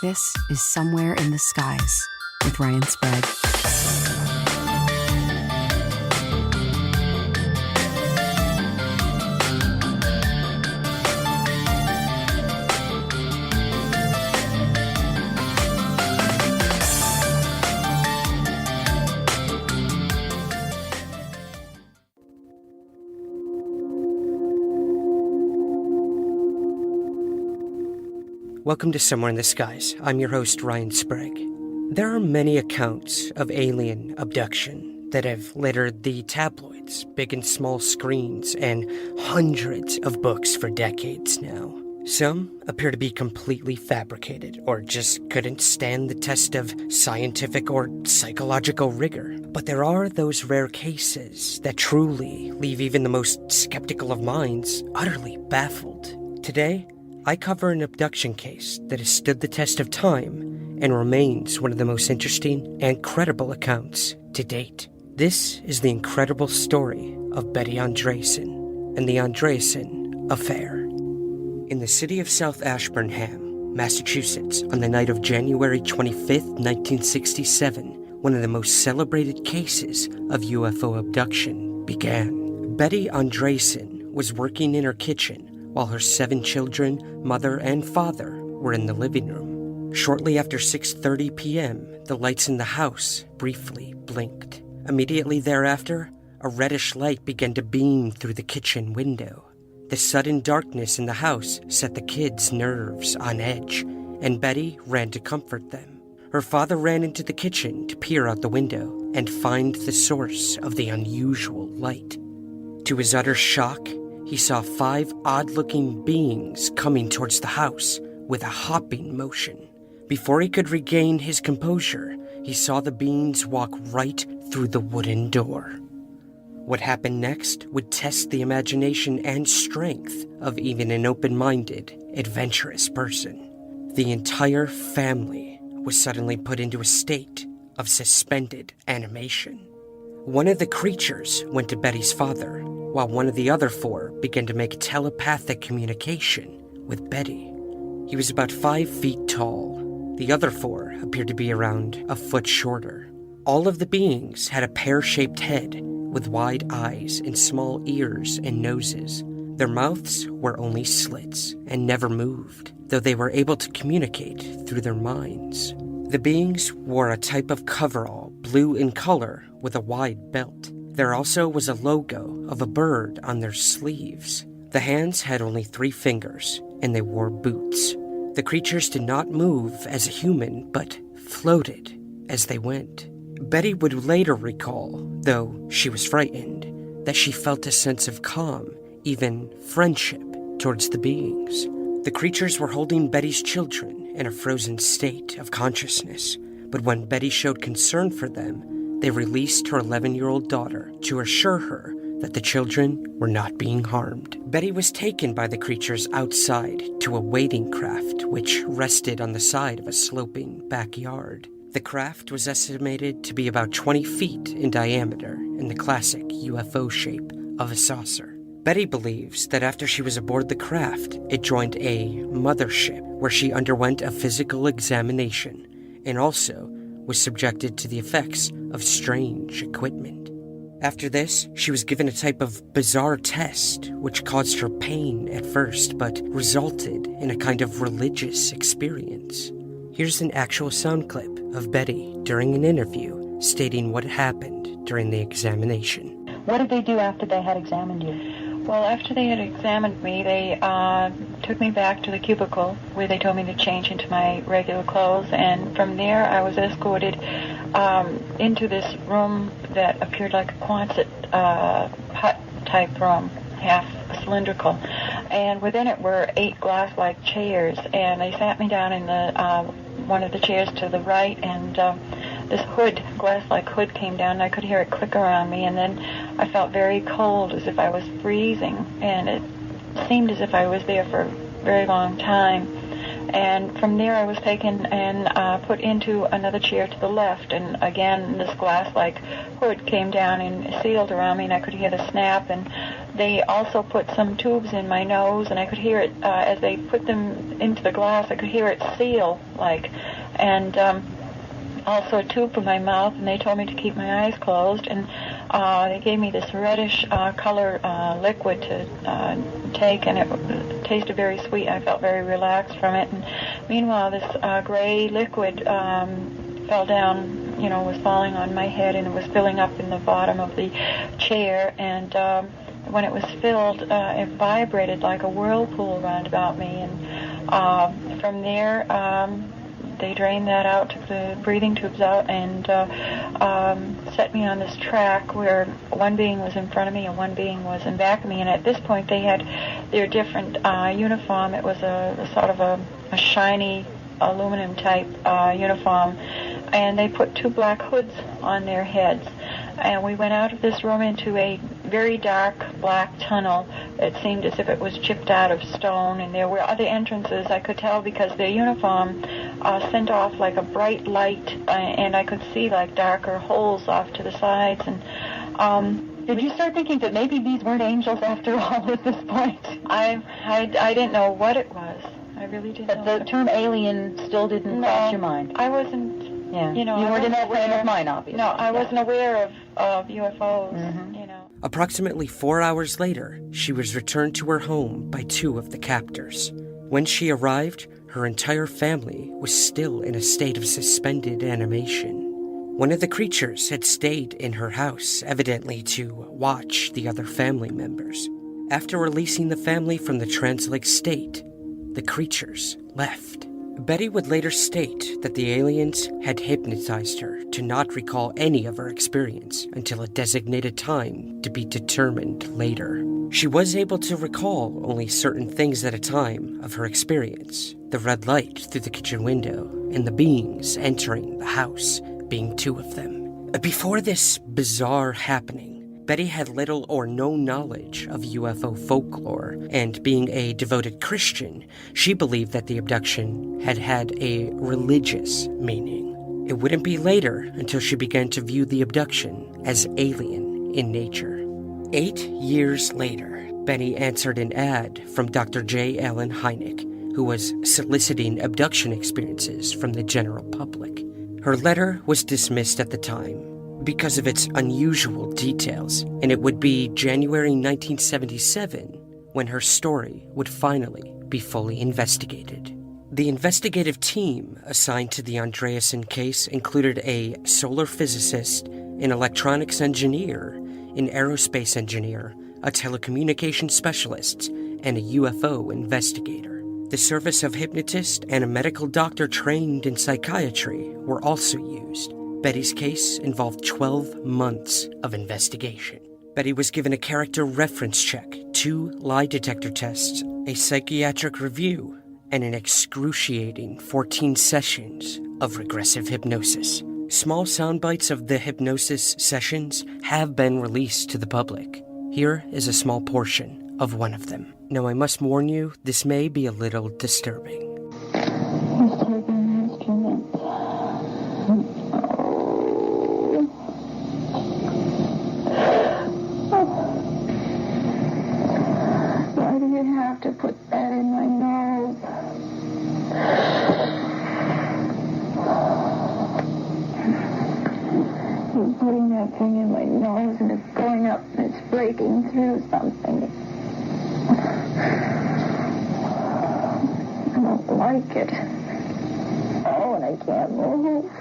This is Somewhere in the Skies with Ryan Sprague. Welcome to Somewhere in the Skies. I'm your host, Ryan Sprague. There are many accounts of alien abduction that have littered the tabloids, big and small screens, and hundreds of books for decades now. Some appear to be completely fabricated or just couldn't stand the test of scientific or psychological rigor. But there are those rare cases that truly leave even the most skeptical of minds utterly baffled. Today, I cover an abduction case that has stood the test of time and remains one of the most interesting and credible accounts to date. This is the incredible story of Betty Andreasson and the Andreasson Affair. In the city of South Ashburnham, Massachusetts, on the night of January 25th, 1967, one of the most celebrated cases of UFO abduction began. Betty Andreasson was working in her kitchen while her 7 children, mother, and father were in the living room. Shortly after 6:30 p.m., the lights in the house briefly blinked. Immediately thereafter, a reddish light began to beam through the kitchen window. The sudden darkness in the house set the kids' nerves on edge, and Betty ran to comfort them. Her father ran into the kitchen to peer out the window and find the source of the unusual light. To his utter shock, he saw 5 odd-looking beings coming towards the house with a hopping motion. Before he could regain his composure, he saw the beings walk right through the wooden door. What happened next would test the imagination and strength of even an open-minded, adventurous person. The entire family was suddenly put into a state of suspended animation. One of the creatures went to Betty's father, while one of the other 4 began to make telepathic communication with Betty. He was about 5 feet tall. The other 4 appeared to be around a foot shorter. All of the beings had a pear-shaped head with wide eyes and small ears and noses. Their mouths were only slits and never moved, though they were able to communicate through their minds. The beings wore a type of coverall, blue in color with a wide belt. There also was a logo of a bird on their sleeves. The hands had only 3 fingers, and they wore boots. The creatures did not move as a human, but floated as they went. Betty would later recall, though she was frightened, that she felt a sense of calm, even friendship, towards the beings. The creatures were holding Betty's children in a frozen state of consciousness, but when Betty showed concern for them, they released her 11-year-old daughter to assure her that the children were not being harmed. Betty was taken by the creatures outside to a waiting craft which rested on the side of a sloping backyard. The craft was estimated to be about 20 feet in diameter in the classic UFO shape of a saucer. Betty believes that after she was aboard the craft, it joined a mothership where she underwent a physical examination and also was subjected to the effects of strange equipment. After this, she was given a type of bizarre test which caused her pain at first but resulted in a kind of religious experience. Here's an actual sound clip of Betty during an interview stating what happened during the examination. What did they do after they had examined you? Well, after they had examined me, they took me back to the cubicle where they told me to change into my regular clothes, and from there I was escorted into this room that appeared like a Quonset hut-type room, half cylindrical, and within it were 8 glass-like chairs, and they sat me down in the one of the chairs to the right, and this hood, glass-like hood, came down, and I could hear it click around me, and then I felt very cold, as if I was freezing, and it seemed as if I was there for a very long time. And from there I was taken and put into another chair to the left, and again this glass-like hood came down and sealed around me, and I could hear the snap, and they also put some tubes in my nose, and I could hear it as they put them into the glass. I could hear it seal, and also a tube for my mouth, and they told me to keep my eyes closed, and they gave me this reddish color liquid to take, and it tasted very sweet. I felt very relaxed from it, and meanwhile this gray liquid fell down, was falling on my head, and it was filling up in the bottom of the chair, and when it was filled, it vibrated like a whirlpool around about me, and from there they drained that out, took the breathing tubes out, and set me on this track where one being was in front of me and one being was in back of me. And at this point, they had their different uniform. It was a sort of a shiny aluminum type uniform, and they put two black hoods on their heads. And we went out of this room into a very dark black tunnel. It seemed as if it was chipped out of stone, and there were other entrances. I could tell because their uniform sent off like a bright light, and I could see like darker holes off to the sides. And did you start thinking that maybe these weren't angels after all at this point? I didn't know what it was. I really didn't know. But the term alien still didn't cross your mind? I wasn't. Yeah. You weren't in that frame of mind, obviously. No, I wasn't aware of UFOs, Approximately 4 hours later, she was returned to her home by two of the captors. When she arrived, her entire family was still in a state of suspended animation. One of the creatures had stayed in her house, evidently to watch the other family members. After releasing the family from the trance-like state, the creatures left. Betty would later state that the aliens had hypnotized her to not recall any of her experience until a designated time to be determined later. She was able to recall only certain things at a time of her experience, the red light through the kitchen window and the beings entering the house, being two of them. Before this bizarre happening, Betty had little or no knowledge of UFO folklore, and being a devoted Christian, she believed that the abduction had a religious meaning. It wouldn't be later until she began to view the abduction as alien in nature. 8 years later, Betty answered an ad from Dr. J. Allen Hynek, who was soliciting abduction experiences from the general public. Her letter was dismissed at the time because of its unusual details, and it would be January 1977 when her story would finally be fully investigated. The investigative team assigned to the Andreasson case included a solar physicist, an electronics engineer, an aerospace engineer, a telecommunications specialist, and a UFO investigator. The service of hypnotist and a medical doctor trained in psychiatry were also used. Betty's case involved 12 months of investigation. Betty was given a character reference check, 2 lie detector tests, a psychiatric review, and an excruciating 14 sessions of regressive hypnosis. Small sound bites of the hypnosis sessions have been released to the public. Here is a small portion of one of them. Now, I must warn you, this may be a little disturbing. He's taking instruments. Why do you have to put that in my nose? He's putting that thing in my nose and it's going up and it's breaking through something. I don't like it. Oh, and I can't move.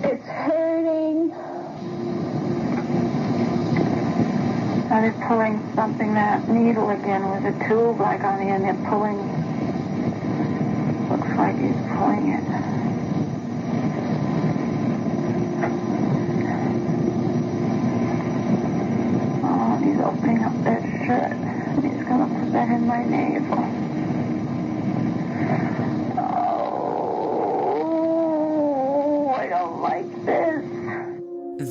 It's hurting. Started pulling something, that needle again with a tube like on the end. They're pulling. Looks like he's pulling it. Oh, he's opening up that shirt. He's going to put that in my navel. Oh, I don't like this.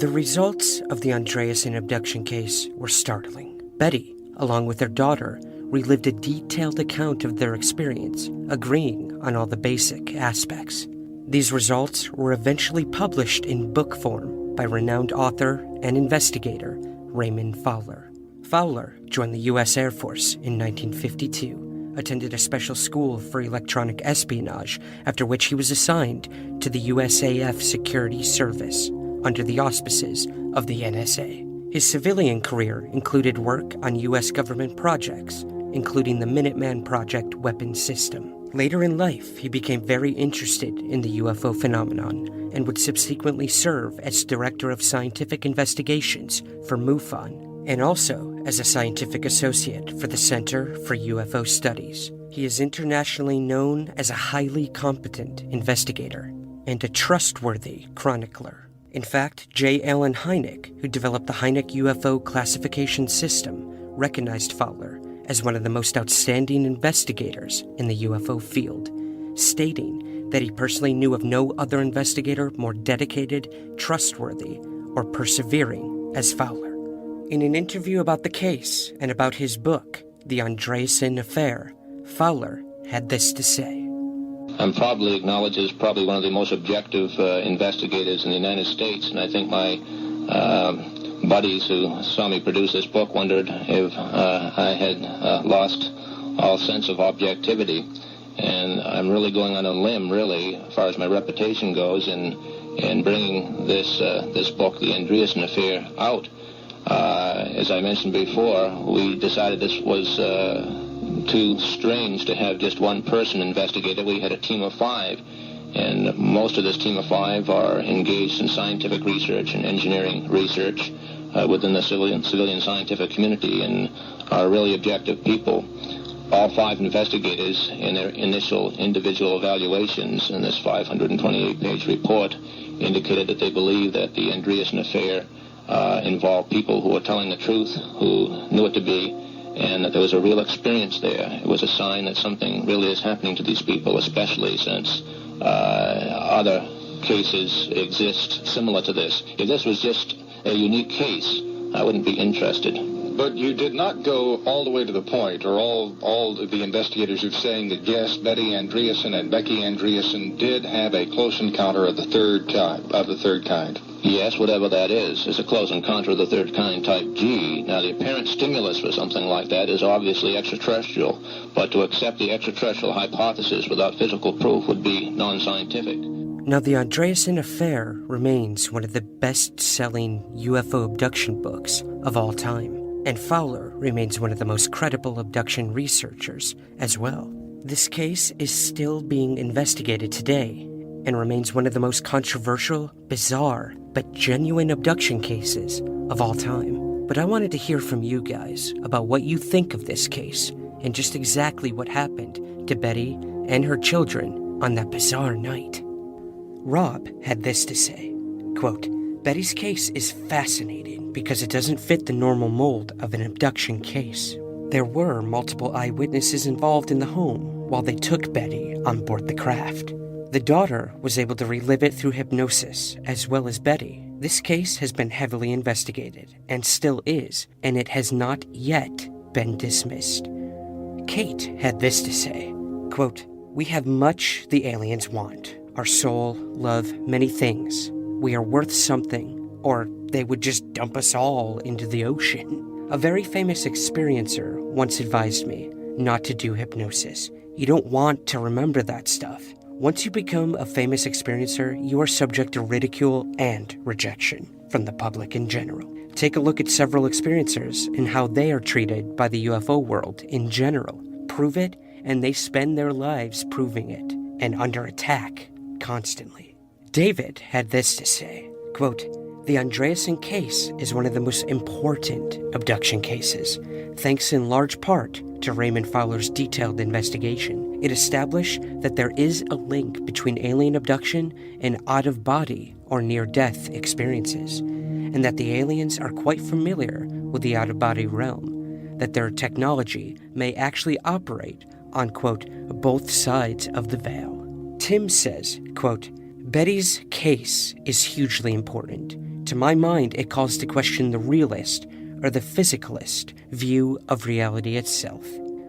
The results of the Andreasson abduction case were startling. Betty, along with her daughter, relived a detailed account of their experience, agreeing on all the basic aspects. These results were eventually published in book form by renowned author and investigator Raymond Fowler. Fowler joined the U.S. Air Force in 1952, attended a special school for electronic espionage, after which he was assigned to the USAF Security Service under the auspices of the NSA. His civilian career included work on U.S. government projects, including the Minuteman Project weapon system. Later in life, he became very interested in the UFO phenomenon and would subsequently serve as Director of Scientific Investigations for MUFON, and also as a scientific associate for the Center for UFO Studies. He is internationally known as a highly competent investigator and a trustworthy chronicler. In fact, J. Allen Hynek, who developed the Hynek UFO classification system, recognized Fowler as one of the most outstanding investigators in the UFO field, stating that he personally knew of no other investigator more dedicated, trustworthy, or persevering as Fowler. In an interview about the case and about his book, The Andreasson Affair, Fowler had this to say. I'm probably acknowledged as probably one of the most objective investigators in the United States, and I think my buddies who saw me produce this book wondered if I had lost all sense of objectivity. And I'm really going on a limb, really, as far as my reputation goes, in bringing this book, The Andreasson Affair, out. As I mentioned before, we decided this was too strange to have just one person investigate it. We had a team of 5, and most of this team of 5 are engaged in scientific research and engineering research within the civilian scientific community, and are really objective people. All 5 investigators, in their initial individual evaluations in this 528-page report, indicated that they believe that the Andreasson Affair involved people who were telling the truth, who knew it to be, and that there was a real experience there. It was a sign that something really is happening to these people, especially since other cases exist similar to this. If this was just a unique case, I wouldn't be interested. But you did not go all the way to the point, or all of the investigators who've saying that, yes, Betty Andreasson and Becky Andreasson did have a close encounter of the third kind. Yes, whatever that is a close encounter of the third kind type G. Now, the apparent stimulus for something like that is obviously extraterrestrial, but to accept the extraterrestrial hypothesis without physical proof would be non-scientific. Now, The Andreasson Affair remains one of the best-selling UFO abduction books of all time, and Fowler remains one of the most credible abduction researchers as well. This case is still being investigated today and remains one of the most controversial, bizarre, but genuine abduction cases of all time. But I wanted to hear from you guys about what you think of this case and just exactly what happened to Betty and her children on that bizarre night. Rob had this to say, quote, Betty's case is fascinating because it doesn't fit the normal mold of an abduction case. There were multiple eyewitnesses involved in the home while they took Betty on board the craft. The daughter was able to relive it through hypnosis, as well as Betty. This case has been heavily investigated, and still is, and it has not yet been dismissed. Kate had this to say, quote, We have much the aliens want. Our soul, love, many things. We are worth something, or they would just dump us all into the ocean. A very famous experiencer once advised me not to do hypnosis. You don't want to remember that stuff. Once you become a famous experiencer, you are subject to ridicule and rejection from the public in general. Take a look at several experiencers and how they are treated by the UFO world in general. Prove it, and they spend their lives proving it, and under attack constantly. David had this to say, quote, The Andreasson case is one of the most important abduction cases, thanks in large part to Raymond Fowler's detailed investigation. It established that there is a link between alien abduction and out-of-body or near-death experiences, and that the aliens are quite familiar with the out-of-body realm, that their technology may actually operate on, quote, both sides of the veil. Tim says, quote, Betty's case is hugely important. To my mind, it calls to question the realist or the physicalist view of reality itself,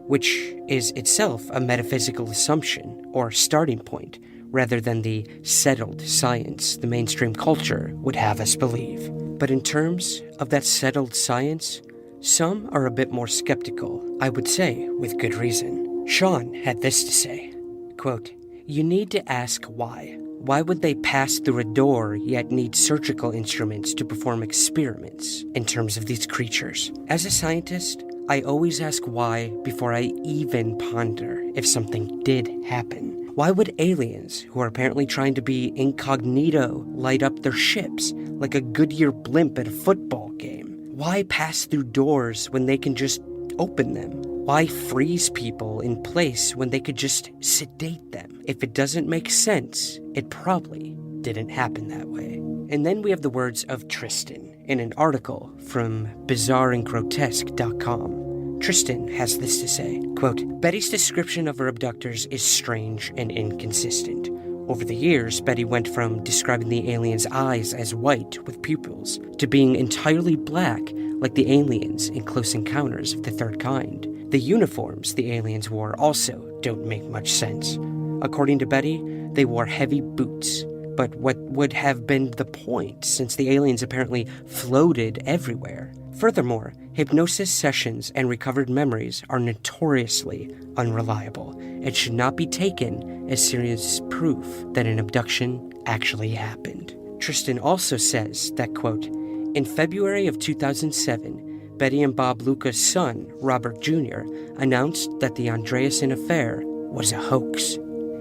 which is itself a metaphysical assumption or starting point rather than the settled science the mainstream culture would have us believe. But in terms of that settled science, Some are a bit more skeptical, I would say with good reason. Sean had this to say, quote, "You need to ask why. Why would they pass through a door yet need surgical instruments to perform experiments in terms of these creatures? As a scientist, I always ask why before I even ponder if something did happen. Why would aliens, who are apparently trying to be incognito, light up their ships like a Goodyear blimp at a football game? Why pass through doors when they can just open them? Why freeze people in place when they could just sedate them? If it doesn't make sense, it probably didn't happen that way." And then we have the words of Tristan in an article from bizarreandgrotesque.com. Tristan has this to say, quote, "Betty's description of her abductors is strange and inconsistent. Over the years, Betty went from describing the aliens' eyes as white with pupils to being entirely black like the aliens in Close Encounters of the Third Kind. The uniforms the aliens wore also don't make much sense. According to Betty, they wore heavy boots. But what would have been the point, since the aliens apparently floated everywhere? Furthermore, hypnosis sessions and recovered memories are notoriously unreliable and should not be taken as serious proof that an abduction actually happened." Tristan also says that, quote, "In February of 2007, Betty and Bob Luca's son, Robert Jr., announced that the Andreasson affair was a hoax.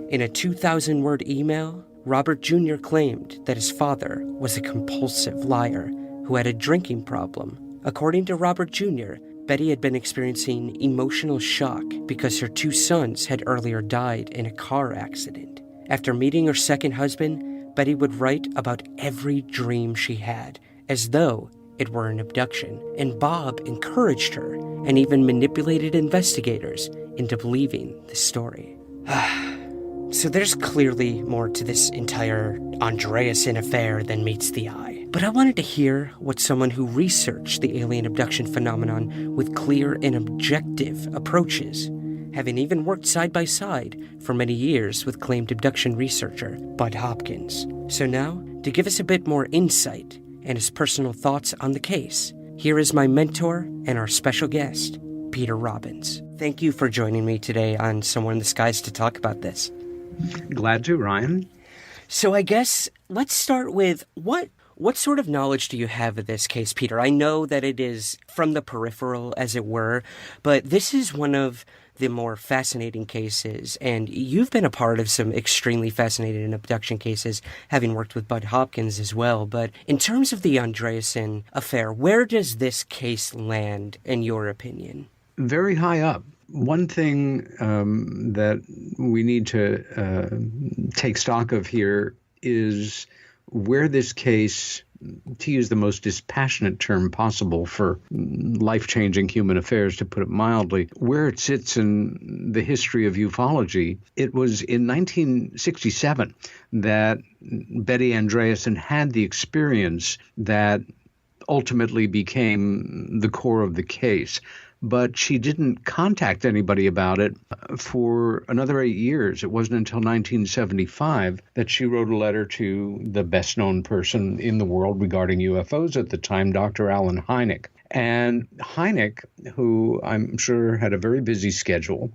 In a 2,000-word email, Robert Jr. claimed that his father was a compulsive liar who had a drinking problem. According to Robert Jr., Betty had been experiencing emotional shock because her two sons had earlier died in a car accident. After meeting her second husband, Betty would write about every dream she had, as though it were an abduction, and Bob encouraged her and even manipulated investigators into believing the story." So there's clearly more to this entire Andreasson affair than meets the eye. But I wanted to hear what someone who researched the alien abduction phenomenon with clear and objective approaches, having even worked side by side for many years with claimed abduction researcher Bud Hopkins. So now, to give us a bit more insight and his personal thoughts on the case, here is my mentor and our special guest, Peter Robbins. Thank you for joining me today on Somewhere in the Skies to talk about this. Glad to, Ryan. So I guess let's start with what sort of knowledge do you have of this case, Peter? I know that it is from the peripheral, as it were, but this is one of the more fascinating cases, and you've been a part of some extremely fascinating abduction cases, having worked with Bud Hopkins as well. But in terms of the Andreasson affair, where does this case land, in your opinion? Very high up. One thing that we need to take stock of here is where this case, to use the most dispassionate term possible for life-changing human affairs, to put it mildly, where it sits in the history of ufology. It was in 1967 that Betty Andreasson had the experience that ultimately became the core of the case. But she didn't contact anybody about it for another 8 years. It wasn't until 1975 that she wrote a letter to the best-known person in the world regarding UFOs at the time, Dr. Allen Hynek. And Hynek, who I'm sure had a very busy schedule,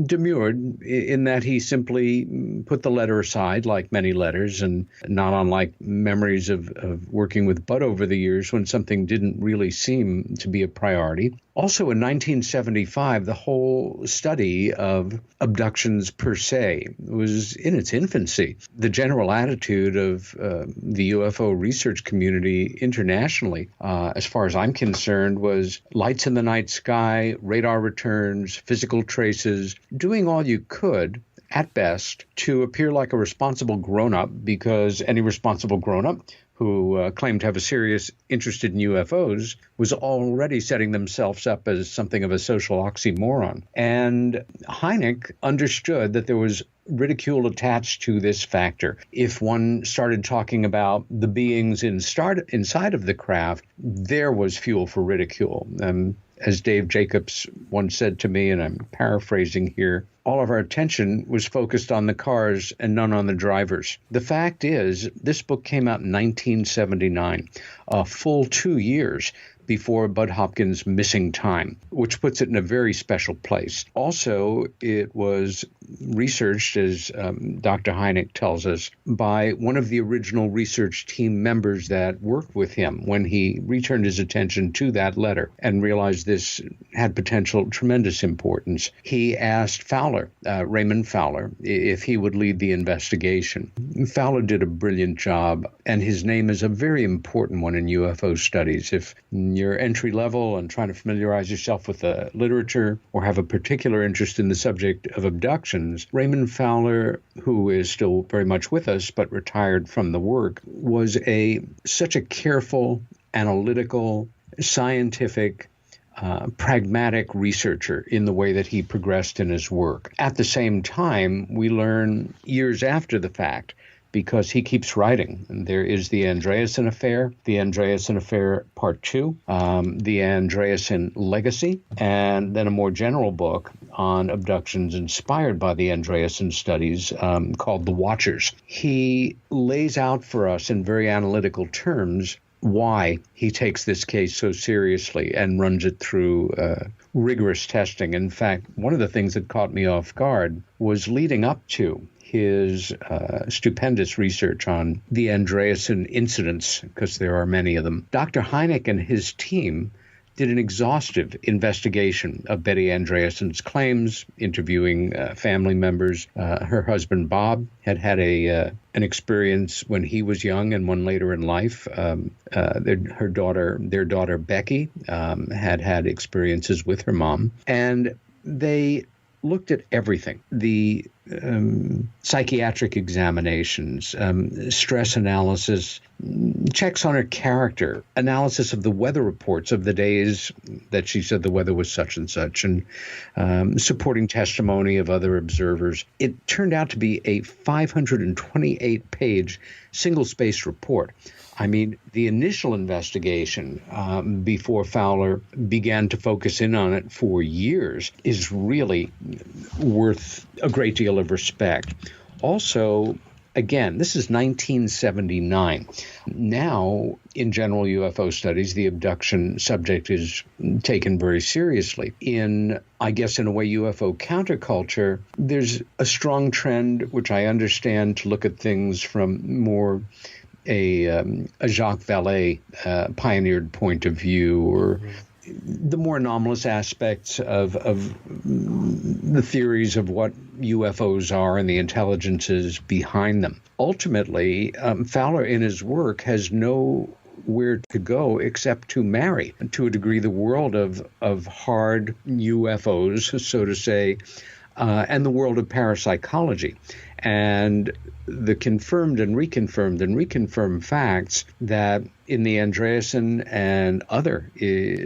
demurred in that he simply put the letter aside, like many letters, and not unlike memories of working with Bud over the years when something didn't really seem to be a priority. Also in 1975, the whole study of abductions per se was in its infancy. The general attitude of the UFO research community internationally, as far as I'm concerned, was lights in the night sky, radar returns, physical traces, doing all you could at best to appear like a responsible grown-up, because any responsible grown-up who claimed to have a serious interest in UFOs was already setting themselves up as something of a social oxymoron. And Hynek understood that there was ridicule attached to this factor. If one started talking about the beings inside of the craft, there was fuel for ridicule. As Dave Jacobs once said to me, and I'm paraphrasing here, all of our attention was focused on the cars and none on the drivers. The fact is, this book came out in 1979, a full 2 years before Bud Hopkins' Missing Time, which puts it in a very special place. Also, it was researched, as Dr. Hynek tells us, by one of the original research team members that worked with him when he returned his attention to that letter and realized this had potential tremendous importance. He asked Fowler, Raymond Fowler, if he would lead the investigation. Fowler did a brilliant job, and his name is a very important one in UFO studies. If you're entry level and trying to familiarize yourself with the literature or have a particular interest in the subject of abductions, Raymond Fowler, who is still very much with us but retired from the work, was such a careful, analytical, scientific, pragmatic researcher in the way that he progressed in his work. At the same time, we learn years after the fact, because he keeps writing. And there is the Andreasson Affair, the Andreasson Affair Part 2, the Andreasson Legacy, and then a more general book on abductions inspired by the Andreasson studies called The Watchers. He lays out for us in very analytical terms why he takes this case so seriously and runs it through rigorous testing. In fact, one of the things that caught me off guard was leading up to his stupendous research on the Andreasson incidents, because there are many of them. Dr. Hynek and his team did an exhaustive investigation of Betty Andreasson's claims, interviewing family members. Her husband, Bob, had an experience when he was young and one later in life. Their daughter, Becky, had experiences with her mom. And they looked at everything, the psychiatric examinations, stress analysis, checks on her character, analysis of the weather reports of the days that she said the weather was such and such, and supporting testimony of other observers. It turned out to be a 528-page single-spaced report. I mean, the initial investigation before Fowler began to focus in on it for years is really worth a great deal of respect. Also, again, this is 1979. Now, in general UFO studies, the abduction subject is taken very seriously. In a way, UFO counterculture, there's a strong trend, which I understand, to look at things from more a Jacques Vallée pioneered point of view, or the more anomalous aspects of the theories of what UFOs are and the intelligences behind them. Ultimately, Fowler in his work has nowhere to go except to marry, to a degree, the world of hard UFOs, so to say, and the world of parapsychology. And the confirmed and reconfirmed facts that in the Andreasson and other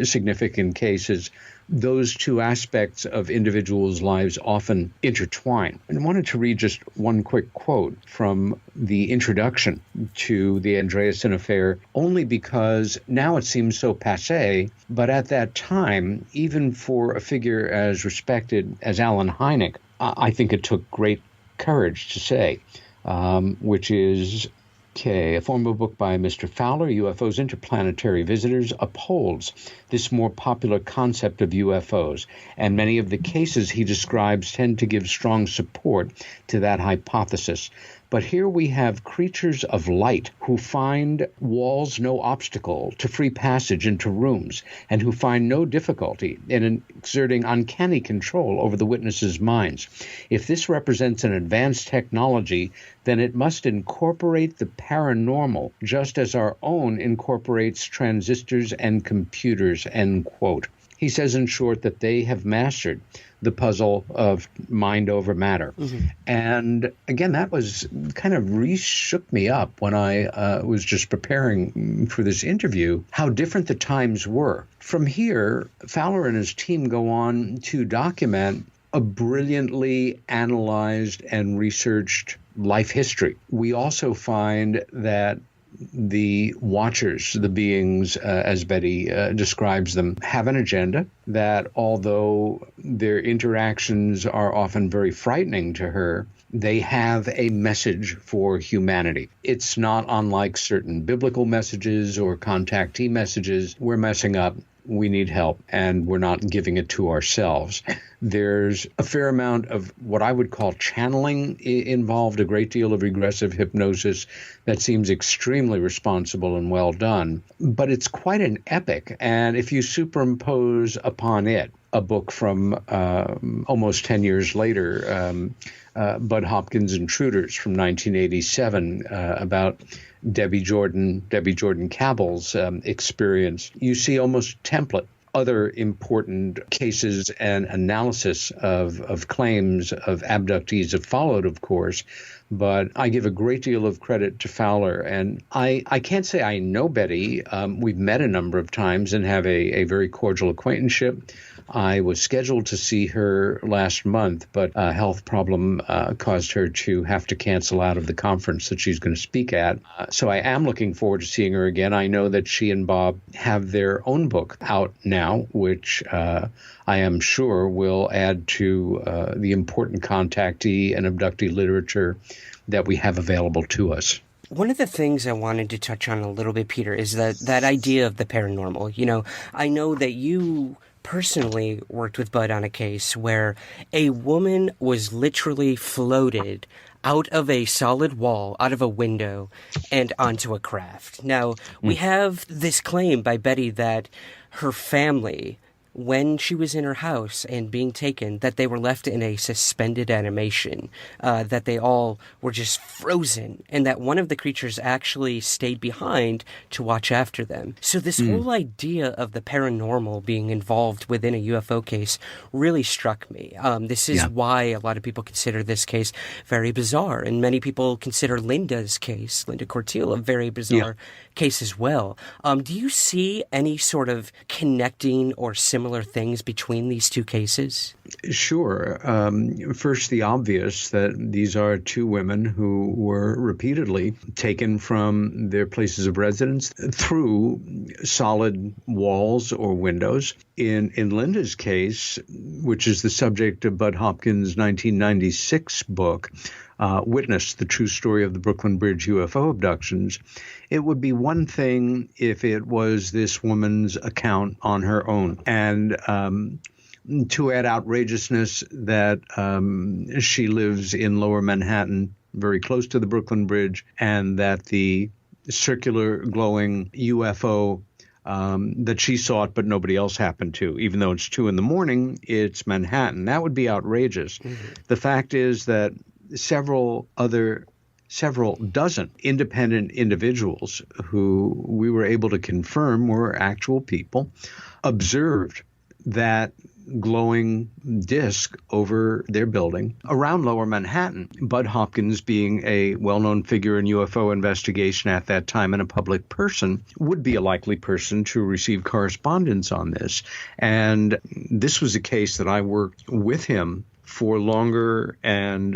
significant cases, those two aspects of individuals' lives often intertwine. And I wanted to read just one quick quote from the introduction to the Andreasson Affair, only because now it seems so passé, but at that time, even for a figure as respected as Alan Hynek, I think it took great courage to say, which is, a former book by Mr. Fowler, UFOs Interplanetary Visitors, upholds this more popular concept of UFOs, and many of the cases he describes tend to give strong support to that hypothesis. But here we have creatures of light who find walls no obstacle to free passage into rooms, and who find no difficulty in exerting uncanny control over the witnesses' minds. If this represents an advanced technology, then it must incorporate the paranormal, just as our own incorporates transistors and computers, end quote. He says, in short, that they have mastered the puzzle of mind over matter. Mm-hmm. And again, that was kind of shook me up when I was just preparing for this interview, how different the times were. From here, Fowler and his team go on to document a brilliantly analyzed and researched life history. We also find that the watchers, the beings, as Betty describes them, have an agenda, that although their interactions are often very frightening to her, they have a message for humanity. It's not unlike certain biblical messages or contactee messages. We're messing up. We need help, and we're not giving it to ourselves. There's a fair amount of what I would call channeling involved, a great deal of regressive hypnosis that seems extremely responsible and well done. But it's quite an epic, and if you superimpose upon it a book from almost 10 years later, Bud Hopkins' Intruders from 1987, about Debbie Jordan Cabell's experience, you see almost template other important cases and analysis of claims of abductees have followed, of course. But I give a great deal of credit to Fowler. And I can't say I know Betty. We've met a number of times and have a very cordial acquaintanceship. I was scheduled to see her last month, but a health problem caused her to have to cancel out of the conference that she's going to speak at. So I am looking forward to seeing her again. I know that she and Bob have their own book out now, which I am sure will add to the important contactee and abductee literature that we have available to us. One of the things I wanted to touch on a little bit, Peter, is that idea of the paranormal. You know, I know that you personally worked with Bud on a case where a woman was literally floated out of a solid wall, out of a window, and onto a craft. Now, we have this claim by Betty that her family, when she was in her house and being taken, that they were left in a suspended animation, that they all were just frozen, and that one of the creatures actually stayed behind to watch after them. So this whole idea of the paranormal being involved within a UFO case really struck me. This is why a lot of people consider this case very bizarre, and many people consider Linda's case, Linda Cortiel, a very bizarre case as well. Do you see any sort of connecting or similar things between these two cases? Sure. First, the obvious that these are two women who were repeatedly taken from their places of residence through solid walls or windows. In Linda's case, which is the subject of Bud Hopkins' 1996 book, Witness, the True Story of the Brooklyn Bridge UFO Abductions, it would be one thing if it was this woman's account on her own. And to add outrageousness, that she lives in Lower Manhattan, very close to the Brooklyn Bridge, and that the circular glowing UFO that she saw it, but nobody else happened to. Even though it's 2 a.m, it's Manhattan. That would be outrageous. The fact is that several dozen independent individuals who we were able to confirm were actual people observed that glowing disc over their building around Lower Manhattan. Bud Hopkins, being a well-known figure in UFO investigation at that time and a public person, would be a likely person to receive correspondence on this. And this was a case that I worked with him for longer and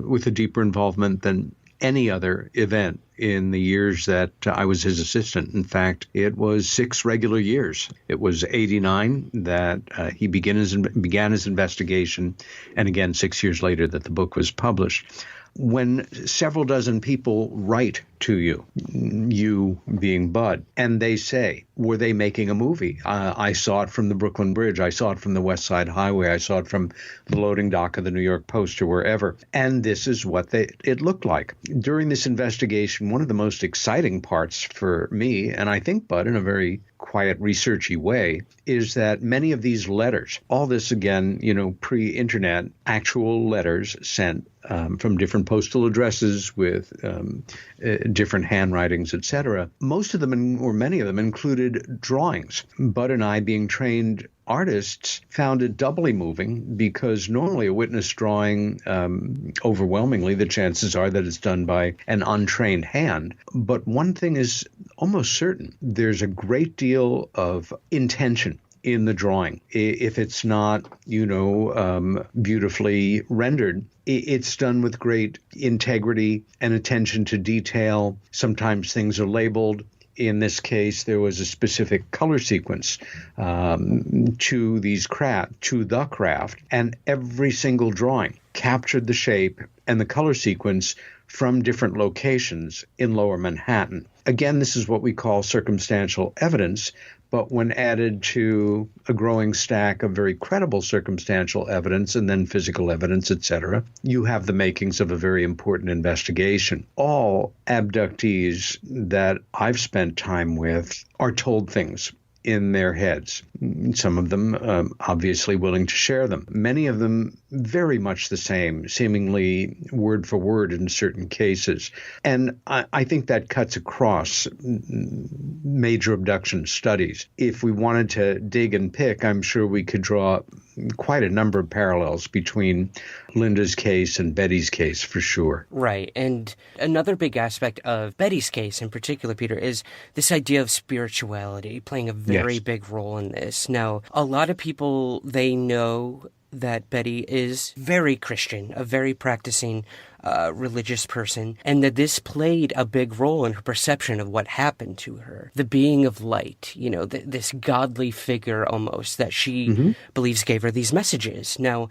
with a deeper involvement than any other event in the years that I was his assistant. In fact, it was 6 regular years. It was 89 that he began his investigation, and again 6 years later that the book was published. When several dozen people write to you, you being Bud, and they say, were they making a movie? I saw it from the Brooklyn Bridge. I saw it from the West Side Highway. I saw it from the loading dock of the New York Post or wherever. And this is what it looked like. During this investigation, one of the most exciting parts for me, and I think Bud in a very quiet, researchy way, is that many of these letters, all this again, pre-internet, actual letters sent from different postal addresses with different handwritings, etc. Most of them, or many of them, included drawings. Bud and I, being trained artists, found it doubly moving because normally a witness drawing, overwhelmingly, the chances are that it's done by an untrained hand. But one thing is almost certain. There's a great deal of intention in the drawing. If it's not, beautifully rendered, it's done with great integrity and attention to detail. Sometimes things are labeled. In this case, there was a specific color sequence to the craft, and every single drawing captured the shape and the color sequence from different locations in Lower Manhattan. Again, this is what we call circumstantial evidence, but when added to a growing stack of very credible circumstantial evidence and then physical evidence, etc., you have the makings of a very important investigation. All abductees that I've spent time with are told things in their heads. Some of them obviously willing to share them. Many of them very much the same, seemingly word for word in certain cases. And I think that cuts across major abduction studies. If we wanted to dig and pick, I'm sure we could draw quite a number of parallels between Linda's case and Betty's case, for sure. Right. And another big aspect of Betty's case in particular, Peter, is this idea of spirituality playing a very big role in this. Now, a lot of people, they know that Betty is very Christian, a very practicing religious person, and that this played a big role in her perception of what happened to her. The being of light, you know, this godly figure almost that she believes gave her these messages. Now,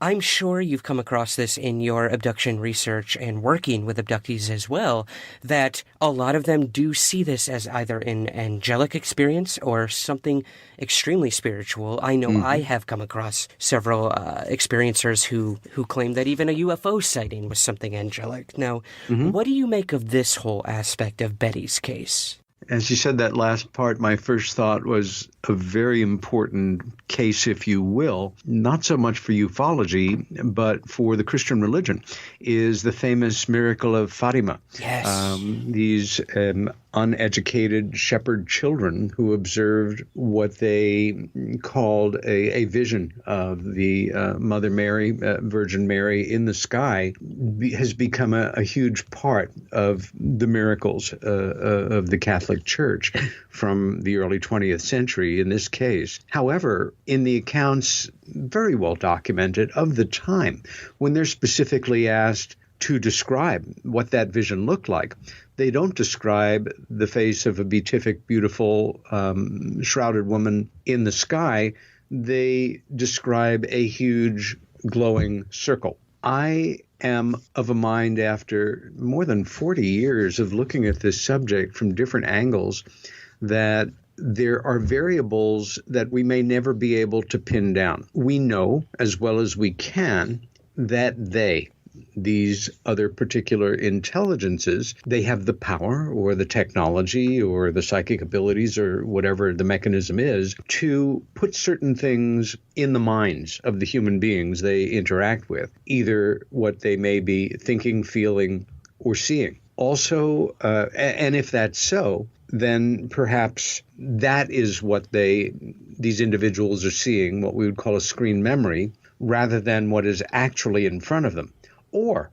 I'm sure you've come across this in your abduction research and working with abductees as well, that a lot of them do see this as either an angelic experience or something extremely spiritual. I know I have come across several experiencers who claim that even a UFO sighting was something angelic. Now, what do you make of this whole aspect of Betty's case? As you said that last part, my first thought was a very important case, if you will, not so much for ufology, but for the Christian religion, is the famous miracle of Fatima. Yes. These uneducated shepherd children who observed what they called a vision of the Mother Mary, Virgin Mary in the sky, has become a huge part of the miracles of the Catholic Church from the early 20th century in this case. However, in the accounts very well documented of the time, when they're specifically asked to describe what that vision looked like, they don't describe the face of a beatific, beautiful, shrouded woman in the sky. They describe a huge glowing circle. I am of a mind, after more than 40 years of looking at this subject from different angles, that there are variables that we may never be able to pin down. We know, as well as we can, that these other particular intelligences, they have the power or the technology or the psychic abilities or whatever the mechanism is to put certain things in the minds of the human beings they interact with, either what they may be thinking, feeling, or seeing. Also, and if that's so, then perhaps that is what these individuals are seeing, what we would call a screen memory, rather than what is actually in front of them, or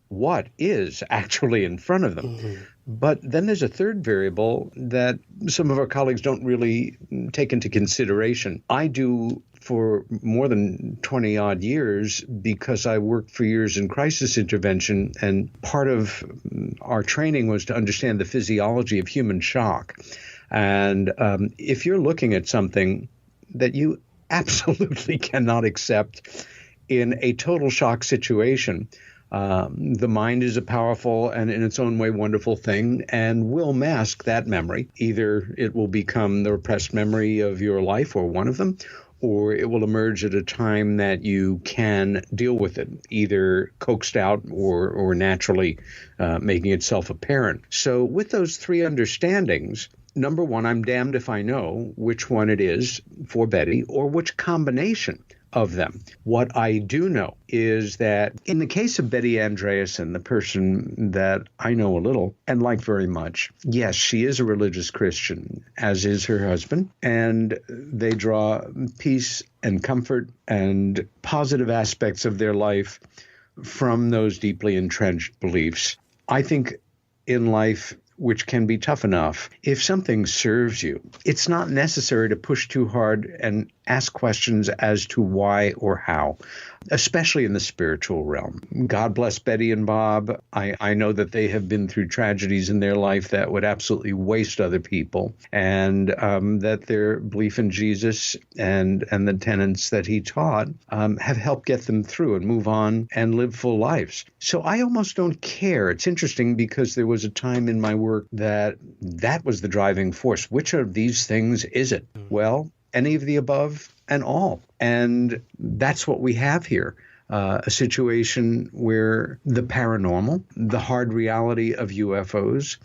what is actually in front of them. But then there's a third variable that some of our colleagues don't really take into consideration. I do for more than 20 odd years because I worked for years in crisis intervention, and part of our training was to understand the physiology of human shock. And if you're looking at something that you absolutely cannot accept in a total shock situation, the mind is a powerful and in its own way wonderful thing and will mask that memory. Either it will become the repressed memory of your life or one of them, or it will emerge at a time that you can deal with it, either coaxed out or naturally making itself apparent. So with those three understandings, number one, I'm damned if I know which one it is for Betty or which combination of them. What I do know is that in the case of Betty Andreasson, the person that I know a little and like very much, yes, she is a religious Christian, as is her husband, and they draw peace and comfort and positive aspects of their life from those deeply entrenched beliefs. I think in life, which can be tough enough, if something serves you, it's not necessary to push too hard and ask questions as to why or how, especially in the spiritual realm. God bless Betty and Bob. I know that they have been through tragedies in their life that would absolutely waste other people, and that their belief in Jesus and the tenets that he taught have helped get them through and move on and live full lives. So I almost don't care. It's interesting because there was a time in my work that was the driving force. Which of these things is it? Well, any of the above and all. And that's what we have here. A situation where the paranormal, the hard reality of UFOs,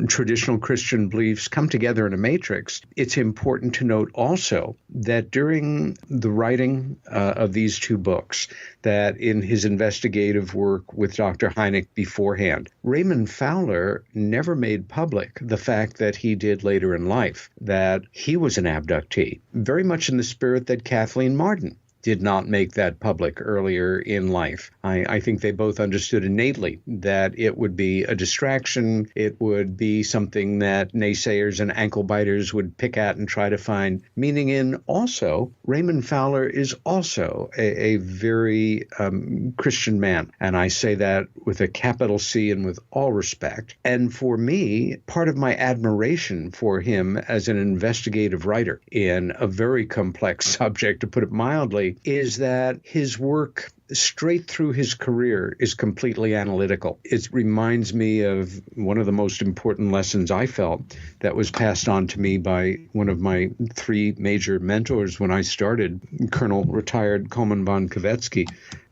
traditional Christian beliefs come together in a matrix. It's important to note also that during the writing of these two books, that in his investigative work with Dr. Hynek beforehand, Raymond Fowler never made public the fact that he did later in life, that he was an abductee, very much in the spirit that Kathleen Marden did not make that public earlier in life. I think they both understood innately that it would be a distraction. It would be something that naysayers and ankle biters would pick at and try to find meaning in. Also, Raymond Fowler is also a very Christian man. And I say that with a capital C and with all respect. And for me, part of my admiration for him as an investigative writer in a very complex subject, to put it mildly, is that his work straight through his career is completely analytical. It reminds me of one of the most important lessons I felt that was passed on to me by one of my three major mentors when I started, Colonel retired Koman von Kavetsky,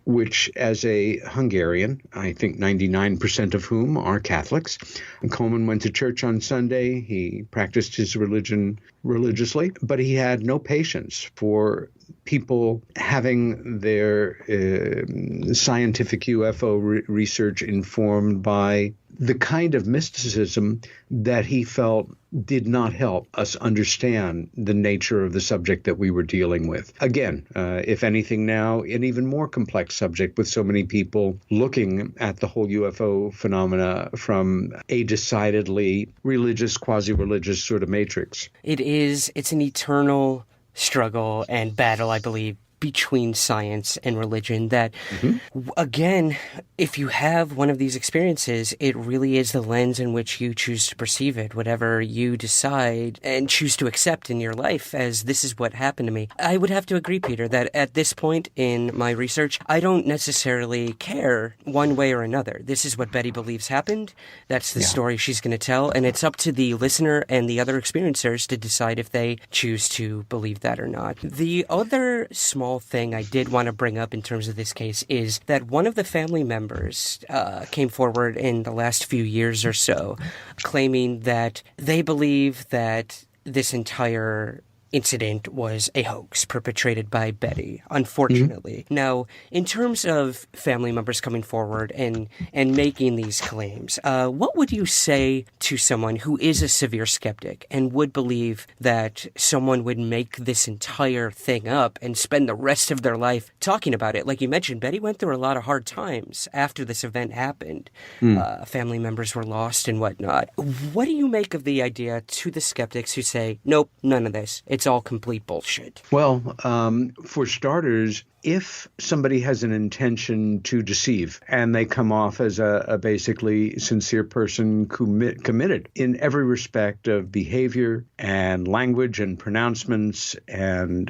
which as a Hungarian, I think 99% of whom are Catholics. And Coleman went to church on Sunday. He practiced his religion religiously, but he had no patience for people having their scientific UFO research informed by the kind of mysticism that he felt did not help us understand the nature of the subject that we were dealing with. Again, if anything now, an even more complex subject with so many people looking at the whole UFO phenomena from a decidedly religious, quasi-religious sort of matrix. It's an eternal struggle and battle, I believe, between science and religion that, again, if you have one of these experiences, it really is the lens in which you choose to perceive it, whatever you decide and choose to accept in your life as this is what happened to me. I would have to agree, Peter, that at this point in my research, I don't necessarily care one way or another. This is what Betty believes happened. That's the story she's going to tell. And it's up to the listener and the other experiencers to decide if they choose to believe that or not. The other small thing I did want to bring up in terms of this case is that one of the family members came forward in the last few years or so claiming that they believe that this entire incident was a hoax perpetrated by Betty, unfortunately. Now, in terms of family members coming forward and making these claims, what would you say to someone who is a severe skeptic and would believe that someone would make this entire thing up and spend the rest of their life talking about it? Like you mentioned, Betty went through a lot of hard times after this event happened. Family members were lost and whatnot. What do you make of the idea to the skeptics who say, nope, none of this? It's all complete bullshit. Well, for starters, if somebody has an intention to deceive and they come off as a basically sincere person committed in every respect of behavior and language and pronouncements and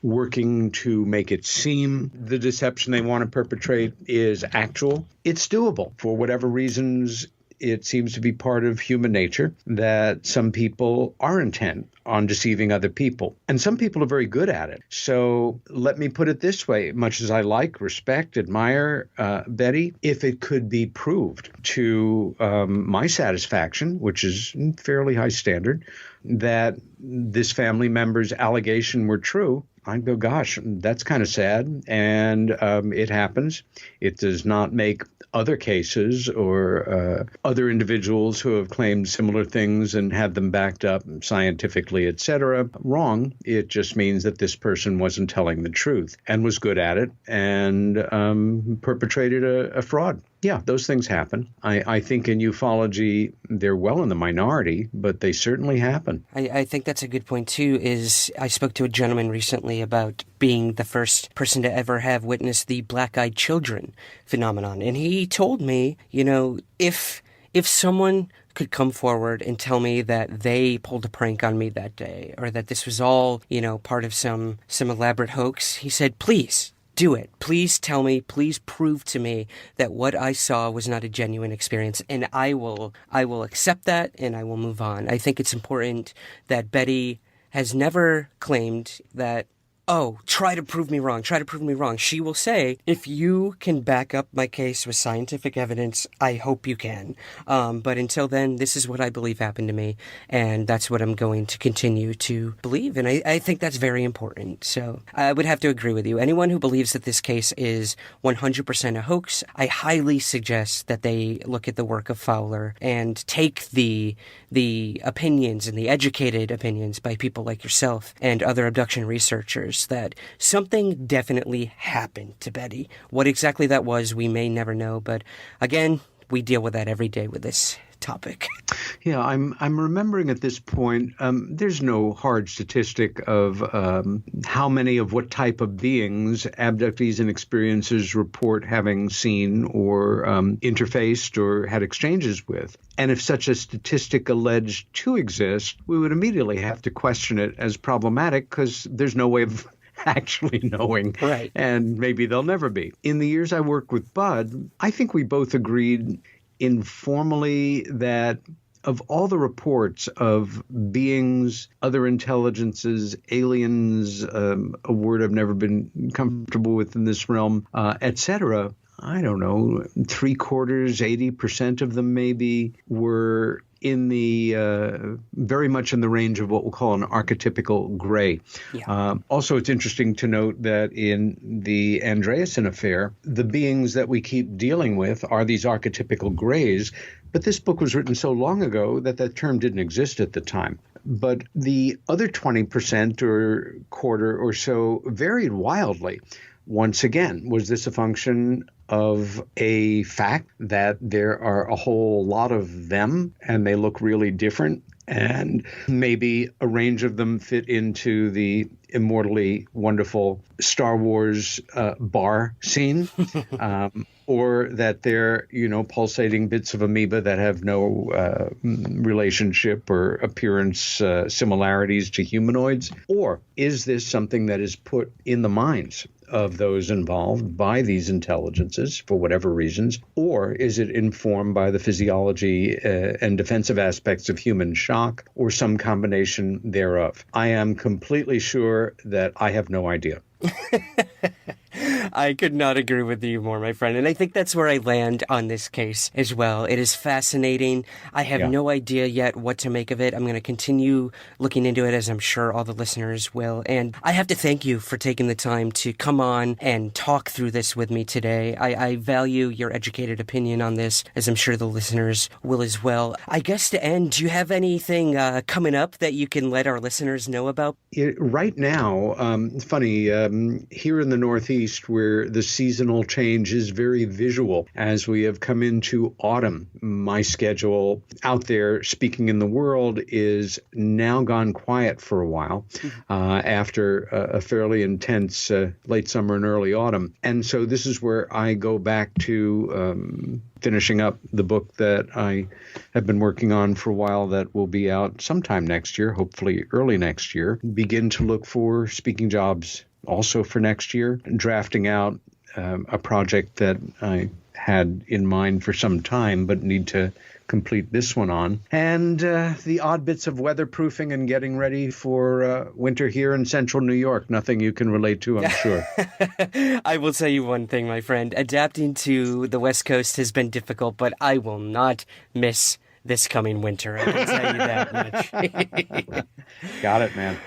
working to make it seem the deception they want to perpetrate is actual, it's doable. For whatever reasons, it seems to be part of human nature that some people are intent on deceiving other people. And some people are very good at it. So let me put it this way. Much as I like, respect, admire Betty, if it could be proved to my satisfaction, which is fairly high standard, that this family member's allegation were true, I'd go, gosh, that's kind of sad. And it happens. It does not make other cases or other individuals who have claimed similar things and had them backed up scientifically, etc., wrong. It just means that this person wasn't telling the truth and was good at it and perpetrated a fraud. Yeah, those things happen. I think in ufology, they're well in the minority, but they certainly happen. I think that's a good point, too, is I spoke to a gentleman recently about being the first person to ever have witnessed the black-eyed children phenomenon. And he told me, if someone could come forward and tell me that they pulled a prank on me that day, or that this was all, part of some elaborate hoax, he said, please do it. Please tell me, please prove to me that what I saw was not a genuine experience, and I will accept that, and I will move on. I think it's important that Betty has never claimed that, try to prove me wrong. She will say, if you can back up my case with scientific evidence, I hope you can. But until then, this is what I believe happened to me, and that's what I'm going to continue to believe. And I think that's very important. So I would have to agree with you. Anyone who believes that this case is 100% a hoax, I highly suggest that they look at the work of Fowler and take the opinions and the educated opinions by people like yourself and other abduction researchers that something definitely happened to Betty. What exactly that was, we may never know, but again, we deal with that every day with this topic. Yeah, I'm remembering at this point, there's no hard statistic of how many of what type of beings abductees and experiencers report having seen or interfaced or had exchanges with. And if such a statistic alleged to exist, we would immediately have to question it as problematic because there's no way of actually knowing. Right. And maybe they'll never be. In the years I worked with Bud, I think we both agreed informally that of all the reports of beings, other intelligences, aliens, a word I've never been comfortable with in this realm, etc., I don't know, 80% of them maybe were in the very much in the range of what we'll call an archetypical gray. Yeah. Also, it's interesting to note that in the Andreasson affair, the beings that we keep dealing with are these archetypical grays, but this book was written so long ago that that term didn't exist at the time. But the other 20% or quarter or so varied wildly. Once again, was this a function of a fact that there are a whole lot of them and they look really different, and maybe a range of them fit into the immortally wonderful Star Wars bar scene, or that they're, pulsating bits of amoeba that have no relationship or appearance similarities to humanoids? Or is this something that is put in the minds of those involved by these intelligences for whatever reasons? Or is it informed by the physiology and defensive aspects of human shock, or some combination thereof? I am completely sure that I have no idea. I could not agree with you more, my friend. And I think that's where I land on this case as well. It is fascinating. I have no idea yet what to make of it. I'm going to continue looking into it, as I'm sure all the listeners will. And I have to thank you for taking the time to come on and talk through this with me today. I value your educated opinion on this, as I'm sure the listeners will as well. I guess to end, do you have anything coming up that you can let our listeners know about? Right now, it's funny, here in the Northeast, where the seasonal change is very visual, as we have come into autumn, my schedule out there speaking in the world is now gone quiet for a while after a fairly intense late summer and early autumn. And so this is where I go back to finishing up the book that I have been working on for a while that will be out sometime next year, hopefully early next year. Begin to look for speaking jobs also for next year, drafting out a project that I had in mind for some time, but need to complete this one on. And the odd bits of weatherproofing and getting ready for winter here in central New York. Nothing you can relate to, I'm sure. I will tell you one thing, my friend. Adapting to the West Coast has been difficult, but I will not miss this coming winter. I can tell you that much. Got it, man.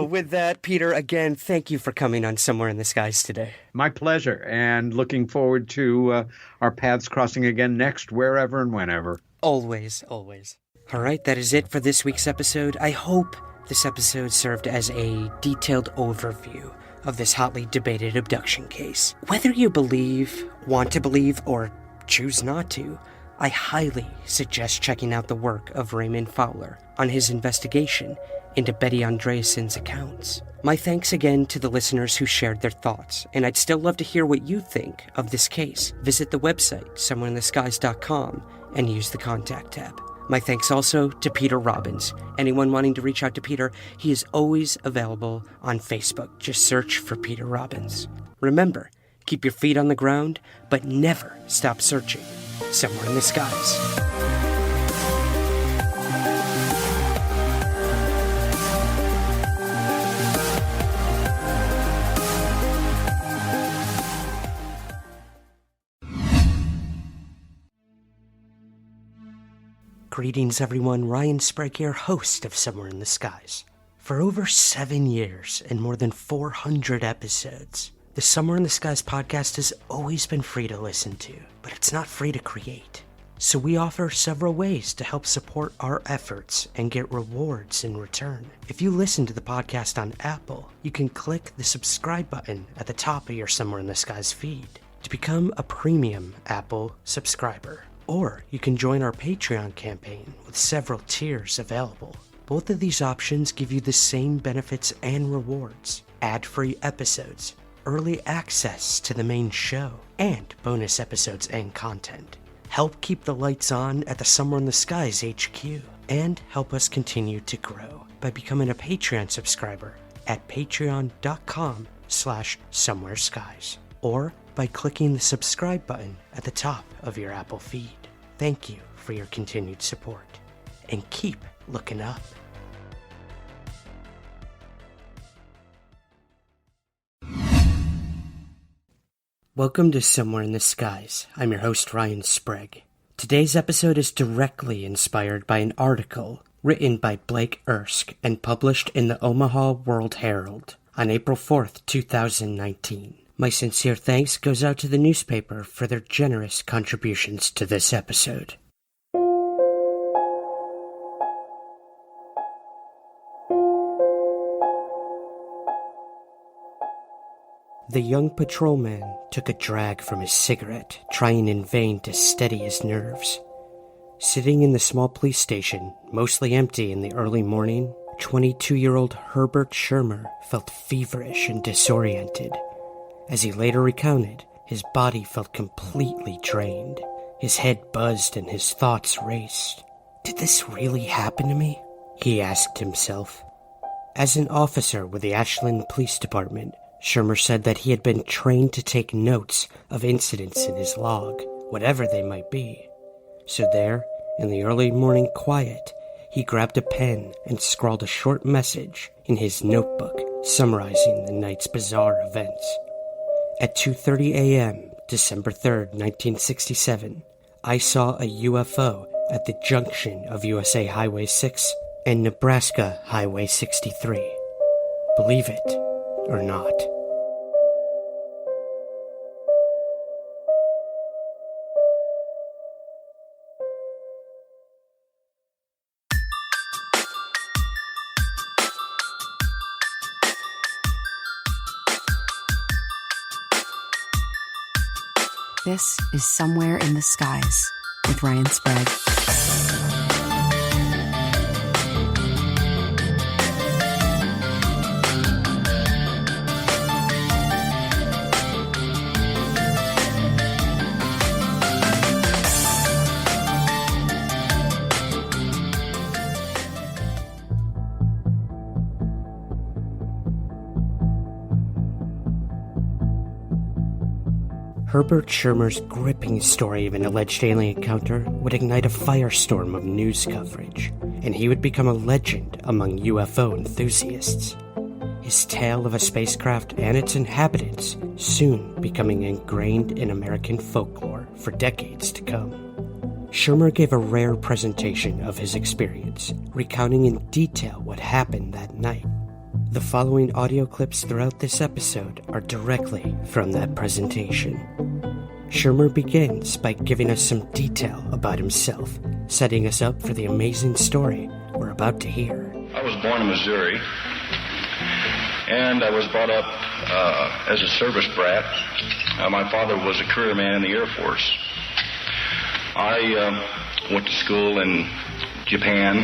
With that, Peter, again, thank you for coming on Somewhere in the Skies today. My pleasure, and looking forward to our paths crossing again next, wherever and whenever. Always, always. All right, that is it for this week's episode. I hope this episode served as a detailed overview of this hotly debated abduction case. Whether you believe, want to believe, or choose not to, I highly suggest checking out the work of Raymond Fowler on his investigation into Betty Andreasson's accounts. My thanks again to the listeners who shared their thoughts, and I'd still love to hear what you think of this case. Visit the website, somewhereintheskies.com, and use the contact tab. My thanks also to Peter Robbins. Anyone wanting to reach out to Peter, he is always available on Facebook. Just search for Peter Robbins. Remember, keep your feet on the ground, but never stop searching somewhere in the skies. Greetings everyone, Ryan Sprague here, host of Somewhere in the Skies. For over 7 years and more than 400 episodes, the Somewhere in the Skies podcast has always been free to listen to, but it's not free to create. So we offer several ways to help support our efforts and get rewards in return. If you listen to the podcast on Apple, you can click the subscribe button at the top of your Somewhere in the Skies feed to become a premium Apple subscriber. Or you can join our Patreon campaign with several tiers available. Both of these options give you the same benefits and rewards: ad-free episodes, early access to the main show, and bonus episodes and content. Help keep the lights on at the Somewhere in the Skies HQ, and help us continue to grow by becoming a Patreon subscriber at patreon.com/somewhereskies, or by clicking the subscribe button at the top of your Apple feed. Thank you for your continued support, and keep looking up. Welcome to Somewhere in the Skies. I'm your host, Ryan Sprague. Today's episode is directly inspired by an article written by Blake Erskine and published in the Omaha World Herald on April 4th, 2019. My sincere thanks goes out to the newspaper for their generous contributions to this episode. The young patrolman took a drag from his cigarette, trying in vain to steady his nerves. Sitting in the small police station, mostly empty in the early morning, 22-year-old Herbert Schirmer felt feverish and disoriented. As he later recounted, his body felt completely drained. His head buzzed and his thoughts raced. Did this really happen to me? He asked himself. As an officer with the Ashland Police Department, Schirmer said that he had been trained to take notes of incidents in his log, whatever they might be. So there, in the early morning quiet, he grabbed a pen and scrawled a short message in his notebook summarizing the night's bizarre events. At 2:30 a.m., December 3rd, 1967, I saw a UFO at the junction of USA Highway 6 and Nebraska Highway 63. Believe it or not. This is Somewhere in the Skies with Ryan Sprague. Herbert Schirmer's gripping story of an alleged alien encounter would ignite a firestorm of news coverage, and he would become a legend among UFO enthusiasts. His tale of a spacecraft and its inhabitants soon becoming ingrained in American folklore for decades to come. Schirmer gave a rare presentation of his experience, recounting in detail what happened that night. The following audio clips throughout this episode are directly from that presentation. Schirmer begins by giving us some detail about himself, setting us up for the amazing story we're about to hear. I was born in Missouri, and I was brought up as a service brat. My father was a career man in the Air Force. I went to school in Japan,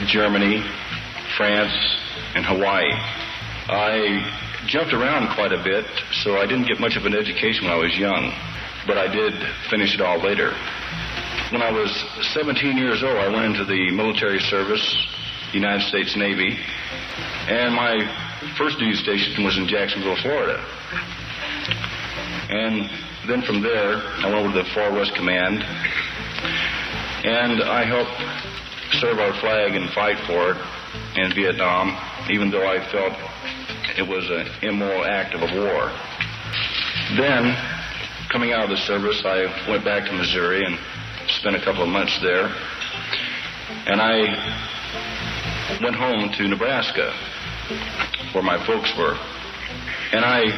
Germany, France, and Hawaii. I jumped around quite a bit, so I didn't get much of an education when I was young, but I did finish it all later. When I was 17 years old, I went into the military service, United States Navy, and my first duty station was in Jacksonville, Florida. And then from there, I went over to the Far West Command, and I helped serve our flag and fight for it in Vietnam, even though I felt it was an immoral act of a war. Then, coming out of the service, I went back to Missouri and spent a couple of months there, and I went home to Nebraska, where my folks were. And I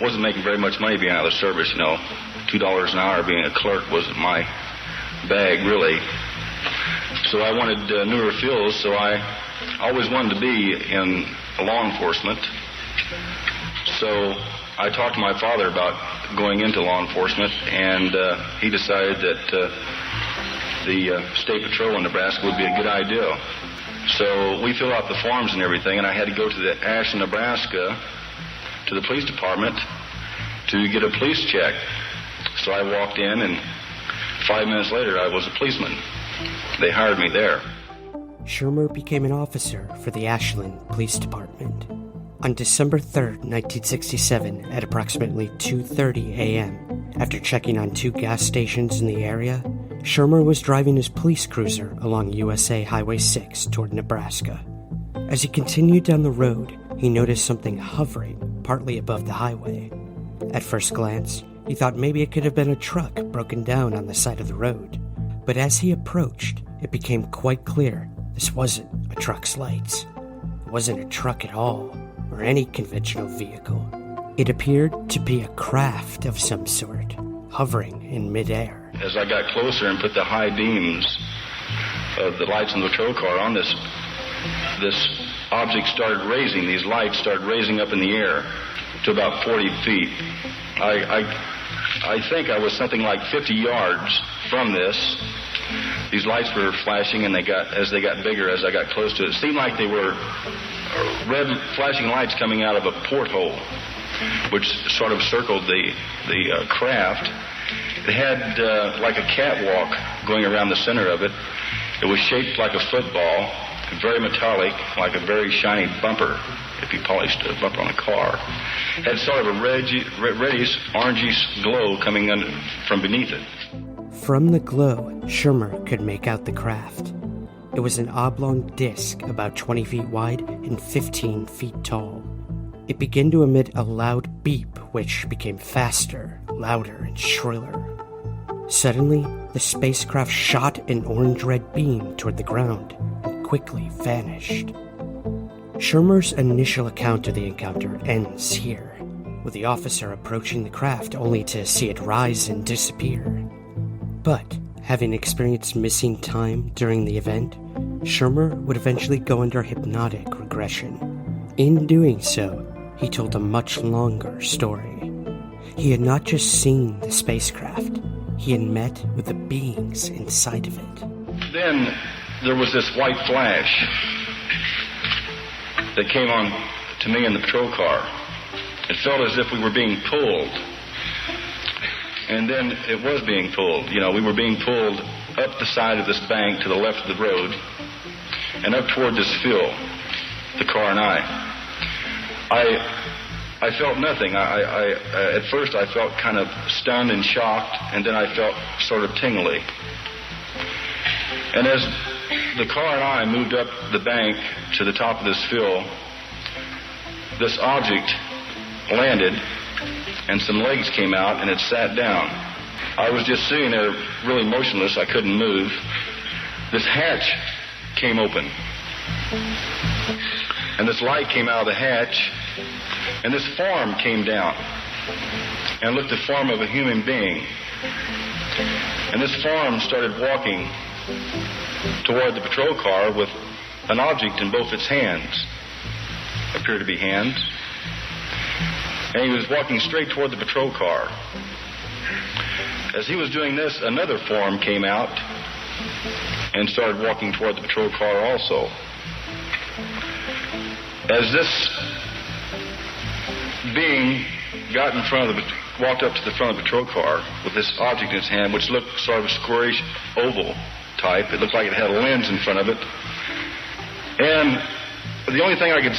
wasn't making very much money being out of the service, $2 an hour being a clerk wasn't my bag, really. So I wanted newer fields, so I always wanted to be in law enforcement. So I talked to my father about going into law enforcement, and he decided that the State Patrol in Nebraska would be a good idea. So we filled out the forms and everything, and I had to go to the Ashland, Nebraska, to the police department to get a police check. So I walked in, and 5 minutes later, I was a policeman. They hired me there. Schirmer became an officer for the Ashland Police Department. On December 3rd, 1967, at approximately 2:30 a.m., after checking on 2 gas stations in the area, Schirmer was driving his police cruiser along USA Highway 6 toward Nebraska. As he continued down the road, he noticed something hovering partly above the highway. At first glance, he thought maybe it could have been a truck broken down on the side of the road. But as he approached, it became quite clear this wasn't a truck's lights. It wasn't a truck at all, or any conventional vehicle. It appeared to be a craft of some sort, hovering in midair. As I got closer and put the high beams of the lights in the patrol car on this object started raising. These lights started raising up in the air to about 40 feet. I think I was something like 50 yards from this. These lights were flashing, and as they got bigger, as I got close to it, it seemed like they were red flashing lights coming out of a porthole, which sort of circled the craft. It had like a catwalk going around the center of it. It was shaped like a football, very metallic, like a very shiny bumper, if you polished a bumper on a car. It had sort of a reddish, orangey glow coming from beneath it. From the glow, Schirmer could make out the craft. It was an oblong disc about 20 feet wide and 15 feet tall. It began to emit a loud beep, which became faster, louder, and shriller. Suddenly, the spacecraft shot an orange-red beam toward the ground and quickly vanished. Schirmer's initial account of the encounter ends here, with the officer approaching the craft only to see it rise and disappear. But, having experienced missing time during the event, Schirmer would eventually go under hypnotic regression. In doing so, he told a much longer story. He had not just seen the spacecraft, he had met with the beings inside of it. Then there was this white flash that came on to me in the patrol car. It felt as if we were being pulled. And then it was being pulled. We were being pulled up the side of this bank to the left of the road and up toward this field, the car and I felt nothing. At first I felt kind of stunned and shocked, and then I felt sort of tingly. And as the car and I moved up the bank to the top of this field, this object landed, and some legs came out, and it sat down. I was just sitting there really motionless. I couldn't move. This hatch came open, and this light came out of the hatch, and this form came down and looked the form of a human being. And this form started walking toward the patrol car with an object in both its hands. Appeared to be hands. And he was walking straight toward the patrol car. As he was doing this, another form came out and started walking toward the patrol car also. As this being walked up to the front of the patrol car with this object in his hand, which looked sort of a squarish oval type. It looked like it had a lens in front of it. And the only thing I could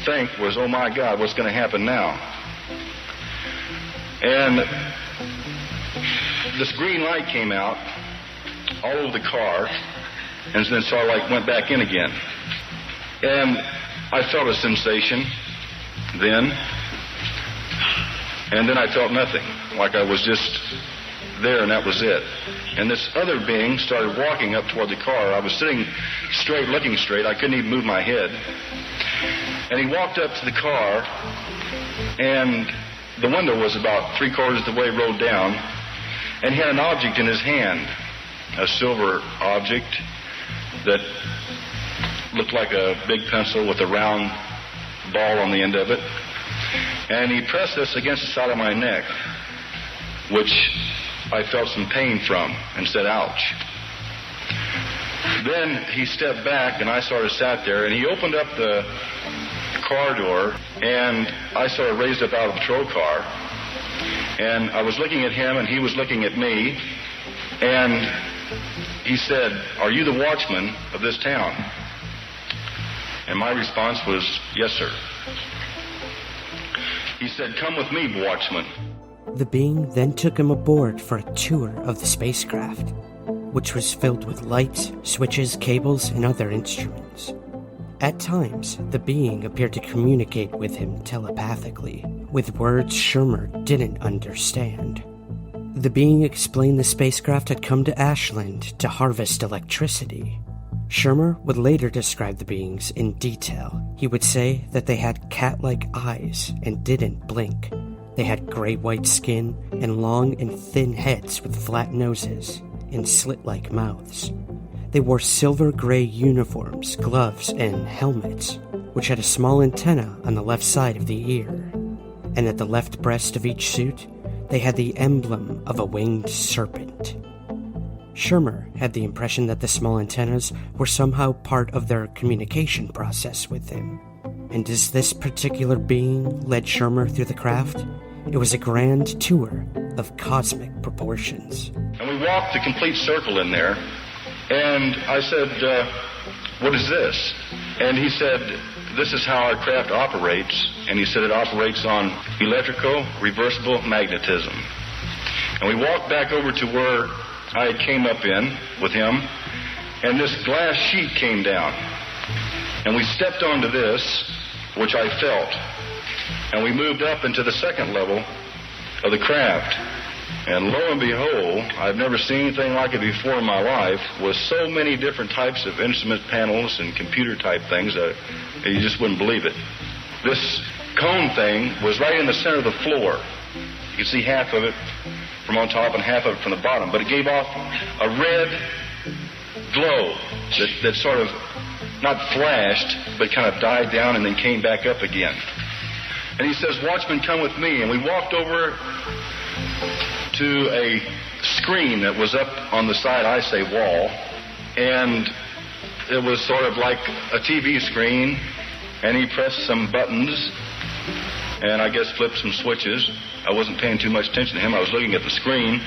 think was, oh my God, what's going to happen now? And this green light came out all over the car and then sort of like went back in again. And I felt a sensation then. And then I felt nothing, like I was just there and that was it. And this other being started walking up toward the car. I was sitting straight, looking straight. I couldn't even move my head. And he walked up to the car, and the window was about 3/4 of the way rolled down, and he had an object in his hand, a silver object that looked like a big pencil with a round ball on the end of it. And he pressed this against the side of my neck, which I felt some pain from, and said, ouch. Then he stepped back, and I sort of sat there, and he opened up the car door, and I sort of raised up out of the patrol car, and I was looking at him, and he was looking at me, and he said, are you the watchman of this town? And my response was, yes, sir. He said, come with me, watchman. The being then took him aboard for a tour of the spacecraft, which was filled with lights, switches, cables, and other instruments. At times, the being appeared to communicate with him telepathically, with words Schirmer didn't understand. The being explained the spacecraft had come to Ashland to harvest electricity. Schirmer would later describe the beings in detail. He would say that they had cat-like eyes and didn't blink. They had gray-white skin and long and thin heads with flat noses and slit-like mouths. They wore silver-gray uniforms, gloves, and helmets, which had a small antenna on the left side of the ear. And at the left breast of each suit, they had the emblem of a winged serpent. Schirmer had the impression that the small antennas were somehow part of their communication process with him. And as this particular being led Schirmer through the craft, it was a grand tour of cosmic proportions. And we walked the complete circle in there, and I said, what is this? And he said, this is how our craft operates. And he said it operates on electrical reversible magnetism. And we walked back over to where I came up in with him, and this glass sheet came down. And we stepped onto this, which I felt, and we moved up into the second level of the craft. And lo and behold, I've never seen anything like it before in my life, with so many different types of instrument panels and computer-type things that you just wouldn't believe it. This cone thing was right in the center of the floor. You could see half of it from on top and half of it from the bottom, but it gave off a red glow that sort of not flashed, but kind of died down and then came back up again. And he says, watchman, come with me. And we walked over to a screen that was up on the side, I say, wall, and it was sort of like a TV screen, and he pressed some buttons and I guess flipped some switches. I wasn't paying too much attention to him. I was looking at the screen,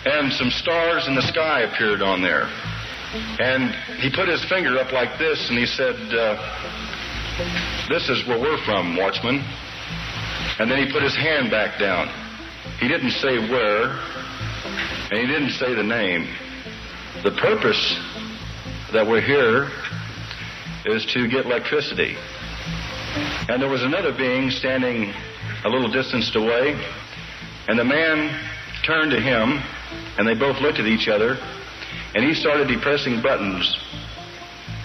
and some stars in the sky appeared on there. And he put his finger up like this, and he said, this is where we're from, watchman. And then he put his hand back down. He didn't say where, and he didn't say the name. The purpose that we're here is to get electricity. And there was another being standing a little distance away, and the man turned to him, and they both looked at each other, and he started depressing buttons.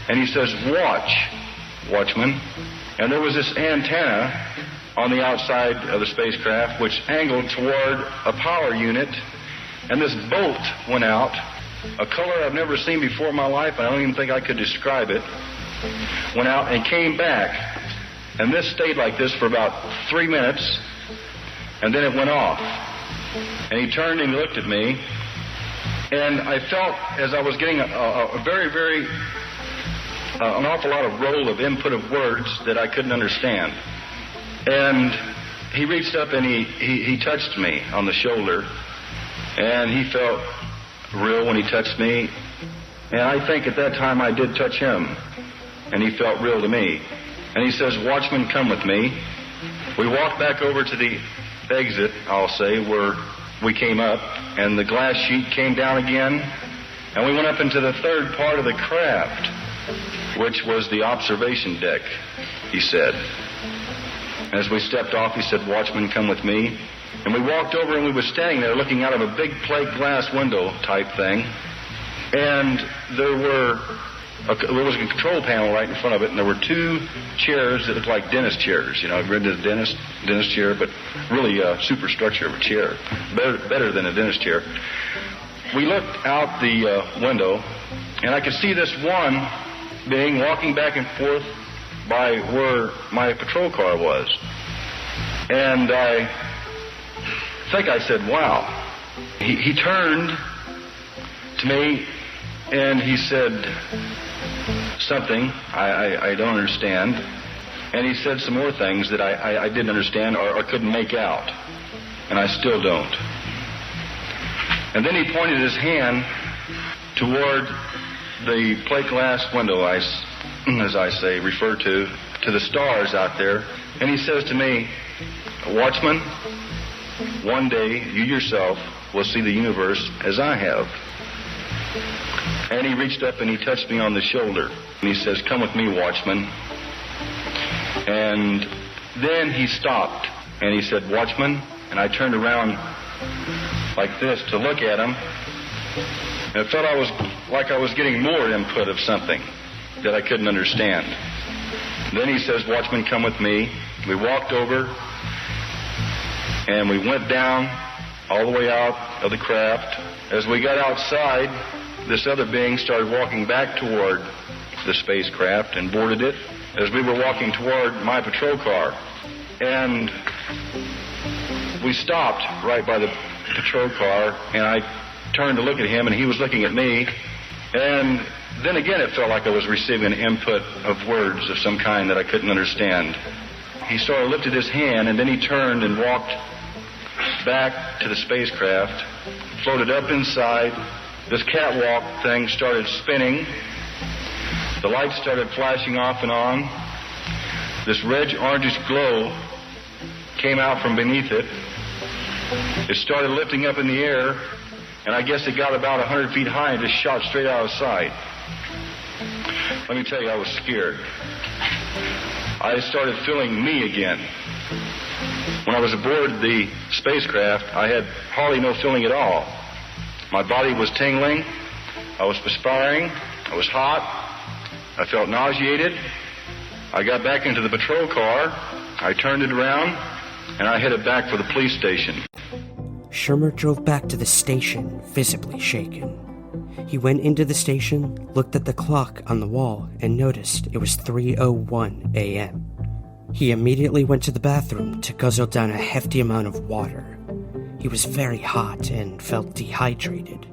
And he says, watch, watchman. And there was this antenna on the outside of the spacecraft which angled toward a power unit, and this bolt went out, a color I've never seen before in my life. I don't even think I could describe it. Went out and came back, and this stayed like this for about 3 minutes, and then it went off. And he turned and looked at me, and I felt as I was getting a very, very, an awful lot of roll of input of words that I couldn't understand. And he reached up and he touched me on the shoulder, and he felt real when he touched me. And I think at that time I did touch him, and he felt real to me. And he says, "Watchman, come with me." We walked back over to the exit, I'll say, where we came up, and the glass sheet came down again, and we went up into the third part of the craft, which was the observation deck, he said. As we stepped off, he said, "Watchman, come with me." And we walked over, and we were standing there looking out of a big plate glass window type thing, and there was a control panel right in front of it, and there were two chairs that looked like dentist chairs. You know, I've been to the dentist chair, but really a superstructure of a chair, better than a dentist chair. We looked out the window, and I could see this one being walking back and forth by where my patrol car was. And I think I said, "Wow." He turned to me, and he said something I don't understand, and he said some more things that I didn't understand or couldn't make out, and I still don't. And then he pointed his hand toward the plate glass window, as I say, refer to the stars out there, and he says to me, "Watchman, one day you yourself will see the universe as I have." And he reached up and he touched me on the shoulder. And he says, "Come with me, Watchman." And then he stopped and he said, "Watchman." And I turned around like this to look at him. And it felt like I was getting more input of something that I couldn't understand. Then he says, "Watchman, come with me." We walked over and we went down all the way out of the craft. As we got outside, this other being started walking back toward the spacecraft and boarded it as we were walking toward my patrol car. And we stopped right by the patrol car, and I turned to look at him, and he was looking at me. And then again, it felt like I was receiving an input of words of some kind that I couldn't understand. He sort of lifted his hand, and then he turned and walked back to the spacecraft, floated up inside. This catwalk thing started spinning. The lights started flashing off and on. This red-orangish glow came out from beneath it. It started lifting up in the air, and I guess it got about 100 feet high and just shot straight out of sight. Let me tell you, I was scared. I started feeling me again. When I was aboard the spacecraft, I had hardly no feeling at all. My body was tingling. I was perspiring. I was hot. I felt nauseated. I got back into the patrol car. I turned it around, and I headed back for the police station. Schirmer drove back to the station, visibly shaken. He went into the station, looked at the clock on the wall, and noticed it was 3:01 a.m. He immediately went to the bathroom to guzzle down a hefty amount of water. He was very hot and felt dehydrated.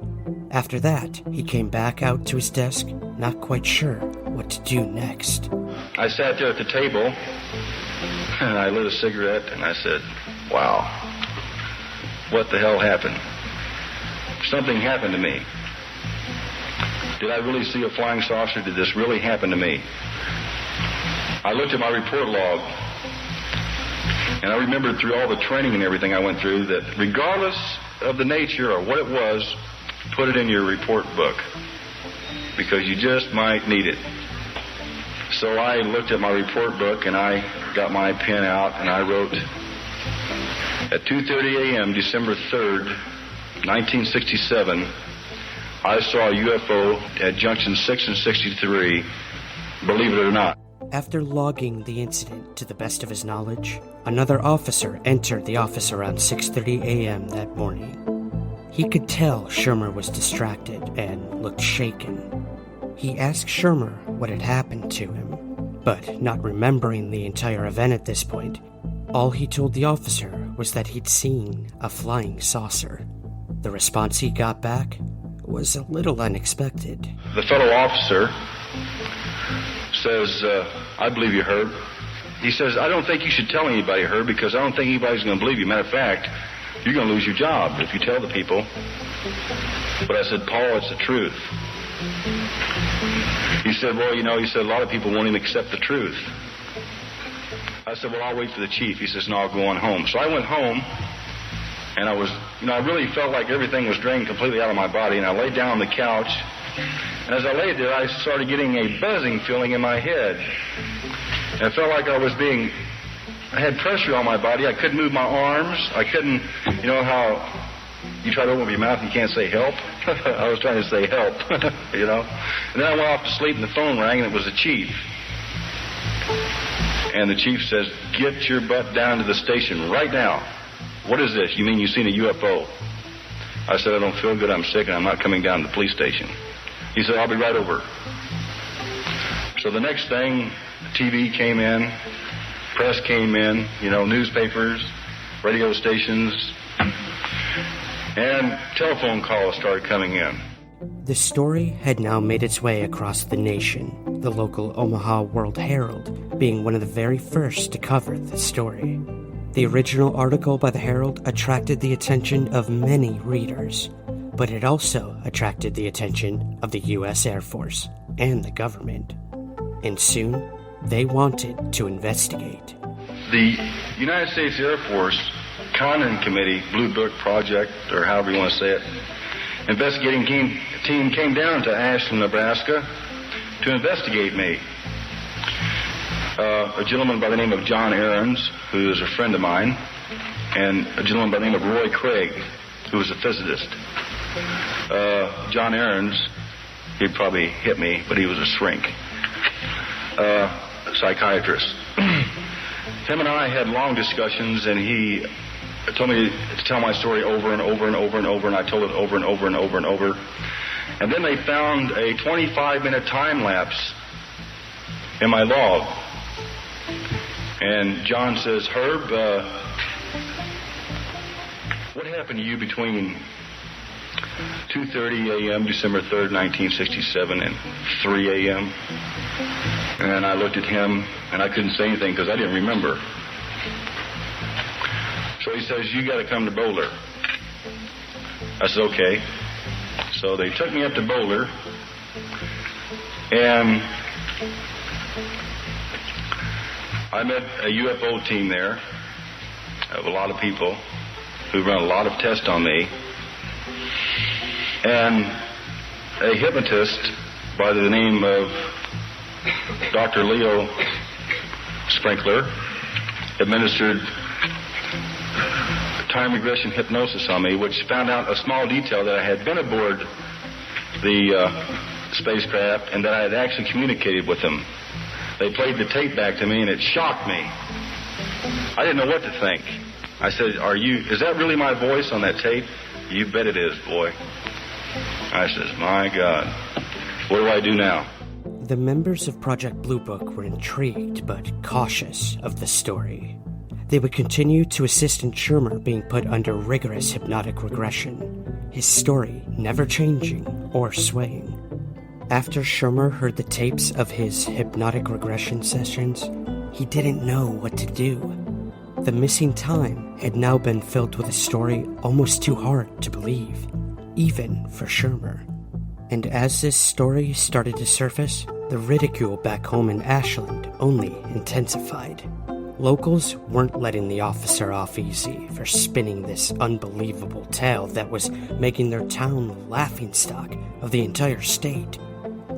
After that, he came back out to his desk, not quite sure what to do next. I sat there at the table, and I lit a cigarette, and I said, "Wow, what the hell happened? Something happened to me. Did I really see a flying saucer? Did this really happen to me?" I looked at my report log, and I remembered through all the training and everything I went through that regardless of the nature or what it was, put it in your report book, because you just might need it. So I looked at my report book, and I got my pen out, and I wrote, at 2:30 a.m., December 3rd, 1967, I saw a UFO at Junction 6 and 63, believe it or not. After logging the incident to the best of his knowledge, another officer entered the office around 6:30 a.m. that morning. He could tell Schirmer was distracted and looked shaken. He asked Schirmer what had happened to him, but not remembering the entire event at this point, all he told the officer was that he'd seen a flying saucer. The response he got back was a little unexpected. The fellow officer says, I believe you, Herb. He says, I don't think you should tell anybody, Herb, because I don't think anybody's going to believe you. Matter of fact, you're going to lose your job if you tell the people. But I said, Paul, it's the truth. He said, well, you know, a lot of people won't even accept the truth. I said, well, I'll wait for the chief. He says, no, I'll go on home. So I went home, and I really felt like everything was drained completely out of my body, and I laid down on the couch. And as I laid there, I started getting a buzzing feeling in my head. And I felt like I had pressure on my body. I couldn't move my arms. I couldn't, you know how you try to open up your mouth and you can't say help? I was trying to say help, you know. And then I went off to sleep and the phone rang and it was the chief. And the chief says, get your butt down to the station right now. What is this? You mean you've seen a UFO? I said, I don't feel good. I'm sick and I'm not coming down to the police station. He said, I'll be right over. So the next thing, TV came in, press came in, you know, newspapers, radio stations, and telephone calls started coming in. The story had now made its way across the nation, the local Omaha World Herald being one of the very first to cover the story. The original article by the Herald attracted the attention of many readers, but it also attracted the attention of the U.S. Air Force and the government. And soon, they wanted to investigate. The United States Air Force Condon Committee, Blue Book Project, or however you want to say it, investigating team came down to Ashland, Nebraska to investigate me. A gentleman by the name of John Ahrens, who is a friend of mine, and a gentleman by the name of Roy Craig, who was a physicist. John Ahrens, he'd probably hit me, but he was a shrink. Psychiatrist. Him and I had long discussions, and he told me to tell my story over and over and over and over, and I told it over and over and over and over. And then they found a 25-minute time lapse in my log. And John says, Herb, what happened to you between 2:30 a.m., December 3rd, 1967, and 3 a.m.? And I looked at him, and I couldn't say anything because I didn't remember. So he says, you got to come to Boulder. I said, okay. So they took me up to Boulder, and I met a UFO team there of a lot of people who run a lot of tests on me, and a hypnotist by the name of Dr. Leo Sprinkler administered time regression hypnosis on me, which found out a small detail that I had been aboard the spacecraft and that I had actually communicated with them. They played the tape back to me and it shocked me. I didn't know what to think. I said, is that really my voice on that tape? You bet it is, boy. I says, my God, what do I do now? The members of Project Blue Book were intrigued but cautious of the story. They would continue to assist in Schirmer being put under rigorous hypnotic regression, his story never changing or swaying. After Schirmer heard the tapes of his hypnotic regression sessions, he didn't know what to do. The missing time had now been filled with a story almost too hard to believe, even for Schirmer. And as this story started to surface, the ridicule back home in Ashland only intensified. Locals weren't letting the officer off easy for spinning this unbelievable tale that was making their town the laughingstock of the entire state.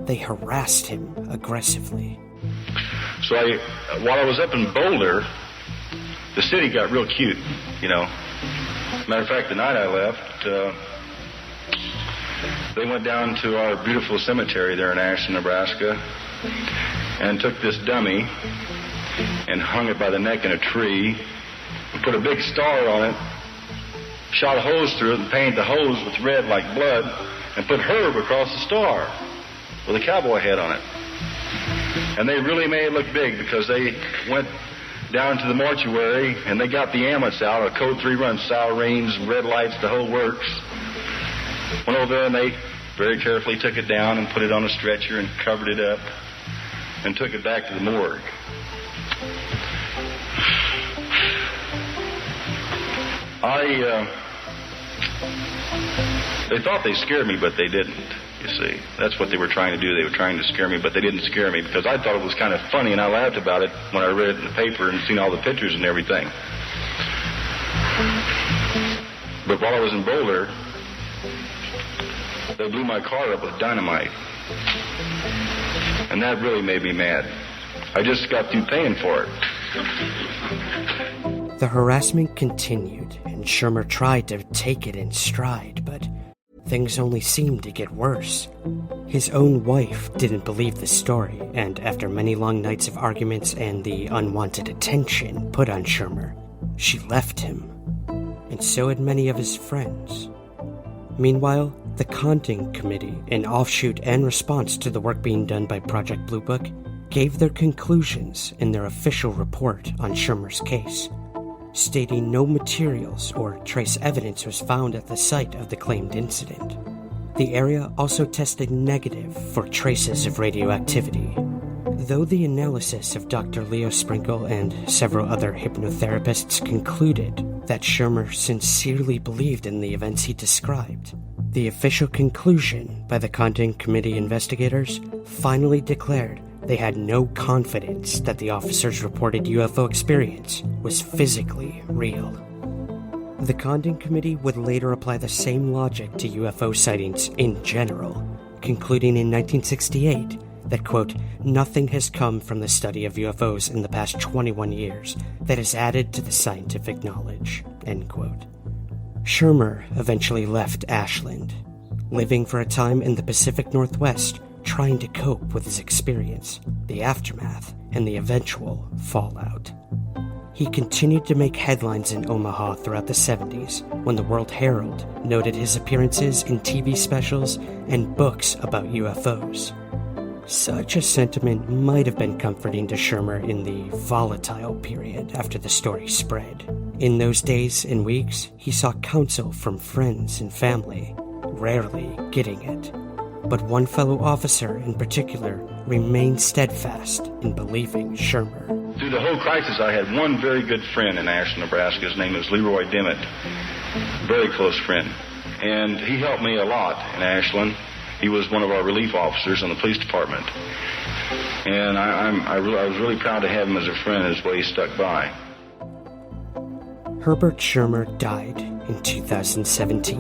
They harassed him aggressively. So while I was up in Boulder, the city got real cute, you know. Matter of fact, the night I left, they went down to our beautiful cemetery there in Ashland, Nebraska, and took this dummy and hung it by the neck in a tree, and put a big star on it, shot a hose through it and painted the hose with red like blood, and put Herb across the star with a cowboy head on it. And they really made it look big because they went down to the mortuary, and they got the ambulance out, a code 3 run, sirens, red lights, the whole works. Went over there and they very carefully took it down and put it on a stretcher and covered it up and took it back to the morgue. They thought they scared me, but they didn't, you see. That's what they were trying to do. They were trying to scare me, but they didn't scare me because I thought it was kind of funny, and I laughed about it when I read it in the paper and seen all the pictures and everything. But while I was in Boulder, they blew my car up with dynamite. And that really made me mad. I just got through paying for it. The harassment continued, and Schirmer tried to take it in stride, but things only seemed to get worse. His own wife didn't believe the story, and after many long nights of arguments and the unwanted attention put on Schirmer, she left him, and so had many of his friends. Meanwhile, the Recounting Committee, an offshoot and response to the work being done by Project Blue Book, gave their conclusions in their official report on Schirmer's case, stating no materials or trace evidence was found at the site of the claimed incident. The area also tested negative for traces of radioactivity. Though the analysis of Dr. Leo Sprinkle and several other hypnotherapists concluded that Schirmer sincerely believed in the events he described, the official conclusion by the Recounting Committee investigators finally declared they had no confidence that the officers' reported UFO experience was physically real. The Recounting Committee would later apply the same logic to UFO sightings in general, concluding in 1968 that, quote, nothing has come from the study of UFOs in the past 21 years that has added to the scientific knowledge, end quote. Schirmer eventually left Ashland, living for a time in the Pacific Northwest, trying to cope with his experience, the aftermath, and the eventual fallout. He continued to make headlines in Omaha throughout the 70s, when the World Herald noted his appearances in TV specials and books about UFOs. Such a sentiment might have been comforting to Schirmer in the volatile period after the story spread. In those days and weeks, he sought counsel from friends and family, rarely getting it. But one fellow officer in particular remained steadfast in believing Schirmer. Through the whole crisis, I had one very good friend in Ashland, Nebraska. His name was Leroy Dimmitt, very close friend. And he helped me a lot in Ashland. He was one of our relief officers on the police department. And I was really proud to have him as a friend as well he stuck by. Herbert Schirmer died in 2017.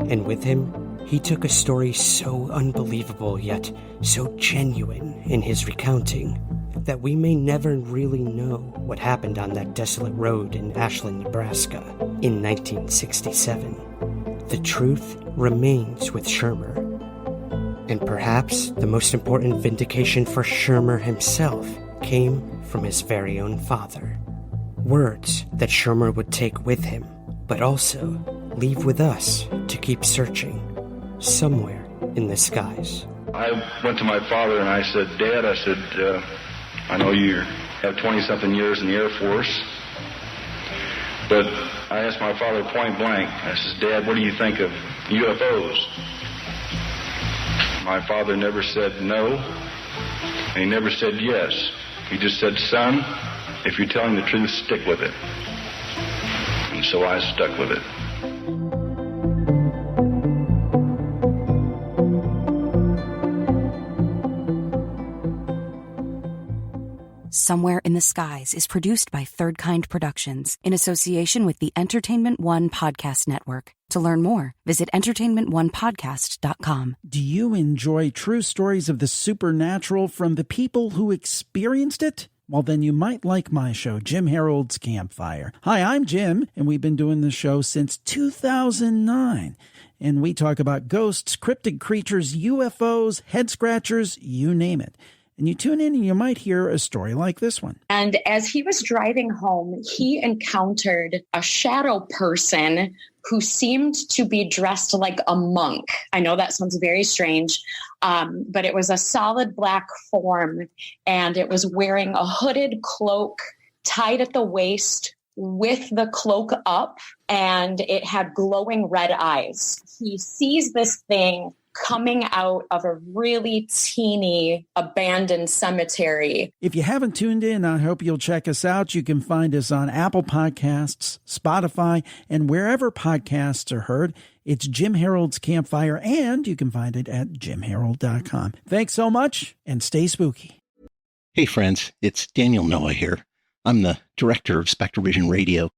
And with him, he took a story so unbelievable yet so genuine in his recounting that we may never really know what happened on that desolate road in Ashland, Nebraska in 1967. The truth remains with Schirmer. And perhaps the most important vindication for Schirmer himself came from his very own father. Words that Schirmer would take with him, but also leave with us to keep searching somewhere in the skies. I went to my father and I said, Dad, I know you have 20-something years in the Air Force, but I asked my father point blank, I said, Dad, what do you think of UFOs? My father never said no, and he never said yes. He just said, son, if you're telling the truth, stick with it. And so I stuck with it. Somewhere in the Skies is produced by Third Kind Productions in association with the Entertainment One Podcast Network. To learn more, visit entertainmentonepodcast.com. Do you enjoy true stories of the supernatural from the people who experienced it? Well, then you might like my show, Jim Harold's Campfire. Hi, I'm Jim, and we've been doing the show since 2009. And we talk about ghosts, cryptid creatures, UFOs, head scratchers, you name it. And you tune in and you might hear a story like this one. And as he was driving home, he encountered a shadow person who seemed to be dressed like a monk. I know that sounds very strange, but it was a solid black form, and it was wearing a hooded cloak tied at the waist with the cloak up, and it had glowing red eyes. He sees this thing coming out of a really teeny abandoned cemetery. If you haven't tuned in, I hope you'll check us out. You can find us on Apple Podcasts, Spotify, and wherever podcasts are heard. It's Jim Harold's Campfire, and you can find it at jimharold.com. Thanks so much, and stay spooky. Hey friends, it's Daniel Noah here. I'm the director of Spectrovision Radio.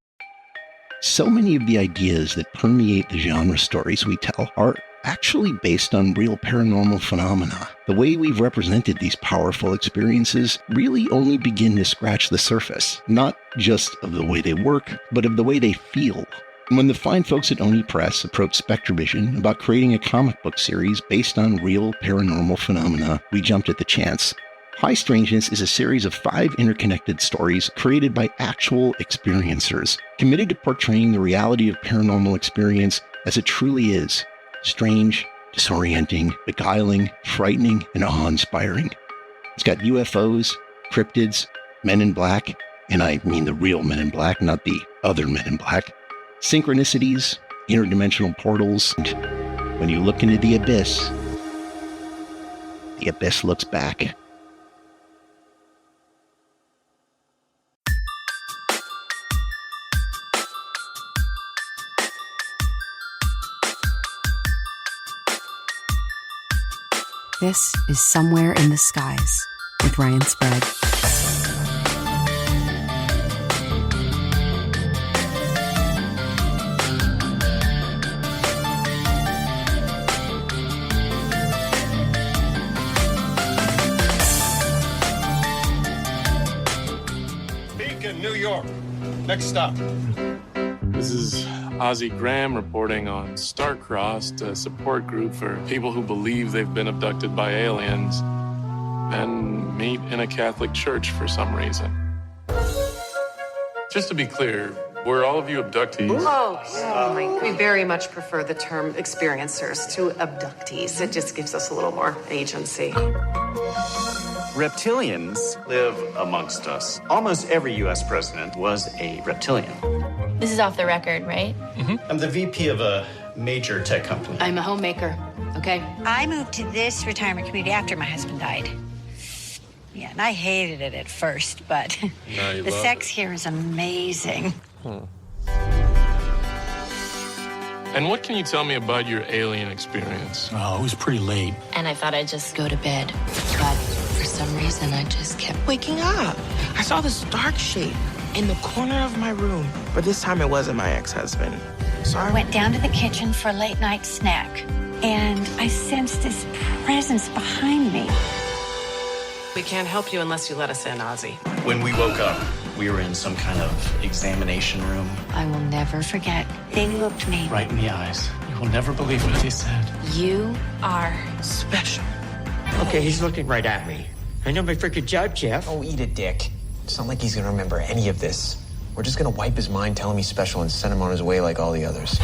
So many of the ideas that permeate the genre stories we tell are actually based on real paranormal phenomena. The way we've represented these powerful experiences really only begin to scratch the surface, not just of the way they work, but of the way they feel. When the fine folks at Oni Press approached Spectrovision about creating a comic book series based on real paranormal phenomena, we jumped at the chance. High Strangeness is a series of 5 interconnected stories created by actual experiencers, committed to portraying the reality of paranormal experience as it truly is. Strange, disorienting, beguiling, frightening, and awe-inspiring. It's got UFOs, cryptids, men in black, and I mean the real men in black, not the other men in black, synchronicities, interdimensional portals, and when you look into the abyss looks back. This is Somewhere in the Skies with Ryan Sprague. Beacon, New York. Next stop. This is Ozzy Graham reporting on Star-Crossed, a support group for people who believe they've been abducted by aliens and meet in a Catholic church for some reason. Just to be clear, were all of you abductees? We very much prefer the term experiencers to abductees. It just gives us a little more agency. Reptilians live amongst us. Almost every U.S. president was a reptilian. This is off the record, right? Mm-hmm. I'm the VP of a major tech company. I'm a homemaker, okay? I moved to this retirement community after my husband died. Yeah, and I hated it at first, but the sex here is amazing. And what can you tell me about your alien experience? Oh, it was pretty late. And I thought I'd just go to bed. But for some reason, I just kept waking up. I saw this dark shape in the corner of my room, but this time it wasn't my ex-husband. So I went down to the kitchen for a late-night snack, and I sensed this presence behind me. We can't help you unless you let us in, Ozzy. When we woke up, we were in some kind of examination room. I will never forget. They looked me right in the eyes. You will never believe what they said. You are special. Okay, he's looking right at me. I know my freaking job, Jeff. Oh, eat it, Dick. It's not like he's gonna remember any of this. We're just gonna wipe his mind, tell him he's special, and send him on his way like all the others.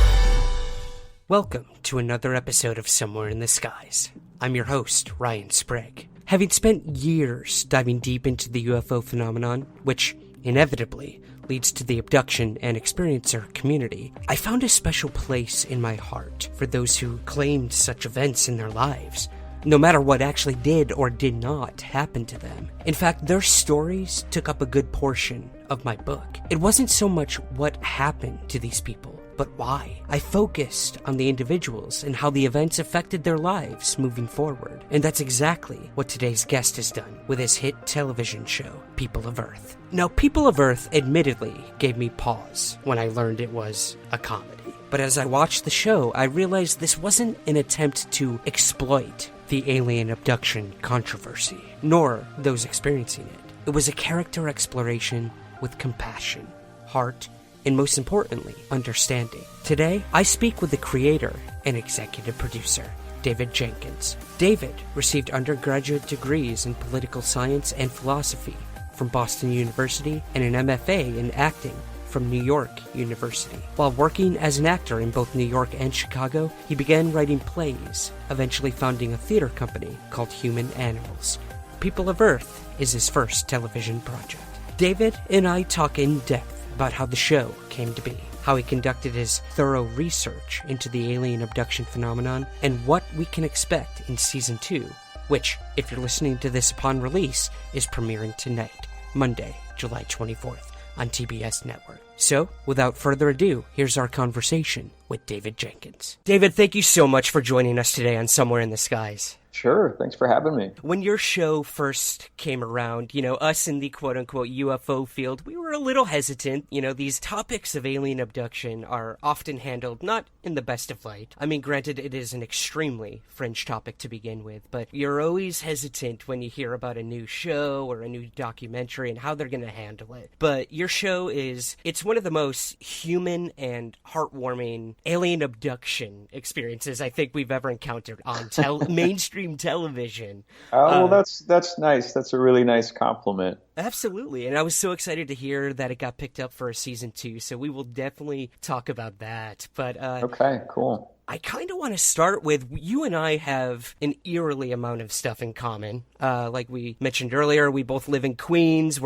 Welcome to another episode of Somewhere in the Skies. I'm your host, Ryan Sprague. Having spent years diving deep into the UFO phenomenon, which inevitably leads to the abduction and experiencer community, I found a special place in my heart for those who claimed such events in their lives, no matter what actually did or did not happen to them. In fact, their stories took up a good portion of my book. It wasn't so much what happened to these people, but why. I focused on the individuals and how the events affected their lives moving forward. And that's exactly what today's guest has done with his hit television show, People of Earth. Now, People of Earth admittedly gave me pause when I learned it was a comedy. But as I watched the show, I realized this wasn't an attempt to exploit the alien abduction controversy, nor those experiencing it. It was a character exploration with compassion, heart, and most importantly, understanding. Today, I speak with the creator and executive producer, David Jenkins. David received undergraduate degrees in political science and philosophy from Boston University and an MFA in acting from New York University. While working as an actor in both New York and Chicago, he began writing plays, eventually founding a theater company called Human Animals. People of Earth is his first television project. David and I talk in depth about how the show came to be, how he conducted his thorough research into the alien abduction phenomenon, and what we can expect in Season 2, which, if you're listening to this upon release, is premiering tonight, Monday, July 24th, on TBS Network. So, without further ado, here's our conversation with David Jenkins. David, thank you so much for joining us today on Somewhere in the Skies. Sure. Thanks for having me. When your show first came around, us in the quote-unquote UFO field, we were a little hesitant. These topics of alien abduction are often handled not in the best of light. I mean, granted, it is an extremely fringe topic to begin with, but you're always hesitant when you hear about a new show or a new documentary and how they're going to handle it. But your show it's one of the most human and heartwarming alien abduction experiences I think we've ever encountered on mainstream television. Well, that's nice. That's a really nice compliment. Absolutely. And I was so excited to hear that it got picked up for a Season 2, so we will definitely talk about that. But okay, cool. I kind of want to start with, you and I have an eerily amount of stuff in common. Like we mentioned earlier, we both live in Queens.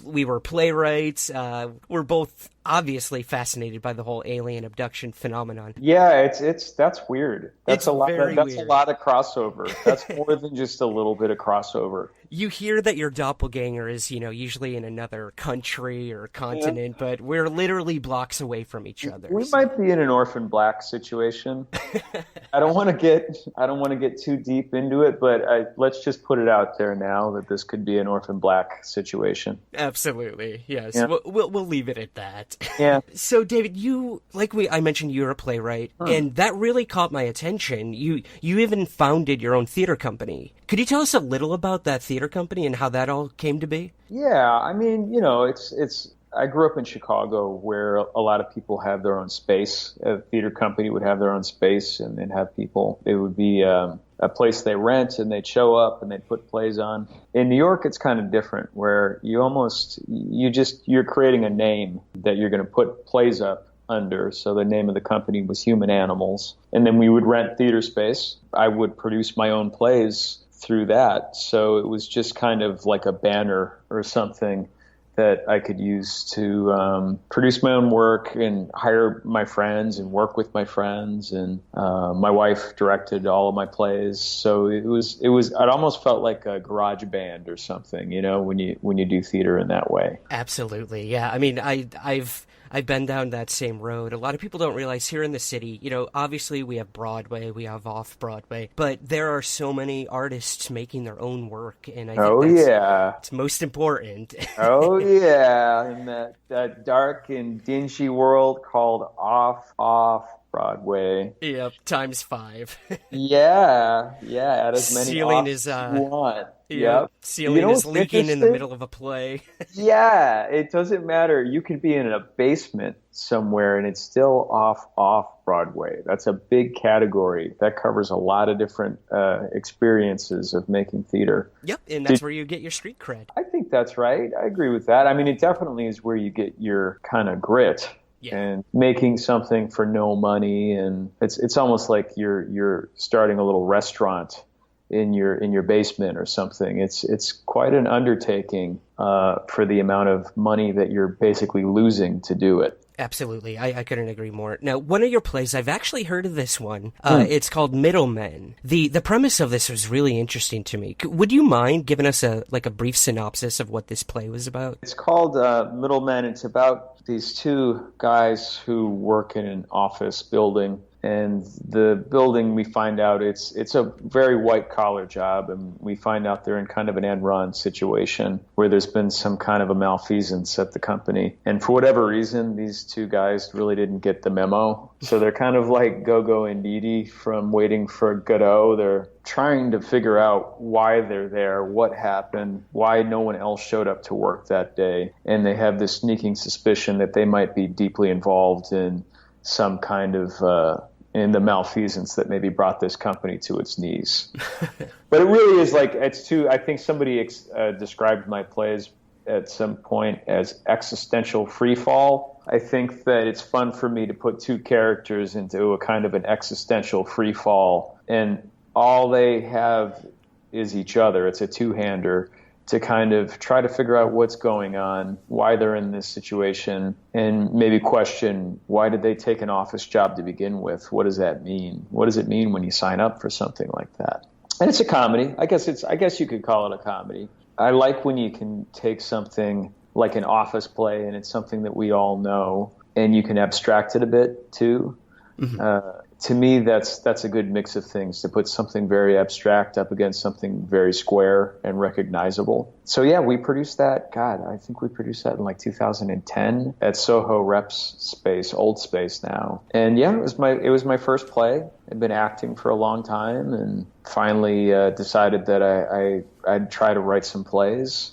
We were playwrights. We're both obviously fascinated by the whole alien abduction phenomenon. Yeah, that's weird. That's a lot of crossover. That's more than just a little bit of crossover. You hear that your doppelganger is, usually in another country or continent, but we're literally blocks away from each other. We might be in an Orphan Black situation. I don't want to get too deep into it, but let's just put it out there now that this could be an Orphan Black situation. Absolutely, yes. Yeah. We'll leave it at that. Yeah. So, David, I mentioned, you're a playwright, and that really caught my attention. You even founded your own theater company. Could you tell us a little about that theater company and how that all came to be? Yeah, I mean, I grew up in Chicago where a lot of people have their own space. A theater company would have their own space and have people. It would be a place they rent and they'd show up and they'd put plays on. In New York, it's kind of different where you're creating a name that you're going to put plays up under. So the name of the company was Human Animals. And then we would rent theater space. I would produce my own plays through that. So it was just kind of like a banner or something that I could use to produce my own work and hire my friends and work with my friends. And my wife directed all of my plays. So it almost felt like a garage band or something, when you do theater in that way. Absolutely. Yeah. I mean, I've been down that same road. A lot of people don't realize here in the city, obviously we have Broadway, we have off-Broadway, but there are so many artists making their own work, and I think it's most important. Oh, yeah, in that dark and dingy world called off-Broadway. Yep, times 5. Yeah, add as many ceiling as you want. Yep. Ceiling is leaking in the middle of a play. Yeah, it doesn't matter. You could be in a basement somewhere and it's still off Broadway. That's a big category. That covers a lot of different experiences of making theater. Yep, and that's where you get your street cred. I think that's right. I agree with that. I mean, it definitely is where you get your kind of grit. Yeah. And making something for no money, and it's almost like you're starting a little restaurant in your basement or something. It's quite an undertaking for the amount of money that you're basically losing to do it. Absolutely. I couldn't agree more. Now, one of your plays, I've actually heard of this one. It's called Middlemen. The premise of this was really interesting to me. Would you mind giving us a brief synopsis of what this play was about? It's called Middlemen. It's about these two guys who work in an office building. And the building, we find out it's a very white-collar job, and we find out they're in kind of an end-run situation where there's been some kind of a malfeasance at the company. And for whatever reason, these two guys really didn't get the memo. So they're kind of like Go-Go and Dee from Waiting for Godot. They're trying to figure out why they're there, what happened, why no one else showed up to work that day. And they have this sneaking suspicion that they might be deeply involved in some kind of and the malfeasance that maybe brought this company to its knees. But it really is like, I think somebody described my plays at some point as existential freefall. I think that it's fun for me to put two characters into a kind of an existential freefall, and all they have is each other. It's a two-hander to kind of try to figure out what's going on, why they're in this situation, and maybe question, why did they take an office job to begin with? What does that mean? What does it mean when you sign up for something like that? And it's a comedy. I guess you could call it a comedy. I like when you can take something like an office play, and it's something that we all know, and you can abstract it a bit too. Mm-hmm. To me, that's a good mix of things, to put something very abstract up against something very square and recognizable. So yeah, we produced that. God, I think we produced that in like 2010 at Soho Reps Space, Old Space now. And yeah, it was my first play. I'd been acting for a long time, and finally decided that I'd try to write some plays.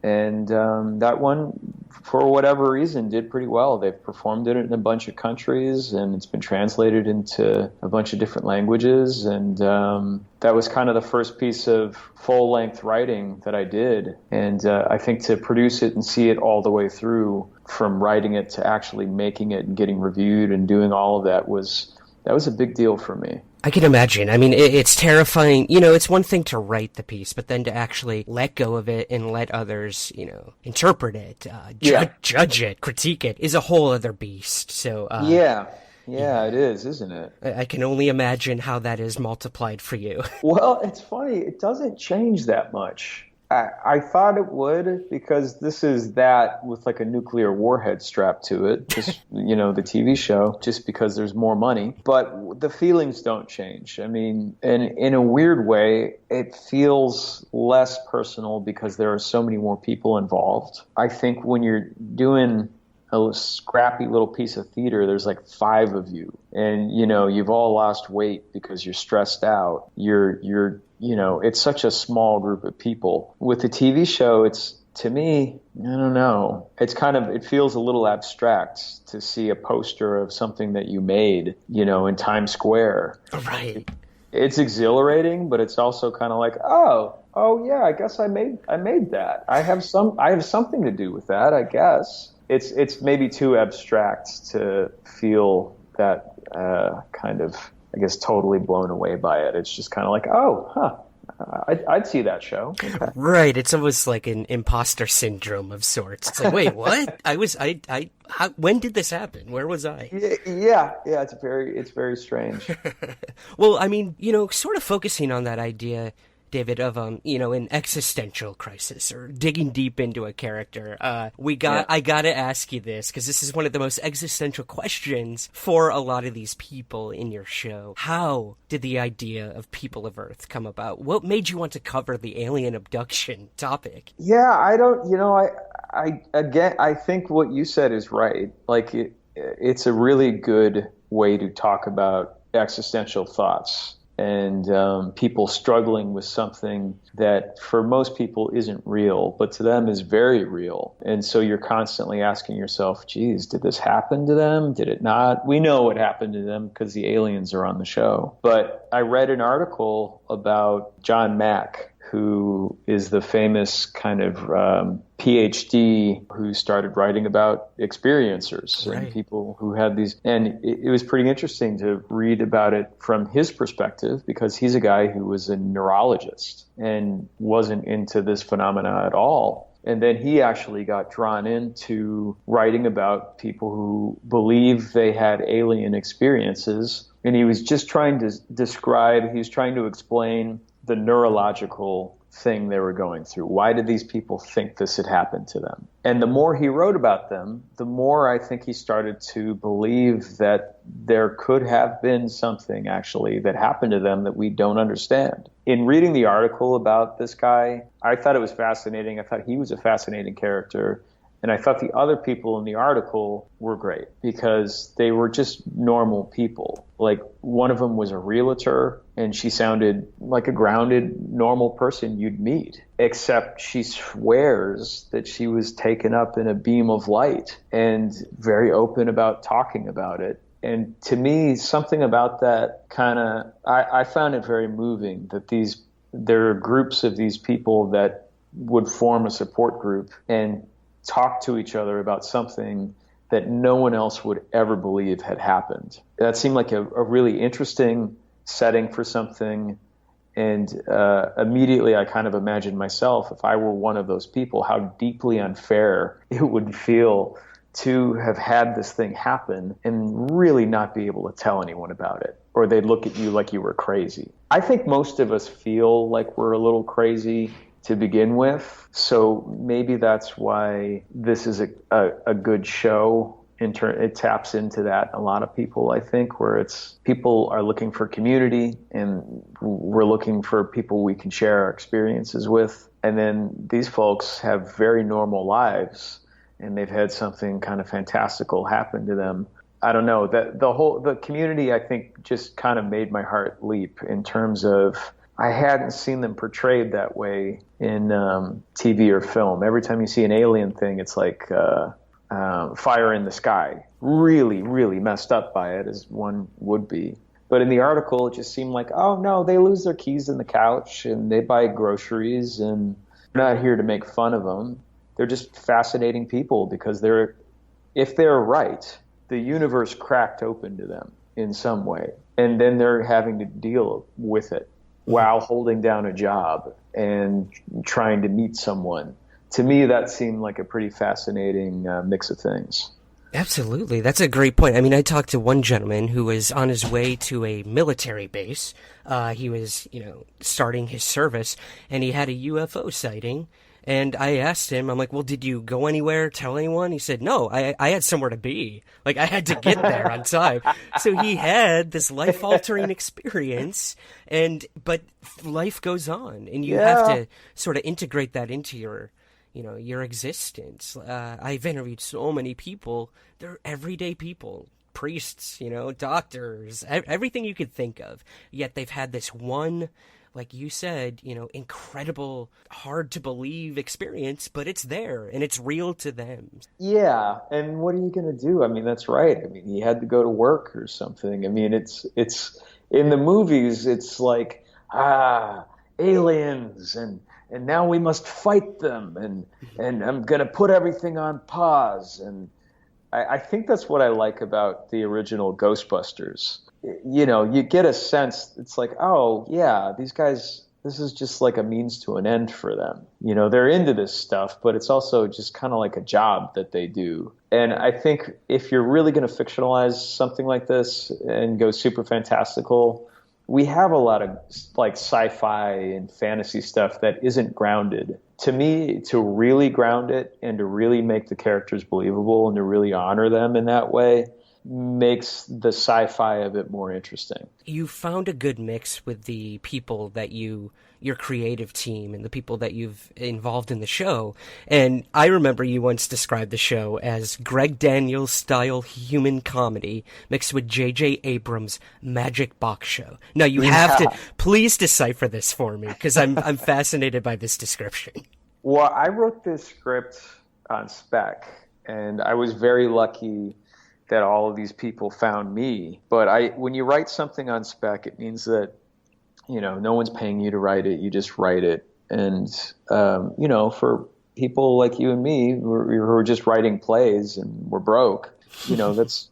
And that one, for whatever reason, did pretty well. They've performed it in a bunch of countries, and it's been translated into a bunch of different languages. And that was kind of the first piece of full-length writing that I did. And I think to produce it and see it all the way through, from writing it to actually making it and getting reviewed and doing all of that was a big deal for me. I can imagine. I mean, it's terrifying. You know, it's one thing to write the piece, but then to actually let go of it and let others, interpret it, judge it, critique it is a whole other beast. So, yeah, it is, isn't it? I can only imagine how that is multiplied for you. Well, it's funny. It doesn't change that much. I thought it would, because this is that with like a nuclear warhead strapped to it, just, the TV show, just because there's more money. But the feelings don't change. I mean, in a weird way, it feels less personal because there are so many more people involved. I think when you're doing a scrappy little piece of theater, there's like 5 of you, and you've all lost weight because you're stressed out. It's such a small group of people. With the TV show, to me, I don't know. It feels a little abstract to see a poster of something that you made, in Times Square. Right. It's exhilarating, but it's also kind of like, oh yeah, I guess I made that. I have something to do with that, I guess. It's maybe too abstract to feel that kind of, I guess, totally blown away by it. It's just kind of like, I'd see that show. Okay. Right. It's almost like an imposter syndrome of sorts. It's like, wait, what? When did this happen? Where was I? Yeah. It's very strange. Well, I mean, sort of focusing on that idea, David, of an existential crisis or digging deep into a character. I gotta ask you this, because this is one of the most existential questions for a lot of these people in your show. How did the idea of People of Earth come about? What made you want to cover the alien abduction topic? Yeah, I think what you said is right. Like, it's a really good way to talk about existential thoughts. And people struggling with something that for most people isn't real, but to them is very real. And so you're constantly asking yourself, geez, did this happen to them? Did it not? We know what happened to them because the aliens are on the show. But I read an article about John Mack, who is the famous kind of PhD who started writing about experiencers, right, and people who had these. And it was pretty interesting to read about it from his perspective, because he's a guy who was a neurologist and wasn't into this phenomena at all. And then he actually got drawn into writing about people who believe they had alien experiences. And he was just trying to explain the neurological thing they were going through. Why did these people think this had happened to them? And the more he wrote about them, the more I think he started to believe that there could have been something actually that happened to them that we don't understand. In reading the article about this guy, I thought it was fascinating. I thought he was a fascinating character. And I thought the other people in the article were great because they were just normal people. Like, one of them was a realtor, and she sounded like a grounded, normal person you'd meet, except she swears that she was taken up in a beam of light and very open about talking about it. And to me, something about that I found it very moving that there are groups of these people that would form a support group and talk to each other about something that no one else would ever believe had happened. That seemed like a really interesting setting for something. And immediately I kind of imagined myself, if I were one of those people, how deeply unfair it would feel to have had this thing happen and really not be able to tell anyone about it, or they'd look at you like you were crazy. I think most of us feel like we're a little crazy to begin with, so maybe that's why this is a good show. It taps into that. A lot of people, I think, where people are looking for community, and we're looking for people we can share our experiences with. And then these folks have very normal lives, and they've had something kind of fantastical happen to them. I don't know, the community, I think, just kind of made my heart leap in terms of I hadn't seen them portrayed that way in TV or film. Every time you see an alien thing, it's like fire in the sky. Really, really messed up by it, as one would be. But in the article, it just seemed like, oh no, they lose their keys in the couch and they buy groceries, and we're not here to make fun of them. They're just fascinating people because if they're right, the universe cracked open to them in some way. And then they're having to deal with it while holding down a job and trying to meet someone. To me, that seemed like a pretty fascinating mix of things. Absolutely. That's a great point. I mean, I talked to one gentleman who was on his way to a military base. He was, starting his service, and he had a UFO sighting. And I asked him, I'm like, well, did you go anywhere, tell anyone? He said, no, I had somewhere to be. Like, I had to get there on time. So he had this life-altering experience, but life goes on, and you have to sort of integrate that into your existence. I've interviewed so many people. They're everyday people, priests, doctors, everything you could think of. Yet they've had this one, like you said, incredible, hard to believe experience, but it's there and it's real to them. Yeah. And what are you going to do? I mean, that's right. I mean, he had to go to work or something. I mean, it's in the movies, it's like, aliens and now we must fight them and I'm going to put everything on pause. And I think that's what I like about the original Ghostbusters. You get a sense, it's like, oh, yeah, these guys, this is just like a means to an end for them. They're into this stuff, but it's also just kind of like a job that they do. And I think if you're really going to fictionalize something like this and go super fantastical, we have a lot of like sci-fi and fantasy stuff that isn't grounded. To me, to really ground it and to really make the characters believable and to really honor them in that way makes the sci-fi a bit more interesting. You found a good mix with the people that your creative team and the people that you've involved in the show. And I remember you once described the show as Greg Daniels style human comedy mixed with J.J. Abrams' magic box show. Now you have to please decipher this for me, because I'm fascinated by this description. Well, I wrote this script on spec, and I was very lucky that all of these people found me. But when you write something on spec, it means that, no one's paying you to write it. You just write it. And, for people like you and me who are just writing plays and we're broke, it's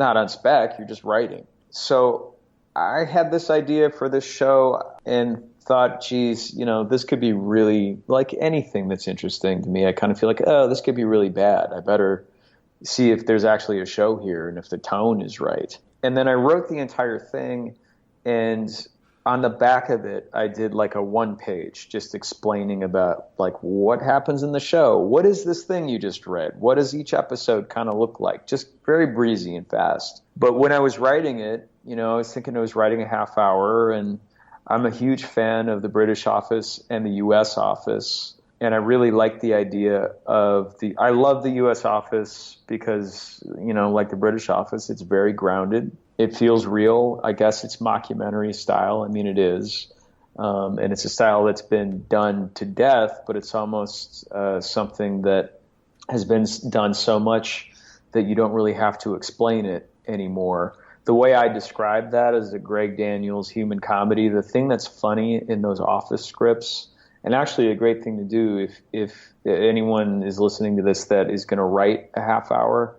not on spec. You're just writing. So I had this idea for this show and thought, geez, this could be really like anything that's interesting to me. I kind of feel like, oh, this could be really bad. I better see if there's actually a show here and if the tone is right. And then I wrote the entire thing, and on the back of it, I did like a 1-page just explaining about like what happens in the show. What is this thing you just read? What does each episode kind of look like? Just very breezy and fast. But when I was writing it, I was thinking I was writing a half hour, and I'm a huge fan of the British office and the U.S. office. And I really like the idea I love the U.S. office because, like the British office, it's very grounded. It feels real. I guess it's mockumentary style. I mean, it is. And it's a style that's been done to death, but it's almost something that has been done so much that you don't really have to explain it. anymore. The way I describe that is a Greg Daniels human comedy. The thing that's funny in those office scripts, and actually a great thing to do if anyone is listening to this that is going to write a half hour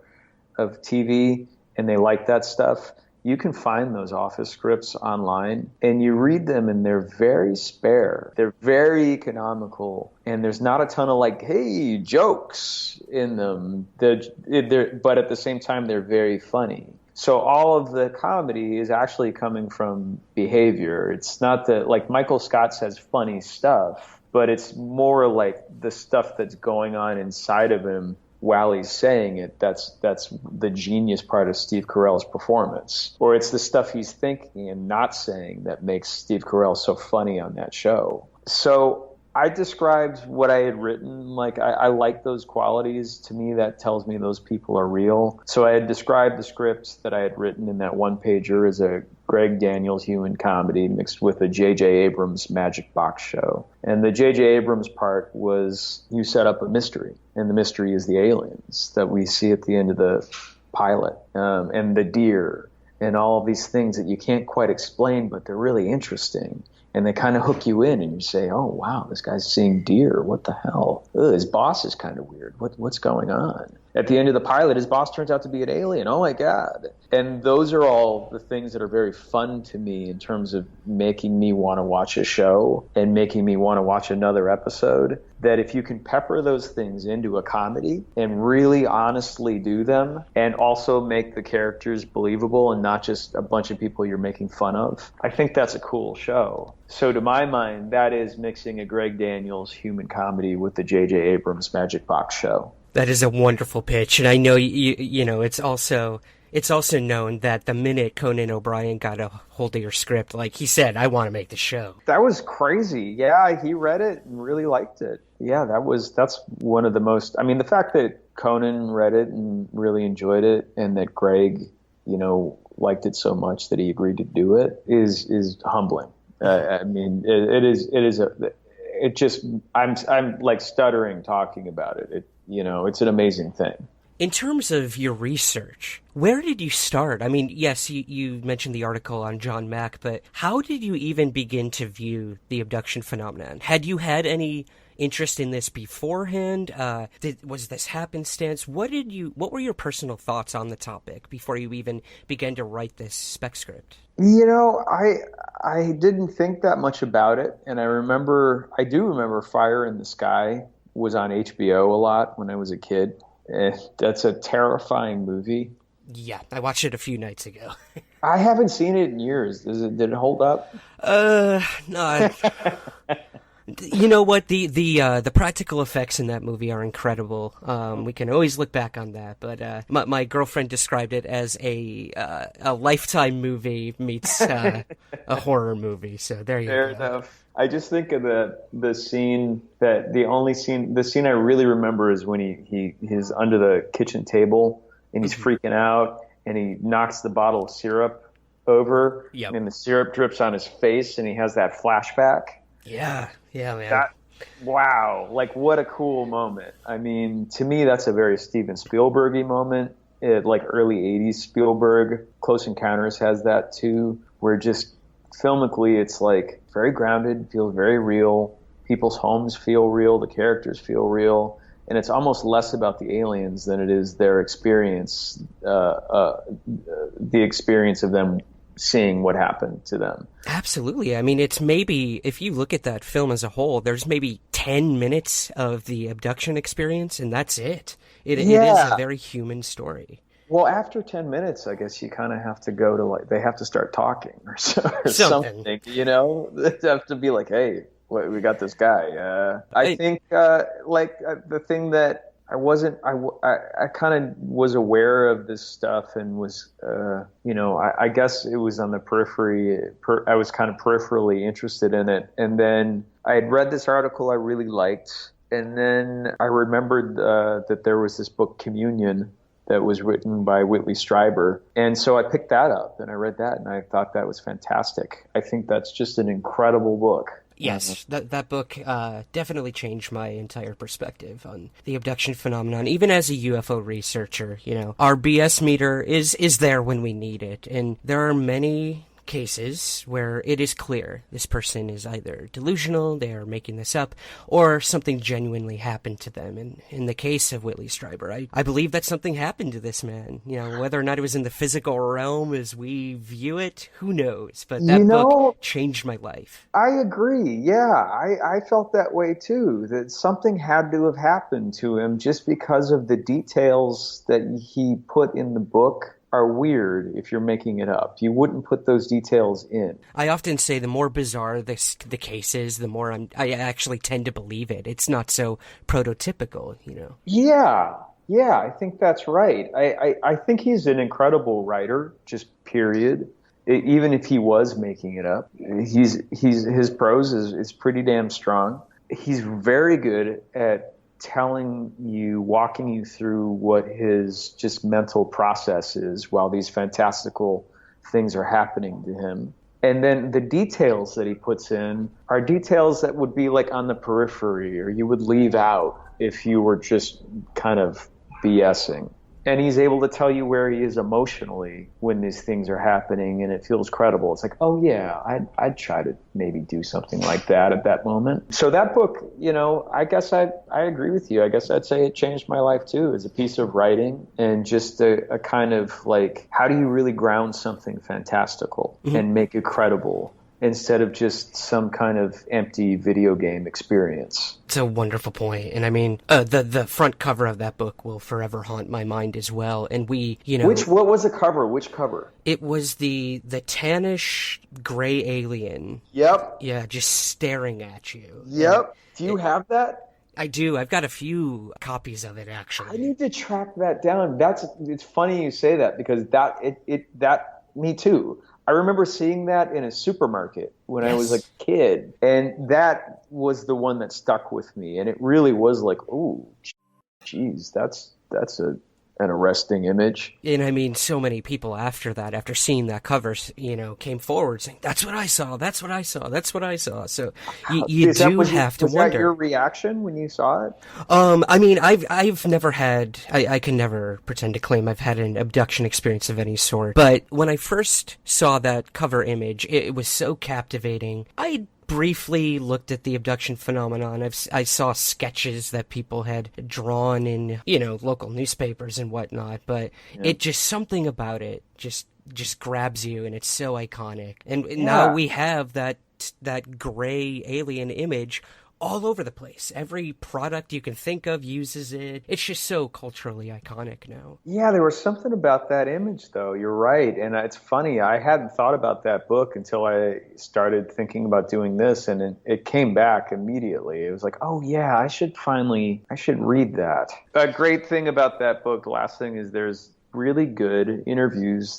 of TV and they like that stuff, you can find those office scripts online and you read them and they're very spare. They're very economical and there's not a ton of like, hey, jokes in them. But at the same time, they're very funny. So all of the comedy is actually coming from behavior. It's not that, like, Michael Scott says funny stuff, but it's more like the stuff that's going on inside of him while he's saying it. That's the genius part of Steve Carell's performance. Or it's the stuff he's thinking and not saying that makes Steve Carell so funny on that show. So I described what I had written. Like, I like those qualities. To me, that tells me those people are real. So I had described the scripts that I had written in that one pager as a Greg Daniels human comedy mixed with a J.J. Abrams magic box show. And the J.J. Abrams part was you set up a mystery, and the mystery is the aliens that we see at the end of the pilot, and the deer, and all of these things that you can't quite explain, but they're really interesting. And they kind of hook you in, and you say, oh, wow, this guy's seeing deer. What the hell? Ugh, his boss is kind of weird. What's going on? At the end of the pilot, his boss turns out to be an alien. Oh, my God. And those are all the things that are very fun to me in terms of making me want to watch a show and making me want to watch another episode. That if you can pepper those things into a comedy and really honestly do them and also make the characters believable and not just a bunch of people you're making fun of, I think that's a cool show. So to my mind, that is mixing a Greg Daniels human comedy with the J.J. Abrams magic box show. That is a wonderful pitch, and I know you know it's also known that the minute Conan O'Brien got a hold of your script, like he said, I want to make the show. That was crazy. Yeah, he read it and really liked it. Yeah, that's one of the most. I mean, the fact that Conan read it and really enjoyed it, and that Greg, liked it so much that he agreed to do it is humbling. I mean, I'm like stuttering talking about it. It's an amazing thing. In terms of your research, where did you start? I mean, yes, you mentioned the article on John Mack, but how did you even begin to view the abduction phenomenon? Had you had any interest in this beforehand? Was this happenstance? What were your personal thoughts on the topic before you even began to write this spec script? I didn't think that much about it, and I do remember Fire in the Sky was on HBO a lot when I was a kid. That's a terrifying movie. Yeah, I watched it a few nights ago. I haven't seen it in years. Did it hold up? No. You know what? The practical effects in that movie are incredible. We can always look back on that. But my girlfriend described it as a Lifetime movie meets a horror movie. So there you go. Fair enough. I just think of the scene the scene I really remember is when he's under the kitchen table and he's freaking out and he knocks the bottle of syrup over and the syrup drips on his face and he has that flashback. Yeah, man. Wow, like what a cool moment. I mean, to me, that's a very Steven Spielberg-y moment. Like early 80s Spielberg. Close Encounters has that too, where just filmically it's like very grounded, feels very real. People's homes feel real, the characters feel real, and it's almost less about the aliens than it is their experience, the experience of them seeing what happened to them. Absolutely. I mean, it's maybe, if you look at that film as a whole, there's maybe 10 minutes of the abduction experience, and that's it. It is a very human story. Well, after 10 minutes, I guess you kind of have to go to they have to start talking or something, They have to be like, hey, we got this guy. I think the thing that I kind of was aware of this stuff and was, I guess it was on the periphery. I was kind of peripherally interested in it. And then I had read this article I really liked. And then I remembered that there was this book, Communion, that was written by Whitley Strieber. And so I picked that up and I read that and I thought that was fantastic. I think that's just an incredible book. Yes, that book definitely changed my entire perspective on the abduction phenomenon. Even as a UFO researcher, our BS meter is there when we need it. And there are many cases where it is clear this person is either delusional, they are making this up, or something genuinely happened to them. And in the case of Whitley Strieber, I believe that something happened to this man. Whether or not it was in the physical realm as we view it, who knows? But that book changed my life. I agree. Yeah, I felt that way too, that something had to have happened to him just because of the details that he put in the book are weird if you're making it up. You wouldn't put those details in. I often say the more bizarre the case is, the more I actually tend to believe it. It's not so prototypical, Yeah, I think that's right. I think he's an incredible writer, just period. Even if he was making it up, his prose is pretty damn strong. He's very good at walking you through what his just mental process is while these fantastical things are happening to him. And then the details that he puts in are details that would be like on the periphery, or you would leave out if you were just kind of BSing. And he's able to tell you where he is emotionally when these things are happening, and it feels credible. It's like, oh yeah, I'd try to maybe do something like that at that moment. So that book, I guess I agree with you. I guess I'd say it changed my life too, as a piece of writing and just a kind of like, how do you really ground something fantastical and make it credible, instead of just some kind of empty video game experience. It's a wonderful point. And I mean, the front cover of that book will forever haunt my mind as well. And what was the cover? Which cover? It was the tannish gray alien. Yep. Yeah, just staring at you. Yep. Do you have that? I do. I've got a few copies of it, actually. I need to track that down. It's funny you say that, because me too. I remember seeing that in a supermarket when I was a kid, and that was the one that stuck with me. And it really was like, oh, geez, that's an arresting image. And I mean, so many people after that, after seeing that cover, came forward saying, "That's what I saw. That's what I saw. That's what I saw." So you do have to wonder. Was that your reaction when you saw it? I mean, I've never had. I can never pretend to claim I've had an abduction experience of any sort. But when I first saw that cover image, it was so captivating. I briefly looked at the abduction phenomenon. I saw sketches that people had drawn in, local newspapers and whatnot, but it just, something about it just grabs you, and it's so iconic. And now we have that gray alien image all over the place. Every product you can think of uses it. It's just so culturally iconic now. Yeah, there was something about that image, though. You're right. And it's funny, I hadn't thought about that book until I started thinking about doing this, and it came back immediately. It was like, oh yeah, I should read that. A great thing about that book, last thing, is there's really good interviews.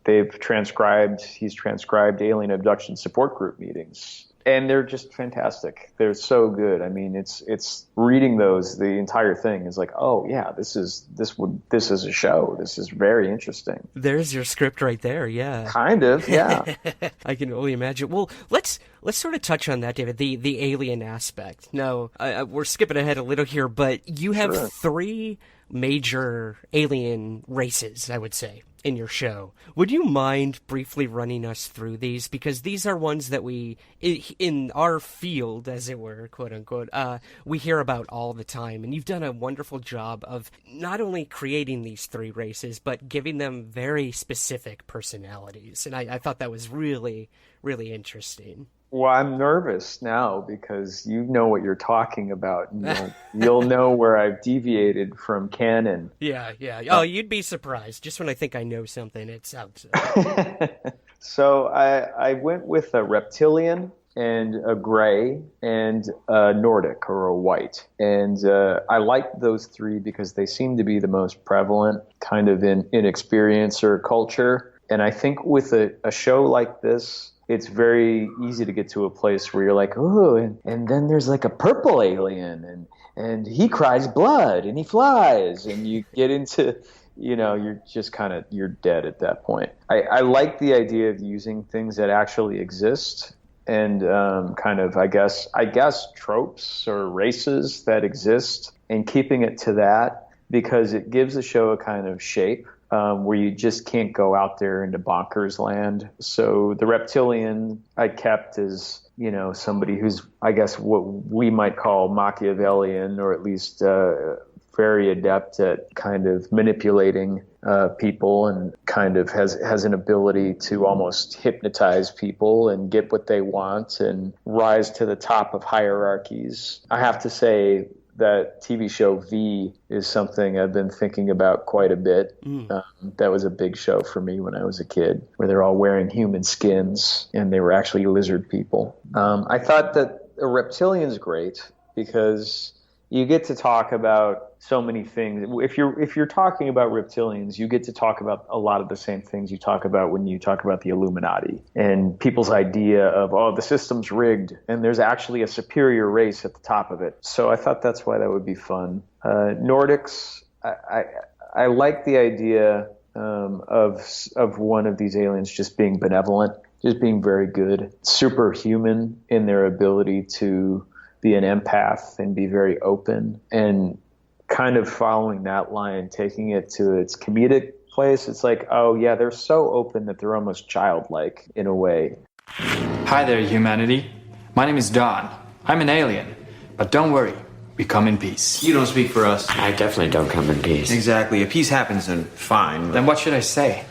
He's transcribed alien abduction support group meetings. And they're just fantastic. They're so good. I mean, it's reading those, the entire thing is like, oh yeah, this is a show. This is very interesting. There's your script right there. Yeah. Kind of. Yeah. I can only imagine. Well, let's sort of touch on that, David. The alien aspect. Now, we're skipping ahead a little here, but you have three major alien races, I would say, in your show. Would you mind briefly running us through these? Because these are ones that we, in our field, as it were, quote unquote, we hear about all the time. And you've done a wonderful job of not only creating these three races, but giving them very specific personalities. And I thought that was really, really interesting. Well, I'm nervous now because you know what you're talking about. And you'll know where I've deviated from canon. Yeah. Oh, you'd be surprised. Just when I think I know something, it's out. So I went with a reptilian and a gray and a Nordic or a white. And I liked those three because they seem to be the most prevalent kind of in experience or culture. And I think with a show like this, it's very easy to get to a place where you're like, oh, and then there's like a purple alien and he cries blood and he flies, and you get into, you're just you're dead at that point. I like the idea of using things that actually exist kind of, I guess tropes or races that exist, and keeping it to that, because it gives the show a kind of shape where you just can't go out there into bonkers land. So the reptilian I kept as, you know, somebody who's, I guess, what we might call Machiavellian, or at least very adept at kind of manipulating people, and kind of has an ability to almost hypnotize people and get what they want and rise to the top of hierarchies. I have to say that TV show V is something I've been thinking about quite a bit. That was a big show for me when I was a kid, where they're all wearing human skins and they were actually lizard people. I thought that a reptilian's great because you get to talk about so many things. If you're talking about reptilians, you get to talk about a lot of the same things you talk about when you talk about the Illuminati and people's idea of, oh, the system's rigged and there's actually a superior race at the top of it. So I thought that's why that would be fun. Nordics, I like the idea of one of these aliens just being benevolent, just being very good, superhuman in their ability to be an empath and be very open, and kind of following that line, taking it to its comedic place. It's like, oh yeah, they're so open that they're almost childlike in a way. Hi there, humanity. My name is Don. I'm an alien, but don't worry, we come in peace. You don't speak for us. I definitely don't come in peace. Exactly. If peace happens, then fine. Then what should I say?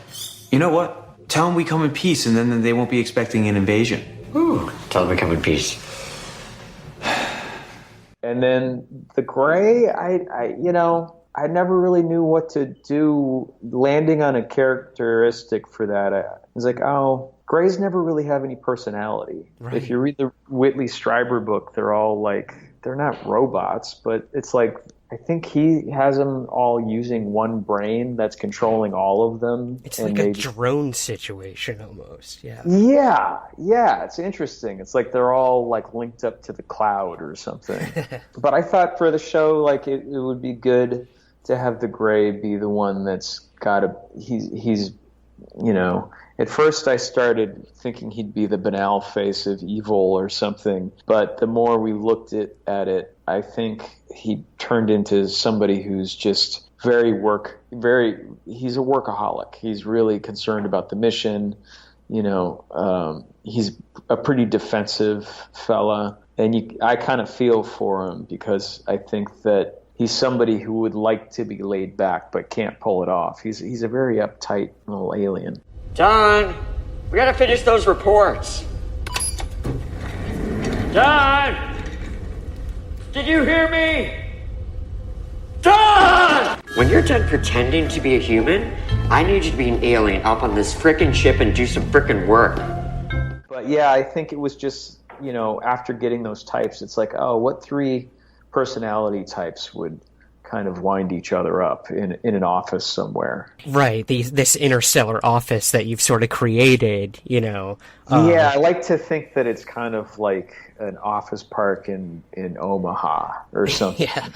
You know what? Tell them we come in peace, and then they won't be expecting an invasion. Ooh, tell them we come in peace. And then the gray, I never really knew what to do landing on a characteristic for that. I was like, oh, grays never really have any personality. Right. If you read the Whitley Strieber book, they're all like, they're not robots, but it's like, I think he has them all using one brain that's controlling all of them. It's like a drone situation almost, yeah. Yeah, it's interesting. It's like they're all like linked up to the cloud or something. But I thought for the show, like it would be good to have the gray be the one that's got he's you know, at first I started thinking he'd be the banal face of evil or something, but the more we looked at it, I think he turned into somebody who's just he's a workaholic. He's really concerned about the mission. You know, he's a pretty defensive fella, and I kind of feel for him because I think that he's somebody who would like to be laid back but can't pull it off. He's a very uptight little alien. John, we gotta finish those reports. John! Did you hear me? John! When you're done pretending to be a human, I need you to be an alien up on this frickin' ship and do some frickin' work. But yeah, I think it was just, you know, after getting those types, it's like, oh, what three personality types would kind of wind each other up in an office somewhere? Right, this interstellar office that you've sort of created, you know. Yeah, I like to think that it's kind of like an office park in Omaha or something. Yeah.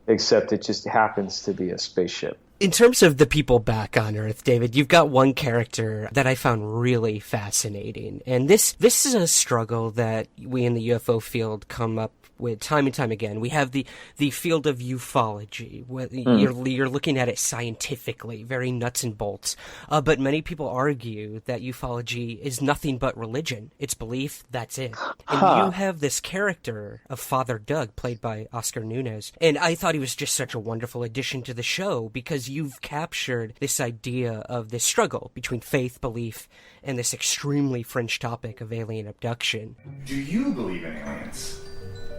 Except it just happens to be a spaceship. In terms of the people back on Earth, David, you've got one character that I found really fascinating. And this is a struggle that we in the UFO field come up with time and time again. We have the field of ufology. You're looking at it scientifically, very nuts and bolts. But many people argue that ufology is nothing but religion. It's belief, that's it. And you have this character of Father Doug, played by Oscar Nunez. And I thought he was just such a wonderful addition to the show because you've captured this idea of this struggle between faith, belief, and this extremely fringe topic of alien abduction. Do you believe in aliens?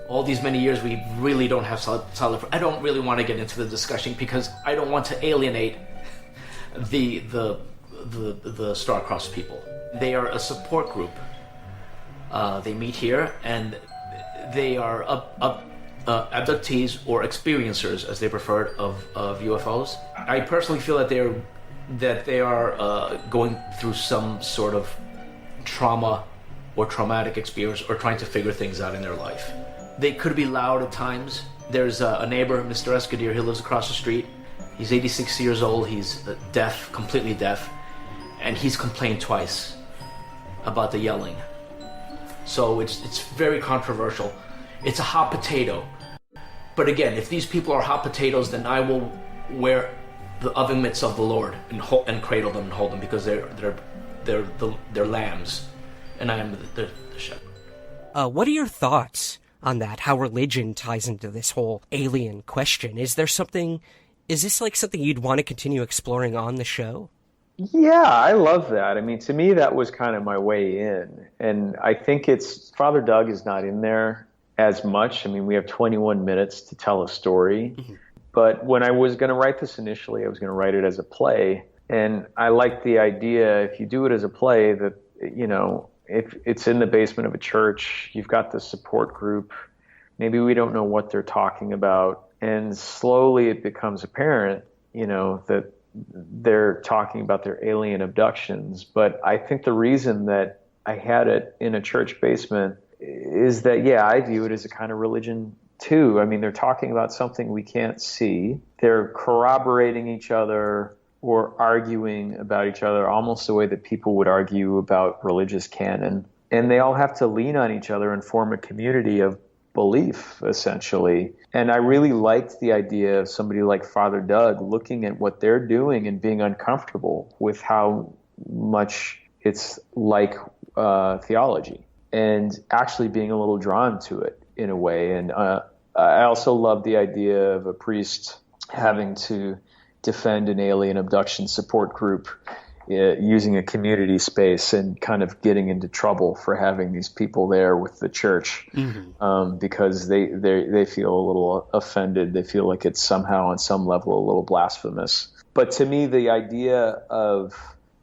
All these many years, we really don't have solid. I don't really want to get into the discussion because I don't want to alienate the star-crossed people. They are a support group. They meet here, and they are abductees or experiencers, as they prefer, of UFOs. I personally feel that they are going through some sort of trauma or traumatic experience, or trying to figure things out in their life. They could be loud at times. There's a neighbor, Mr. Escudero, he lives across the street. He's 86 years old, he's deaf, completely deaf, and he's complained twice about the yelling. So it's very controversial. It's a hot potato. But again, if these people are hot potatoes, then I will wear the oven mitts of the Lord and cradle them and hold them, because they're lambs, and I am the shepherd. What are your thoughts on that? How religion ties into this whole alien question? Is this like something you'd want to continue exploring on the show? Yeah, I love that. I mean, to me, that was kind of my way in. And I think Father Doug is not in there as much. I mean, we have 21 minutes to tell a story. Mm-hmm. But when I was going to write this initially, I was going to write it as a play. And I liked the idea, if you do it as a play, that, if it's in the basement of a church, you've got the support group. Maybe we don't know what they're talking about. And slowly it becomes apparent, that they're talking about their alien abductions. But I think the reason that I had it in a church basement is that, I view it as a kind of religion too. I mean, they're talking about something we can't see. They're corroborating each other or arguing about each other almost the way that people would argue about religious canon. And they all have to lean on each other and form a community of belief, essentially. And I really liked the idea of somebody like Father Doug looking at what they're doing and being uncomfortable with how much it's like theology, and actually being a little drawn to it in a way. And I also love the idea of a priest having to defend an alien abduction support group using a community space and kind of getting into trouble for having these people there with the church, because they feel a little offended. They feel like it's somehow on some level a little blasphemous. But to me, the idea of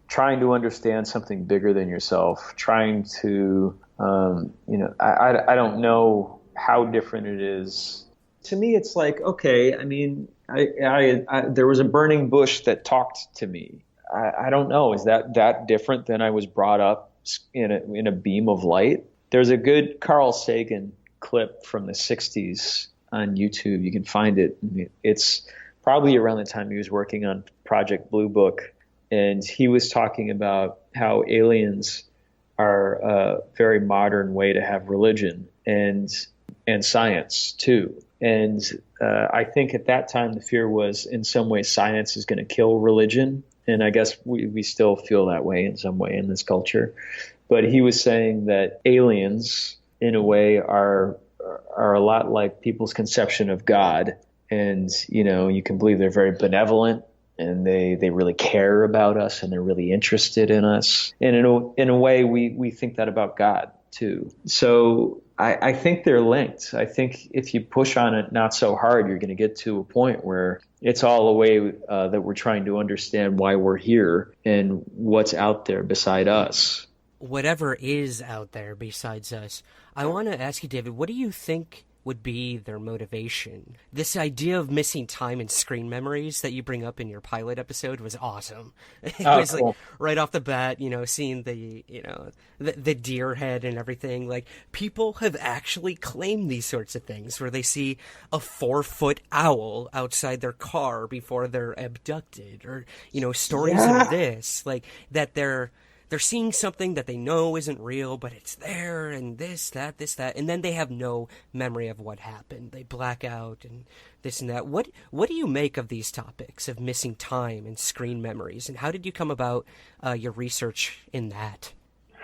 trying to understand something bigger than yourself, trying to, I don't know how different it is. To me, it's like, okay, I mean, I there was a burning bush that talked to me. I don't know. Is that different than I was brought up in a beam of light? There's a good Carl Sagan clip from the 60s on YouTube. You can find it. It's probably around the time he was working on Project Blue Book. And he was talking about how aliens are a very modern way to have religion and science too. And I think at that time the fear was, in some way, science is going to kill religion. And I guess we still feel that way in some way in this culture. But he was saying that aliens, in a way, are a lot like people's conception of God. And, you can believe they're very benevolent, and they really care about us, and they're really interested in us. And in a way, we think that about God too. So I think they're linked. I think if you push on it not so hard, you're going to get to a point where it's all a way that we're trying to understand why we're here and what's out there beside us. Whatever is out there besides us. I want to ask you, David, what do you think would be their motivation? This idea of missing time and screen memories that you bring up in your pilot episode was awesome. It was cool. Like right off the bat, seeing the deer head and everything. Like, people have actually claimed these sorts of things where they see a 4-foot owl outside their car before they're abducted, or stories of this, like that they're seeing something that they know isn't real, but it's there, and this, that, and then they have no memory of what happened. They black out, and this and that. What do you make of these topics of missing time and screen memories, and how did you come about your research in that?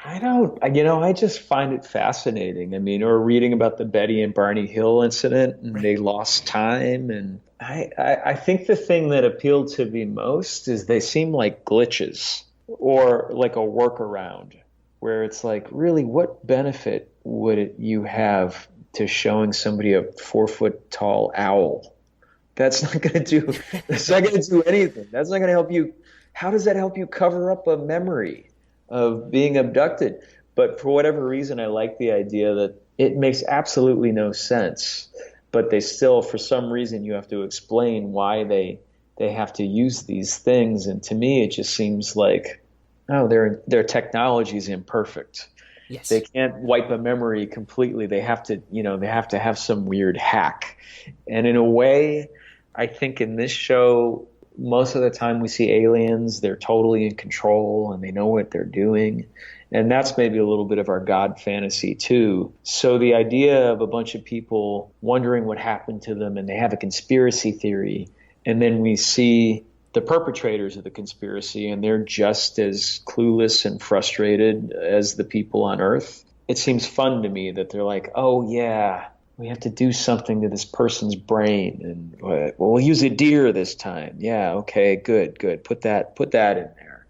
I don't, I just find it fascinating. I mean, or reading about the Betty and Barney Hill incident, and they lost time, and I think the thing that appealed to me most is they seem like glitches, or like a workaround, where it's like, really, what benefit would you have to showing somebody a 4-foot tall owl? That's not going to do anything. That's not going to help you. How does that help you cover up a memory of being abducted? But for whatever reason, I like the idea that it makes absolutely no sense, but they still, for some reason, you have to explain why they have to use these things. And to me, it just seems like, their technology is imperfect. Yes. They can't wipe a memory completely. They have to have some weird hack. And in a way, I think in this show, most of the time we see aliens, they're totally in control and they know what they're doing. And that's maybe a little bit of our God fantasy too. So the idea of a bunch of people wondering what happened to them, and they have a conspiracy theory, and then we see the perpetrators of the conspiracy, and they're just as clueless and frustrated as the people on Earth. It seems fun to me that they're like, oh yeah, we have to do something to this person's brain, and well, we'll use a deer this time. Yeah, okay, good. Put that in there.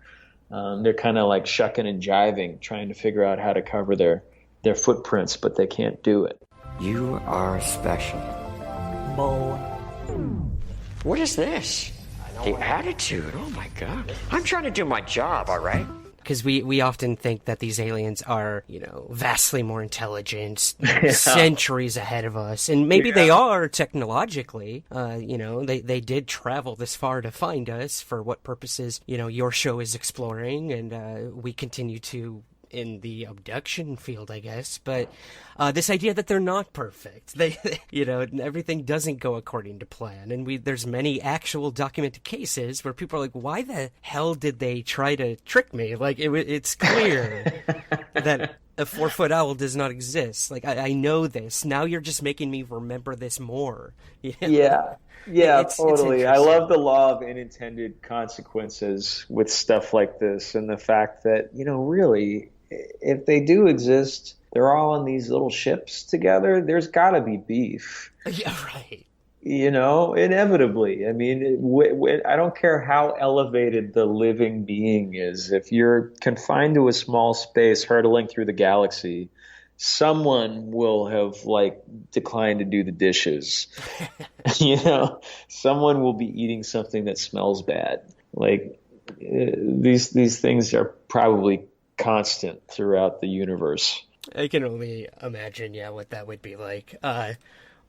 They're kind of like shucking and jiving, trying to figure out how to cover their footprints, but they can't do it. You are special. Bull. What is this? The attitude. Oh my God. I'm trying to do my job, all right? Because we often think that these aliens are, vastly more intelligent, centuries ahead of us. And maybe they are technologically. They did travel this far to find us. For what purposes, your show is exploring, and we continue to in the abduction field, I guess. But this idea that they're not perfect, everything doesn't go according to plan. And there's many actual documented cases where people are like, why the hell did they try to trick me? Like, it's clear that a 4-foot owl does not exist. Like, I know this. Now you're just making me remember this more. Yeah, totally. I love the law of unintended consequences with stuff like this, and the fact that, really, if they do exist, they're all on these little ships together. There's got to be beef. Yeah, right. Inevitably. I mean, I don't care how elevated the living being is. If you're confined to a small space hurtling through the galaxy, someone will have declined to do the dishes. Someone will be eating something that smells bad. These things are probably constant throughout the universe. I can only imagine, what that would be like.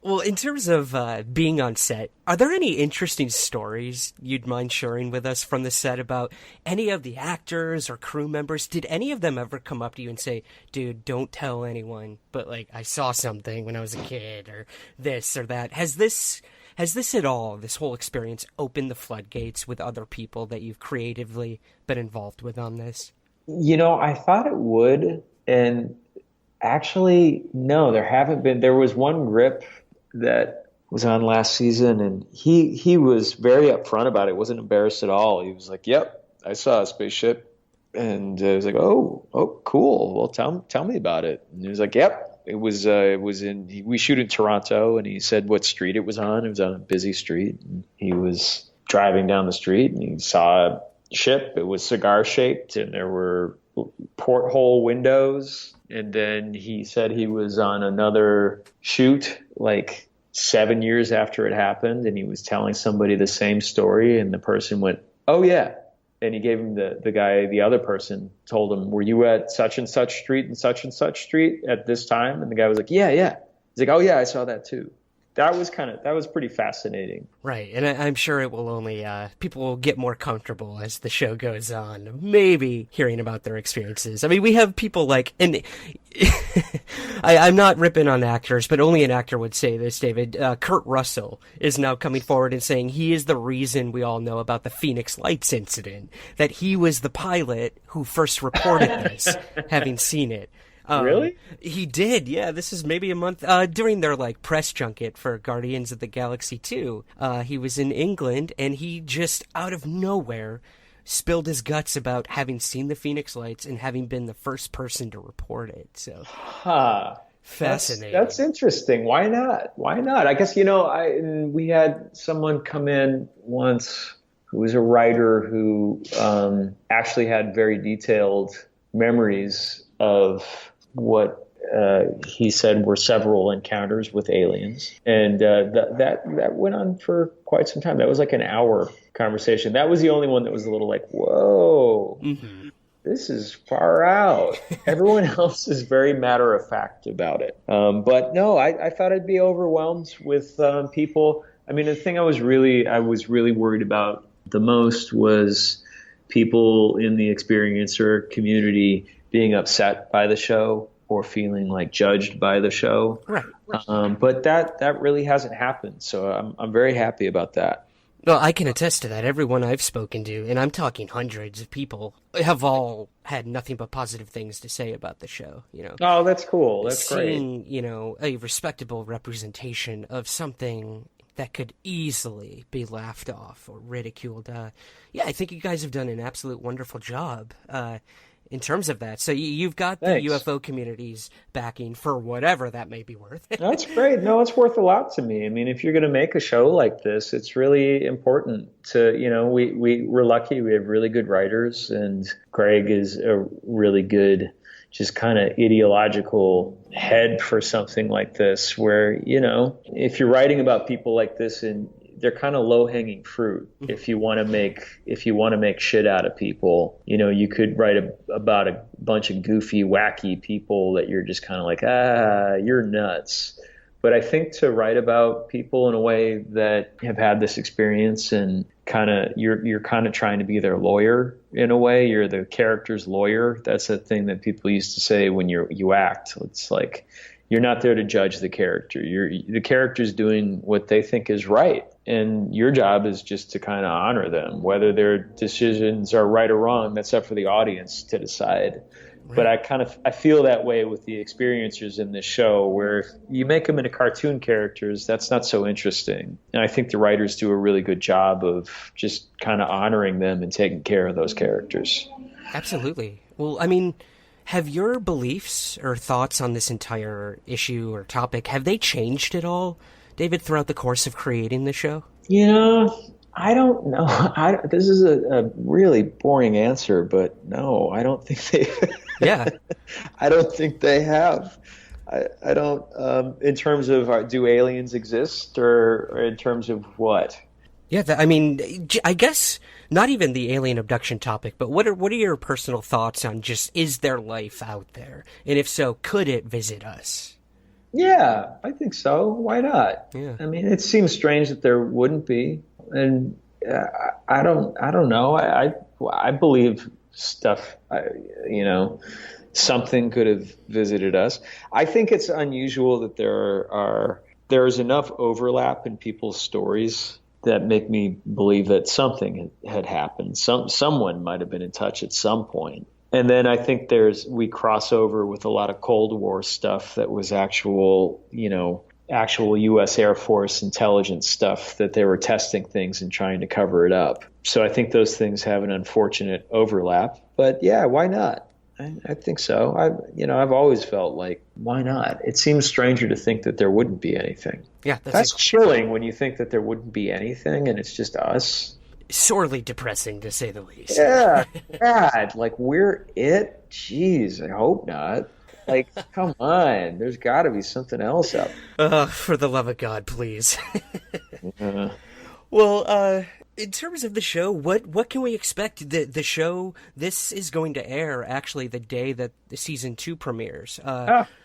Well, in terms of being on set, are there any interesting stories you'd mind sharing with us from the set about any of the actors or crew members? Did any of them ever come up to you and say, dude, don't tell anyone, but I saw something when I was a kid, or this or that? Has this at all, this whole experience, opened the floodgates with other people that you've creatively been involved with on this? I thought it would, and actually, no, there haven't been. There was one grip that was on last season, and he was very upfront about it. Wasn't embarrassed at all. He was like, "Yep, I saw a spaceship," and I was like, "Oh, cool. Well, tell me about it." And he was like, "Yep, it was in. We shoot in Toronto," and he said what street it was on. It was on a busy street. And he was driving down the street, and he saw a ship. It was cigar shaped, and there were porthole windows. And then he said he was on another shoot 7 years after it happened, and he was telling somebody the same story, and the person went, "Oh yeah." And he gave him the other person told him, "Were you at such and such street and such street at this time?" And the guy was like, "Yeah." He's like, "Oh yeah, I saw that too." That was pretty fascinating. Right, and I'm sure it will only, people will get more comfortable as the show goes on, maybe hearing about their experiences. I mean, we have people and I'm not ripping on actors, but only an actor would say this, David. Kurt Russell is now coming forward and saying he is the reason we all know about the Phoenix Lights incident, that he was the pilot who first reported this, having seen it. Really? He did, yeah. This is maybe a month during their press junket for Guardians of the Galaxy 2. He was in England, and he just out of nowhere spilled his guts about having seen the Phoenix Lights and having been the first person to report it. So, fascinating. That's interesting. Why not? I guess we had someone come in once who was a writer who actually had very detailed memories of what he said were several encounters with aliens, and that went on for quite some time. That was an hour conversation. That was the only one that was a little whoa, this is far out. Everyone else is very matter of fact about it. But no, I thought I'd be overwhelmed with people. I mean, the thing I was really worried about the most was people in the experiencer community being upset by the show or feeling judged by the show. Right. But that really hasn't happened. So I'm very happy about that. Well, I can attest to that. Everyone I've spoken to, and I'm talking hundreds of people, have all had nothing but positive things to say about the show, you know. Oh, that's cool. That's Seeing, great. you know, a respectable representation of something that could easily be laughed off or ridiculed. Yeah, I think you guys have done an absolute wonderful job in terms of that. So you've got the UFO community's backing for whatever that may be worth. That's great. No, it's worth a lot to me. I mean, if you're going to make a show like this, it's really important to, you know, we're lucky. We have really good writers, and Greg is a really good, just kind of ideological head for something like this, where, you know, if you're writing about people like this, and they're kind of low-hanging fruit. If you want to make shit out of people, you know, you could write about a bunch of goofy, wacky people that you're just kind of like, you're nuts. But I think to write about people in a way that have had this experience, and kind of you're kind of trying to be their lawyer in a way. You're the character's lawyer. That's a thing that people used to say when you act. It's like, you're not there to judge the character. The character's doing what they think is right. And your job is just to kind of honor them. Whether their decisions are right or wrong, that's up for the audience to decide. Right. But I feel that way with the experiencers in this show, where you make them into cartoon characters, that's not so interesting. And I think the writers do a really good job of just kind of honoring them and taking care of those characters. Absolutely. Well, I mean, have your beliefs or thoughts on this entire issue or topic, have they changed at all, David, throughout the course of creating the show? You know, I don't know. This is a really boring answer, but no, I don't think they. Yeah, I don't think they have. I don't. In terms of do aliens exist, or in terms of what? Yeah, I mean, I guess not even the alien abduction topic, but what are your personal thoughts on just, is there life out there, and if so, could it visit us? Yeah, I think so. Why not? Yeah. I mean, it seems strange that there wouldn't be, and I don't know. I believe stuff. You know, something could have visited us. I think it's unusual that there is enough overlap in people's stories that make me believe that something had happened. Someone might have been in touch at some point. And then I think we cross over with a lot of Cold War stuff that was actual U.S. Air Force intelligence stuff, that they were testing things and trying to cover it up. So I think those things have an unfortunate overlap. But yeah, why not? I think so. I've always felt like, why not? It seems stranger to think that there wouldn't be anything. Yeah, that's chilling when you think that there wouldn't be anything and it's just us. Sorely depressing, to say the least. Yeah, God, like, we're it? Jeez, I hope not. Like, come on, there's got to be something else up. For the love of God, please. Well, in terms of the show, what can we expect? The show, this is going to air actually the day that the season 2 premieres.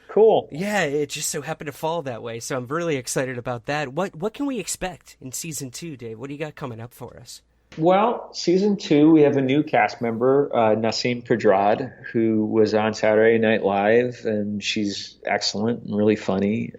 Cool. Yeah, it just so happened to fall that way, so I'm really excited about that. What can we expect in season 2, Dave? What do you got coming up for us? Well, season 2, we have a new cast member, Nasim Pedrad, who was on Saturday Night Live, and she's excellent and really funny.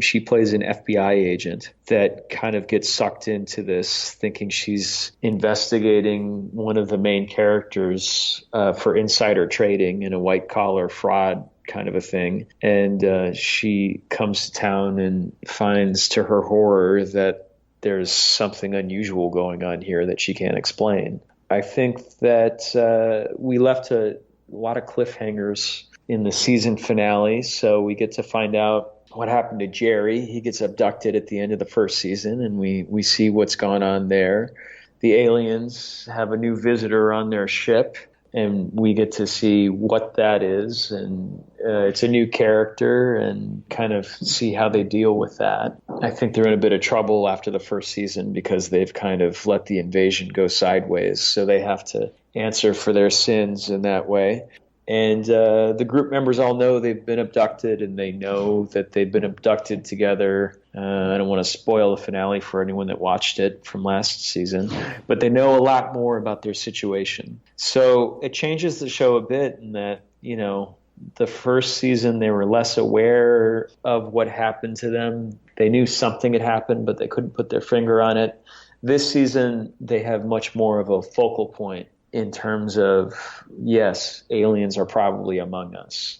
She plays an FBI agent that kind of gets sucked into this, thinking she's investigating one of the main characters for insider trading in a white-collar fraud kind of a thing. And she comes to town and finds, to her horror, that there's something unusual going on here that she can't explain. I think that we left a lot of cliffhangers in the season finale, so we get to find out what happened to Jerry. He gets abducted at the end of the first season, and we see what's gone on there. The aliens have a new visitor on their ship, and we get to see what that is, and it's a new character, and kind of see how they deal with that. I think they're in a bit of trouble after the first season because they've kind of let the invasion go sideways, so they have to answer for their sins in that way. And the group members all know they've been abducted, and they know that they've been abducted together. I don't want to spoil the finale for anyone that watched it from last season, but they know a lot more about their situation. So it changes the show a bit in that, you know, the first season they were less aware of what happened to them. They knew something had happened, but they couldn't put their finger on it. This season, they have much more of a focal point in terms of, yes, aliens are probably among us.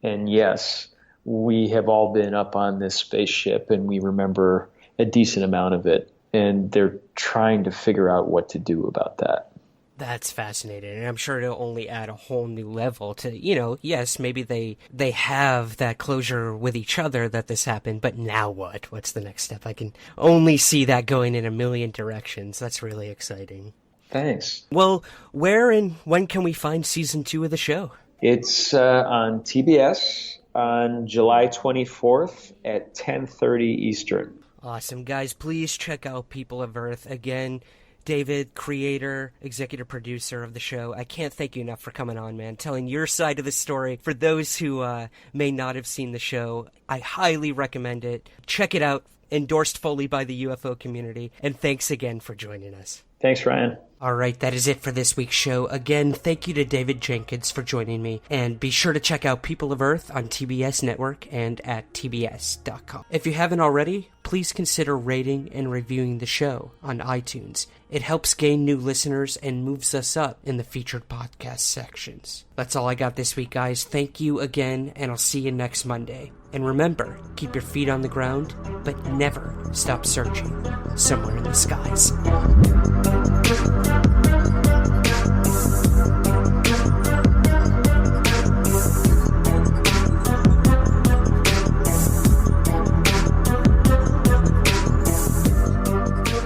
And yes, we have all been up on this spaceship and we remember a decent amount of it. And they're trying to figure out what to do about that. That's fascinating, and I'm sure it'll only add a whole new level to, yes, maybe they have that closure with each other that this happened, but now what? What's the next step? I can only see that going in a million directions. That's really exciting. Thanks. Well, where and when can we find season 2 of the show? It's on TBS on July 24th at 10:30 Eastern. Awesome. Guys, please check out People of Earth. Again, David, creator, executive producer of the show, I can't thank you enough for coming on, man, telling your side of the story. For those who may not have seen the show, I highly recommend it. Check it out. Endorsed fully by the UFO community. And thanks again for joining us. Thanks, Ryan. All right, that is it for this week's show. Again, thank you to David Jenkins for joining me. And be sure to check out People of Earth on TBS Network and at tbs.com. If you haven't already, please consider rating and reviewing the show on iTunes. It helps gain new listeners and moves us up in the featured podcast sections. That's all I got this week, guys. Thank you again, and I'll see you next Monday. And remember, keep your feet on the ground, but never stop searching somewhere in the skies.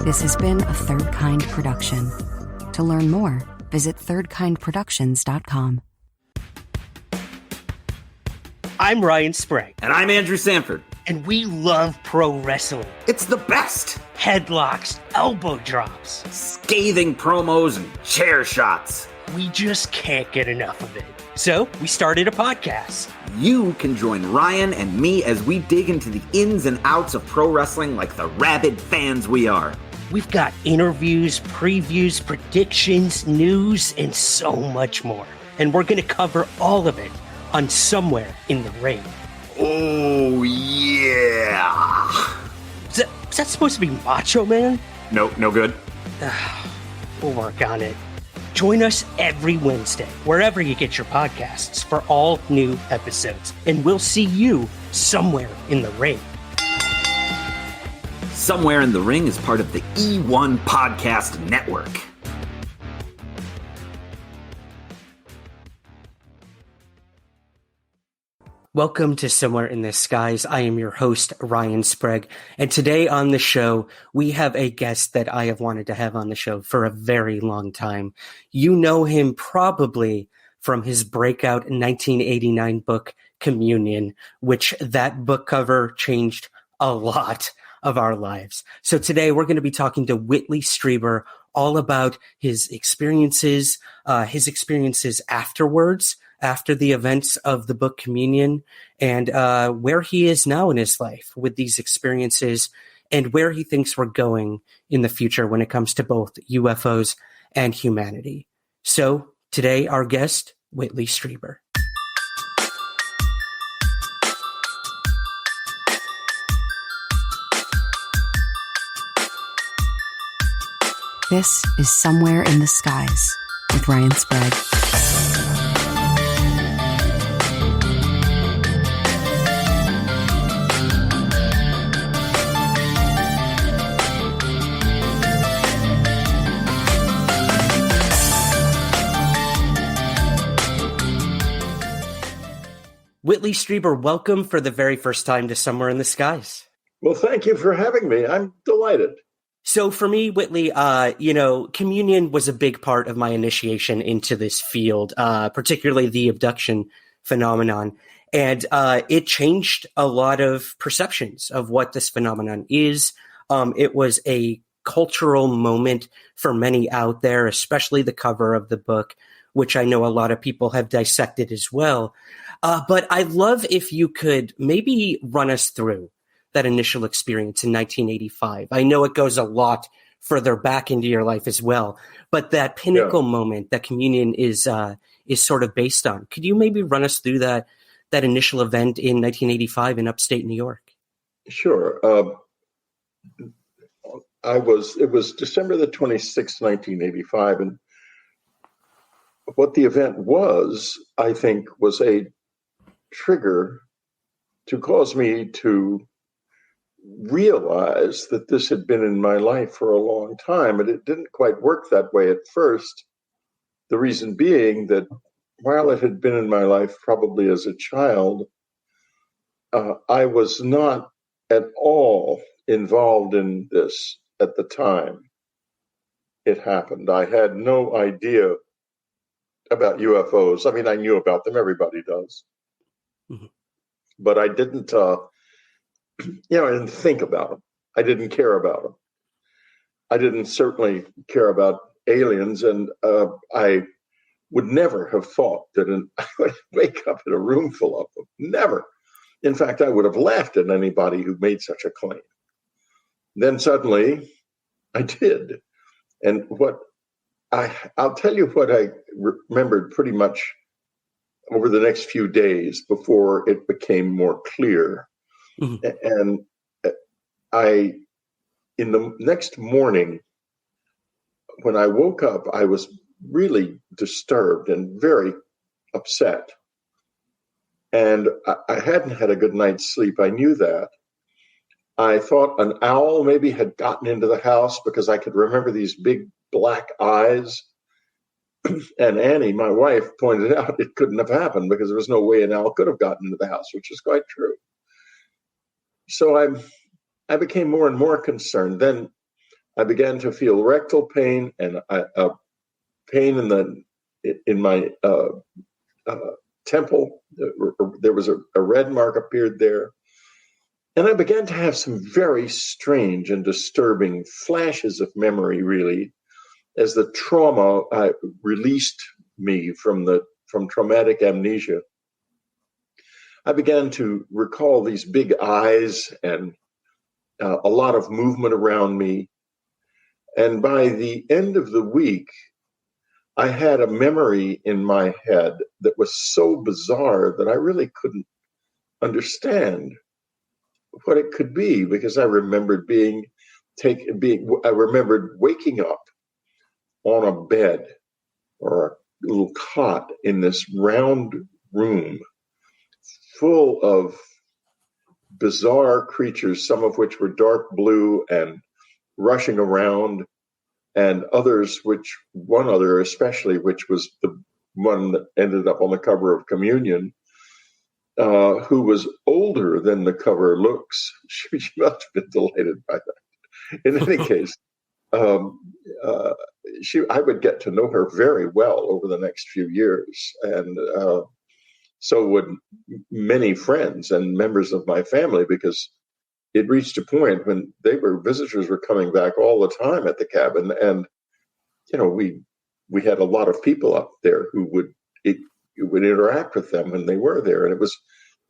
This has been a Third Kind production. To learn more, visit thirdkindproductions.com. I'm Ryan Sprague. And I'm Andrew Sanford. And we love pro wrestling. It's the best. Headlocks, elbow drops, scathing promos, and chair shots. We just can't get enough of it. So we started a podcast. You can join Ryan and me as we dig into the ins and outs of pro wrestling like the rabid fans we are. We've got interviews, previews, predictions, news, and so much more. And we're going to cover all of it on Somewhere in the Ring. Oh, yeah. Is that supposed to be Macho Man? No good. We'll work on it. Join us every Wednesday, wherever you get your podcasts, for all new episodes. And we'll see you somewhere in the ring. Somewhere in the Ring is part of the E1 Podcast Network. Welcome to Somewhere in the Skies. I am your host, Ryan Sprague. And today on the show, we have a guest that I have wanted to have on the show for a very long time. You know him probably from his breakout 1989 book, Communion, which that book cover changed a lot of our lives. So today we're going to be talking to Whitley Strieber all about his experiences afterwards, after the events of the book Communion, and where he is now in his life with these experiences and where he thinks we're going in the future when it comes to both UFOs and humanity. So today, our guest, Whitley Strieber. This is Somewhere in the Skies with Ryan Sprague. Whitley Strieber, welcome for the very first time to Somewhere in the Skies. Well, thank you for having me. I'm delighted. So for me, Whitley, Communion was a big part of my initiation into this field, particularly the abduction phenomenon. And it changed a lot of perceptions of what this phenomenon is. It was a cultural moment for many out there, especially the cover of the book, which I know a lot of people have dissected as well. But I'd love if you could maybe run us through that initial experience in 1985. I know it goes a lot further back into your life as well, but that pinnacle moment that Communion is sort of based on. Could you maybe run us through that initial event in 1985 in upstate New York? Sure. it was December the 26th, 1985. And what the event was, I think, was a trigger to cause me to realize that this had been in my life for a long time. And it didn't quite work that way at first. The reason being that while it had been in my life probably as a child, I was not at all involved in this at the time it happened. I had no idea about UFOs. I mean, I knew about them. Everybody does. Mm-hmm. But I didn't, I didn't think about them. I didn't care about them. I didn't certainly care about aliens, and I would never have thought that I would wake up in a room full of them. Never. In fact, I would have laughed at anybody who made such a claim. Then suddenly, I did. And I'll tell you what I remembered pretty much over the next few days before it became more clear. Mm-hmm. And in the next morning, when I woke up, I was really disturbed and very upset. And I hadn't had a good night's sleep. I knew that. I thought an owl maybe had gotten into the house because I could remember these big black eyes. And Annie, my wife, pointed out it couldn't have happened because there was no way an owl could have gotten into the house, which is quite true. So I became more and more concerned. Then I began to feel rectal pain and pain in my temple. There was a red mark appeared there. And I began to have some very strange and disturbing flashes of memory, really, as the trauma released me from traumatic amnesia. I began to recall these big eyes and a lot of movement around me. And by the end of the week, I had a memory in my head that was so bizarre that I really couldn't understand what it could be, because I remembered I remembered waking up on a bed or a little cot in this round room full of bizarre creatures, some of which were dark blue and rushing around, and one other especially, which was the one that ended up on the cover of Communion, who was older than the cover looks. She must have been delighted by that. In any case, I would get to know her very well over the next few years, and so would many friends and members of my family, because it reached a point when visitors were coming back all the time at the cabin, and we had a lot of people up there who would interact with them when they were there, and it was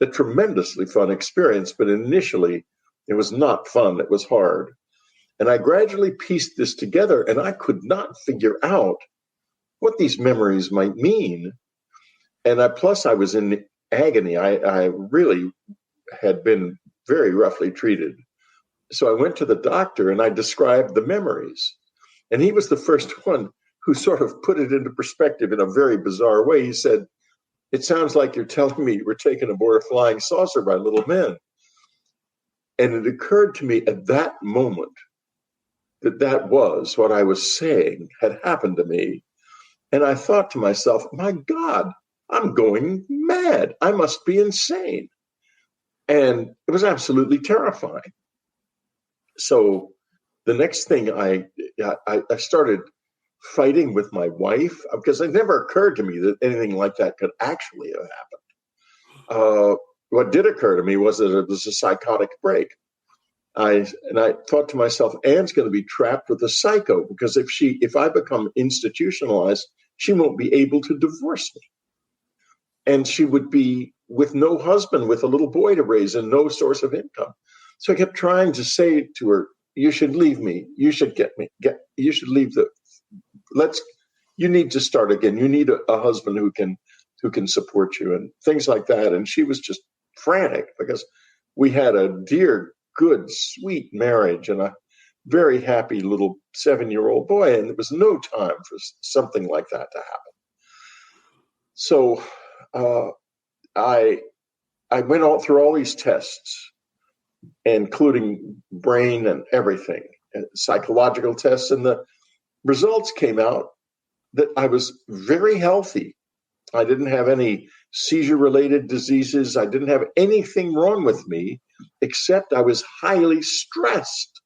a tremendously fun experience. But initially, it was not fun; it was hard. And I gradually pieced this together, and I could not figure out what these memories might mean. And plus, I was in agony. I really had been very roughly treated. So I went to the doctor, and I described the memories. And he was the first one who sort of put it into perspective in a very bizarre way. He said, "It sounds like you're telling me you were taken aboard a flying saucer by little men." And it occurred to me at that moment that was what I was saying had happened to me. And I thought to myself, my God, I'm going mad. I must be insane. And it was absolutely terrifying. So the next thing I started fighting with my wife, because it never occurred to me that anything like that could actually have happened. What did occur to me was that it was a psychotic break. I thought to myself, Anne's going to be trapped with a psycho, because if I become institutionalized, she won't be able to divorce me. And she would be with no husband, with a little boy to raise and no source of income. So I kept trying to say to her, you should leave me. You should you should leave you need to start again. You need a husband who can support you, and things like that. And she was just frantic, because we had a dear, good, sweet marriage and a very happy little 7-year-old boy, and there was no time for something like that to happen. So I went all through all these tests, including brain and everything, and psychological tests, and the results came out that I was very healthy. I didn't have any seizure-related diseases. I didn't have anything wrong with me, except I was highly stressed.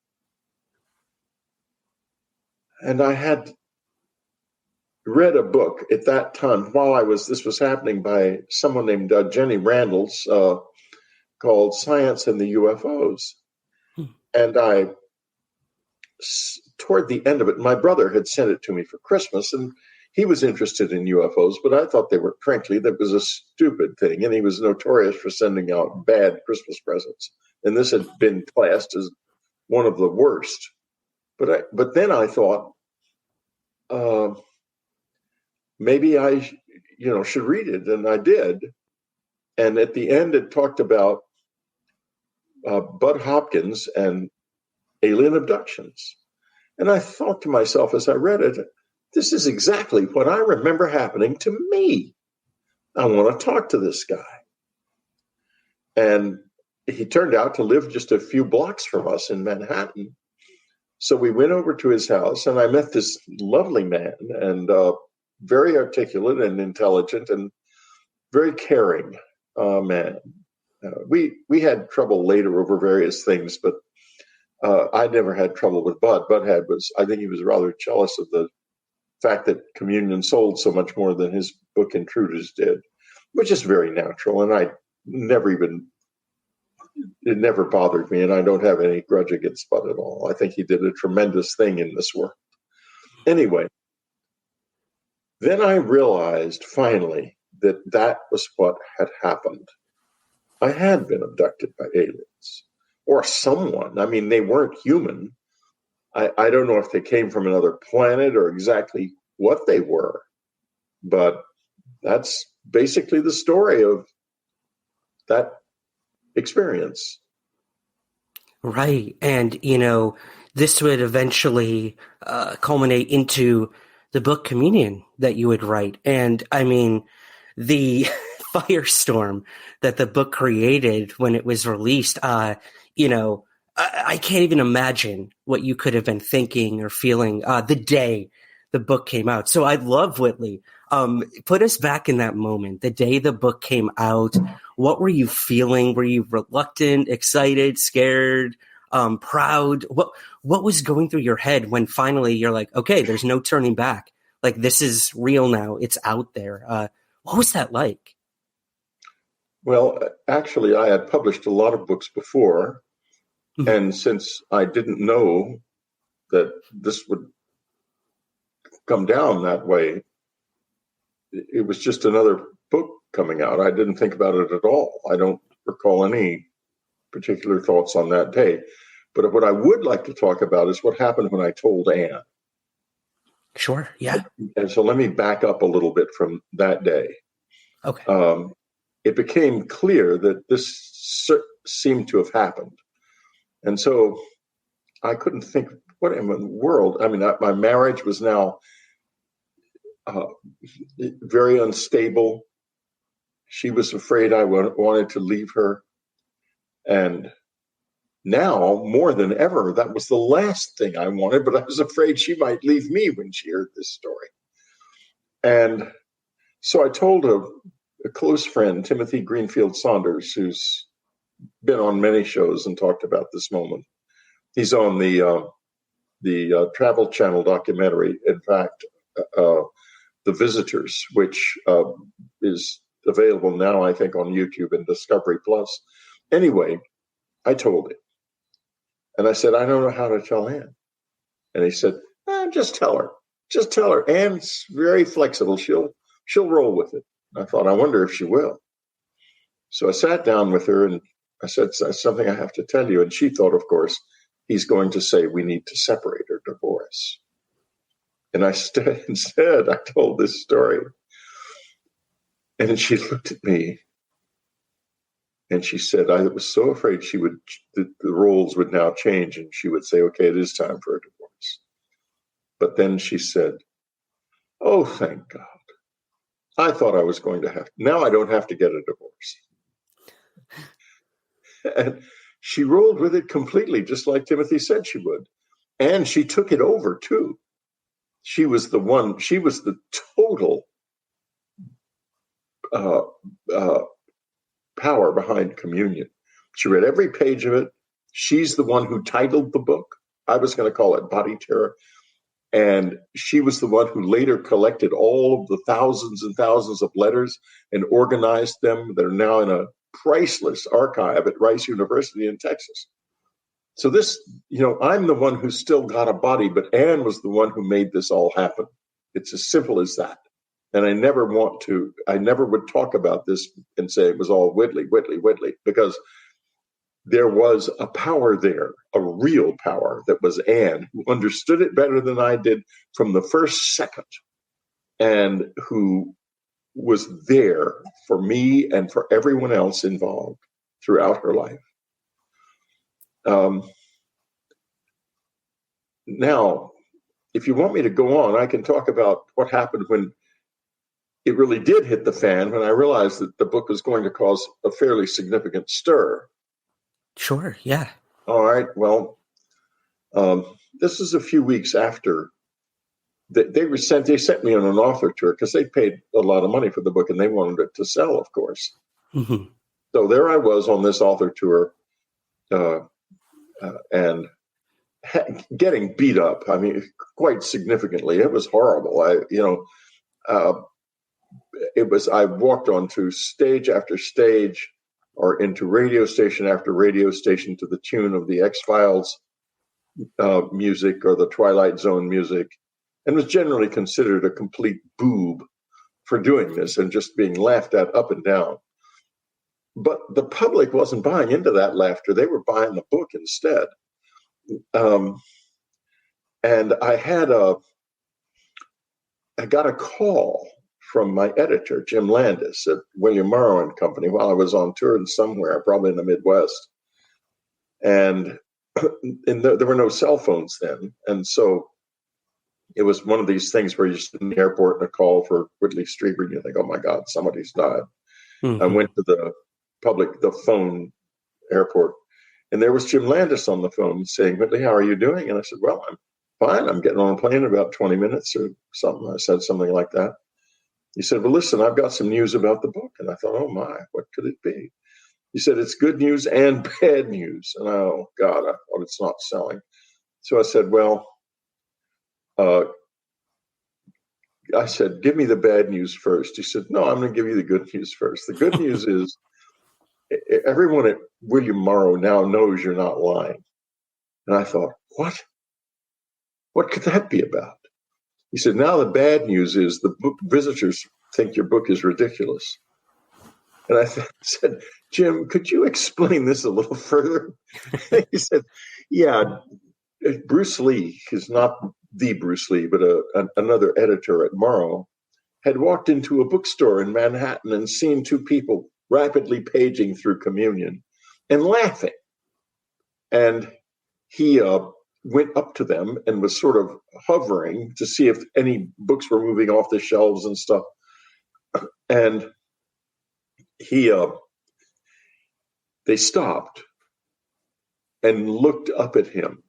And I had read a book at that time while this was happening, by someone named Jenny Randalls, called Science and the UFOs. And toward the end of it, my brother had sent it to me for Christmas, and he was interested in UFOs, but I thought frankly, that was a stupid thing. And he was notorious for sending out bad Christmas presents. And this had been classed as one of the worst. But then I thought, maybe I, should read it. And I did. And at the end, it talked about Bud Hopkins and alien abductions. And I thought to myself as I read it, this is exactly what I remember happening to me. I want to talk to this guy. And he turned out to live just a few blocks from us in Manhattan. So we went over to his house, and I met this lovely man, and very articulate and intelligent and very caring man. We had trouble later over various things, but I never had trouble with Bud. I think he was rather jealous of the fact that Communion sold so much more than his book Intruders did, which is very natural. And it never bothered me, and I don't have any grudge against Bud at all. I think he did a tremendous thing in this world. Anyway, then I realized finally that was what had happened. I had been abducted by aliens, or someone. I mean, they weren't human. I don't know if they came from another planet or exactly what they were, but that's basically the story of that experience. Right. And, this would eventually culminate into the book Communion that you would write. And I mean, the firestorm that the book created when it was released, I can't even imagine what you could have been thinking or feeling the day the book came out. So I love Whitley. Put us back in that moment, the day the book came out. What were you feeling? Were you reluctant, excited, scared, proud? What was going through your head when finally you're like, okay, there's no turning back. Like, this is real now. It's out there. What was that like? Well, actually, I had published a lot of books before. Mm-hmm. And since I didn't know that this would come down that way, it was just another book coming out. I didn't think about it at all. I don't recall any particular thoughts on that day. But what I would like to talk about is what happened when I told Anne. Sure, yeah. And so let me back up a little bit from that day. Okay. It became clear that this seemed to have happened. And so I couldn't think, what in the world? I mean, my marriage was now very unstable. She was afraid I wanted to leave her. And now, more than ever, that was the last thing I wanted, but I was afraid she might leave me when she heard this story. And so I told a close friend, Timothy Greenfield Saunders, who's been on many shows and talked about this moment. He's on the Travel Channel documentary, in fact, The Visitors, which is available now, I think, on YouTube and Discovery Plus. Anyway, I told him. And I said, I don't know how to tell Anne. And he said, just tell her. Just tell her. Anne's very flexible. She'll roll with it. I thought, I wonder if she will. So I sat down with her and I said, something I have to tell you. And she thought, of course, he's going to say we need to separate or divorce. And instead, I told this story. And she looked at me And she said, I was so afraid the roles would now change, and she would say, okay, it is time for a divorce. But then she said, oh, thank God. I thought I was going to now I don't have to get a divorce. And she rolled with it completely, just like Timothy said she would. And she took it over too. She was the total power behind communion. She read every page of it. She's the one who titled the book. I was going to call it Body Terror. And she was the one who later collected all of the thousands and thousands of letters and organized them that are now in a priceless archive at Rice University in Texas. So this, I'm the one who still got a body, but Anne was the one who made this all happen. It's as simple as that. And I never would talk about this and say it was all Whitley, because there was a power there, a real power that was Anne, who understood it better than I did from the first second, and who was there for me and for everyone else involved throughout her life. Now, if you want me to go on, I can talk about what happened when it really did hit the fan, when I realized that the book was going to cause a fairly significant stir. Sure, yeah. All right, well, this is a few weeks after they sent me on an author tour because they paid a lot of money for the book and they wanted it to sell, of course. Mm-hmm. So there I was on this author tour and getting beat up. I mean, quite significantly. It was horrible. I walked onto stage after stage or into radio station after radio station to the tune of the X-Files music or the Twilight Zone music, and was generally considered a complete boob for doing this and just being laughed at up and down. But the public wasn't buying into that laughter. They were buying the book instead. And I got a call from my editor, Jim Landis at William Morrow and Company, while I was on tour somewhere, probably in the Midwest. And there were no cell phones then. And so it was one of these things where you're in the airport and a call for Whitley Strieber, and you think, oh my God, somebody's died. Mm-hmm. I went to the phone airport, and there was Jim Landis on the phone saying, Whitley, how are you doing? And I said, well, I'm fine. I'm getting on a plane in about 20 minutes or something. I said something like that. He said, well, listen, I've got some news about the book. And I thought, oh my, what could it be? He said, it's good news and bad news. And oh God, I thought it's not selling. So I said, well, I said, give me the bad news first. He said, no, I'm going to give you the good news first. The good news is everyone at William Morrow now knows you're not lying. And I thought, what? What could that be about? He said, now the bad news is the book visitors think your book is ridiculous. And I said, Jim, could you explain this a little further? He said, yeah, Bruce Lee is not the Bruce Lee, but another editor at Morrow had walked into a bookstore in Manhattan and seen two people rapidly paging through Communion and laughing. And he went up to them and was sort of hovering to see if any books were moving off the shelves and stuff. And they stopped and looked up at him.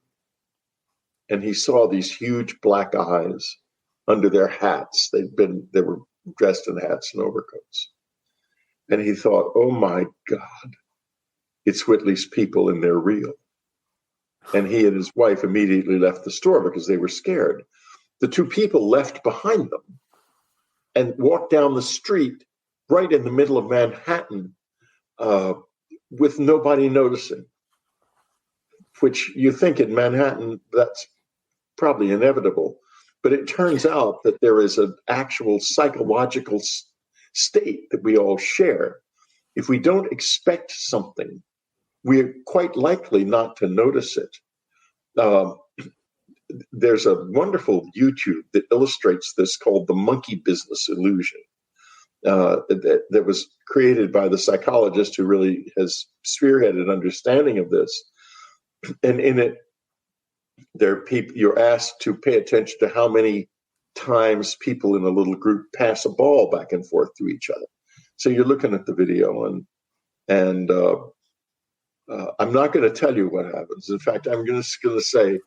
And he saw these huge black eyes under their hats. They were dressed in hats and overcoats. And he thought, oh my God, it's Whitley's people and they're real. And he and his wife immediately left the store because they were scared. The two people left behind them and walked down the street right in the middle of Manhattan with nobody noticing, which you think in Manhattan, that's probably inevitable. But it turns out that there is an actual psychological state that we all share. If we don't expect something, we're quite likely not to notice it. There's a wonderful YouTube that illustrates this called the monkey business illusion. that was created by the psychologist who really has spearheaded understanding of this. And in it, you're asked to pay attention to how many times people in a little group pass a ball back and forth to each other. So you're looking at the video, and I'm not going to tell you what happens. In fact, I'm going to say,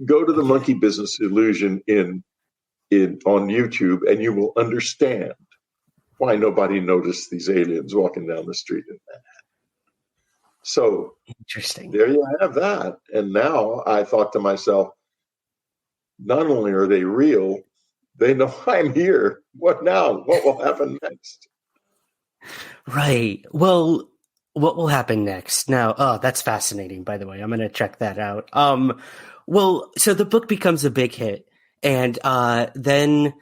go to the Monkey Business Illusion on YouTube, and you will understand why nobody noticed these aliens walking down the street in Manhattan. So interesting. There you have that. And now I thought to myself, not only are they real, they know I'm here. What now? What will happen next? Right. Well, what will happen next? Now, that's fascinating, by the way. I'm going to check that out. Well, so the book becomes a big hit, and then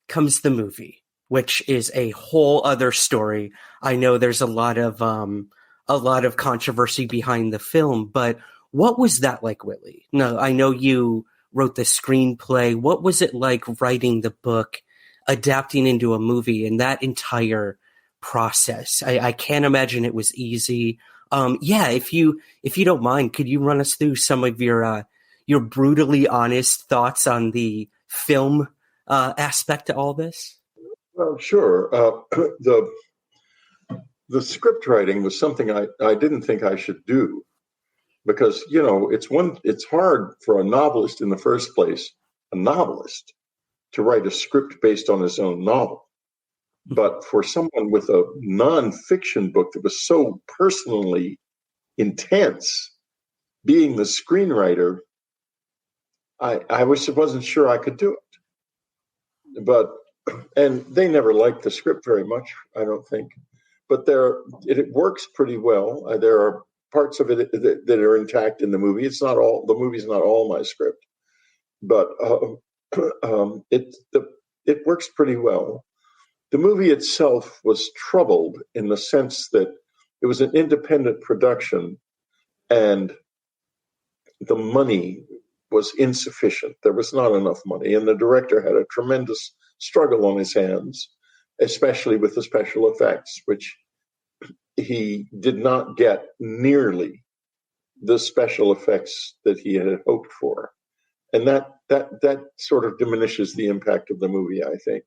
comes the movie, which is a whole other story. I know there's a lot of controversy behind the film, but what was that like, Whitley? No, I know you wrote the screenplay. What was it like writing the book, adapting into a movie, and that entire process? I can't imagine it was easy. If you don't mind, could you run us through some of your brutally honest thoughts on the film aspect to all this? Well, sure. The script writing was something I didn't think I should do, because, it's hard for a novelist in the first place, to write a script based on his own novel. But for someone with a nonfiction book that was so personally intense, being the screenwriter, I wasn't sure I could do it. And they never liked the script very much, I don't think. But it works pretty well. There are parts of it that are intact in the movie. The movie's not all my script, but it works pretty well. The movie itself was troubled in the sense that it was an independent production, and the money was insufficient. There was not enough money, and the director had a tremendous struggle on his hands, especially with the special effects, which he did not get nearly the special effects that he had hoped for. And that sort of diminishes the impact of the movie, I think.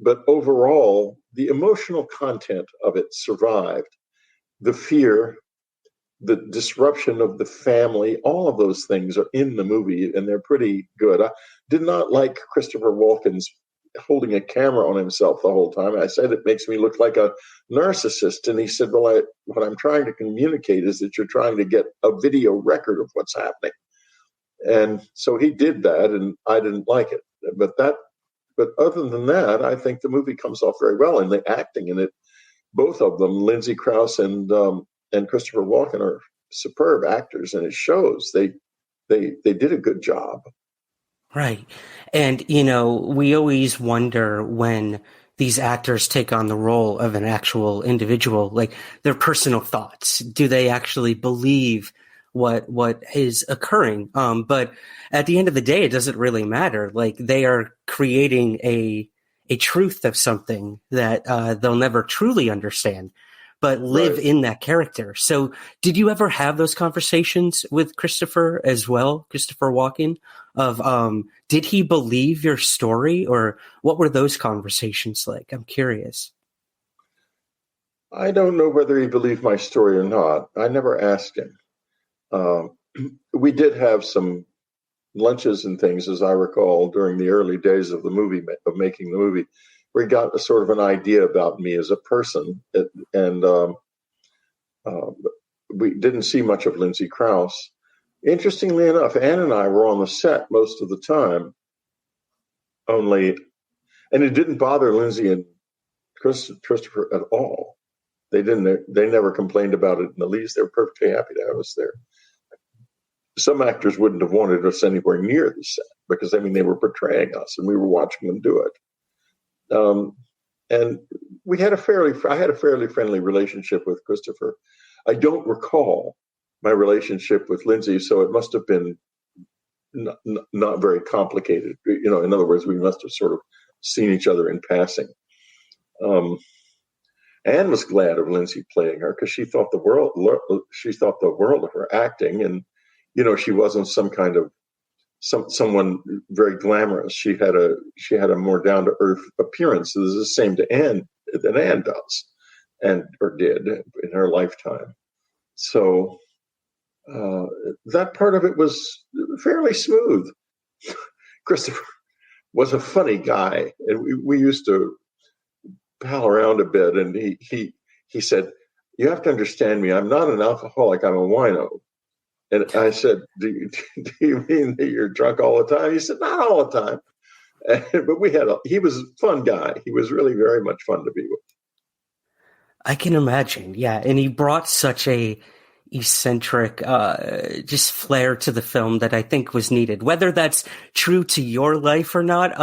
But overall, the emotional content of it survived. The fear, the disruption of the family, all of those things are in the movie, and they're pretty good. I did not like Christopher Walken's holding a camera on himself the whole time. I said, it makes me look like a narcissist. And he said, well, what I'm trying to communicate is that you're trying to get a video record of what's happening. And so he did that, and I didn't like it. But other than that, I think the movie comes off very well, and the acting in it, both of them, Lindsay Krause and Christopher Walken, are superb actors, and it shows. They did a good job. Right. And, we always wonder when these actors take on the role of an actual individual, like their personal thoughts. Do they actually believe what is occurring? But at the end of the day, it doesn't really matter. Like, they are creating a truth of something that they'll never truly understand, but live in that character. So did you ever have those conversations with Christopher as well, Christopher Walken, of did he believe your story, or what were those conversations like? I'm curious. I don't know whether he believed my story or not. I never asked him. We did have some lunches and things, as I recall, during the early days of making the movie, where he got a sort of an idea about me as a person, and we didn't see much of Lindsay Krause. Interestingly enough, Ann and I were on the set most of the time, and it didn't bother Lindsay and Christopher at all. They never complained about it in the least. They were perfectly happy to have us there. Some actors wouldn't have wanted us anywhere near the set because, they were portraying us and we were watching them do it. And I had a fairly friendly relationship with Christopher. I don't recall my relationship with Lindsay, so it must have been not very complicated. In other words, we must have sort of seen each other in passing. Anne was glad of Lindsay playing her because she thought the world of her acting, and she wasn't some kind of someone very glamorous. She had a more down to earth appearance. It was the same to Anne than Anne does, or did in her lifetime. So that part of it was fairly smooth. Christopher was a funny guy, and we used to pal around a bit. And he said, "You have to understand me. I'm not an alcoholic. I'm a wino." And I said, "Do you mean that you're drunk all the time?" He said, "Not all the time." But he was a fun guy. He was really very much fun to be with. I can imagine, yeah. And he brought such a eccentric, just flair to the film that I think was needed. Whether that's true to your life or not,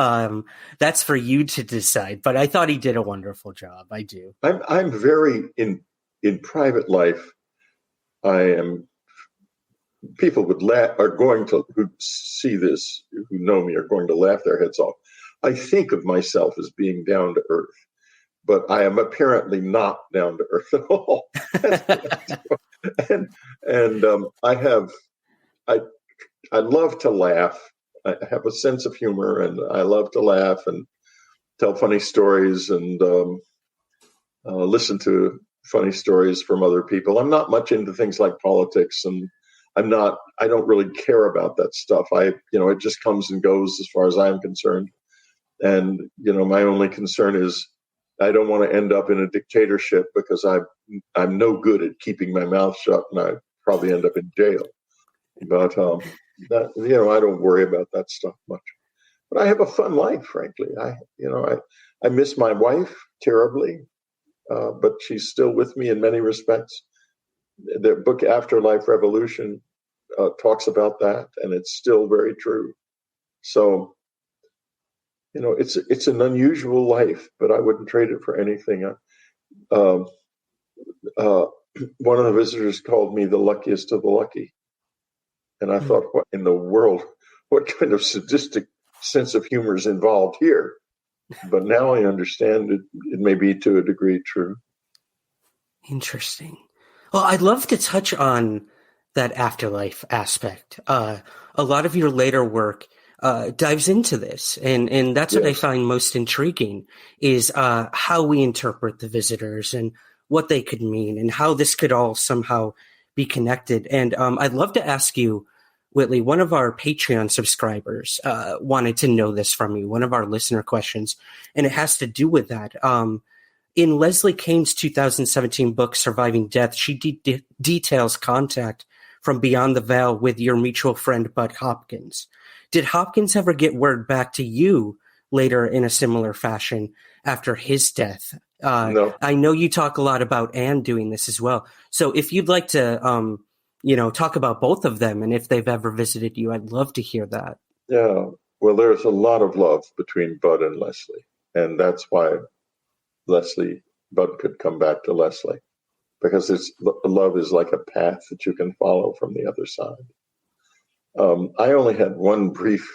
that's for you to decide. But I thought he did a wonderful job. I do. I'm very in private life. I am. People would laugh, who see this, who know me, are going to laugh their heads off. I think of myself as being down to earth, but I am apparently not down to earth at all. and I love to laugh. I have a sense of humor, and I love to laugh and tell funny stories and listen to funny stories from other people. I'm not much into things like politics, and I don't really care about that stuff. It just comes and goes as far as I'm concerned. And, my only concern is I don't want to end up in a dictatorship because I'm no good at keeping my mouth shut, and I probably end up in jail. But, I don't worry about that stuff much. But I have a fun life, frankly. I miss my wife terribly, but she's still with me in many respects. The book Afterlife Revolution talks about that, and it's still very true. So, it's an unusual life, but I wouldn't trade it for anything. One of the visitors called me the luckiest of the lucky, and I thought, what in the world? What kind of sadistic sense of humor is involved here? But now I understand it may be to a degree true. Interesting. Well, I'd love to touch on that afterlife aspect. A lot of your later work dives into this, and that's what I find most intriguing is how we interpret the visitors and what they could mean and how this could all somehow be connected. And I'd love to ask you, Whitley, one of our Patreon subscribers wanted to know this from you, one of our listener questions, and it has to do with that. In Leslie Kane's 2017 book, Surviving Death, she details contact from beyond the veil with your mutual friend, Bud Hopkins. Did Hopkins ever get word back to you later in a similar fashion after his death? No. I know you talk a lot about Anne doing this as well. So if you'd like to, talk about both of them and if they've ever visited you, I'd love to hear that. Yeah. Well, there's a lot of love between Bud and Leslie, and that's why Bud could come back to Leslie, because love is like a path that you can follow from the other side. I only had one brief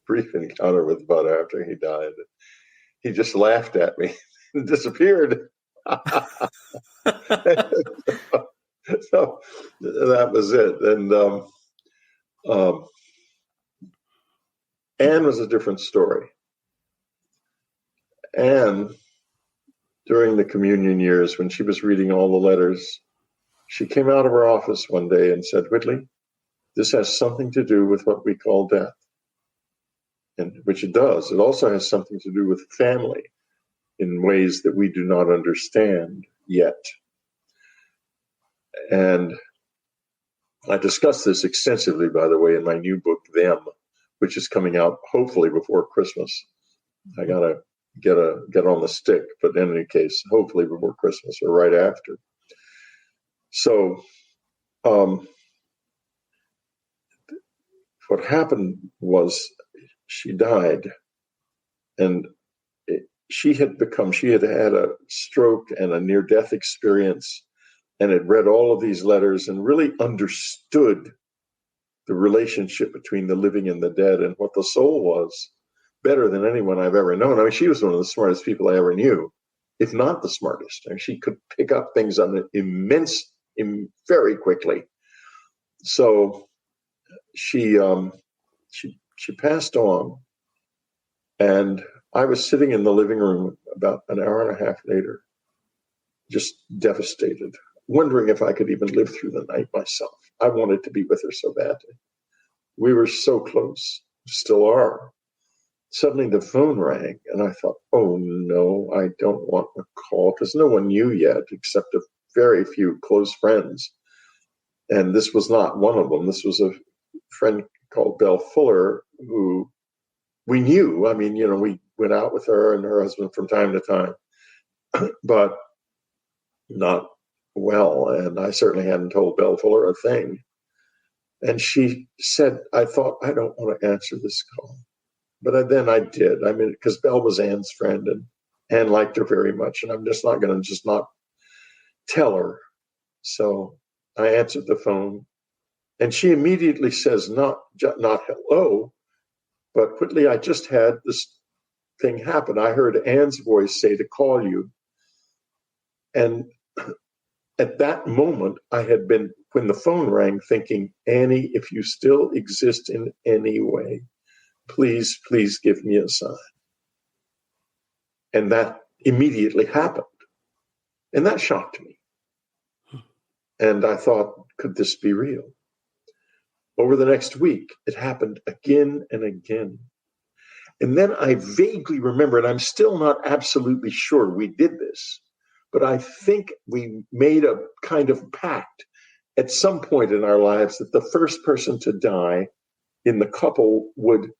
encounter with Bud after he died. He just laughed at me and disappeared. So that was it. And Anne was a different story. Anne, during the communion years, when she was reading all the letters, she came out of her office one day and said, "Whitley, this has something to do with what we call death." And which it does. It also has something to do with family in ways that we do not understand yet. And I discuss this extensively, by the way, in my new book, Them, which is coming out hopefully before Christmas. I gotta get on the stick, but in any case, hopefully before Christmas or right after. So what happened was she died, and she had had a stroke and a near-death experience, and had read all of these letters and really understood the relationship between the living and the dead and what the soul was better than anyone I've ever known. I mean, she was one of the smartest people I ever knew. if not the smartest. And she could pick up things on very quickly. So she passed on, and I was sitting in the living room about an hour and a half later, just devastated, wondering if I could even live through the night myself. I wanted to be with her so badly. We were so close, still are. Suddenly the phone rang, and I thought, oh no, I don't want a call, because no one knew yet except a very few close friends. And this was not one of them. This was a friend called Belle Fuller, who we knew. I mean, we went out with her and her husband from time to time, but not well. And I certainly hadn't told Belle Fuller a thing. And she said, I thought, I don't want to answer this call. But then I did. I mean, because Belle was Anne's friend, and Anne liked her very much. And I'm just not going to not tell her. So I answered the phone, and she immediately says, not hello, but Whitley, I just had this thing happen. I heard Anne's voice say to call you. And at that moment, I had been, when the phone rang, thinking, Annie, if you still exist in any way, please give me a sign. And that immediately happened. And that shocked me. And I thought, could this be real? Over the next week, it happened again and again. And then I vaguely remember, and I'm still not absolutely sure we did this, but I think we made a kind of pact at some point in our lives that the first person to die in the couple would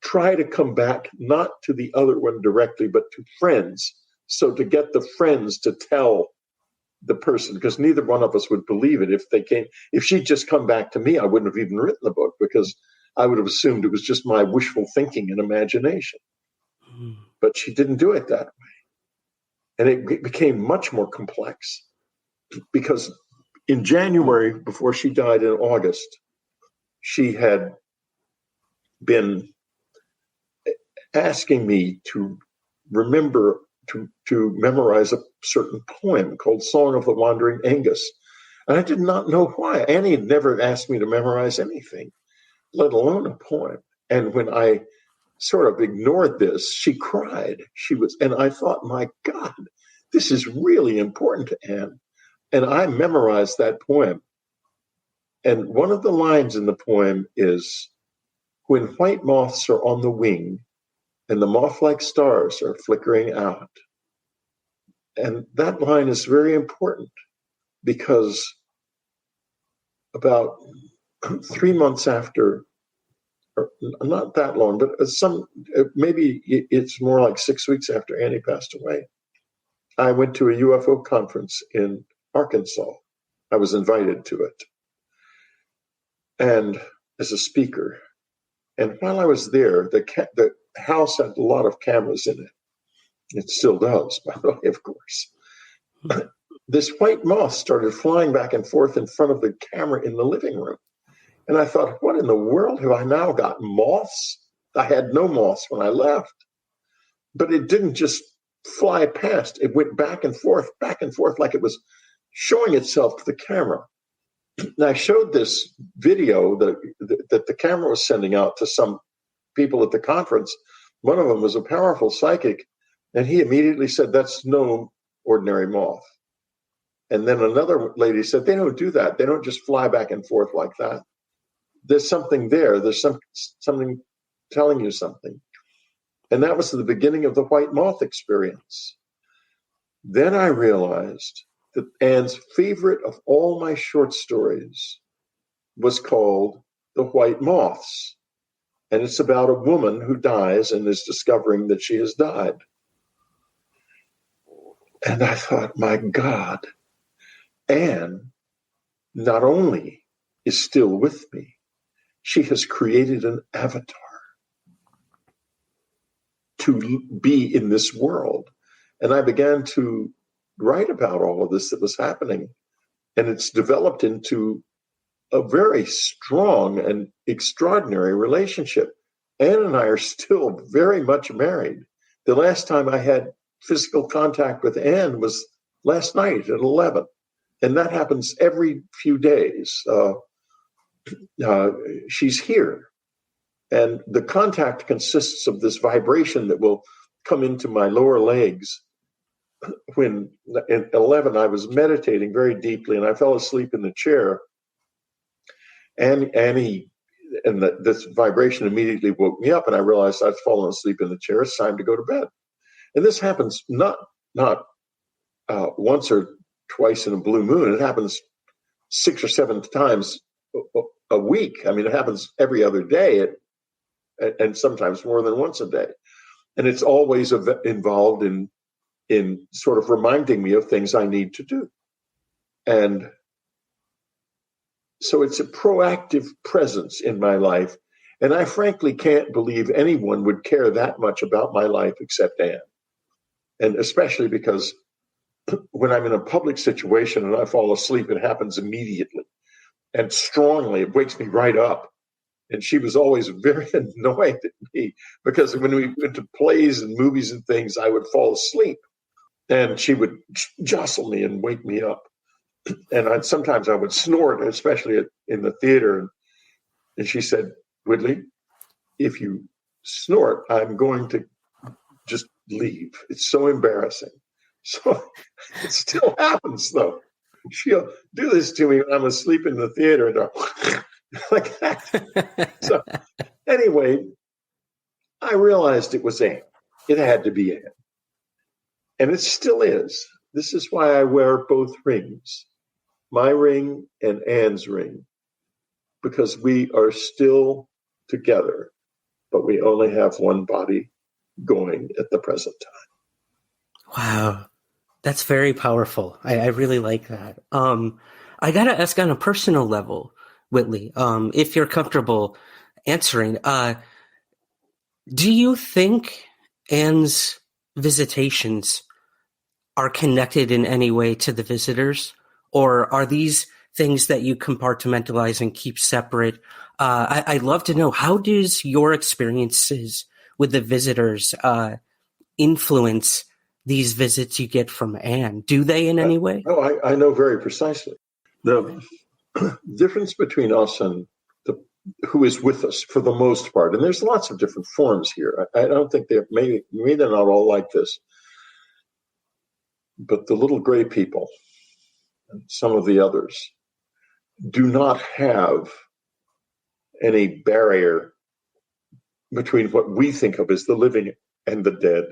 try to come back, not to the other one directly, but to friends. So to get the friends to tell the person, because neither one of us would believe it if she'd just come back to me, I wouldn't have even written the book, because I would have assumed it was just my wishful thinking and imagination. But she didn't do it that way. And it became much more complex, because in January, before she died in August, she had been asking me to remember to memorize a certain poem called Song of the Wandering Aengus. And I did not know why. Annie had never asked me to memorize anything, let alone a poem. And when I sort of ignored this, she cried. And I thought, my God, this is really important to Anne. And I memorized that poem. And one of the lines in the poem is, when white moths are on the wing and the moth-like stars are flickering out. And that line is very important, because about 3 months after, or not that long, but maybe it's more like 6 weeks after Annie passed away, I went to a UFO conference in Arkansas. I was invited to it, and as a speaker. And while I was there, the house had a lot of cameras in it. It still does, by the way, of course. This white moth started flying back and forth in front of the camera in the living room. And I thought, what in the world have I now got? Moths? I had no moths when I left. But it didn't just fly past. It went back and forth, like it was showing itself to the camera. And I showed this video that the camera was sending out to some people at the conference. One of them was a powerful psychic, and he immediately said, that's no ordinary moth. And then another lady said, they don't do that. They don't just fly back and forth like that. There's something there. There's something telling you something. And that was the beginning of the white moth experience. Then I realized that Anne's favorite of all my short stories was called The White Moths. And it's about a woman who dies and is discovering that she has died. And I thought, my God, Anne not only is still with me, she has created an avatar to be in this world. And I began to write about all of this that was happening. And it's developed into a very strong and extraordinary relationship. Anne and I are still very much married. The last time I had physical contact with Anne was last night at 11. And that happens every few days. She's here. And the contact consists of this vibration that will come into my lower legs. When at 11, I was meditating very deeply and I fell asleep in the chair. And this vibration immediately woke me up, and I realized I'd fallen asleep in the chair. It's time to go to bed. And this happens not once or twice in a blue moon. It happens 6 or 7 times a week. I mean, it happens every other day, and sometimes more than once a day. And it's always involved in sort of reminding me of things I need to do. And so it's a proactive presence in my life. And I frankly can't believe anyone would care that much about my life except Anne. And especially because when I'm in a public situation and I fall asleep, it happens immediately and strongly. It wakes me right up. And she was always very annoyed at me because when we went to plays and movies and things, I would fall asleep and she would jostle me and wake me up. And sometimes I would snort, especially in the theater. And she said, Whitley, if you snort, I'm going to just leave. It's so embarrassing. So it still happens, though. She'll do this to me when I'm asleep in the theater and like that. So anyway, I realized it was Anne. It had to be Anne. And it still is. This is why I wear both rings. My ring and Anne's ring, because we are still together, but we only have one body going at the present time. Wow, that's very powerful. I really like that. I gotta ask on a personal level, Whitley, if you're comfortable answering, do you think Anne's visitations are connected in any way to the visitors? Or are these things that you compartmentalize and keep separate? I'd love to know, how does your experiences with the visitors influence these visits you get from Anne? Do they in any way? No, I know very precisely. The difference between us and who is with us for the most part, and there's lots of different forms here. I don't think maybe they're not all like this, but the little gray people, and some of the others, do not have any barrier between what we think of as the living and the dead.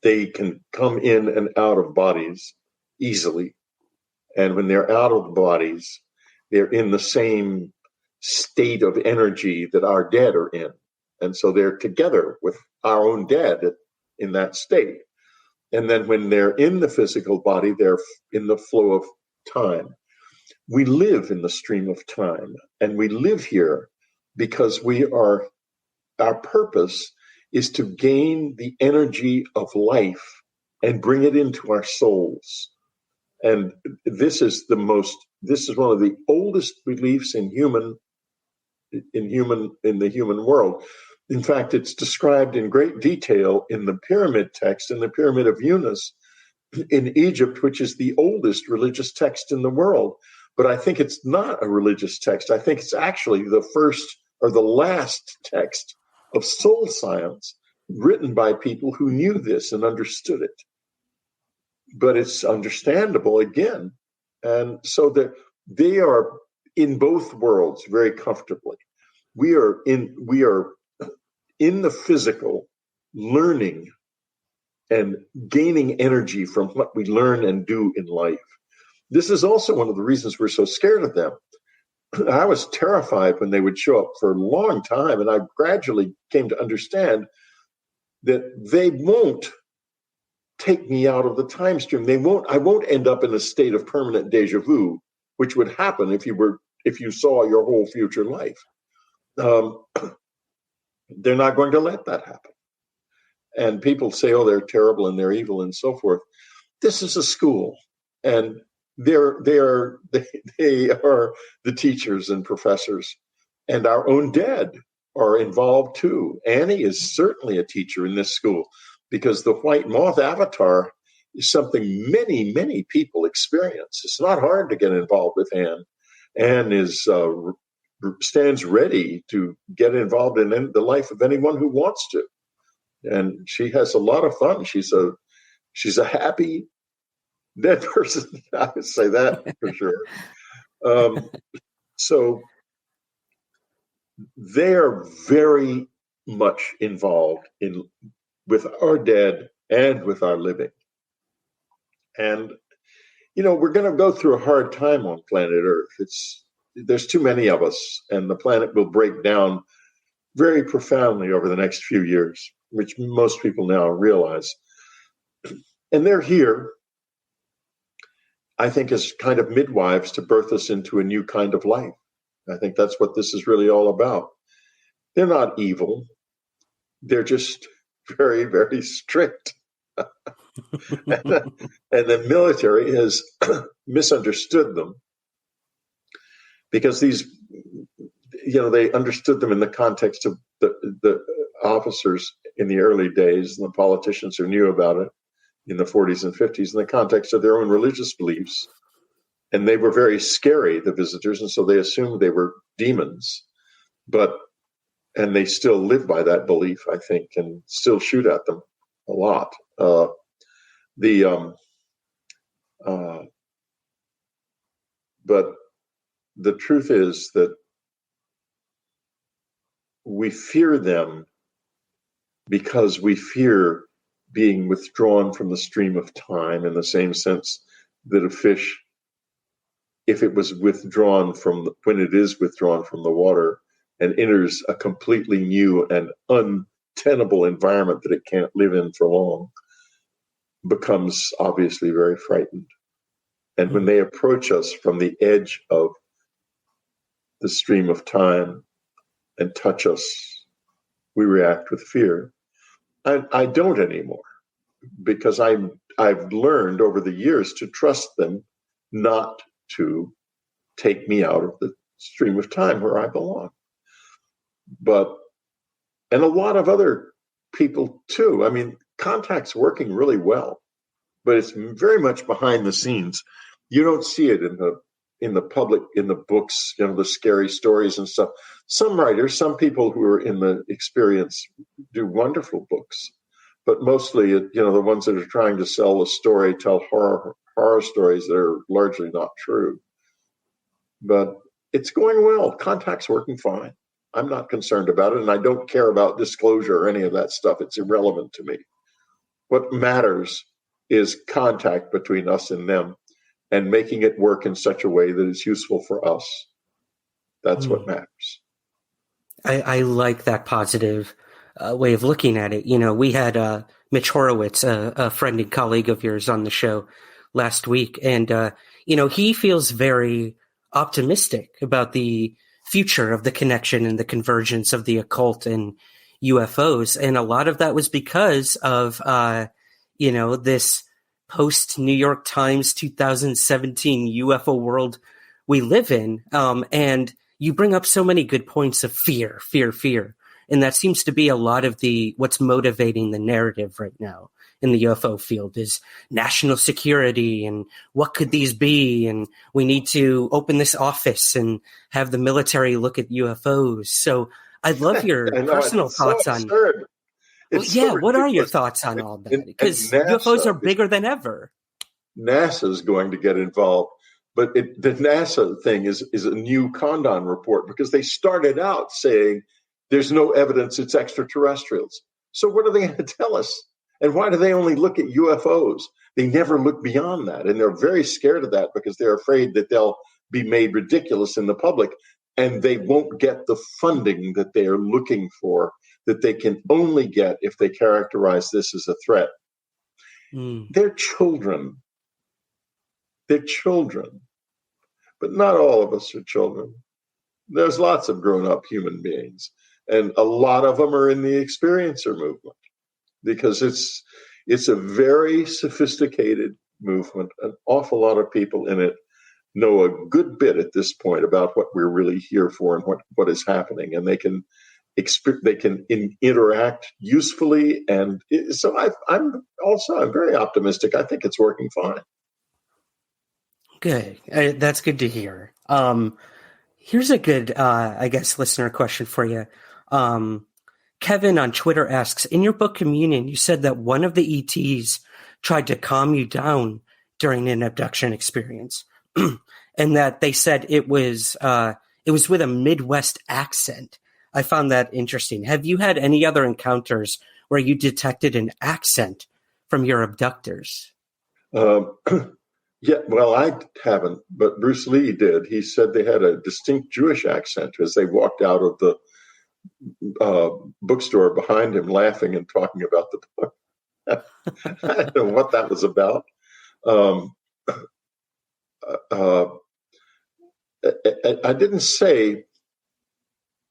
They can come in and out of bodies easily. And when they're out of the bodies, they're in the same state of energy that our dead are in. And so they're together with our own dead in that state. And then when they're in the physical body, they're in the flow of time. We live in the stream of time, and we live here because our purpose is to gain the energy of life and bring it into our souls. And this is one of the oldest beliefs in the human world. In fact, it's described in great detail in the pyramid text, in the Pyramid of Yunus in Egypt, which is the oldest religious text in the world. But I think it's not a religious text. I think it's actually the first or the last text of soul science written by people who knew this and understood it. But it's understandable again. And so that they are in both worlds very comfortably. We are in the physical, learning and gaining energy from what we learn and do in life. This is also one of the reasons we're so scared of them. I was terrified when they would show up for a long time, and I gradually came to understand that they won't take me out of the time stream. I won't end up in a state of permanent deja vu, which would happen if you saw your whole future life. They're not going to let that happen. And people say, oh, they're terrible and they're evil and so forth. This is a school, and they are the teachers and professors, and our own dead are involved too. Annie is certainly a teacher in this school because the white moth avatar is something many, many people experience. It's not hard to get involved with Anne. Anne stands ready to get involved in the life of anyone who wants to. And she has a lot of fun. She's a happy dead person. I would say that for sure. So they are very much involved with our dead and with our living. And, we're going to go through a hard time on planet Earth. There's too many of us, and the planet will break down very profoundly over the next few years, which most people now realize. And they're here, I think, as kind of midwives to birth us into a new kind of life. I think that's what this is really all about. They're not evil. They're just very, very strict. And the military has misunderstood them because they understood them in the context of the officers in the early days and the politicians who knew about it in the 40s and 50s in the context of their own religious beliefs. And they were very scary, the visitors, and so they assumed they were demons. And they still live by that belief, I think, and still shoot at them a lot. But the truth is that we fear them because we fear being withdrawn from the stream of time, in the same sense that a fish, if it was withdrawn when it is withdrawn from the water and enters a completely new and untenable environment that it can't live in for long, becomes obviously very frightened. And when they approach us from the edge of the stream of time and touch us, we react with fear. I don't anymore, because I've learned over the years to trust them not to take me out of the stream of time where I belong. And a lot of other people too. I mean, contact's working really well, but it's very much behind the scenes. You don't see it in the public, in the books, the scary stories and stuff. Some writers, some people who are in the experience do wonderful books, but mostly, the ones that are trying to sell a story tell horror stories that are largely not true. But it's going well. Contact's working fine. I'm not concerned about it, and I don't care about disclosure or any of that stuff. It's irrelevant to me. What matters is contact between us and them, and making it work in such a way that is useful for us. That's what matters. I like that positive way of looking at it. We had Mitch Horowitz, a friend and colleague of yours, on the show last week, and he feels very optimistic about the future of the connection and the convergence of the occult and UFOs. And a lot of that was because of, this post-New York Times 2017 UFO world we live in. And you bring up so many good points of fear. And that seems to be a lot of what's motivating the narrative right now in the UFO field is national security and what could these be? And we need to open this office and have the military look at UFOs. So I'd love your personal thoughts on. What are your thoughts on all that? Because UFOs are bigger than ever. NASA's going to get involved, but the NASA thing is a new Condon report, because they started out saying there's no evidence it's extraterrestrials. So what are they going to tell us? And why do they only look at UFOs? They never look beyond that. And they're very scared of that because they're afraid that they'll be made ridiculous in the public and they won't get the funding that they are looking for, that they can only get if they characterize this as a threat. They're children. They're children. But not all of us are children. There's lots of grown-up human beings. And a lot of them are in the experiencer movement, because it's a very sophisticated movement. An awful lot of people in it know a good bit at this point about what we're really here for and what is happening. And they can they can interact usefully. And so I'm very optimistic. I think it's working fine. Good. That's good to hear. Here's a good, I guess, listener question for you. Kevin on Twitter asks, in your book Communion, you said that one of the ETs tried to calm you down during an abduction experience, and that they said it was with a Midwest accent. I found that interesting. Have you had any other encounters where you detected an accent from your abductors? Yeah, well, I haven't, but Bruce Lee did. He said they had a distinct Jewish accent as they walked out of the bookstore behind him, laughing and talking about the book. I don't know what that was about. I didn't say.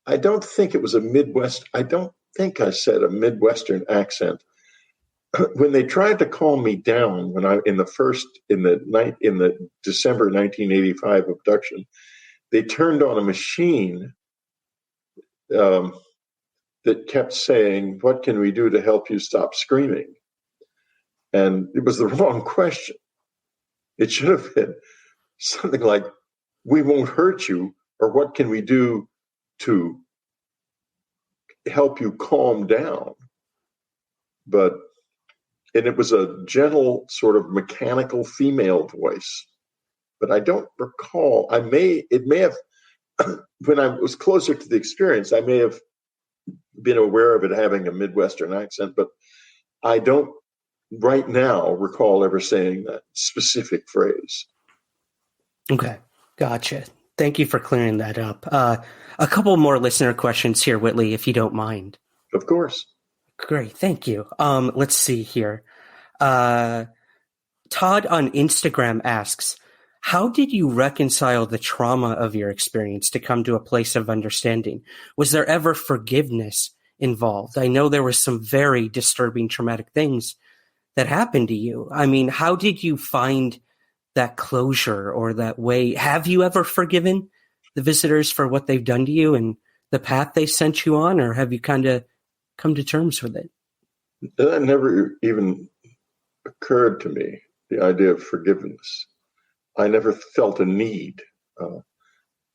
I don't think it was a Midwest. I don't think I said a Midwestern accent. When they tried to calm me down, when in the December 1985 abduction, they turned on a machine that kept saying, "What can we do to help you stop screaming?" And it was the wrong question. It should have been something like, "We won't hurt you," or "What can we do to help you calm down?" And it was a gentle, sort of mechanical female voice, but I don't recall. It may have, when I was closer to the experience, I may have been aware of it having a Midwestern accent, but I don't right now recall ever saying that specific phrase. Okay, gotcha. Thank you for clearing that up. A couple more listener questions here, Whitley, if you don't mind. Of course. Great, thank you. Let's see here. Todd on Instagram asks, how did you reconcile the trauma of your experience to come to a place of understanding? Was there ever forgiveness involved? I know there were some very disturbing, traumatic things that happened to you. I mean, how did you find that closure or that way? Have you ever forgiven the visitors for what they've done to you and the path they sent you on, or have you kind of come to terms with it? That never even occurred to me, the idea of forgiveness. I never felt a need,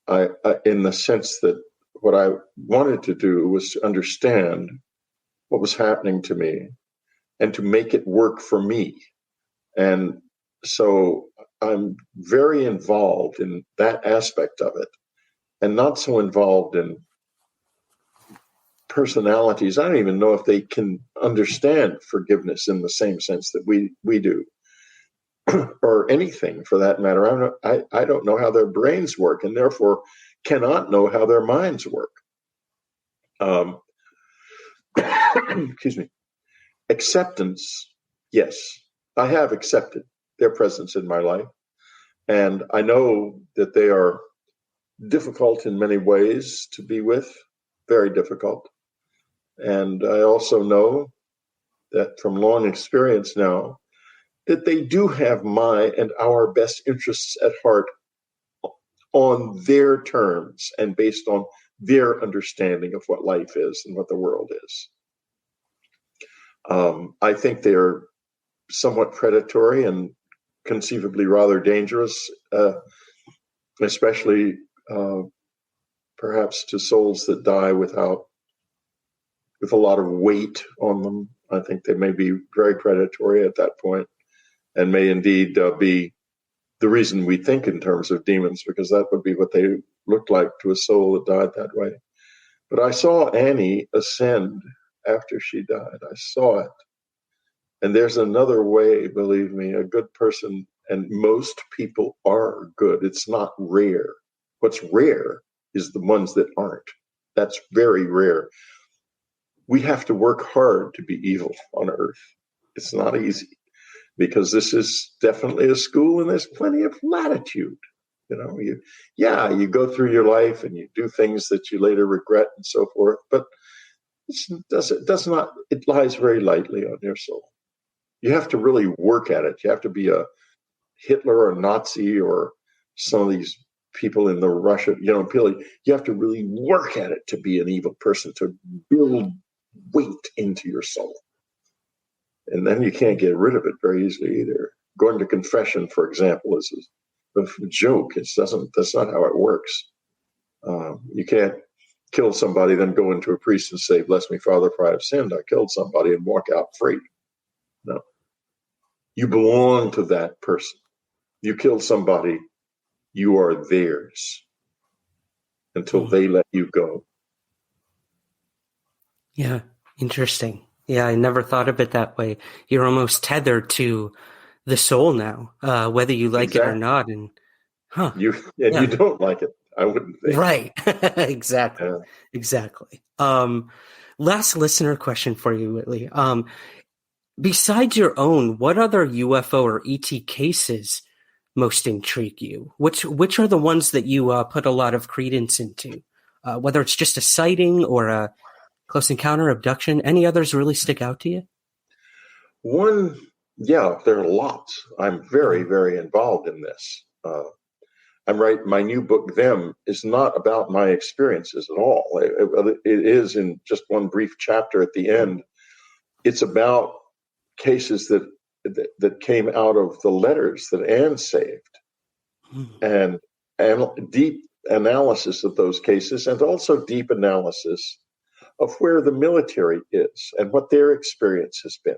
I in the sense that what I wanted to do was to understand what was happening to me and to make it work for me. And so I'm very involved in that aspect of it and not so involved in personalities. I don't even know if they can understand forgiveness in the same sense that we do, or anything for that matter. I don't know how their brains work, and therefore cannot know how their minds work. Excuse me. Acceptance, yes. I have accepted their presence in my life, and I know that they are difficult in many ways to be with, very difficult. And I also know that from long experience now, that they do have my and our best interests at heart on their terms and based on their understanding of what life is and what the world is. I think they're somewhat predatory and conceivably rather dangerous, especially perhaps to souls that die with a lot of weight on them. I think they may be very predatory at that point and may indeed be the reason we think in terms of demons, because that would be what they looked like to a soul that died that way. But I saw Annie ascend after she died. I saw it. And there's another way, believe me, a good person, and most people are good. It's not rare. What's rare is the ones that aren't. That's very rare. We have to work hard to be evil on earth. It's not easy, because this is definitely a school and there's plenty of latitude. You know, you go through your life and you do things that you later regret and so forth, but it lies very lightly on your soul. You have to really work at it. You have to be a Hitler or a Nazi or some of these people in the Russia, you have to really work at it to be an evil person, to build weight into your soul. And then you can't get rid of it very easily either. Going to confession, for example, is a joke. That's not how it works. You can't kill somebody, then go into a priest and say, "Bless me, Father, for I have sinned. I killed somebody," and walk out free. No. You belong to that person. You kill somebody, you are theirs until they let you go. Yeah, interesting. Yeah, I never thought of it that way. You're almost tethered to the soul now, whether you like it or not. And you don't like it, I wouldn't think. Right. Exactly. Yeah. Exactly. Last listener question for you, Whitley. Besides your own, what other UFO or ET cases most intrigue you? Which are the ones that you put a lot of credence into? Whether it's just a sighting or a close encounter, abduction, any others really stick out to you? There are lots. I'm very, very involved in this. I'm right. My new book, Them, is not about my experiences at all. It is in just one brief chapter at the end. It's about cases that came out of the letters that Anne saved, and deep analysis of those cases, and also deep analysis of where the military is and what their experience has been,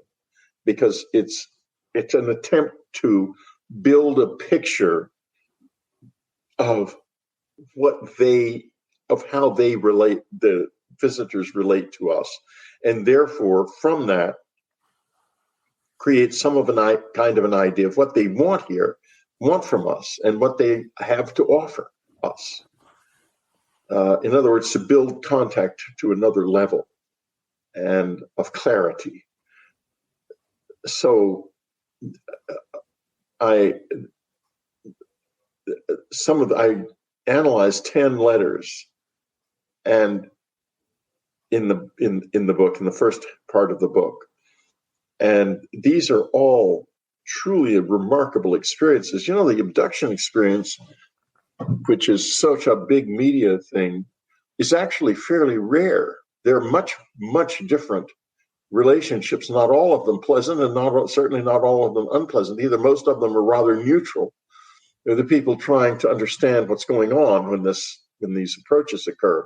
because it's an attempt to build a picture of how they relate, the visitors relate to us, and therefore from that create some of kind of an idea of what they want from us, and what they have to offer us. In other words, to build contact to another level and of clarity. So I analyzed 10 letters, and in the book, in the first part of the book, and these are all truly remarkable experiences. The abduction experience, which is such a big media thing, is actually fairly rare. There are much, much different relationships, not all of them pleasant, and certainly not all of them unpleasant either. Most of them are rather neutral. They're the people trying to understand what's going on when these approaches occur.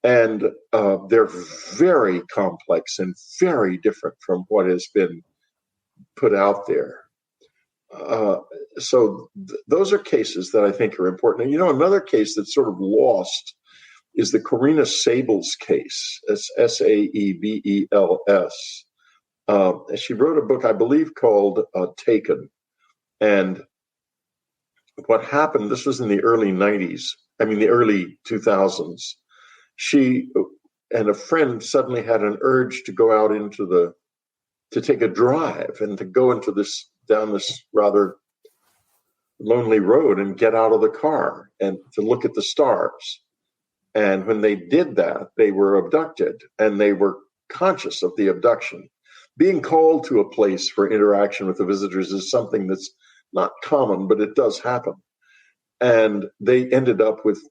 And they're very complex and very different from what has been put out there. So those are cases that I think are important. And another case that's sort of lost is the Corina Sables case. It's Saebels. She wrote a book, I believe, called Taken. And what happened, this was in the early 2000s. She and a friend suddenly had an urge to go out to take a drive and to go down this rather lonely road and get out of the car and to look at the stars. And when they did that, they were abducted, and they were conscious of the abduction. Being called to a place for interaction with the visitors is something that's not common, but it does happen. And they ended up with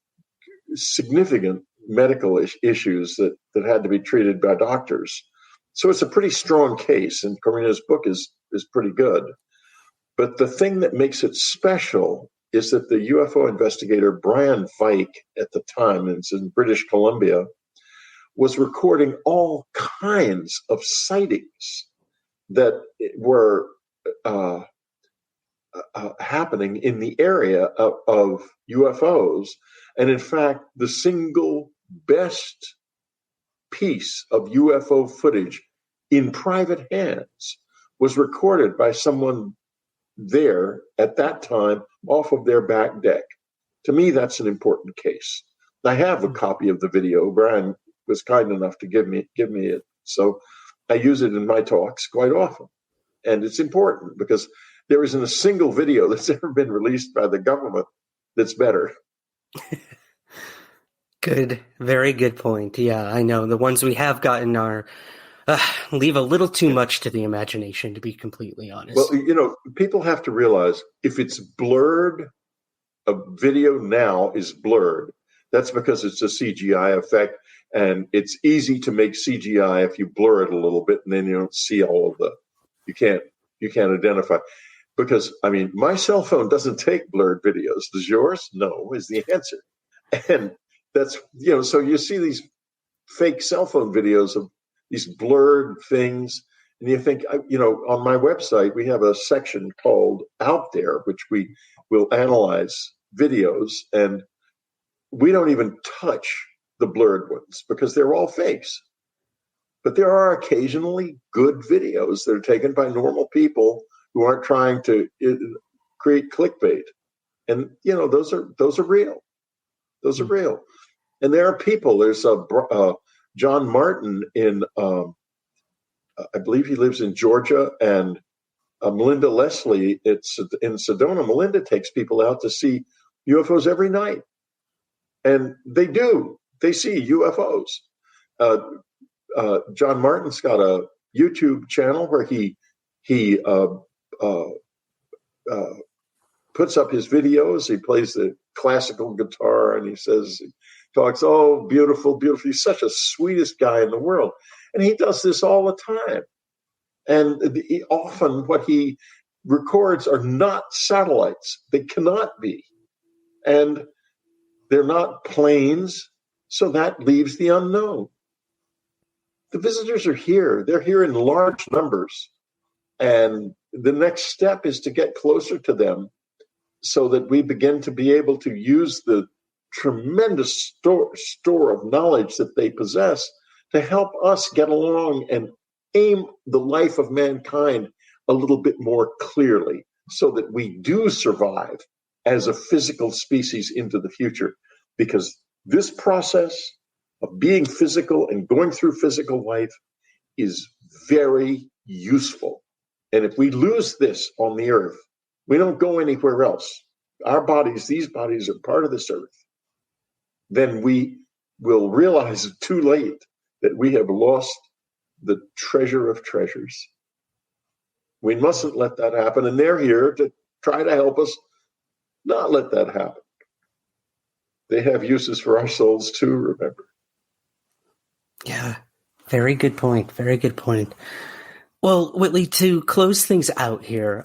significant medical issues that had to be treated by doctors. So it's a pretty strong case, and Corina's book is pretty good. But the thing that makes it special is that the UFO investigator Brian Vike, at the time, and it's in British Columbia, was recording all kinds of sightings that were happening in the area of UFOs. And in fact, the single best piece of UFO footage in private hands was recorded by someone there at that time off of their back deck. To me, that's an important case. I have a copy of the video. Brian was kind enough to give me it, so I use it in my talks quite often. And it's important because there isn't a single video that's ever been released by the government that's better. Good, very good point. Yeah, I know the ones we have gotten are leave a little too much to the imagination, to be completely honest. Well, people have to realize if it's blurred a video now is blurred. That's because it's a CGI effect, and it's easy to make CGI if you blur it a little bit, and then you don't see all of you can't identify. Because, I mean, my cell phone doesn't take blurred videos. Does yours? No, is the answer. And that's, so you see these fake cell phone videos of these blurred things, and you think, on my website, we have a section called Out There, which we will analyze videos, and we don't even touch the blurred ones because they're all fakes. But there are occasionally good videos that are taken by normal people who aren't trying to create clickbait. And, those are real. Those are real. And there are people, there's John Martin in, I believe he lives in Georgia, and Melinda Leslie, it's in Sedona. Melinda takes people out to see UFOs every night. And they do. They see UFOs. John Martin's got a YouTube channel where he puts up his videos. He plays the classical guitar, and he talks, oh, beautiful, beautiful. He's such a sweetest guy in the world. And he does this all the time. And often what he records are not satellites. They cannot be. And they're not planes, so that leaves the unknown. The visitors are here. They're here in large numbers. And the next step is to get closer to them so that we begin to be able to use the tremendous store of knowledge that they possess to help us get along and aim the life of mankind a little bit more clearly so that we do survive as a physical species into the future. Because this process of being physical and going through physical life is very useful. And if we lose this on the earth, we don't go anywhere else. These bodies are part of this earth. Then we will realize too late that we have lost the treasure of treasures. We mustn't let that happen. And they're here to try to help us not let that happen. They have uses for our souls too, remember. Yeah, very good point. Very good point. Well, Whitley, to close things out here,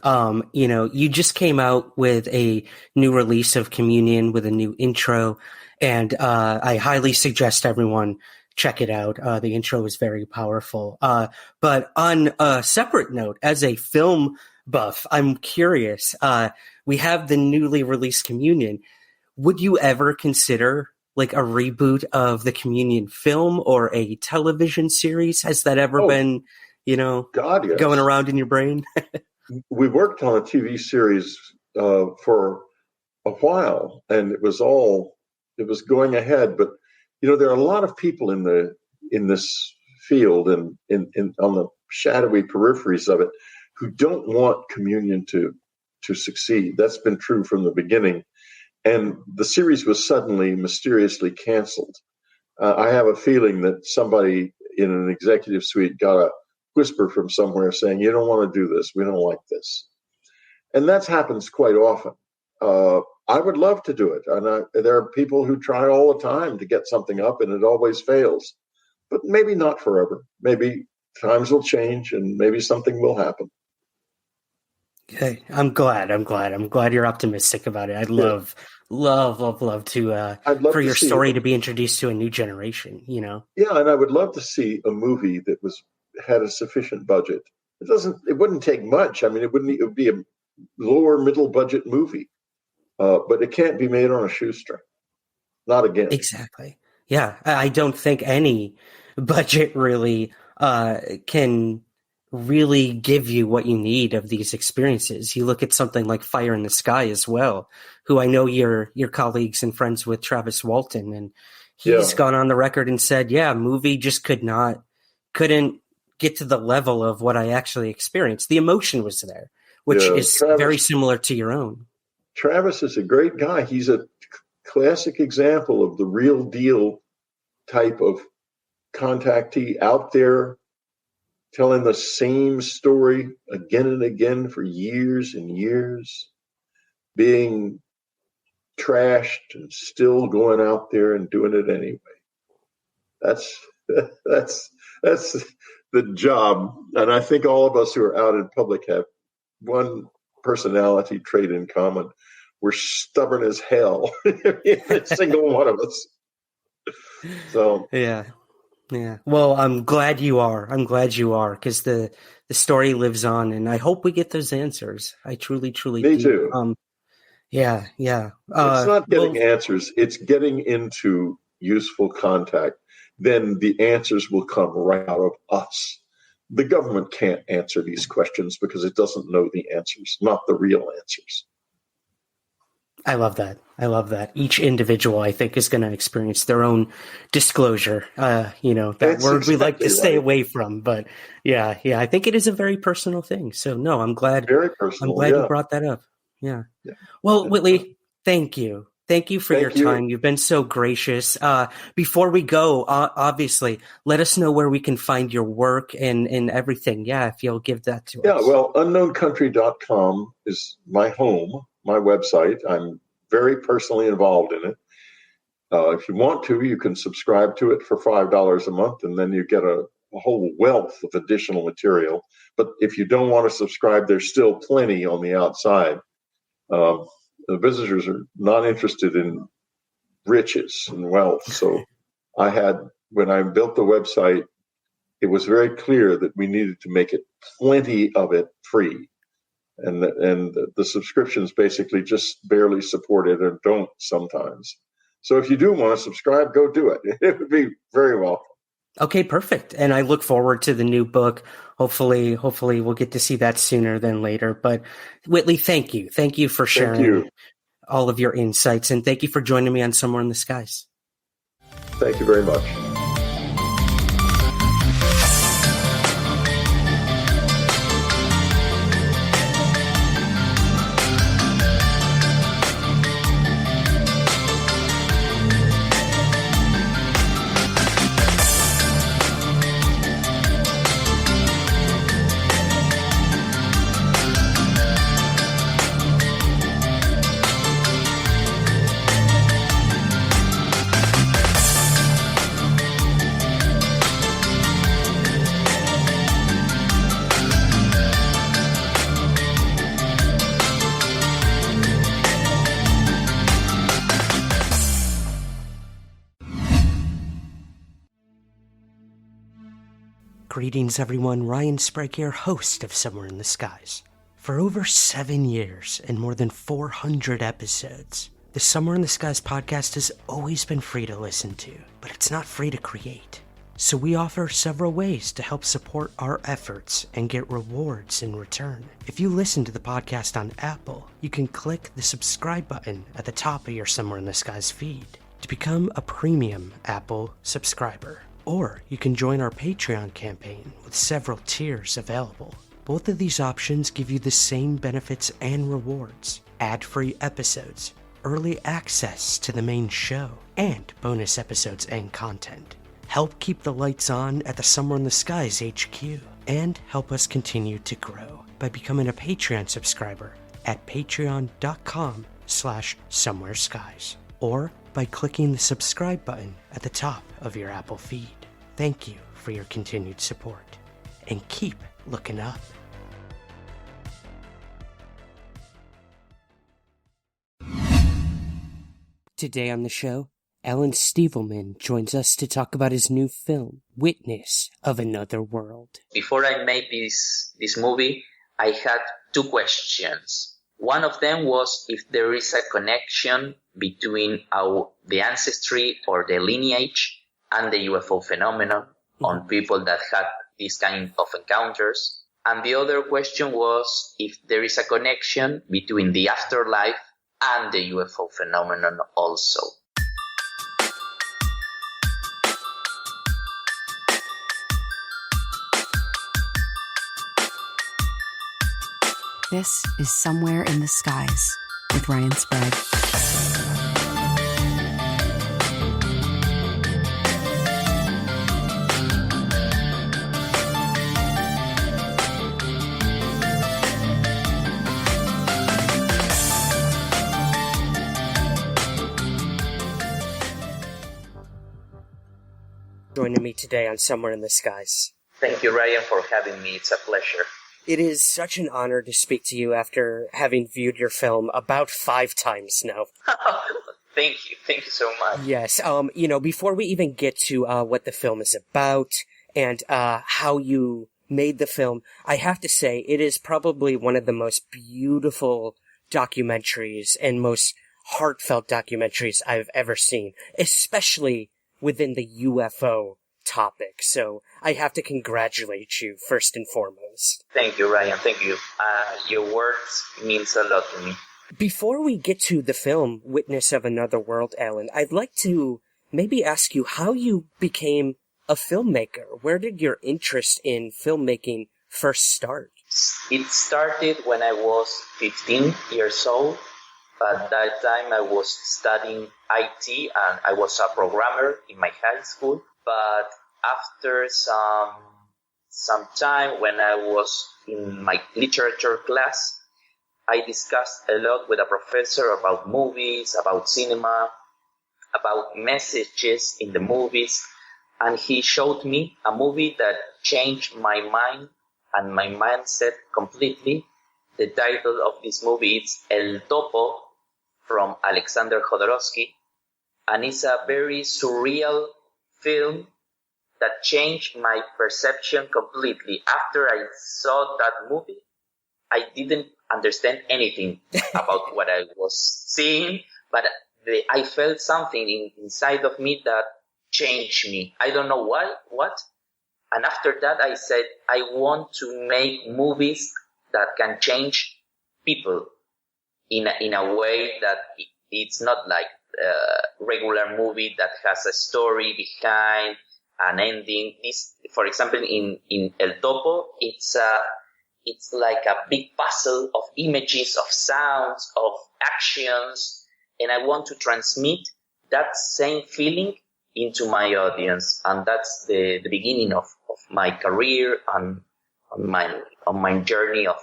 you just came out with a new release of Communion with a new intro, and I highly suggest everyone check it out. The intro is very powerful. But on a separate note, as a film buff, I'm curious. We have the newly released Communion. Would you ever consider like a reboot of the Communion film or a television series? Has that ever been, God, yes. going around in your brain? We worked on a TV series for a while, and it was going ahead. But there are a lot of people in this field and on the shadowy peripheries of it who don't want Communion to succeed. That's been true from the beginning. And the series was suddenly, mysteriously canceled. I have a feeling that somebody in an executive suite got a whisper from somewhere saying, you don't want to do this. We don't like this. And that happens quite often. I would love to do it. And there are people who try all the time to get something up, and it always fails. But maybe not forever. Maybe times will change, and maybe something will happen. Okay, I'm glad you're optimistic about it. I'd love to for your story to be introduced to a new generation, Yeah, and I would love to see a movie that had a sufficient budget. It wouldn't take much. I mean, it would be a lower middle budget movie. But it can't be made on a shoestring. Not again. Exactly. Yeah, I don't think any budget really can really give you what you need of these experiences. You look at something like Fire in the Sky as well, who I know you're colleagues and friends with, Travis Walton, and he's gone on the record and said, movie just couldn't get to the level of what I actually experienced. The emotion was there, which is very similar to your own. Travis is a great guy. He's a classic example of the real deal type of contactee out there telling the same story again and again for years and years, being trashed and still going out there and doing it anyway. That's the job. And I think all of us who are out in public have one personality trait in common. We're stubborn as hell. Every single one of us. So yeah. Well, I'm glad you are. Because the story lives on, and I hope we get those answers. I truly do. Me too. Yeah. It's not getting answers. It's getting into useful contact. Then the answers will come right out of us. The government can't answer these questions because it doesn't know the answers, not the real answers. I love that. Each individual, I think, is going to experience their own disclosure. That That's word we like to stay away from. But yeah, I think it is a very personal thing. So no, I'm glad. Very personal. I'm glad you brought that up. Yeah. Well, Whitley, thank you. Thank you for your time. You've been so gracious. Before we go, obviously, let us know where we can find your work and everything. Yeah, if you'll give that to us. Yeah, well, unknowncountry.com is my home, my website. I'm very personally involved in it. If you want to, you can subscribe to it for $5 a month, and then you get a whole wealth of additional material. But if you don't want to subscribe, there's still plenty on the outside. The visitors are not interested in riches and wealth. So when I built the website, it was very clear that we needed to make it plenty of it free. And the subscriptions basically just barely support it or don't sometimes. So if you do want to subscribe, go do it. It would be very welcome. Okay, perfect. And I look forward to the new book. Hopefully we'll get to see that sooner than later. But Whitley, thank you. Thank you for sharing all of your insights. And thank you for joining me on Somewhere in the Skies. Thank you very much. Greetings, everyone. Ryan Sprague here, host of Somewhere in the Skies. For over 7 years and more than 400 episodes, the Somewhere in the Skies podcast has always been free to listen to, but it's not free to create. So we offer several ways to help support our efforts and get rewards in return. If you listen to the podcast on Apple, you can click the subscribe button at the top of your Somewhere in the Skies feed to become a premium Apple subscriber. Or you can join our Patreon campaign with several tiers available. Both of these options give you the same benefits and rewards: ad-free episodes, early access to the main show, and bonus episodes and content. Help keep the lights on at the Somewhere in the Skies HQ, and help us continue to grow by becoming a Patreon subscriber at patreon.com/somewhereskies, or by clicking the subscribe button at the top of your Apple feed. Thank you for your continued support, and keep looking up. Today on the show, Alan Steelman joins us to talk about his new film, Witness of Another World. Before I made this movie, I had two questions. One of them was if there is a connection between the ancestry or the lineage and the UFO phenomenon on people that had this kind of encounters. And the other question was if there is a connection between the afterlife and the UFO phenomenon also. This is Somewhere in the Skies with Ryan Sprague. joining me today on Somewhere in the Skies. Thank you, Ryan, for having me. It's a pleasure. It is such an honor to speak to you after having viewed your film about 5 times now. Thank you so much. Yes, before we even get to what the film is about and how you made the film, I have to say it is probably one of the most beautiful documentaries and most heartfelt documentaries I've ever seen, especially within the UFO topic. So I have to congratulate you first and foremost. Thank you, Ryan. Thank you. Your words means a lot to me. Before we get to the film, Witness of Another World, Alan, I'd like to maybe ask you how you became a filmmaker. Where did your interest in filmmaking first start? It started when I was 15 years old. At that time, I was studying IT and I was a programmer in my high school. But after some time when I was in my literature class, I discussed a lot with a professor about movies, about cinema, about messages in the movies. And he showed me a movie that changed my mind and my mindset completely. The title of this movie is El Topo from Alexander Jodorowsky. And it's a very surreal film that changed my perception completely. After I saw that movie, I didn't understand anything about what I was seeing, but I felt something inside of me that changed me. I don't know what. And after that, I said, I want to make movies that can change people in a way that it's not like a regular movie that has a story behind an ending. This, for example, in El Topo, it's like a big puzzle of images, of sounds, of actions, and I want to transmit that same feeling into my audience, and that's the beginning of my career and on my journey of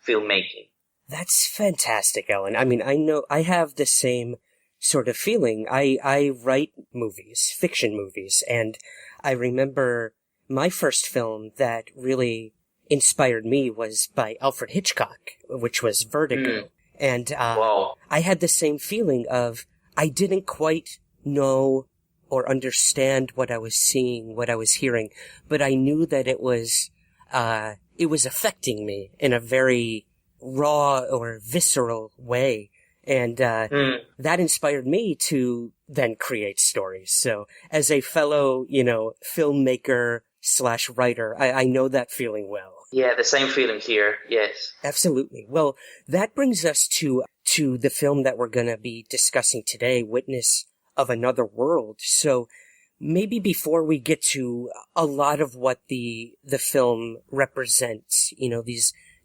filmmaking. That's fantastic, Ellen. I mean, I know I have the same sort of feeling. I write movies, fiction movies, and I remember my first film that really inspired me was by Alfred Hitchcock, which was Vertigo. And I had the same feeling of I didn't quite know or understand what I was seeing, what I was hearing, but I knew that it was affecting me in a very raw or visceral way. And that inspired me to then create stories. So as a fellow, filmmaker / writer, I know that feeling well. Yeah, the same feeling here, yes. Absolutely. Well, that brings us to the film that we're going to be discussing today, Witness of Another World. So maybe before we get to a lot of what the film represents,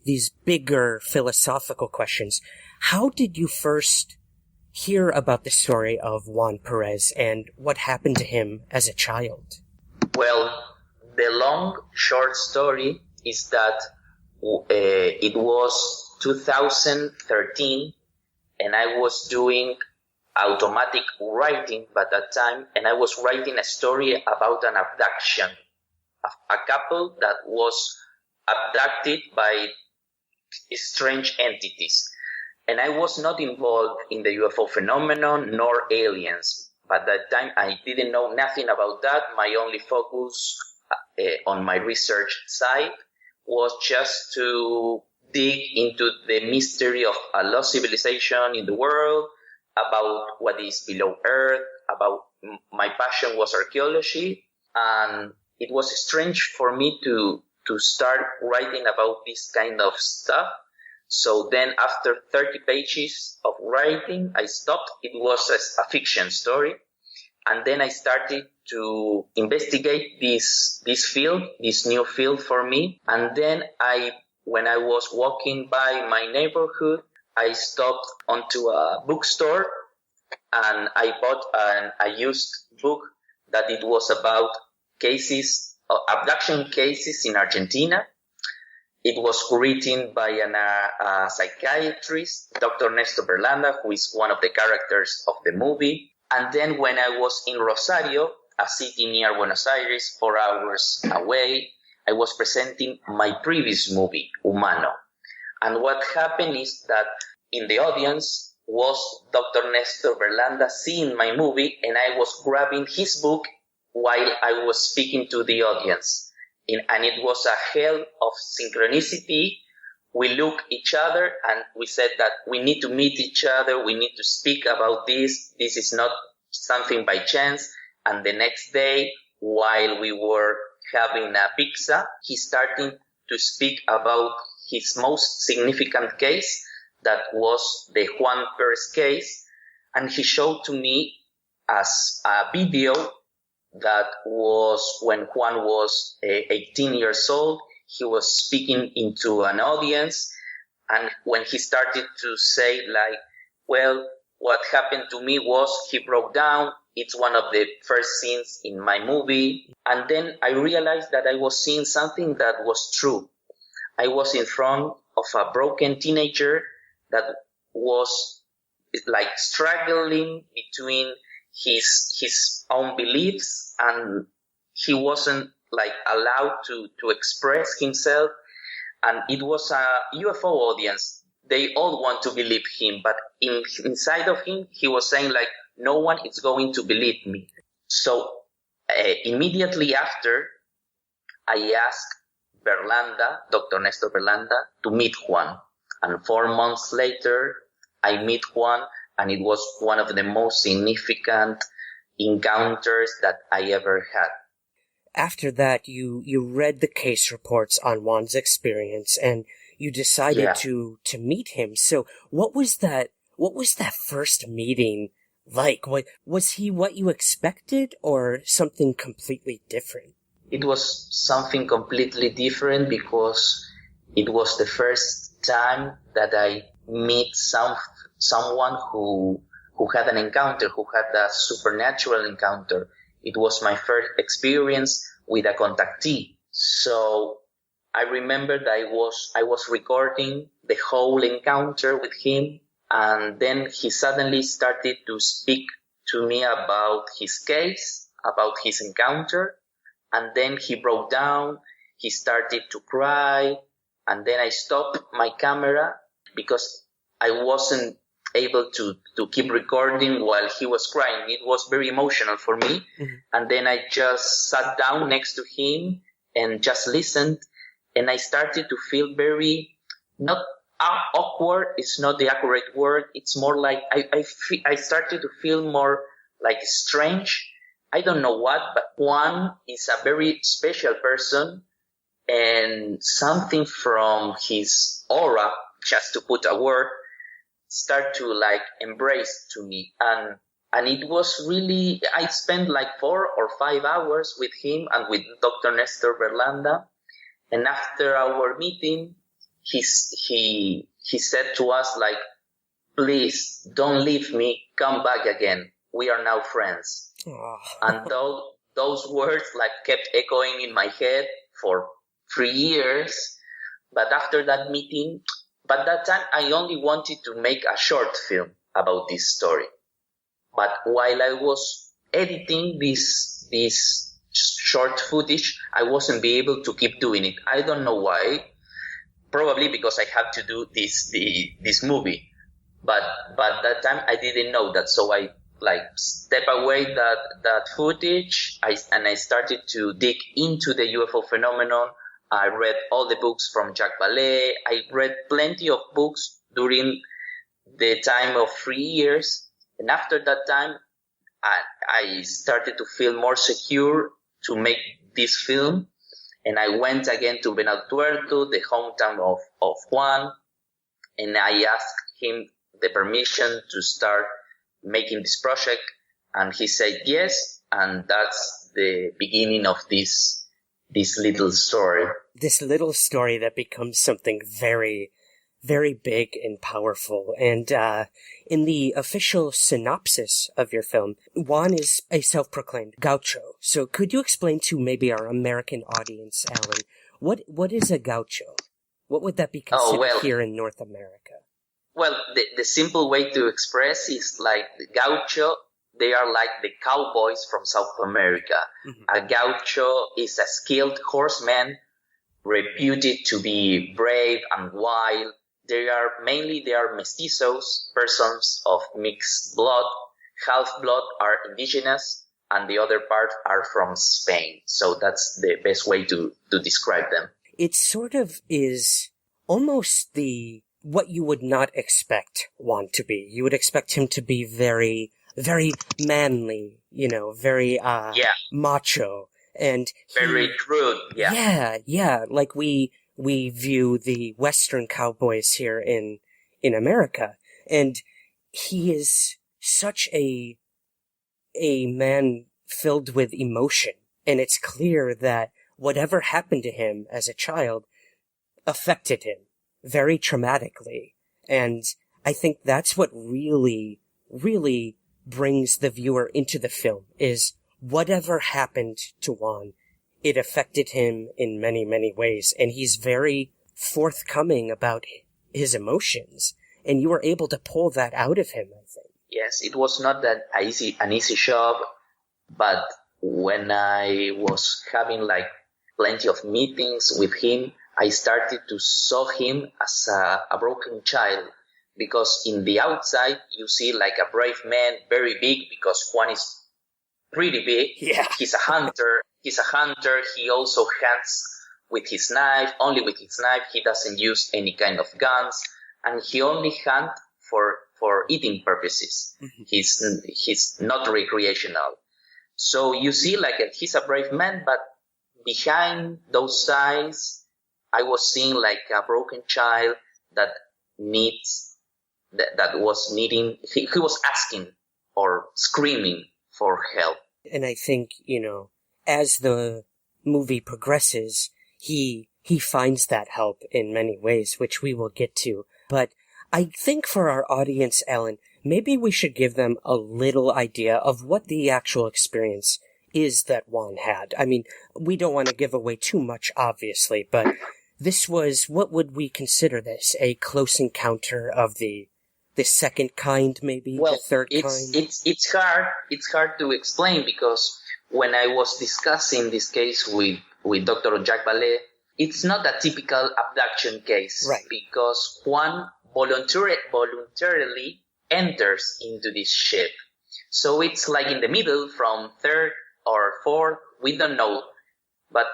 these bigger philosophical questions, how did you first hear about the story of Juan Perez and what happened to him as a child? Well, the long, short story is that it was 2013 and I was doing automatic writing by that time, and I was writing a story about an abduction, a couple that was abducted by strange entities. And I was not involved in the UFO phenomenon nor aliens. By that time, I didn't know nothing about that. My only focus on my research side was just to dig into the mystery of a lost civilization in the world, about what is below Earth, about my passion was archaeology, and it was strange for me to start writing about this kind of stuff. So then after 30 pages of writing, I stopped. It was a fiction story. And then I started to investigate this field, this new field for me. And then when I was walking by my neighborhood, I stopped onto a bookstore and I bought a used book that it was about cases, abduction cases in Argentina. It was written by a psychiatrist, Dr. Néstor Berlanda, who is one of the characters of the movie. And then when I was in Rosario, a city near Buenos Aires, 4 hours away. I was presenting my previous movie, Humano. And what happened is that in the audience was Dr. Nestor Berlanda seeing my movie, and I was grabbing his book while I was speaking to the audience. And it was a hell of synchronicity. We looked each other and we said that we need to meet each other. We need to speak about this. This is not something by chance. And the next day, while we were having a pizza, he started to speak about his most significant case, that was the Juan Perez case. And he showed to me as a video that was when Juan was 18 years old. He was speaking into an audience, and when he started to say like, well, what happened to me was he broke down. It's one of the first scenes in my movie. And then I realized that I was seeing something that was true. I was in front of a broken teenager that was like struggling between his own beliefs, and he wasn't like allowed to express himself. And it was a UFO audience. They all want to believe him, but inside of him, he was saying like, no one is going to believe me. So immediately after, I asked Berlanda, Dr. Nestor Berlanda, to meet Juan. And 4 months later, I meet Juan, and it was one of the most significant encounters that I ever had. After that, you read the case reports on Juan's experience, and you decided to meet him. So what was that first meeting like? Was he what you expected, or something completely different? It was something completely different, because it was the first time that I meet someone who had an encounter, who had a supernatural encounter. It was my first experience with a contactee. So I remember that I was recording the whole encounter with him, and then he suddenly started to speak to me about his case, about his encounter, and then he broke down, he started to cry, and then I stopped my camera because I wasn't able to keep recording while he was crying. It was very emotional for me. Mm-hmm. And then I just sat down next to him and just listened. And I started to feel very, not awkward, it's not the accurate word. It's more like I started to feel more like strange. I don't know what, but Juan is a very special person, and something from his aura, just to put a word, start to like embrace to me. And it was really, I spent like 4 or 5 hours with him and with Dr. Nestor Berlanda. And after our meeting, he said to us like, please don't leave me, come back again. We are now friends. Oh. And those words like kept echoing in my head for 3 years. But after that meeting, but that time I only wanted to make a short film about this story. But while I was editing this short footage, I wasn't be able to keep doing it. I don't know why. Probably because I had to do this movie. But that time I didn't know that, so I like step away that footage. I started to dig into the UFO phenomenon. I read all the books from Jacques Vallée. I read plenty of books during the time of 3 years. And after that time, I started to feel more secure to make this film. And I went again to Venado Tuerto, the hometown of Juan. And I asked him the permission to start making this project. And he said yes. And that's the beginning of this little story. This little story that becomes something very, very big and powerful. And in the official synopsis of your film, Juan is a self-proclaimed gaucho. So could you explain to maybe our American audience, Alan, what is a gaucho? What would that be considered here in North America? Well, the simple way to express is like the gaucho. they are like the cowboys from South America. A gaucho is a skilled horseman, reputed to be brave and wild. They are mestizos, persons of mixed blood. Half-blood are indigenous, and the other part are from Spain. So that's the best way to describe them. It sort of is almost what you would not expect Juan to be. You would expect him to be very, very manly, very macho. And very rude, Yeah, like we view the Western cowboys here in America. And he is such a man filled with emotion. And it's clear that whatever happened to him as a child affected him very traumatically. And I think that's what really, really brings the viewer into the film, is whatever happened to Juan, it affected him in many, many ways. And he's very forthcoming about his emotions. And you were able to pull that out of him, I think. Yes, it was not an easy job, but when I was having like plenty of meetings with him, I started to saw him as a broken child, because in the outside you see like a brave man, very big, because Juan is pretty big. Yeah. He's a hunter. He also hunts with his knife, only with his knife. He doesn't use any kind of guns, and he only hunts for eating purposes. He's not recreational. So you see like he's a brave man, but behind those eyes, I was seeing like a broken child that was needing, he was asking or screaming for help. And I think, as the movie progresses, he finds that help in many ways, which we will get to. But I think for our audience, Ellen, maybe we should give them a little idea of what the actual experience is that Juan had. I mean, we don't want to give away too much, obviously, but this was, what would we consider this? A close encounter of the second kind, maybe? Well, the third kind? It's hard to explain, because when I was discussing this case with Dr. Jacques Vallée, it's not a typical abduction case. Right. Because Juan voluntarily enters into this ship. So it's like in the middle, from third or fourth, we don't know. But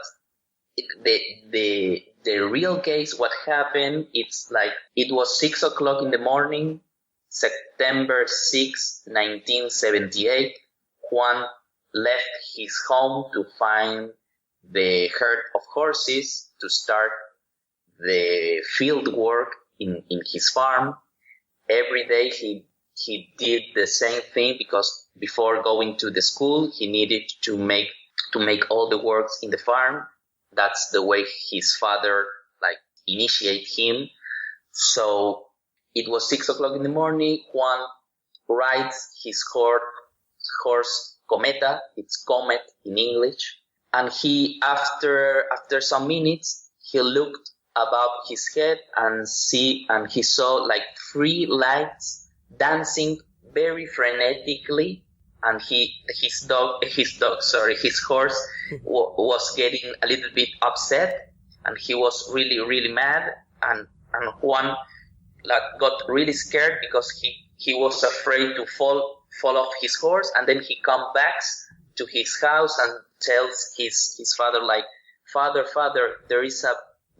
the real case, what happened, it's like, it was 6 o'clock in the morning, September 6, 1978. Juan left his home to find the herd of horses to start the field work in his farm. Every day he did the same thing, because before going to the school, he needed to make all the works in the farm. That's the way his father initiate him. So it was 6 o'clock in the morning. Juan rides his horse Cometa. It's Comet in English. And he, after some minutes, he looked above his head and he saw 3 lights dancing very frenetically. And his horse was getting a little bit upset, and he was really, really mad. And Juan got really scared, because he was afraid to fall off his horse. And then he comes back to his house and tells his father, Father,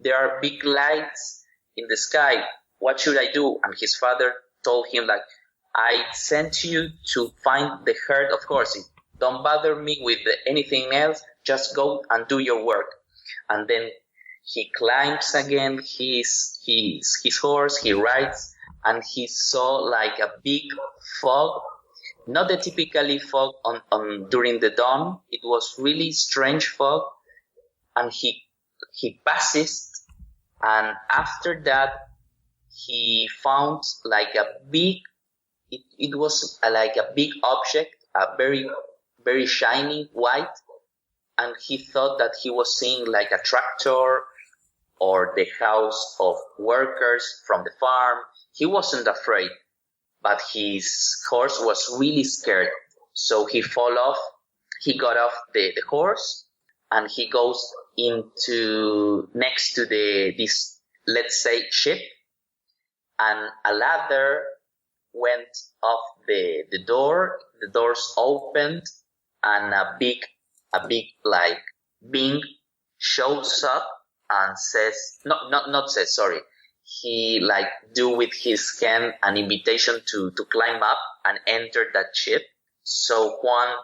there are big lights in the sky. What should I do? And his father told him, I sent you to find the herd of horses. Don't bother me with anything else. Just go and do your work. And then he climbs again his horse. He rides, and he saw a big fog. Not the typically fog on during the dawn. It was really strange fog. And he passes, and after that he found a big. It was like a big object, a very, very shiny white, and he thought that he was seeing a tractor or the house of workers from the farm. He wasn't afraid, but his horse was really scared. So he got off the horse, and he goes into next to this, let's say, ship, and a ladder went off the door. The doors opened, and a big like being shows up and says, not says, sorry. He like do with his hand an invitation to climb up and enter that ship. So Juan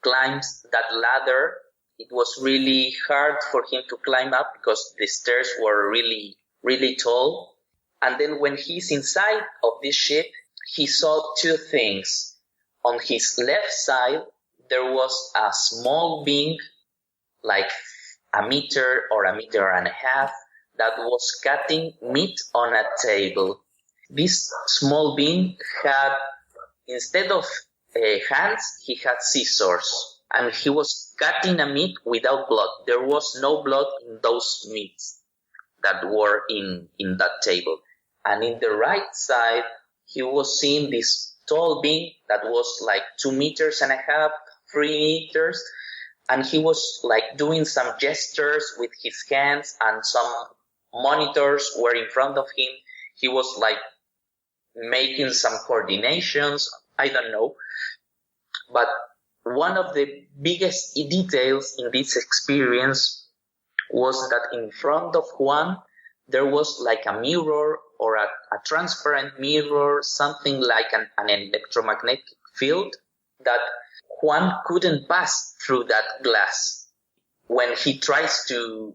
climbs that ladder. It was really hard for him to climb up because the stairs were really, really tall. And then when he's inside of this ship, he saw two things. On his left side, there was a small being, like a meter or a meter and a half, that was cutting meat on a table. This small being had, instead of hands, he had scissors. And he was cutting a meat without blood. There was no blood in those meats that were in that table. And in the right side, he was seeing this tall being that was like 2.5 meters, 3 meters. And he was like doing some gestures with his hands, and some monitors were in front of him. He was like making some coordinations. I don't know. But one of the biggest details in this experience was that in front of Juan, there was like a mirror or a transparent mirror, something like an electromagnetic field that Juan couldn't pass through that glass. When he tries to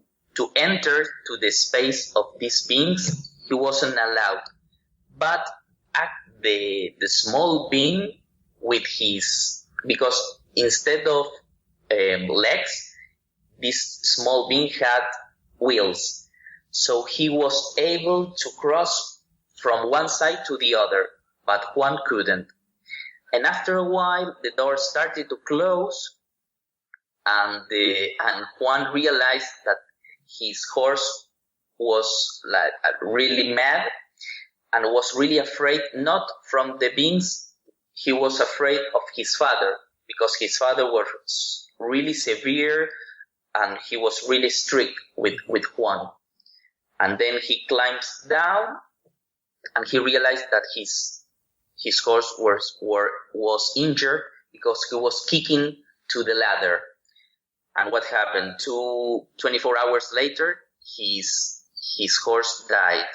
enter to the space of these beings, he wasn't allowed. But at the small being with because instead of legs, this small being had wheels. So he was able to cross from one side to the other, but Juan couldn't. And after a while, the door started to close, and Juan realized that his horse was like really mad and was really afraid, not from the beings. He was afraid of his father, because his father was really severe and he was really strict with Juan. And then he climbs down, and he realized that his horse was injured because he was kicking to the ladder. And what happened? 24 hours later, his horse died.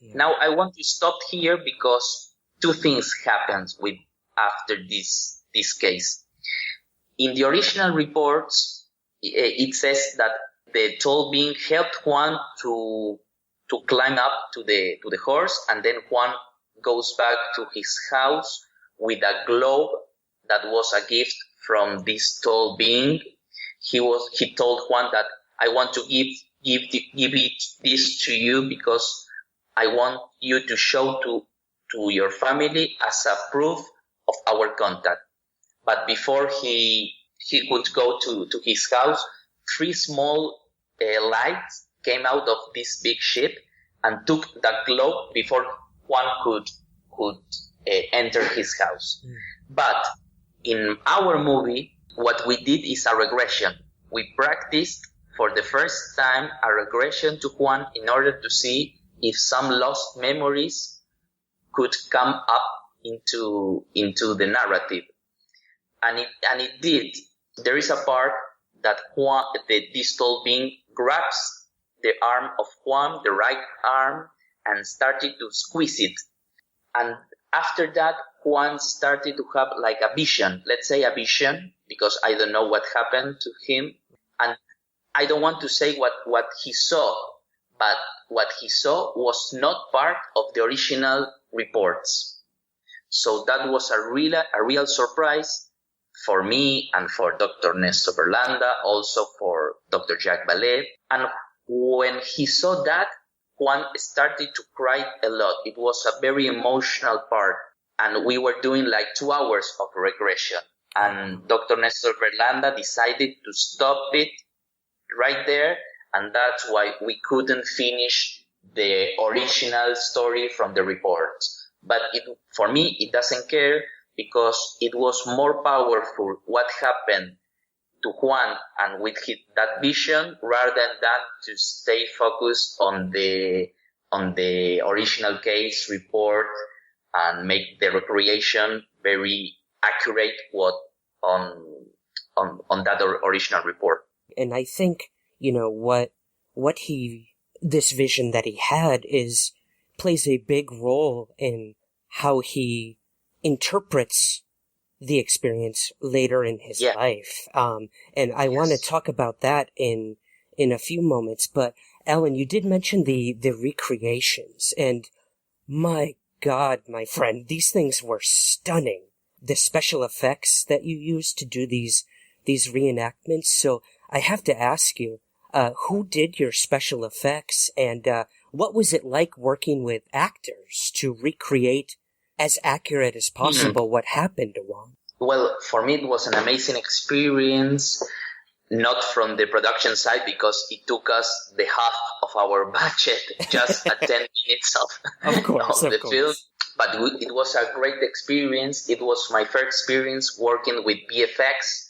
Yeah. Now I want to stop here because two things happened after this case. In the original reports, it says that the tall being helped Juan to climb up to the horse, and then Juan goes back to his house with a globe that was a gift from this tall being. He told Juan that I want to give this to you because I want you to show to your family as a proof of our contact. But before he could go to his house, 3 small lights came out of this big ship and took that globe before Juan could enter his house. But in our movie, what we did is a regression. We practiced for the first time a regression to Juan in order to see if some lost memories could come up into the narrative. And it did. There is a part that Juan, this tall being, grabs the arm of Juan, the right arm, and started to squeeze it. And after that, Juan started to have like a vision, let's say a vision, because I don't know what happened to him. And I don't want to say what he saw, but what he saw was not part of the original reports. So that was a real surprise for me and for Dr. Nestor Berlanda, also for Dr. Jack Ballet. And when he saw that, Juan started to cry a lot. It was a very emotional part. And we were doing like 2 hours of regression. And Dr. Nestor Berlanda decided to stop it right there. And that's why we couldn't finish the original story from the reports. But for me, it doesn't care, because it was more powerful what happened to Juan and with that vision rather than to stay focused on the original case report and make the recreation very accurate on that original report. And I think, what this vision that he had plays a big role in how he interprets the experience later in his life. And I want to talk about that in a few moments. But Alan, you did mention the recreations, and my God, my friend, these things were stunning. The special effects that you used to do these reenactments. So I have to ask you, who did your special effects, and what was it like working with actors to recreate as accurate as possible what happened to Juan? Well, for me, it was an amazing experience, not from the production side, because it took us the half of our budget, just 10 minutes of the film. But it was a great experience. It was my first experience working with VFX,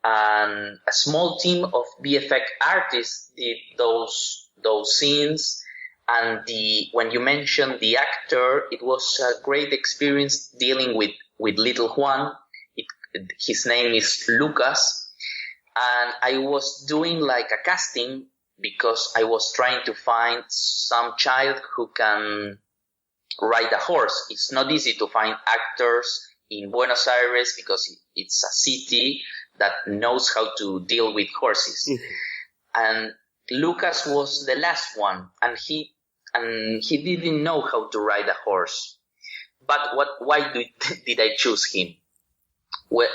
and a small team of VFX artists did those scenes. And when you mentioned the actor, it was a great experience dealing with little Juan. His name is Lucas, and I was doing like a casting because I was trying to find some child who can ride a horse. It's not easy to find actors in Buenos Aires because it's a city that knows how to deal with horses. And Lucas was the last one, and he didn't know how to ride a horse. But why did I choose him? Well,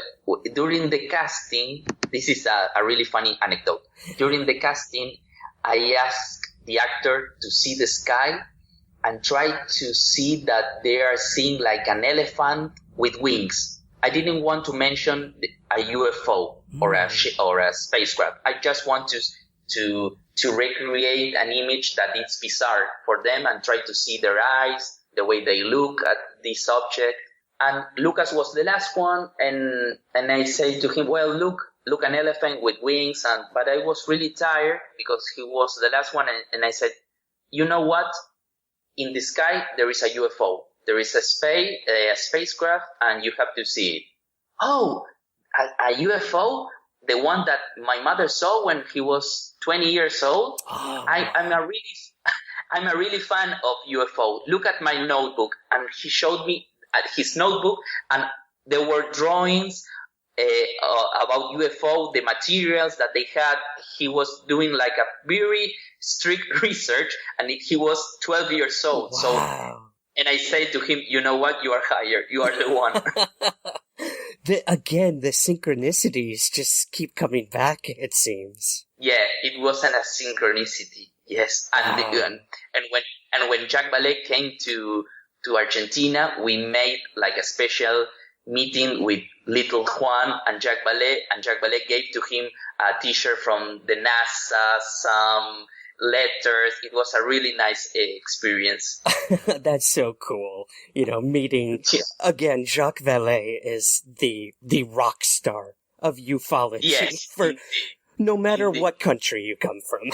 during the casting, this is a really funny anecdote. During the casting, I asked the actor to see the sky and try to see that they are seeing like an elephant with wings. I didn't want to mention a UFO or a spacecraft. I just want to recreate an image that is bizarre for them and try to see their eyes, the way they look at this object. And Lucas was the last one, and I said to him, well, look, an elephant with wings. But I was really tired because he was the last one, and I said, you know what? In the sky, there is a UFO. There is a spacecraft, and you have to see it. Oh, a UFO? The one that my mother saw when he was 20 years old? Oh. I'm a really fan of UFO. Look at my notebook. And he showed me his notebook, and there were drawings about UFO, the materials that they had. He was doing like a very strict research, and he was 12 years old. Wow. So, and I said to him, you know what? You are hired. You are the one. The synchronicities just keep coming back, it seems. Yeah, it wasn't a synchronicity. Yes. And when Jack Ballet came to Argentina, we made like a special meeting with little Juan and Jack Ballet, and Jack Ballet gave to him a t-shirt from the NASA, some letters. It was a really nice experience. That's so cool. Meeting, again, Jacques Vallée is the rock star of ufology. Yes, for no matter what country you come from.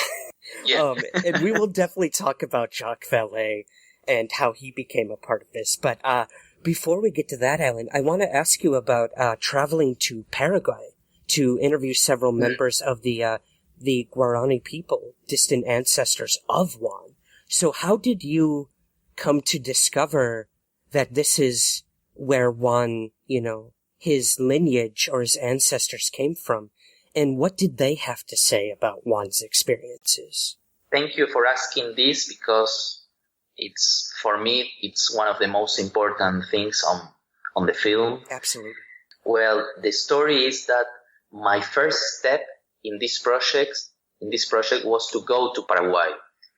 Yeah. And we will definitely talk about Jacques Vallée and how he became a part of this. But before we get to that, Alan, I want to ask you about traveling to Paraguay to interview several members of the Guarani people, distant ancestors of Juan. So how did you come to discover that this is where Juan, his lineage or his ancestors came from? And what did they have to say about Juan's experiences? Thank you for asking this, because for me, it's one of the most important things on the film. Absolutely. Well, the story is that my first step in this project was to go to Paraguay,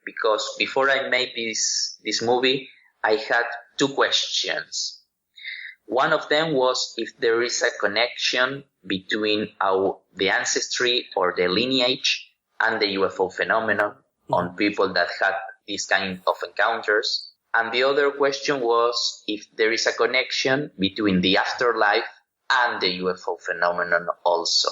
because before I made this movie, I had two questions. One of them was if there is a connection between the ancestry or the lineage and the UFO phenomenon on people that had these kind of encounters. And the other question was if there is a connection between the afterlife and the UFO phenomenon also.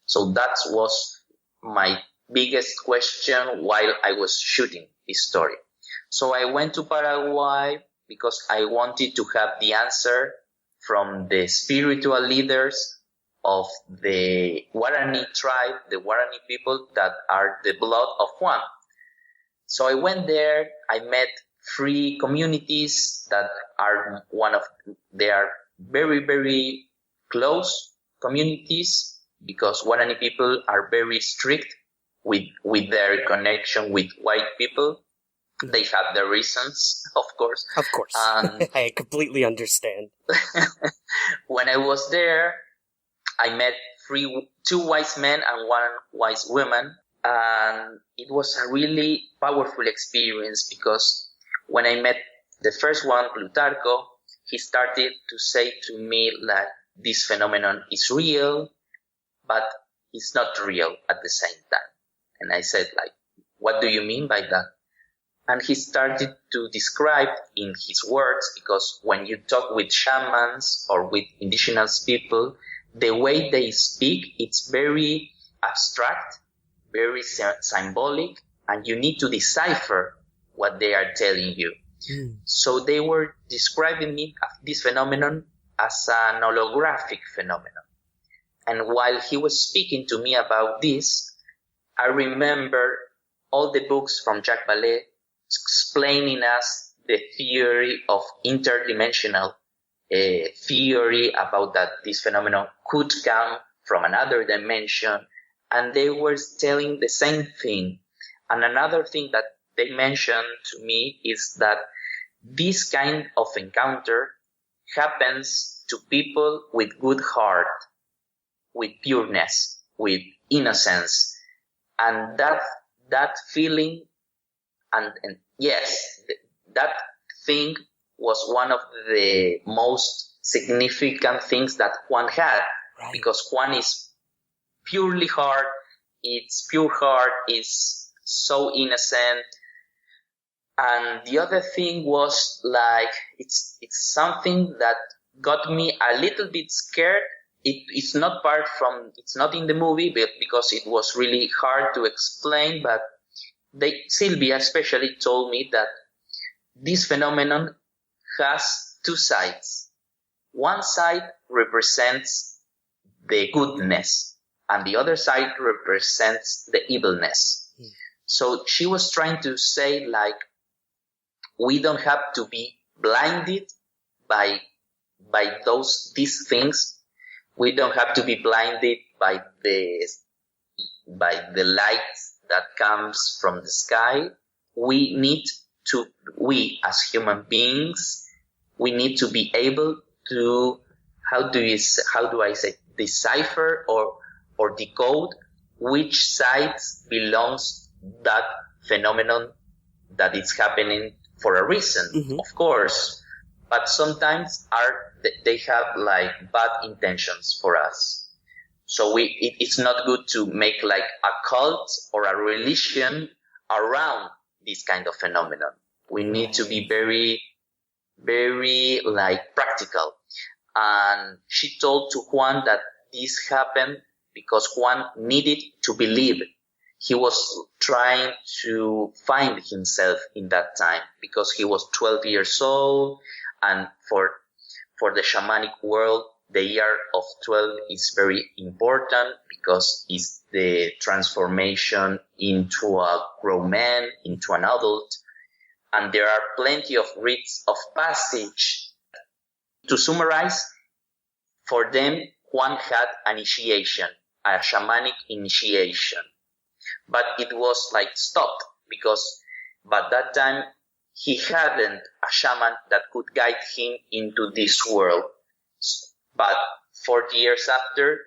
So that was my biggest question while I was shooting this story. So I went to Paraguay because I wanted to have the answer from the spiritual leaders of the Guarani tribe, the Guarani people that are the blood of Juan. So I went there, I met 3 communities that are they are very, very close communities because Guarani people are very strict with their connection with white people. They have their reasons, of course. Of course. I completely understand. When I was there, I met 2 wise men and 1 wise woman. And it was a really powerful experience because when I met the first one, Plutarco, he started to say to me like, this phenomenon is real, but it's not real at the same time. And I said like, what do you mean by that? And he started to describe in his words, because when you talk with shamans or with indigenous people, the way they speak, it's very abstract, very symbolic, and you need to decipher what they are telling you. So they were describing me this phenomenon as an holographic phenomenon. And while he was speaking to me about this, I remember all the books from Jacques Vallée explaining us the theory of interdimensional theory about that this phenomenon could come from another dimension. And they were telling the same thing. And another thing that they mentioned to me is that this kind of encounter happens to people with good heart, with pureness, with innocence. And that feeling, and yes, that thing was one of the most significant things that Juan had, right? Because Juan is purely heart, its pure heart is so innocent. And the other thing was like, it's something that got me a little bit scared. It's not in the movie because it was really hard to explain, but Sylvia especially told me that this phenomenon has 2 sides. One side represents the goodness, and the other side represents the evilness. So she was trying to say like, we don't have to be blinded by these things. We don't have to be blinded by the light that comes from the sky. We as human beings, we need to be able to, how do I say, decipher or decode which sides belongs that phenomenon that is happening for a reason, of course. But sometimes they have like bad intentions for us. So it's not good to make like a cult or a religion around this kind of phenomenon. We need to be very, very like practical. And she told to Juan that this happened because Juan needed to believe. He was trying to find himself in that time because he was 12 years old. And for the shamanic world, the year of 12 is very important because it's the transformation into a grown man, into an adult. And there are plenty of rites of passage. To summarize, for them, Juan had an initiation, a shamanic initiation. But it was like stopped because by that time he hadn't a shaman that could guide him into this world. But 40 years after,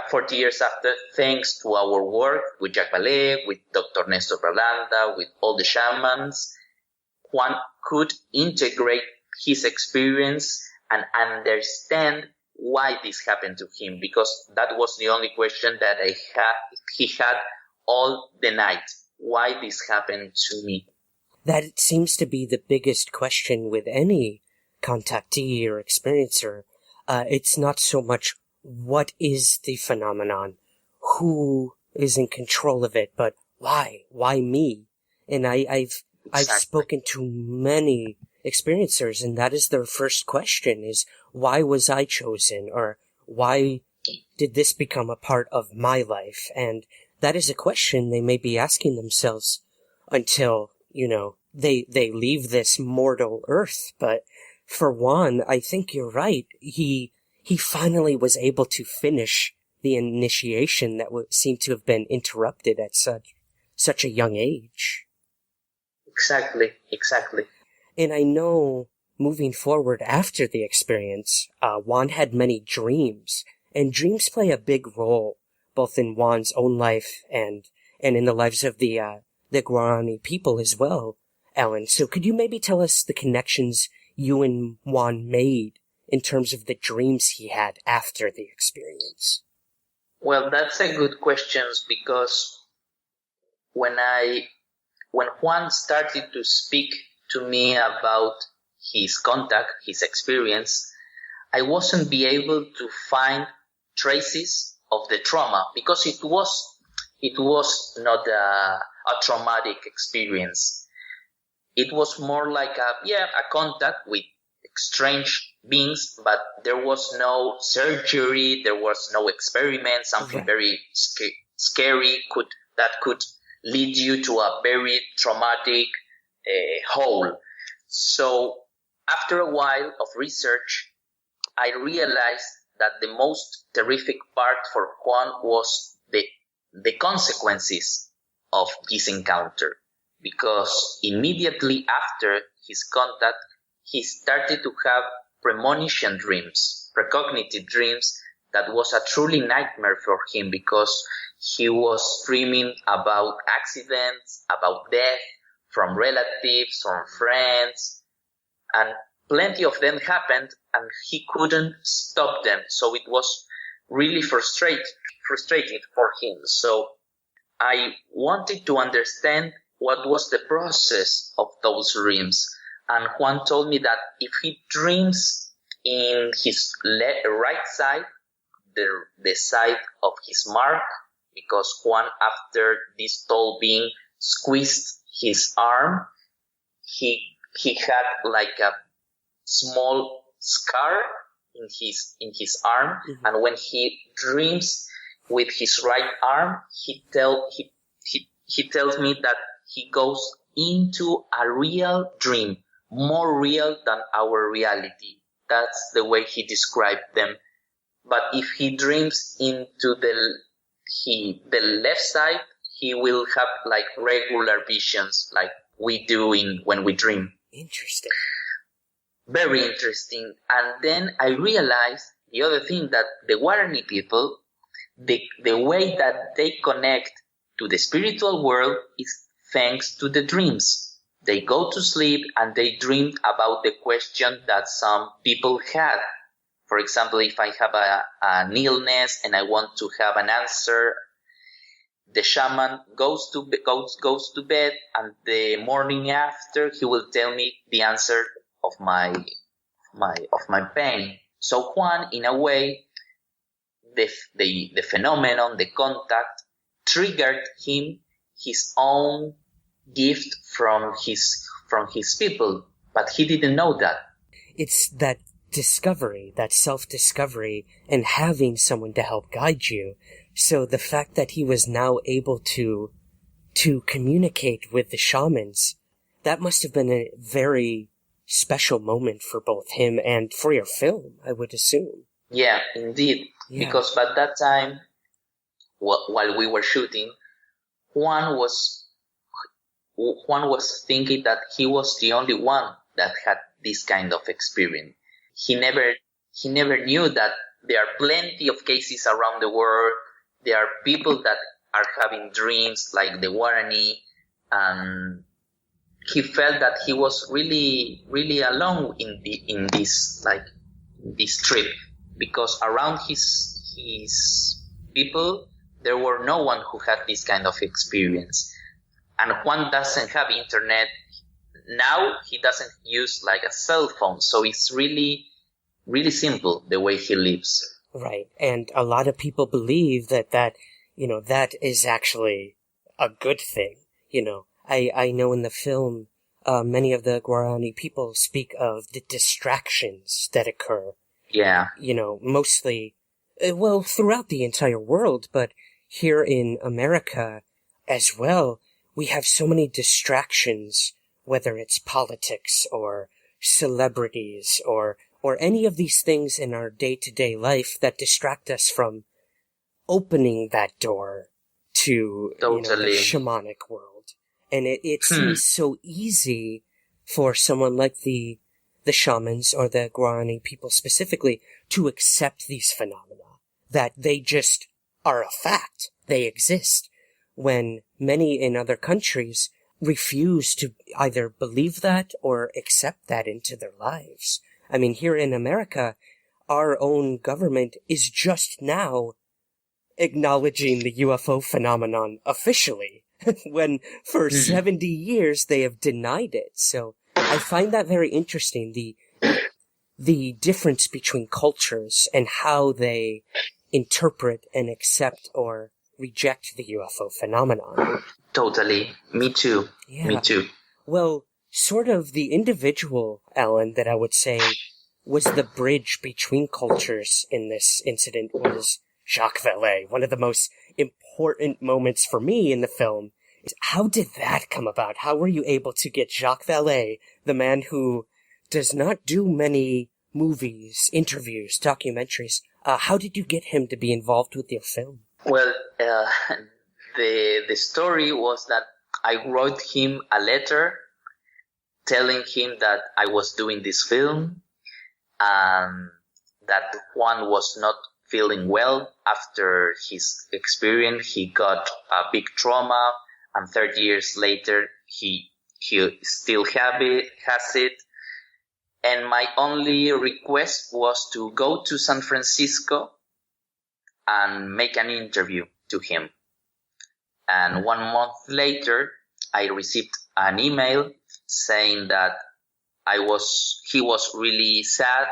40 years after, thanks to our work with Jacques Vallée, with Dr. Nestor Berlanda, with all the shamans, Juan could integrate his experience and understand why this happened to him, because that was the only question that he had all the night. Why this happened to me? that seems to be the biggest question with any contactee or experiencer. It's not so much what is the phenomenon, who is in control of it, but why? Why me? And I've spoken to many experiencers, and that is their first question is, why was I chosen? Or why did this become a part of my life? And that is a question they may be asking themselves until, they leave this mortal earth. But for Juan, I think you're right. He finally was able to finish the initiation that seemed to have been interrupted at such a young age. Exactly. And I know moving forward after the experience, Juan had many dreams, and dreams play a big role both in Juan's own life and in the lives of the Guarani people as well, Ellen. So could you maybe tell us the connections you and Juan made in terms of the dreams he had after the experience? Well, that's a good question, because when Juan started to speak to me about his contact, his experience, I wasn't be able to find traces of the trauma, because it was not a traumatic experience. It was more like a contact with strange beings, but there was no surgery, there was no experiment, something very scary that could lead you to a very traumatic hole. So after a while of research, I realized that the most terrific part for Juan was the consequences of this encounter, because immediately after his contact, he started to have premonition dreams, precognitive dreams, that was a truly nightmare for him, because he was dreaming about accidents, about death, from relatives, from friends, and plenty of them happened, and he couldn't stop them. So it was really frustrating for him. So I wanted to understand what was the process of those dreams. And Juan told me that if he dreams in his right side, the side of his mark, because Juan, after this tall being squeezed his arm, he had like a small scar in his arm, and when he dreams with his right arm, he tells me that he goes into a real dream, more real than our reality. That's the way he described them. But if he dreams into the left side, he will have like regular visions, like we do when we dream. Interesting. Very interesting. And then I realized the other thing, that the Guarani people, the way that they connect to the spiritual world is thanks to the dreams. They go to sleep and they dream about the question that some people had. For example, if I have an illness and I want to have an answer, the shaman goes to bed, and the morning after he will tell me the answer of my pain. So Juan, in a way, the phenomenon, the contact, triggered him his own gift from his people, but he didn't know that. It's that discovery, that self-discovery, and having someone to help guide you. So the fact that he was now able to communicate with the shamans, that must have been a very special moment for both him and for your film, I would assume. Yeah, indeed. Yeah. Because by that time, while we were shooting, Juan was thinking that he was the only one that had this kind of experience. He never knew that there are plenty of cases around the world. There are people that are having dreams like the Guarani, and he felt that he was really, really alone in this trip, because around his people there were no one who had this kind of experience. And Juan doesn't have internet. now he doesn't use like a cell phone, so it's really, really simple the way he lives. Right, and a lot of people believe that is actually a good thing. I know in the film, many of the Guarani people speak of the distractions that occur. Yeah. Mostly, throughout the entire world, but here in America as well, we have so many distractions, whether it's politics or celebrities or any of these things in our day-to-day life that distract us from opening that door to the shamanic world. And it seems so easy for someone like the shamans or the Guarani people specifically to accept these phenomena, that they just are a fact. They exist. When many in other countries refuse to either believe that or accept that into their lives. I mean, here in America, our own government is just now acknowledging the UFO phenomenon officially, when for 70 years they have denied it. So I find that very interesting, the difference between cultures and how they interpret and accept or reject the UFO phenomenon. Totally. Me too. Yeah. Me too. Well, sort of the individual, Alan, that I would say was the bridge between cultures in this incident was Jacques Vallée. One of the most important moments for me in the film is, how did that come about? How were you able to get Jacques Vallée, the man who does not do many movies, interviews, documentaries, how did you get him to be involved with your film? Well, the story was that I wrote him a letter telling him that I was doing this film, that Juan was not feeling well after his experience. He got a big trauma, and 30 years later, he still has it. And my only request was to go to San Francisco and make an interview to him. And 1 month later, I received an email saying that he was really sad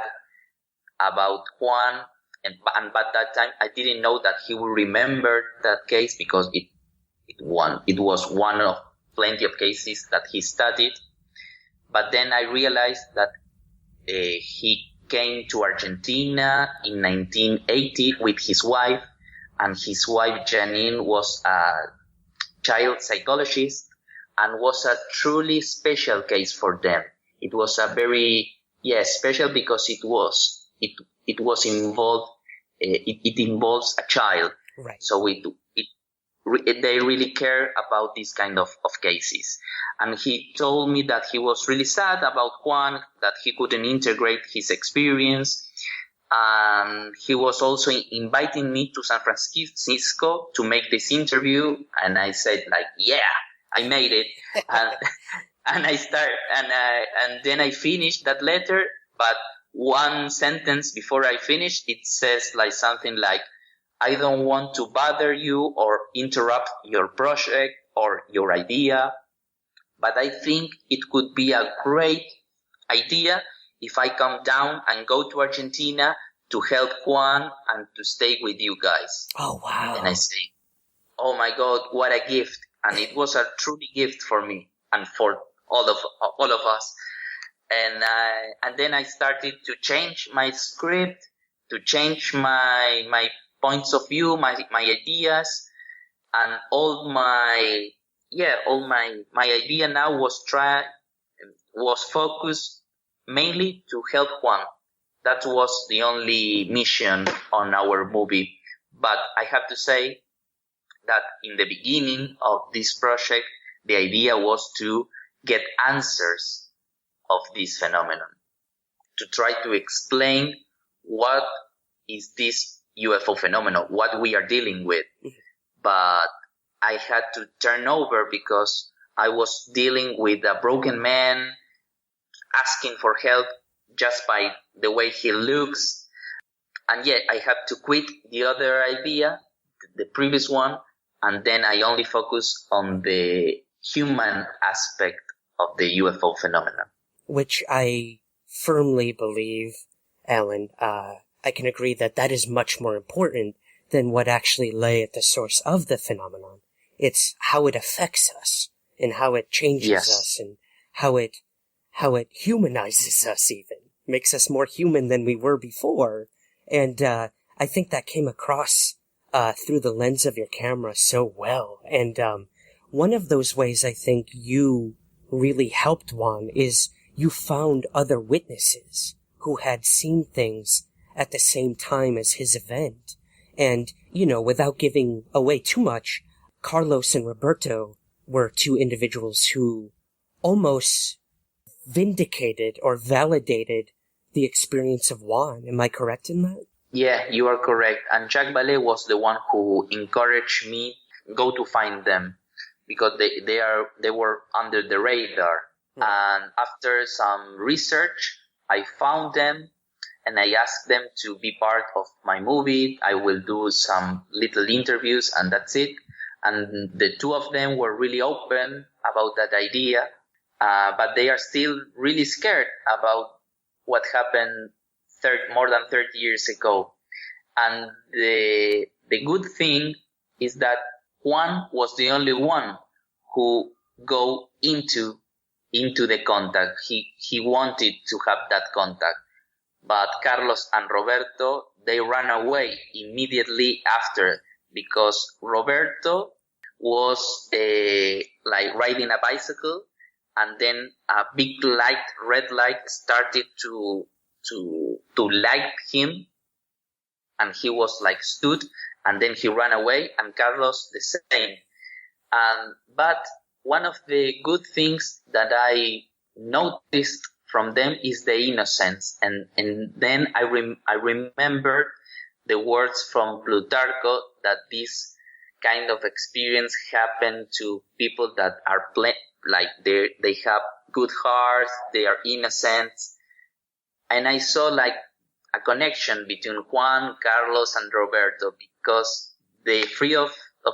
about Juan, and by that time I didn't know that he would remember that case, because it was one of plenty of cases that he studied. But then I realized that he came to Argentina in 1980 with his wife, and his wife Janine was a child psychologist, and was a truly special case for them. It was a very special, because it involves a child. Right. So they really care about this kind of cases. And he told me that he was really sad about Juan, that he couldn't integrate his experience. And he was also inviting me to San Francisco to make this interview. And I said, I made it. And then I finished that letter. But one sentence before I finished, it says something like, I don't want to bother you or interrupt your project or your idea, but I think it could be a great idea if I come down and go to Argentina to help Juan and to stay with you guys. Oh, wow. And I say, oh my God, what a gift. And it was a truly gift for me and for all of us. And then I started to change my script, to change my points of view, my ideas, and all my idea now was focused mainly to help Juan. That was the only mission on our movie. But I have to say that in the beginning of this project, the idea was to get answers of this phenomenon, to try to explain what is this UFO phenomenon, what we are dealing with. But I had to turn over because I was dealing with a broken man asking for help just by the way he looks. And yet I had to quit the other idea, the previous one, and then I only focus on the human aspect of the UFO phenomenon. Which I firmly believe, Alan, I can agree that is much more important than what actually lay at the source of the phenomenon. It's how it affects us, and how it changes us, and how it humanizes us even. Makes us more human than we were before. And I think that came across through the lens of your camera so well. And one of those ways I think you really helped Juan is you found other witnesses who had seen things at the same time as his event. And, without giving away too much, Carlos and Roberto were two individuals who almost vindicated or validated the experience of Juan. Am I correct in that? Yeah, you are correct. And Jacques Vallée was the one who encouraged me go to find them, because they were under the radar. And after some research, I found them and I asked them to be part of my movie. I will do some little interviews and that's it. And the two of them were really open about that idea, but they are still really scared about what happened more than 30 years ago. And the good thing is that Juan was the only one who go into the contact. He wanted to have that contact. But Carlos and Roberto, they ran away immediately after, because Roberto was like riding a bicycle, and then a big red light started to light him, and he was like stood, and then he ran away, and Carlos the same. But one of the good things that I noticed from them is the innocence, and then I remembered the words from Plutarco that this kind of experience happened to people that are like they have good hearts, they are innocent, and I saw like a connection between Juan, Carlos, and Roberto, because the three of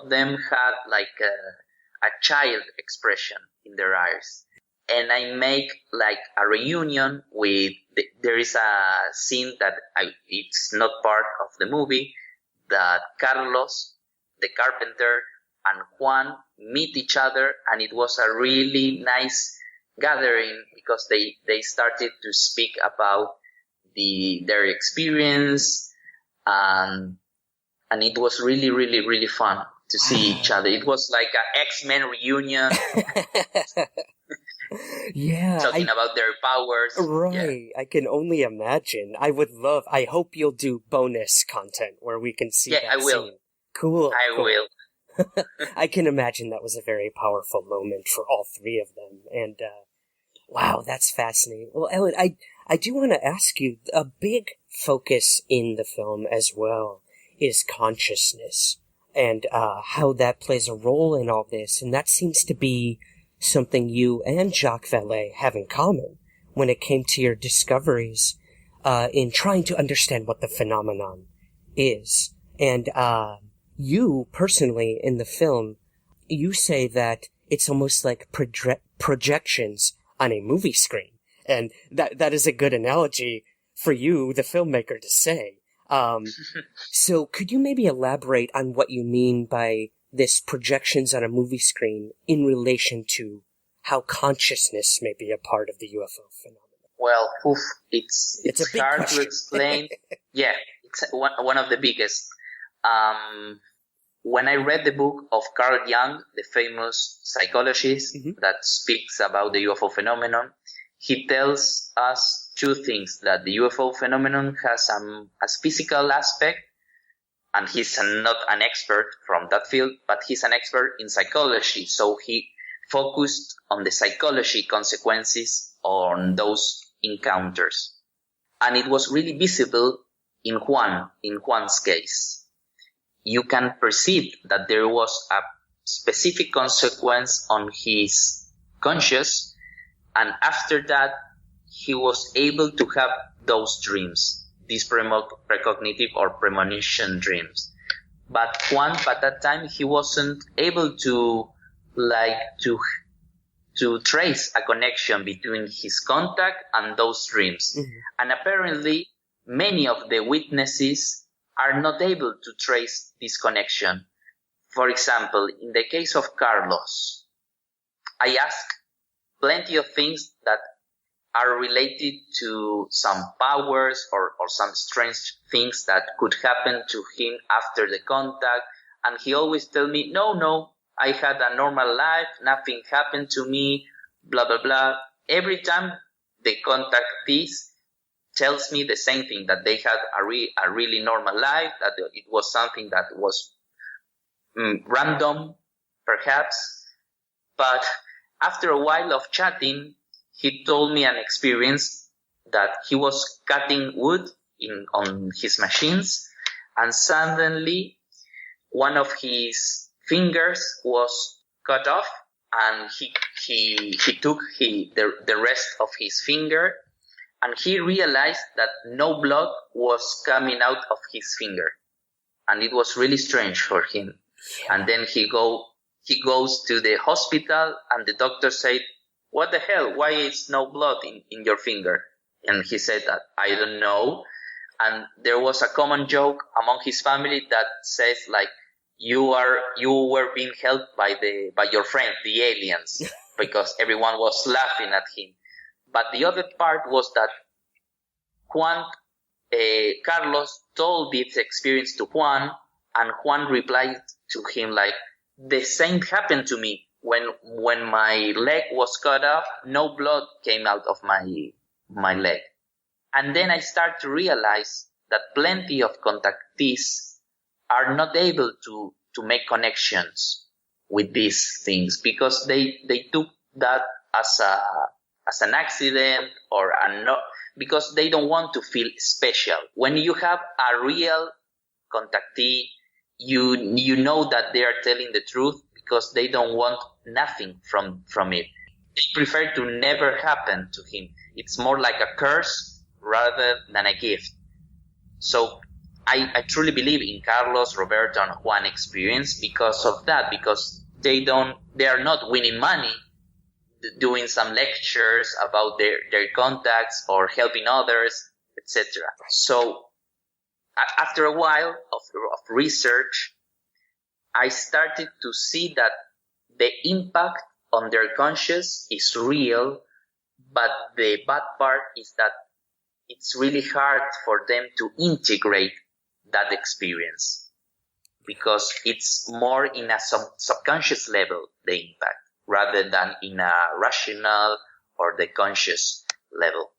them had like a child expression in their eyes. And I make like a reunion with, there is a scene that it's not part of the movie, that Carlos, the carpenter, and Juan meet each other, and it was a really nice gathering because they started to speak about their experience, and it was really, really, really fun to see each other. It was like an X-Men reunion. Yeah. Talking about their powers. Right. Yeah. I can only imagine. I hope you'll do bonus content where we can see that I will. Scene. Cool. I will. I can imagine that was a very powerful moment for all three of them. And, wow, that's fascinating. Well, Ellen, I do want to ask you, a big focus in the film as well is consciousness and, how that plays a role in all this. And that seems to be something you and Jacques Vallée have in common when it came to your discoveries in trying to understand what the phenomenon is. And you, personally, in the film, you say that it's almost like projections on a movie screen. And that is a good analogy for you, the filmmaker, to say. So could you maybe elaborate on what you mean by this projections on a movie screen in relation to how consciousness may be a part of the UFO phenomenon? Well, it's hard to explain. Yeah, it's one of the biggest. When I read the book of Carl Jung, the famous psychologist that speaks about the UFO phenomenon, he tells us two things: that the UFO phenomenon has a physical aspect, and he's not an expert from that field, but he's an expert in psychology. So he focused on the psychology consequences on those encounters. And it was really visible in Juan's case. You can perceive that there was a specific consequence on his conscious, and after that, he was able to have those dreams, these precognitive or premonition dreams. But Juan, at that time, he wasn't able to to trace a connection between his contact and those dreams. Mm-hmm. And apparently, many of the witnesses are not able to trace this connection. For example, in the case of Carlos, I asked plenty of things that are related to some powers or some strange things that could happen to him after the contact. And he always tell me, no, I had a normal life, nothing happened to me, blah, blah, blah. Every time the contactees tells me the same thing, that they had a really normal life, that it was something that was random, perhaps. But after a while of chatting, he told me an experience that he was cutting wood on his machines, and suddenly one of his fingers was cut off, and he took the rest of his finger, and he realized that no blood was coming out of his finger, and it was really strange for him. And then he goes to the hospital, and the doctor said, "What the hell? Why is no blood in your finger?" And he said that, "I don't know." And there was a common joke among his family that says like, you were being helped by your friend, the aliens, because everyone was laughing at him. But the other part was that Carlos told this experience to Juan, and Juan replied to him like, "The same happened to me. When my leg was cut off, no blood came out of my leg." And then I start to realize that plenty of contactees are not able to make connections with these things because they took that as an accident because they don't want to feel special. When you have a real contactee, you know that they are telling the truth because they don't want nothing from it. They prefer to never happen to him. It's more like a curse rather than a gift. So I truly believe in Carlos, Roberto, and Juan experience because of that, because they are not winning money doing some lectures about their contacts or helping others, etc. So after a while of research, I started to see that the impact on their conscience is real, but the bad part is that it's really hard for them to integrate that experience because it's more in a subconscious level, the impact, rather than in a rational or the conscious level.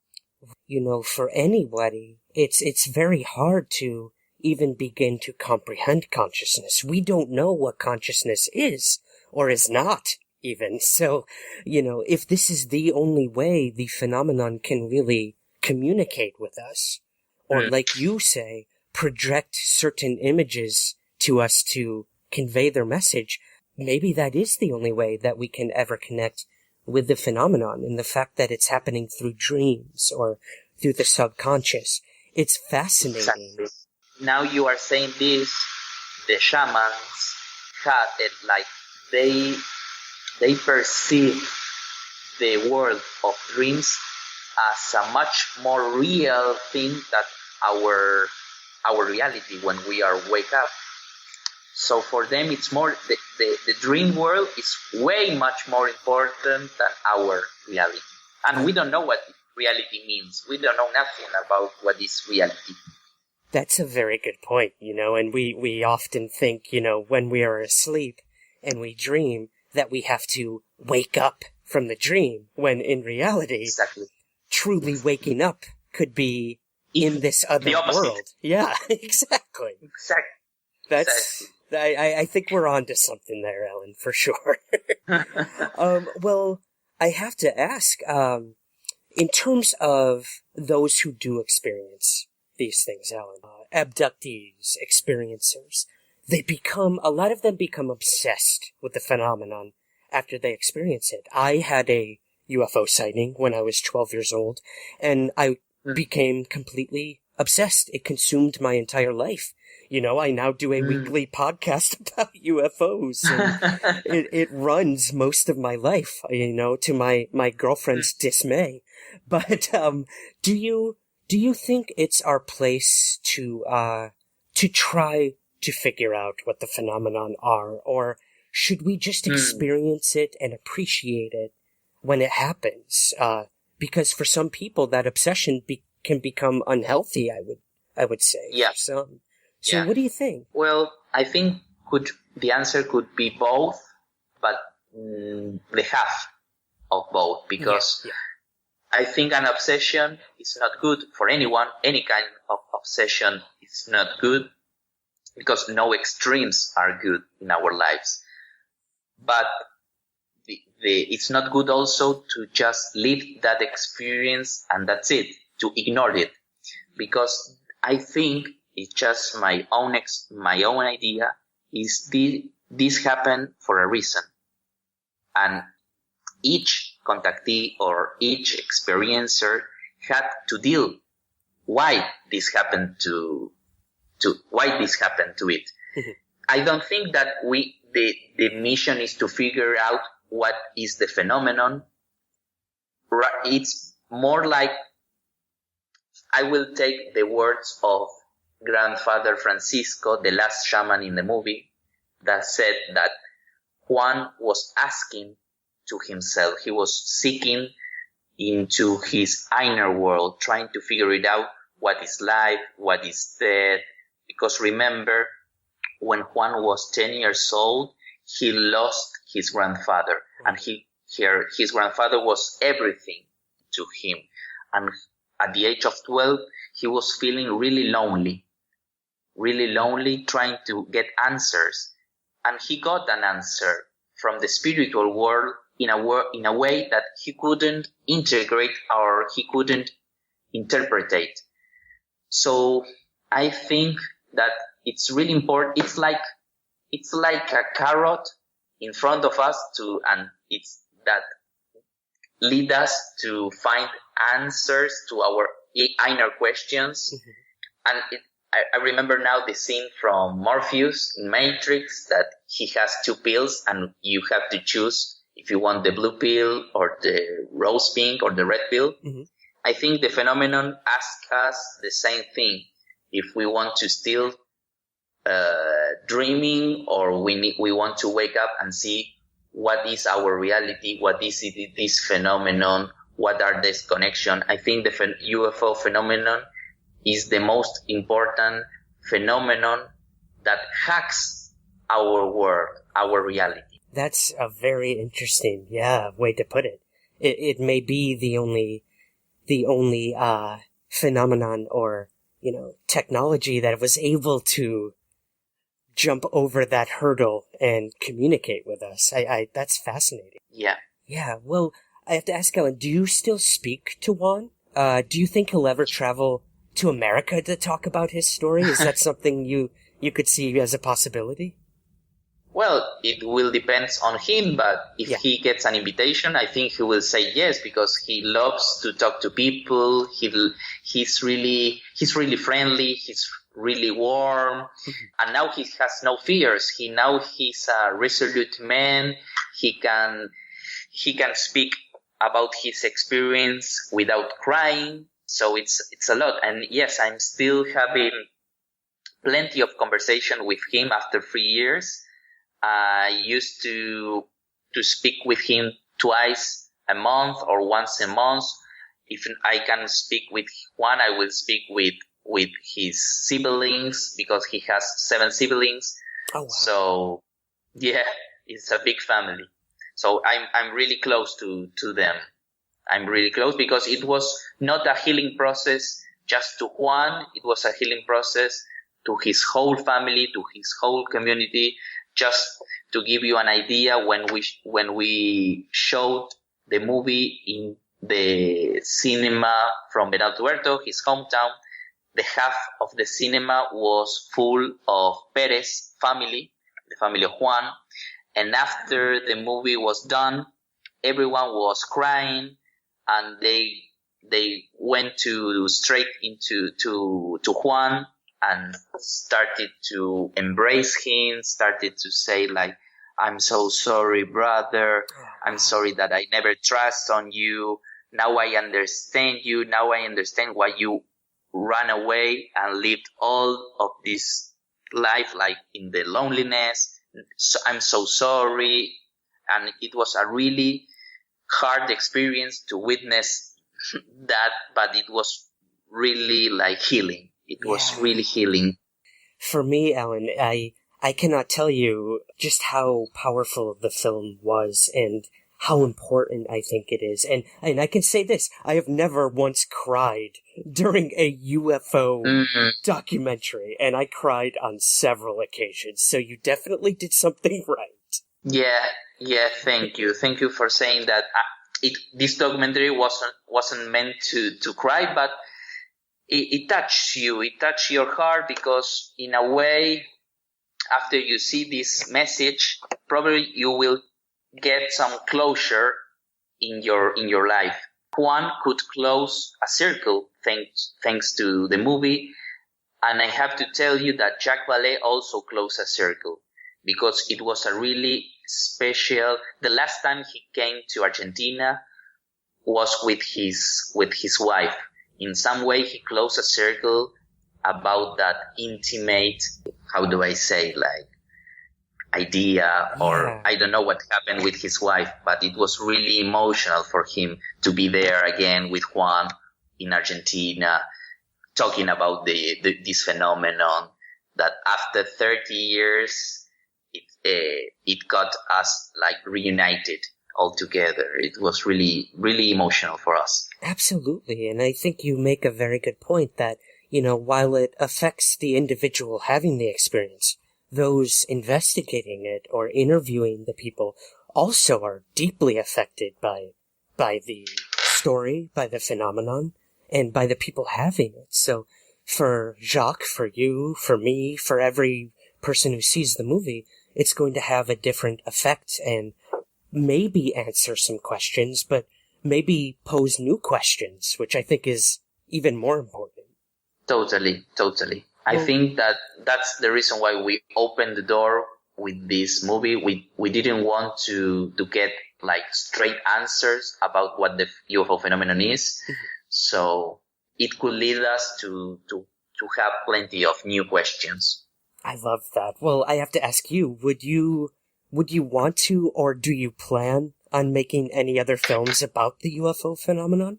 You know, for anybody, it's very hard to even begin to comprehend consciousness. We don't know what consciousness is or is not even. So, you know, if this is the only way the phenomenon can really communicate with us, or like you say, project certain images to us to convey their message, maybe that is the only way that we can ever connect with the phenomenon, and the fact that it's happening through dreams or through the subconscious. It's fascinating. Exactly. Now you are saying this, the shamans had it like they perceive the world of dreams as a much more real thing than our reality when we are wake up. So for them, it's more the dream world is way much more important than our reality. And we don't know what reality means. We don't know nothing about what is reality. That's a very good point, you know, and we often think, you know, when we are asleep and we dream that we have to wake up from the dream, when in reality, exactly, truly waking up could be in this other world. Yeah, exactly. That's, I think we're on to something there, Ellen, for sure. Well, I have to ask, in terms of those who do experience these things, Ellen, abductees, experiencers, a lot of them become obsessed with the phenomenon after they experience it. I had a UFO sighting when I was 12 years old, and I became completely obsessed. It consumed my entire life. I now do a weekly podcast about UFOs, and it runs most of my life, to my girlfriend's dismay. But do you think it's our place to try to figure out what the phenomenon are, or should we just experience it and appreciate it when it happens? Because for some people, that obsession can become unhealthy, I would say. Yeah. So what do you think? Well, I think the answer could be both, but the half of both, because I think an obsession is not good for anyone. Any kind of obsession is not good, because no extremes are good in our lives. But it's not good also to just live that experience and that's it, to ignore it, because I think it's just my own idea. Is this happened for a reason, and each contactee or each experiencer had to deal why this happened to it. I don't think that the mission is to figure out what is the phenomenon. It's more like, I will take the words of Grandfather Francisco, the last shaman in the movie, that said that Juan was asking to himself. He was seeking into his inner world, trying to figure it out, what is life, what is death. Because remember, when Juan was 10 years old, he lost his grandfather, and his grandfather was everything to him. And at the age of 12, he was feeling really lonely, trying to get answers. And he got an answer from the spiritual world in a way that he couldn't integrate or he couldn't interpret. So I think that it's really important. It's like a carrot in front of us and it's that lead us to find answers to our inner questions. And I remember now the scene from Morpheus in Matrix, that he has two pills and you have to choose if you want the blue pill or the rose pink or the red pill. I think the phenomenon asks us the same thing. If we want to still dreaming, or we want to wake up and see what is our reality, what is this phenomenon, what are these connections. I think the UFO phenomenon is the most important phenomenon that hacks our world, our reality. That's a very interesting, way to put it. It may be the only phenomenon or, technology that was able to jump over that hurdle and communicate with us. That's fascinating. Yeah. Yeah, well, I have to ask Ellen, do you still speak to Juan? Do you think he'll ever travel to America to talk about his story? Is that something you could see as a possibility? Well, it will depend on him, but if he gets an invitation, I think he will say yes, because he loves to talk to people. He's really friendly. He's really warm, and now he has no fears. He's a resolute man. He can speak about his experience without crying. So it's a lot. And yes, I'm still having plenty of conversation with him after 3 years. I used to speak with him twice a month or once a month. If I can speak with Juan, I will speak with his siblings, because he has 7 siblings. Oh, wow. So it's a big family. So I'm really close to them. I'm really close, because it was not a healing process just to Juan. It was a healing process to his whole family, to his whole community. Just to give you an idea, when we showed the movie in the cinema from Bernardo Huerto, his hometown, the half of the cinema was full of Perez family, the family of Juan. And after the movie was done, everyone was crying, and they went straight to Juan, and started to embrace him, started to say like, I'm so sorry, brother. I'm sorry that I never trust on you. Now I understand you. Now I understand why you ran away and lived all of this life like in the loneliness. So I'm so sorry. And it was a really hard experience to witness that, but it was really like healing. It was really healing. For me, Alan, I cannot tell you just how powerful the film was and how important I think it is. And I can say this, I have never once cried during a UFO documentary, and I cried on several occasions, so you definitely did something right. Yeah, thank you. Thank you for saying that. This documentary wasn't meant to cry, but it touched you. It touched your heart because in a way, after you see this message, probably you will get some closure in your life. Juan could close a circle thanks to the movie, and I have to tell you that Jacques Vallée also closed a circle because it was a really special. The last time he came to Argentina was with his wife. In some way, he closed a circle about that intimate, how do I say, like, idea, or I don't know what happened with his wife, but it was really emotional for him to be there again with Juan in Argentina, talking about this phenomenon that after 30 years, it got us like reunited all together. It was really, really emotional for us. Absolutely, and I think you make a very good point that, while it affects the individual having the experience, those investigating it or interviewing the people also are deeply affected by the story, by the phenomenon, and by the people having it. So for Jacques, for you, for me, for every person who sees the movie, it's going to have a different effect and maybe answer some questions, but maybe pose new questions, which I think is even more important. Totally. I think that's the reason why we opened the door with this movie. We didn't want to get like straight answers about what the UFO phenomenon is. So it could lead us to have plenty of new questions. I love that. Well, I have to ask you, would you want to, or do you plan on making any other films about the UFO phenomenon?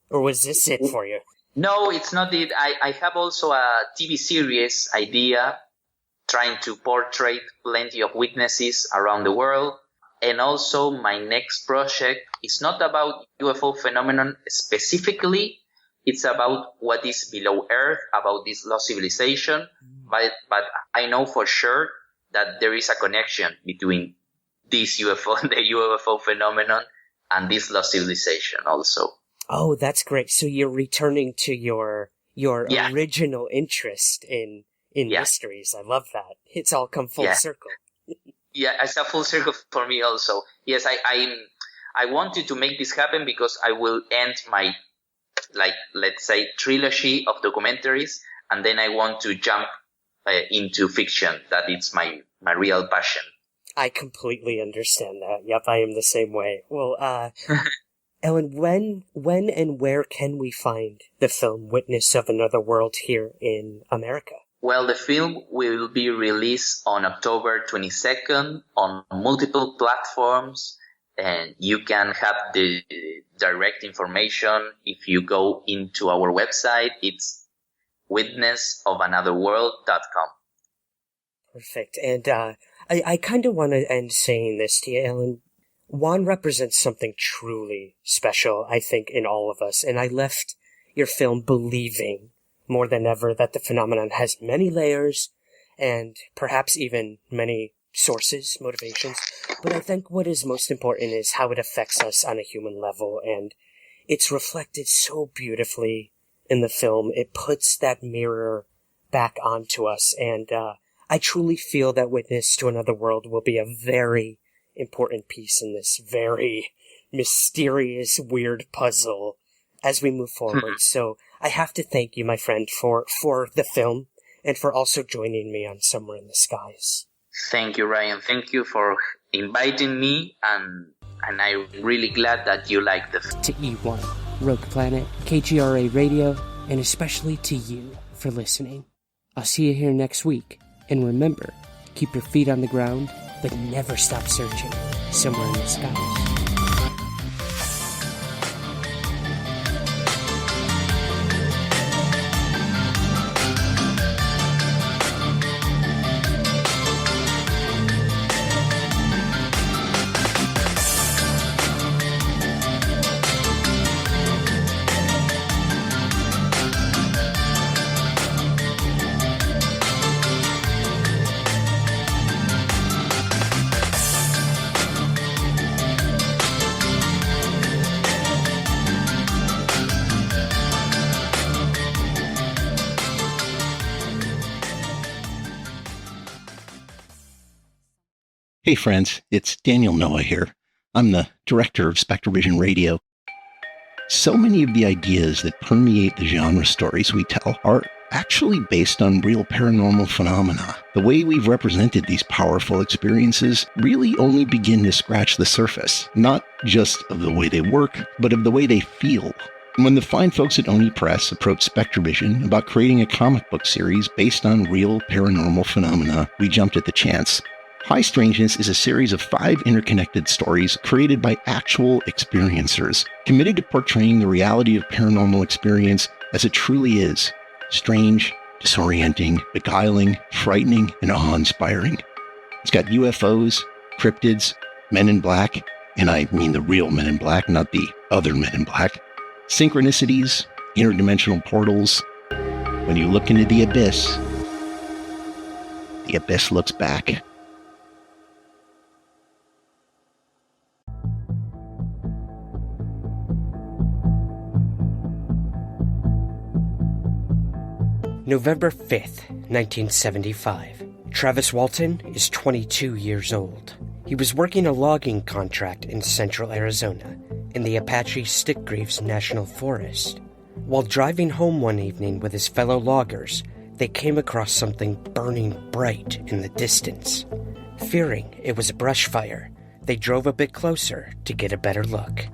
Or was this it for you? No, it's not it. I have also a TV series idea trying to portray plenty of witnesses around the world. And also my next project is not about UFO phenomenon specifically. It's about what is below Earth, about this lost civilization. But I know for sure that there is a connection between this UFO, the UFO phenomenon, and this lost civilization also. Oh, that's great. So you're returning to your original interest in mysteries. I love that. It's all come full circle. Yeah, it's a full circle for me also. Yes, I wanted to make this happen because I will end my, like, let's say, trilogy of documentaries, and then I want to jump into fiction. That it's my real passion. I completely understand that. Yep, I am the same way. Well, Ellen, when and where can we find the film Witness of Another World here in America? Well, the film will be released on October 22nd on multiple platforms, and you can have the direct information if you go into our website. It's witnessofanotherworld.com. Perfect. And I kind of want to end saying this to you, Ellen. Juan represents something truly special, I think, in all of us, and I left your film believing more than ever that the phenomenon has many layers and perhaps even many sources, motivations, but I think what is most important is how it affects us on a human level, and it's reflected so beautifully in the film. It puts that mirror back onto us, and I truly feel that Witness to Another World will be a very important piece in this very mysterious, weird puzzle as we move forward. So I have to thank you, my friend, for the film, and for also joining me on Somewhere in the Skies. Thank you, Ryan. Thank you for inviting me, and I'm really glad that you like the To E1, Rogue Planet, KGRA Radio, and especially to you for listening. I'll see you here next week, and remember, keep your feet on the ground, but never stop searching somewhere in the skies. Hey friends, it's Daniel Noah here. I'm the director of SpectreVision Radio. So many of the ideas that permeate the genre stories we tell are actually based on real paranormal phenomena. The way we've represented these powerful experiences really only begin to scratch the surface, not just of the way they work, but of the way they feel. When the fine folks at Oni Press approached SpectreVision about creating a comic book series based on real paranormal phenomena, we jumped at the chance. High Strangeness is a series of 5 interconnected stories created by actual experiencers, committed to portraying the reality of paranormal experience as it truly is: strange, disorienting, beguiling, frightening, and awe-inspiring. It's got UFOs, cryptids, men in black, and I mean the real men in black, not the other men in black, synchronicities, interdimensional portals. When you look into the abyss looks back. November 5th, 1975. Travis Walton is 22 years old. He was working a logging contract in central Arizona, in the Apache Stickgreaves National Forest. While driving home one evening with his fellow loggers, they came across something burning bright in the distance. Fearing it was a brush fire, they drove a bit closer to get a better look.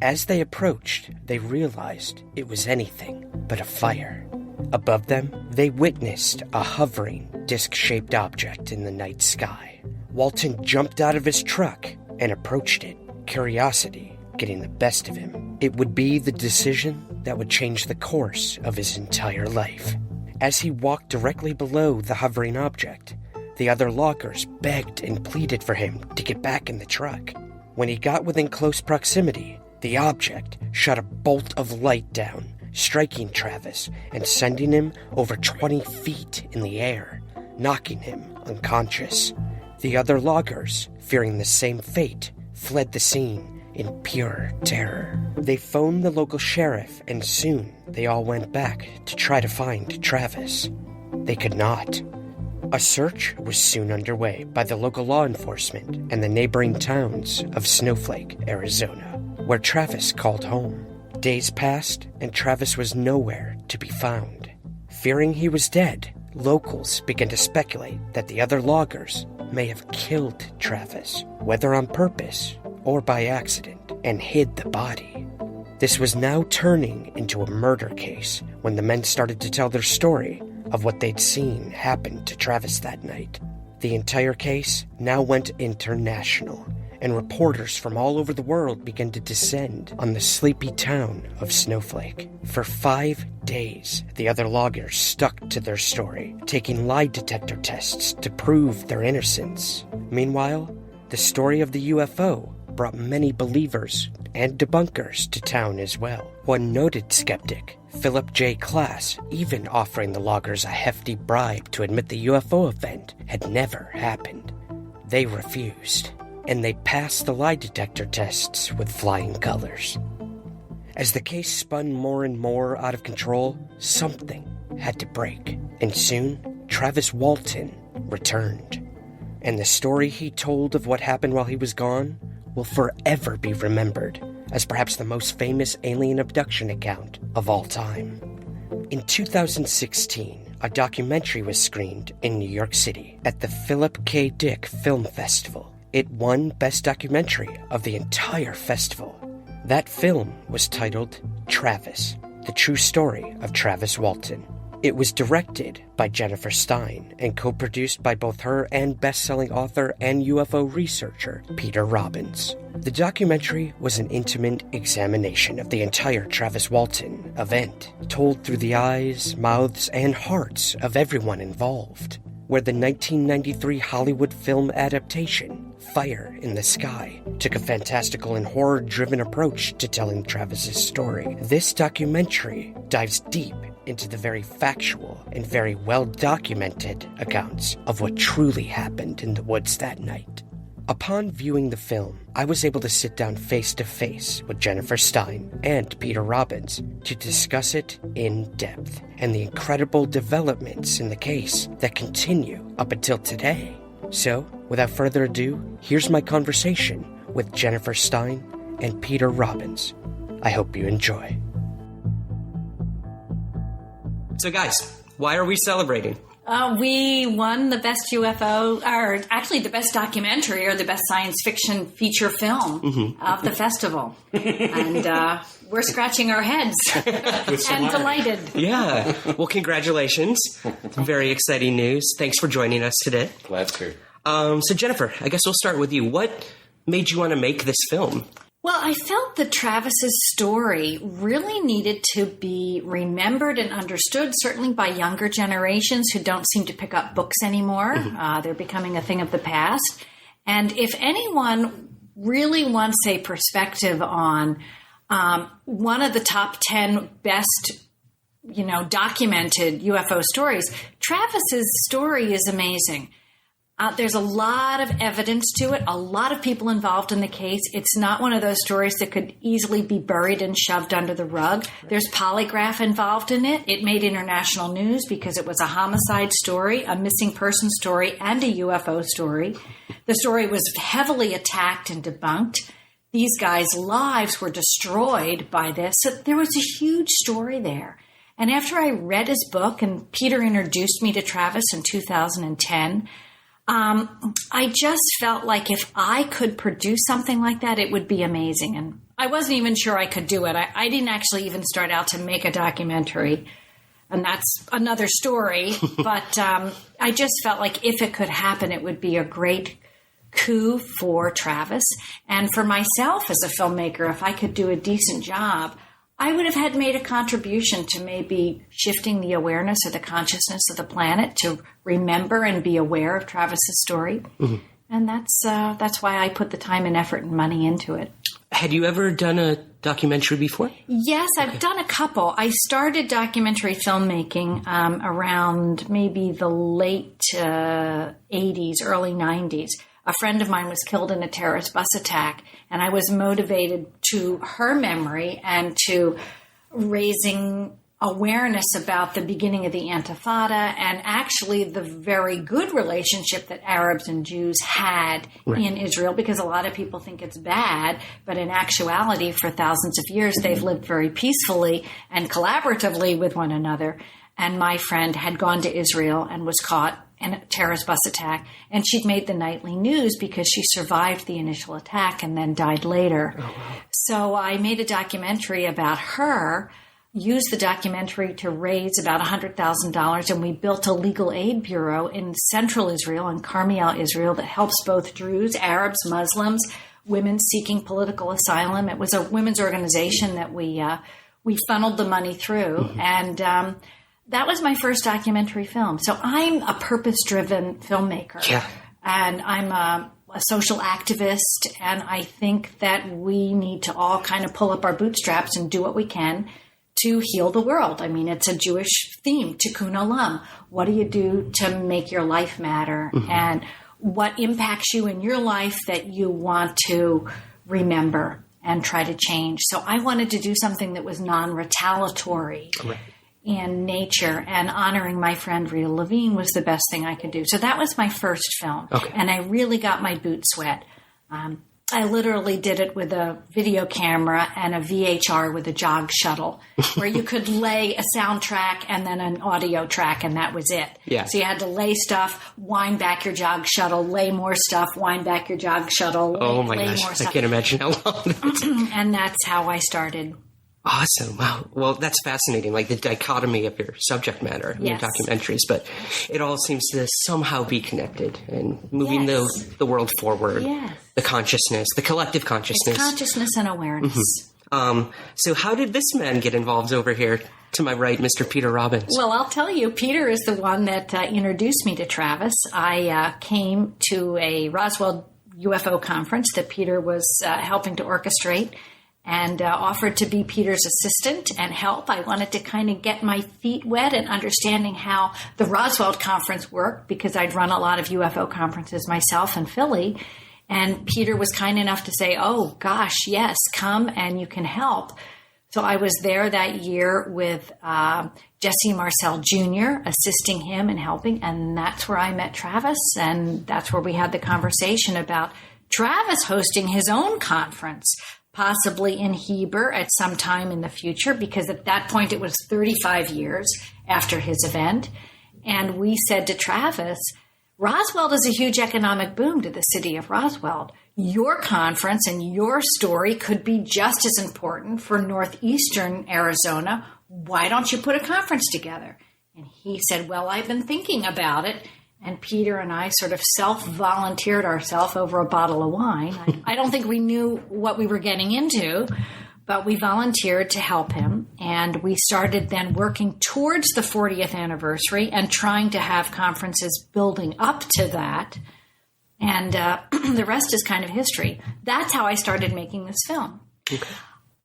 As they approached, they realized it was anything but a fire. Above them, they witnessed a hovering, disc-shaped object in the night sky. Walton jumped out of his truck and approached it, curiosity getting the best of him. It would be the decision that would change the course of his entire life. As he walked directly below the hovering object, the other loggers begged and pleaded for him to get back in the truck. When he got within close proximity, the object shot a bolt of light down, striking Travis and sending him over 20 feet in the air, knocking him unconscious. The other loggers, fearing the same fate, fled the scene in pure terror. They phoned the local sheriff, and soon they all went back to try to find Travis. They could not. A search was soon underway by the local law enforcement and the neighboring towns of Snowflake, Arizona, where Travis called home. Days passed, and Travis was nowhere to be found. Fearing he was dead, locals began to speculate that the other loggers may have killed Travis, whether on purpose or by accident, and hid the body. This was now turning into a murder case when the men started to tell their story of what they'd seen happen to Travis that night. The entire case now went international, and reporters from all over the world began to descend on the sleepy town of Snowflake. For 5 days, the other loggers stuck to their story, taking lie detector tests to prove their innocence. Meanwhile, the story of the UFO brought many believers and debunkers to town as well. One noted skeptic, Philip J. Klass, even offering the loggers a hefty bribe to admit the UFO event had never happened. They refused, and they passed the lie detector tests with flying colors. As the case spun more and more out of control, something had to break, and soon Travis Walton returned. And the story he told of what happened while he was gone will forever be remembered as perhaps the most famous alien abduction account of all time. In 2016, a documentary was screened in New York City at the Philip K. Dick Film Festival. It won Best Documentary of the entire festival. That film was titled Travis, the true story of Travis Walton. It was directed by Jennifer Stein and co-produced by both her and best-selling author and UFO researcher Peter Robbins. The documentary was an intimate examination of the entire Travis Walton event, told through the eyes, mouths, and hearts of everyone involved. Where the 1993 Hollywood film adaptation, Fire in the Sky, took a fantastical and horror-driven approach to telling Travis's story, this documentary dives deep into the very factual and very well-documented accounts of what truly happened in the woods that night. Upon viewing the film, I was able to sit down face-to-face with Jennifer Stein and Peter Robbins to discuss it in depth and the incredible developments in the case that continue up until today. So, without further ado, here's my conversation with Jennifer Stein and Peter Robbins. I hope you enjoy. So guys, why are we celebrating? We won the best UFO, or actually the best documentary or the best science fiction feature film of the festival. And we're scratching our heads and delighted. Yeah. Well, congratulations. Very exciting news. Thanks for joining us today. Glad to. So Jennifer, I guess we'll start with you. What made you want to make this film? Well, I felt that Travis's story really needed to be remembered and understood, certainly by younger generations who don't seem to pick up books anymore. They're becoming a thing of the past. And if anyone really wants a perspective on one of the top 10 best, documented UFO stories, Travis's story is amazing. There's a lot of evidence to it, a lot of people involved in the case. It's not one of those stories that could easily be buried and shoved under the rug. There's polygraph involved in it. It made international news because it was a homicide story, a missing person story, and a UFO story. The story was heavily attacked and debunked. These guys' lives were destroyed by this. So there was a huge story there. And after I read his book, and Peter introduced me to Travis in 2010, I just felt like if I could produce something like that, it would be amazing. And I wasn't even sure I could do it. I didn't actually even start out to make a documentary, and that's another story. But I just felt like if it could happen, it would be a great coup for Travis. And for myself as a filmmaker, if I could do a decent job, I would have had made a contribution to maybe shifting the awareness or the consciousness of the planet to remember and be aware of Travis's story. And that's why I put the time and effort and money into it. Had you ever done a documentary before? Yes, I've done a couple. I started documentary filmmaking around maybe the late 80s, early 90s. A friend of mine was killed in a terrorist bus attack, and I was motivated to her memory and to raising awareness about the beginning of the Intifada and actually the very good relationship that Arabs and Jews had in Israel, because a lot of people think it's bad, but in actuality, for thousands of years, they've lived very peacefully and collaboratively with one another. And my friend had gone to Israel and was caught in a terrorist bus attack, and she'd made the nightly news because she survived the initial attack and then died later. Oh, wow. So I made a documentary about her, used the documentary to raise about $100,000, and we built a legal aid bureau in central Israel, in Carmiel, Israel, that helps both Druze, Arabs, Muslims, women seeking political asylum. It was a women's organization that we funneled the money through, and that was my first documentary film. So I'm a purpose-driven filmmaker. Yeah. And I'm a social activist, and I think that we need to all kind of pull up our bootstraps and do what we can to heal the world. I mean, it's a Jewish theme, tikkun olam. What do you do to make your life matter? And what impacts you in your life that you want to remember and try to change? So I wanted to do something that was non-retaliatory. Correct. In nature, and honoring my friend Rita Levine was the best thing I could do. So that was my first film. Okay. And I really got my boots wet. I literally did it with a video camera and a VHR with a jog shuttle, where you could lay a soundtrack and then an audio track, and that was it. Yeah. So you had to lay stuff, wind back your jog shuttle, lay more stuff, wind back your jog shuttle, Oh my lay gosh, more I stuff. can't imagine how long that is. And that's how I started. Awesome. Wow. Well, that's fascinating, like the dichotomy of your subject matter in Yes. your documentaries, but it all seems to somehow be connected and moving the world forward. Yes. The consciousness, the collective consciousness. It's consciousness and awareness. So how did this man get involved over here to my right, Mr. Peter Robbins? Well, I'll tell you, Peter is the one that introduced me to Travis. I came to a Roswell UFO conference that Peter was helping to orchestrate, and offered to be Peter's assistant and help. I wanted to kind of get my feet wet and understanding how the Roswell conference worked, because I'd run a lot of UFO conferences myself in Philly. And Peter was kind enough to say, oh, gosh, yes, come and you can help. So I was there that year with Jesse Marcel Jr., assisting him and helping. And that's where I met Travis. And that's where we had the conversation about Travis hosting his own conference, possibly in Heber at some time in the future, because at that point it was 35 years after his event. And we said to Travis, Roswell is a huge economic boom to the city of Roswell. Your conference and your story could be just as important for northeastern Arizona. Why don't you put a conference together? And he said, well, I've been thinking about it. And Peter and I sort of self-volunteered ourselves over a bottle of wine. I don't think we knew what we were getting into, but we volunteered to help him. And we started then working towards the 40th anniversary and trying to have conferences building up to that. And the rest is kind of history. That's how I started making this film. Okay.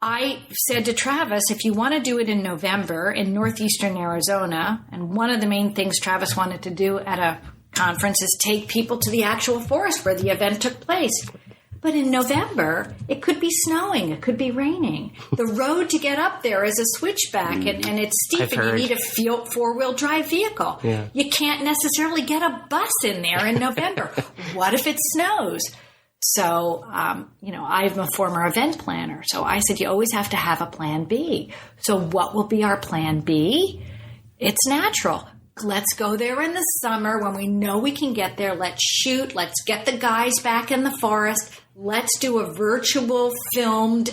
I said to Travis, if you want to do it in November in northeastern Arizona, and one of the main things Travis wanted to do at a conference is take people to the actual forest where the event took place. But in November, it could be snowing, it could be raining. The road to get up there is a switchback, and it's steep, and you need a four-wheel drive vehicle. Yeah. You can't necessarily get a bus in there in November. What if it snows? So, I'm a former event planner. So I said, you always have to have a plan B. So what will be our plan B? It's natural. Let's go there in the summer when we know we can get there. Let's shoot. Let's get the guys back in the forest. Let's do a virtual filmed,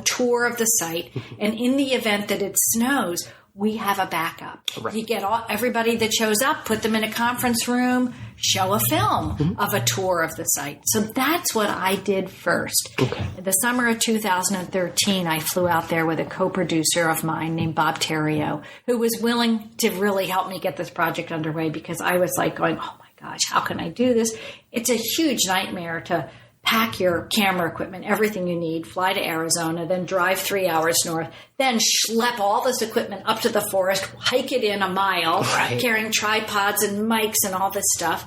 tour of the site. And in the event that it snows, we have a backup. Right. You get everybody that shows up, put them in a conference room, show a film of a tour of the site. So that's what I did first. Okay. In the summer of 2013, I flew out there with a co-producer of mine named Bob Terrio, who was willing to really help me get this project underway, because I was like going, oh my gosh, how can I do this? It's a huge nightmare to pack your camera equipment, everything you need, fly to Arizona, then drive 3 hours north, then schlep all this equipment up to the forest, hike it in a mile, carrying tripods and mics and all this stuff.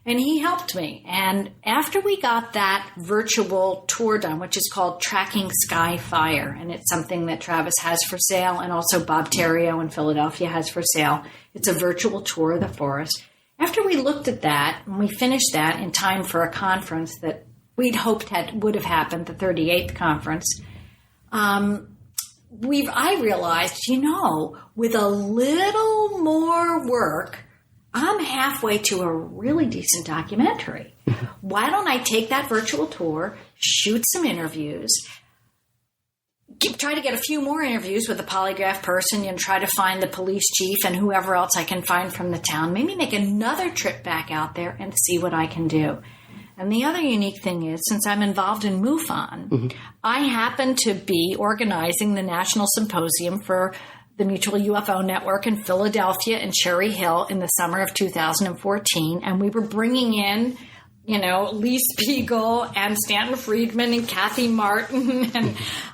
And he helped me. And after we got that virtual tour done, which is called Tracking Sky Fire, and it's something that Travis has for sale, and also Bob Terrio in Philadelphia has for sale. It's a virtual tour of the forest. After we looked at that, and we finished that in time for a conference that we'd hoped would have happened, the 38th conference, I realized, with a little more work, I'm halfway to a really decent documentary. Why don't I take that virtual tour, shoot some interviews, try to get a few more interviews with the polygraph person, and try to find the police chief and whoever else I can find from the town, maybe make another trip back out there and see what I can do. And the other unique thing is, since I'm involved in MUFON, I happen to be organizing the National Symposium for the Mutual UFO Network in Philadelphia and Cherry Hill in the summer of 2014. And we were bringing in, Lee Spiegel and Stanton Friedman and Kathy Martin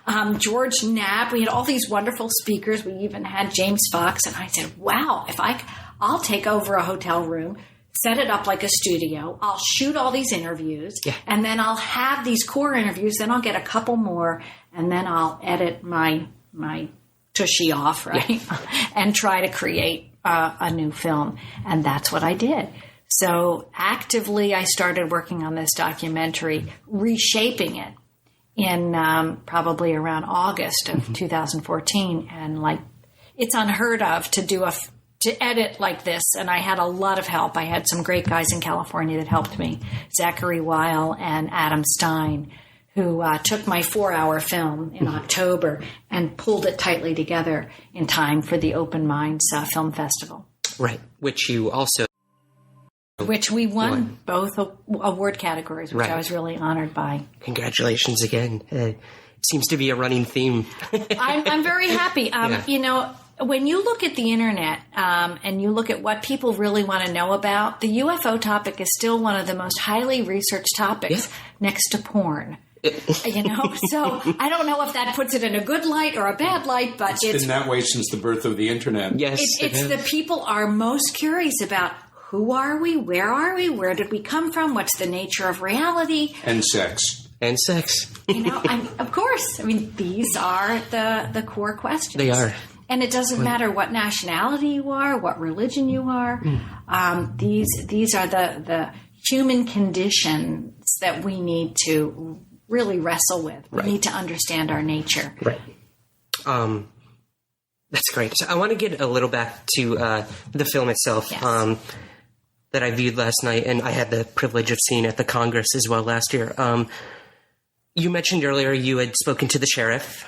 and George Knapp. We had all these wonderful speakers. We even had James Fox. And I said, wow, I'll take over a hotel room, set it up like a studio. I'll shoot all these interviews, and then I'll have these core interviews. Then I'll get a couple more, and then I'll edit my tushy off, right, and try to create a new film. And that's what I did. So actively, I started working on this documentary, reshaping it in probably around August of 2014. And like, it's unheard of to edit like this. And I had a lot of help. I had some great guys in California that helped me, Zachary Weil and Adam Stein, who took my 4-hour film in October and pulled it tightly together in time for the Open Minds Film Festival. Right, which you also... Which we won both award categories, which right. I was really honored by. Congratulations again. Seems to be a running theme. I'm very happy. You know, when you look at the internet and you look at what people really want to know about, the UFO topic is still one of the most highly researched topics next to porn. You know, so I don't know if that puts it in a good light or a bad light, but it's been that way since the birth of the internet. Yes, it's the people are most curious about who are we, where did we come from, what's the nature of reality, and sex. You know, of course. I mean, these are the core questions. They are. And it doesn't matter what nationality you are, what religion you are. These are the human conditions that we need to really wrestle with. We need to understand our nature. Right. That's great. So I want to get a little back to the film itself that I viewed last night, and I had the privilege of seeing at the Congress as well last year. You mentioned earlier you had spoken to the sheriff,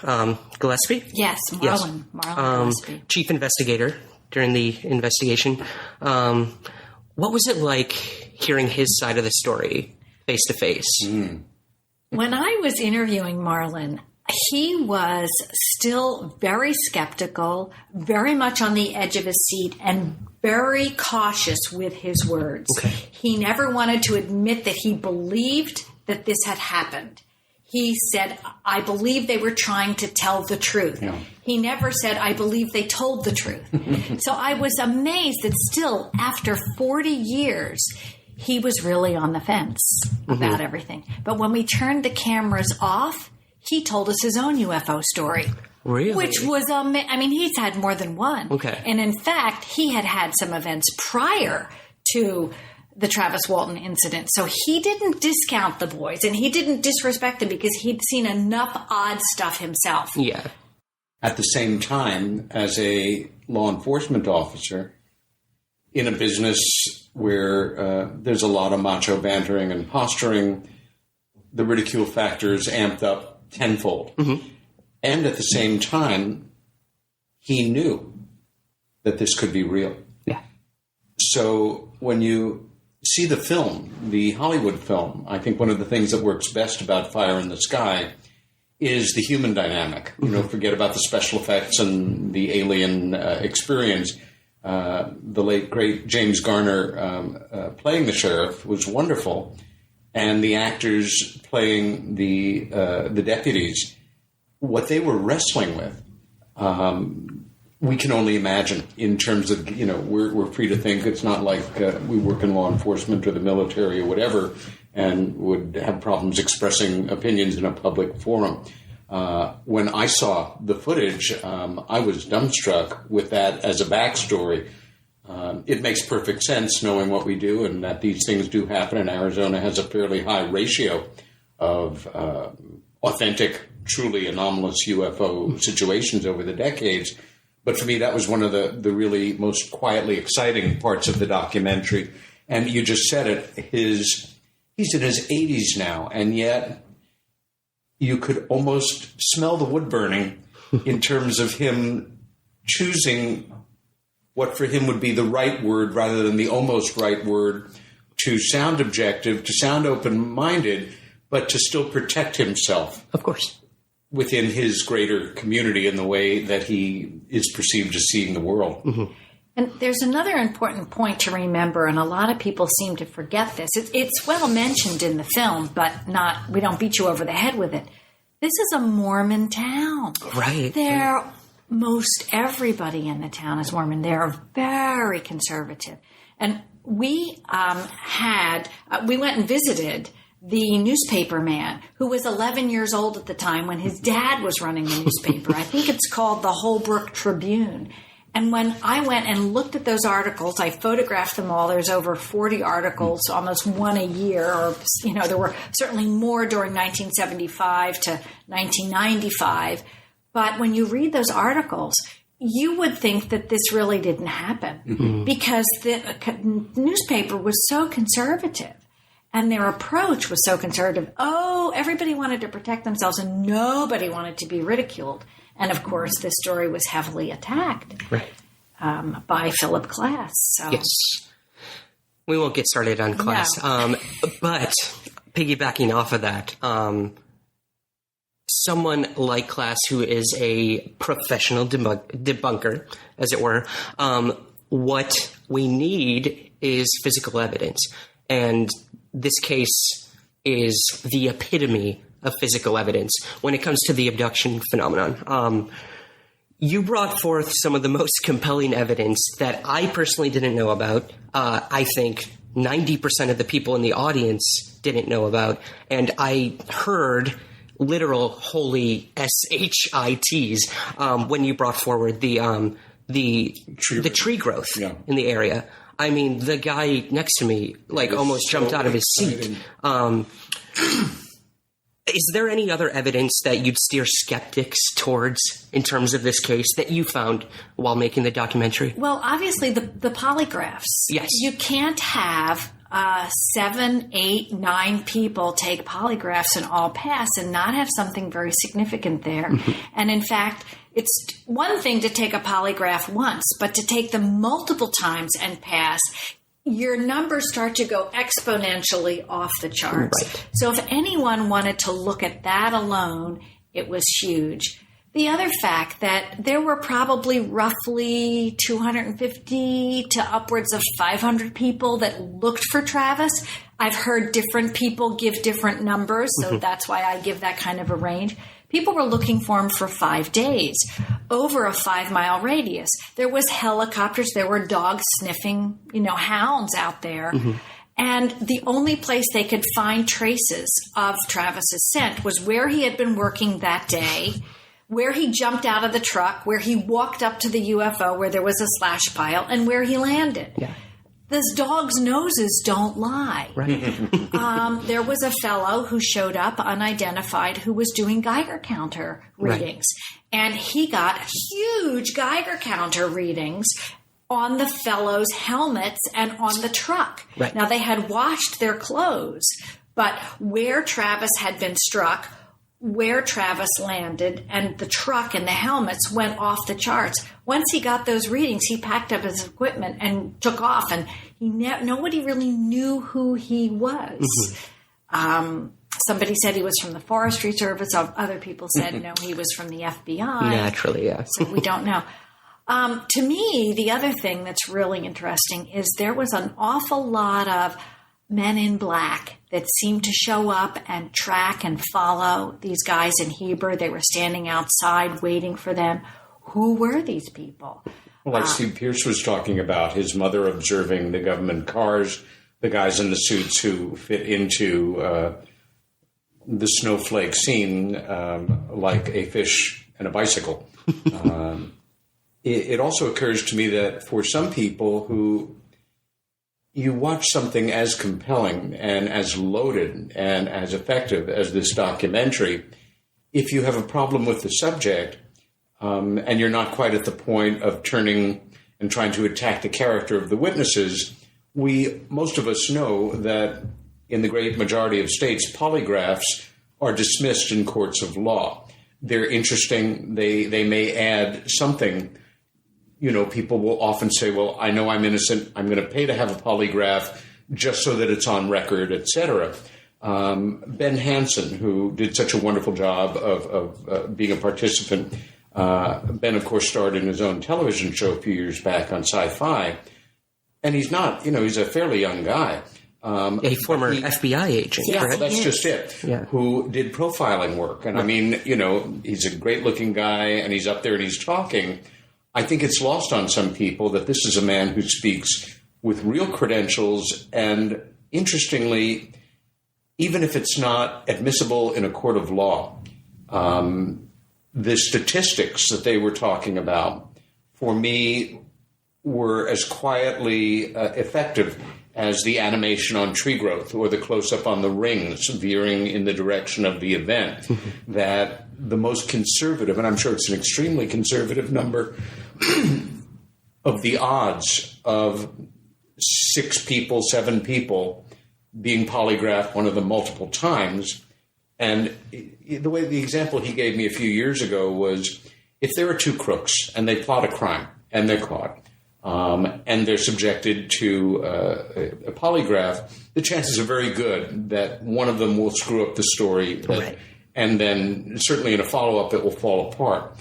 Gillespie? Yes, Marlon Gillespie. Chief investigator during the investigation. What was it like hearing his side of the story face to face? When I was interviewing Marlon, he was still very skeptical, very much on the edge of his seat, and very cautious with his words. Okay. He never wanted to admit that he believed that this had happened. He said, I believe they were trying to tell the truth. Yeah. He never said, I believe they told the truth. So I was amazed that still, after 40 years, he was really on the fence about everything. But when we turned the cameras off, he told us his own UFO story. Really? Which was, I mean, he's had more than one. Okay. And in fact, he had some events prior to the Travis Walton incident. So he didn't discount the boys and he didn't disrespect them because he'd seen enough odd stuff himself. Yeah. At the same time, as a law enforcement officer in a business where there's a lot of macho bantering and posturing, the ridicule factor is amped up tenfold. And at the same time, he knew that this could be real. Yeah. So when you see the film, the Hollywood film, I think one of the things that works best about Fire in the Sky is the human dynamic. You know, forget about the special effects and the alien experience. The late, great James Garner playing the sheriff was wonderful. And the actors playing the deputies, what they were wrestling with, we can only imagine in terms of, you know, we're free to think. It's not like we work in law enforcement or the military or whatever and would have problems expressing opinions in a public forum. When I saw the footage, I was dumbstruck with that as a backstory. It makes perfect sense knowing what we do and that these things do happen. And Arizona has a fairly high ratio of authentic, truly anomalous UFO situations over the decades. But for me, that was one of the really most quietly exciting parts of the documentary. And you just said it, he's in his 80s now, and yet you could almost smell the wood burning in terms of him choosing what for him would be the right word rather than the almost right word, to sound objective, to sound open-minded, but to still protect himself. Of course. Within his greater community in the way that he is perceived as seeing the world. And there's another important point to remember, and a lot of people seem to forget this. It's well mentioned in the film, but we don't beat you over the head with it. This is a Mormon town. Right. Most everybody in the town is Mormon. They're very conservative. And we we went and visited the newspaper man who was 11 years old at the time when his dad was running the newspaper. I think it's called the Holbrook Tribune. And when I went and looked at those articles, I photographed them all. There's over 40 articles, almost one a year. Or, there were certainly more during 1975 to 1995. But when you read those articles, you would think that this really didn't happen because the newspaper was so conservative and their approach was so conservative. Oh, everybody wanted to protect themselves and nobody wanted to be ridiculed. And, of course, this story was heavily attacked by Philip Glass. So. Yes. We won't get started on Glass. No. But piggybacking off of that, someone like Glass, who is a professional debunker, as it were, what we need is physical evidence. And this case is the epitome of physical evidence when it comes to the abduction phenomenon. You brought forth some of the most compelling evidence that I personally didn't know about. I think 90% of the people in the audience didn't know about. And I heard literal holy SHITs when you brought forward the tree growth in the area. I mean, the guy next to me almost jumped out of his seat. Is there any other evidence that you'd steer skeptics towards in terms of this case that you found while making the documentary? Well, obviously the polygraphs. Yes. You can't have 7, 8, 9 people take polygraphs and all pass and not have something very significant there. And in fact, it's one thing to take a polygraph once, but to take them multiple times and pass, your numbers start to go exponentially off the charts. Right. So if anyone wanted to look at that alone, it was huge. The other fact that there were probably roughly 250 to upwards of 500 people that looked for Travis. I've heard different people give different numbers, so that's why I give that kind of a range. People were looking for him for 5 days, over a 5-mile radius. There was helicopters, there were dogs sniffing, hounds out there. And the only place they could find traces of Travis's scent was where he had been working that day, where he jumped out of the truck, where he walked up to the UFO, where there was a slash pile, and where he landed. Yeah. Those dogs' noses don't lie. Right. There was a fellow who showed up unidentified who was doing Geiger counter readings. Right. And he got huge Geiger counter readings on the fellow's helmets and on the truck. Right. Now, they had washed their clothes, but where Travis had been struck, where Travis landed, and the truck and the helmets went off the charts. Once he got those readings, he packed up his equipment and took off, and nobody really knew who he was. Somebody said he was from the Forestry Service. Other people said, no, he was from the FBI. Naturally, yeah. So we don't know. To me, the other thing that's really interesting is there was an awful lot of men in black that seemed to show up and track and follow these guys in Heber. They were standing outside waiting for them. Who were these people? Like Steve Pierce was talking about, his mother observing the government cars, the guys in the suits who fit into the snowflake scene like a fish and a bicycle. It also occurs to me that for some people who you watch something as compelling and as loaded and as effective as this documentary, if you have a problem with the subject and you're not quite at the point of turning and trying to attack the character of the witnesses, most of us know that in the great majority of states, polygraphs are dismissed in courts of law. They're interesting. They may add something. People will often say, well, I know I'm innocent. I'm going to pay to have a polygraph just so that it's on record, etc. Ben Hansen, who did such a wonderful job of being a participant. Ben, of course, starred in his own television show a few years back on Sci-Fi. And he's not, he's a fairly young guy. A former FBI agent. Yeah, well, that's just it. Yeah. Who did profiling work. And I mean, he's a great looking guy and he's up there and he's talking. I think it's lost on some people that this is a man who speaks with real credentials, and interestingly, even if it's not admissible in a court of law, the statistics that they were talking about for me, were as quietly effective as the animation on tree growth or the close-up on the rings veering in the direction of the event. That the most conservative, and I'm sure it's an extremely conservative number, of the odds of 6 people, 7 people being polygraphed, one of them multiple times. And the example he gave me a few years ago was, if there are 2 crooks and they plot a crime and they're caught, and they're subjected to a polygraph, the chances are very good that one of them will screw up the story, and then certainly in a follow-up it will fall apart.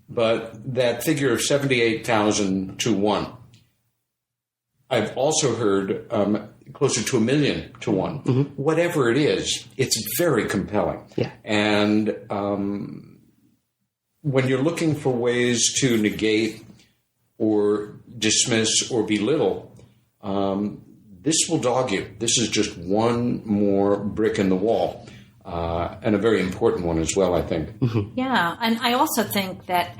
But that figure of 78,000 to 1, I've also heard closer to 1 million to 1. Mm-hmm. Whatever it is, it's very compelling. Yeah. And when you're looking for ways to negate or dismiss or belittle, this will dog you. This is just one more brick in the wall, and a very important one as well, I think. Mm-hmm. Yeah, and I also think that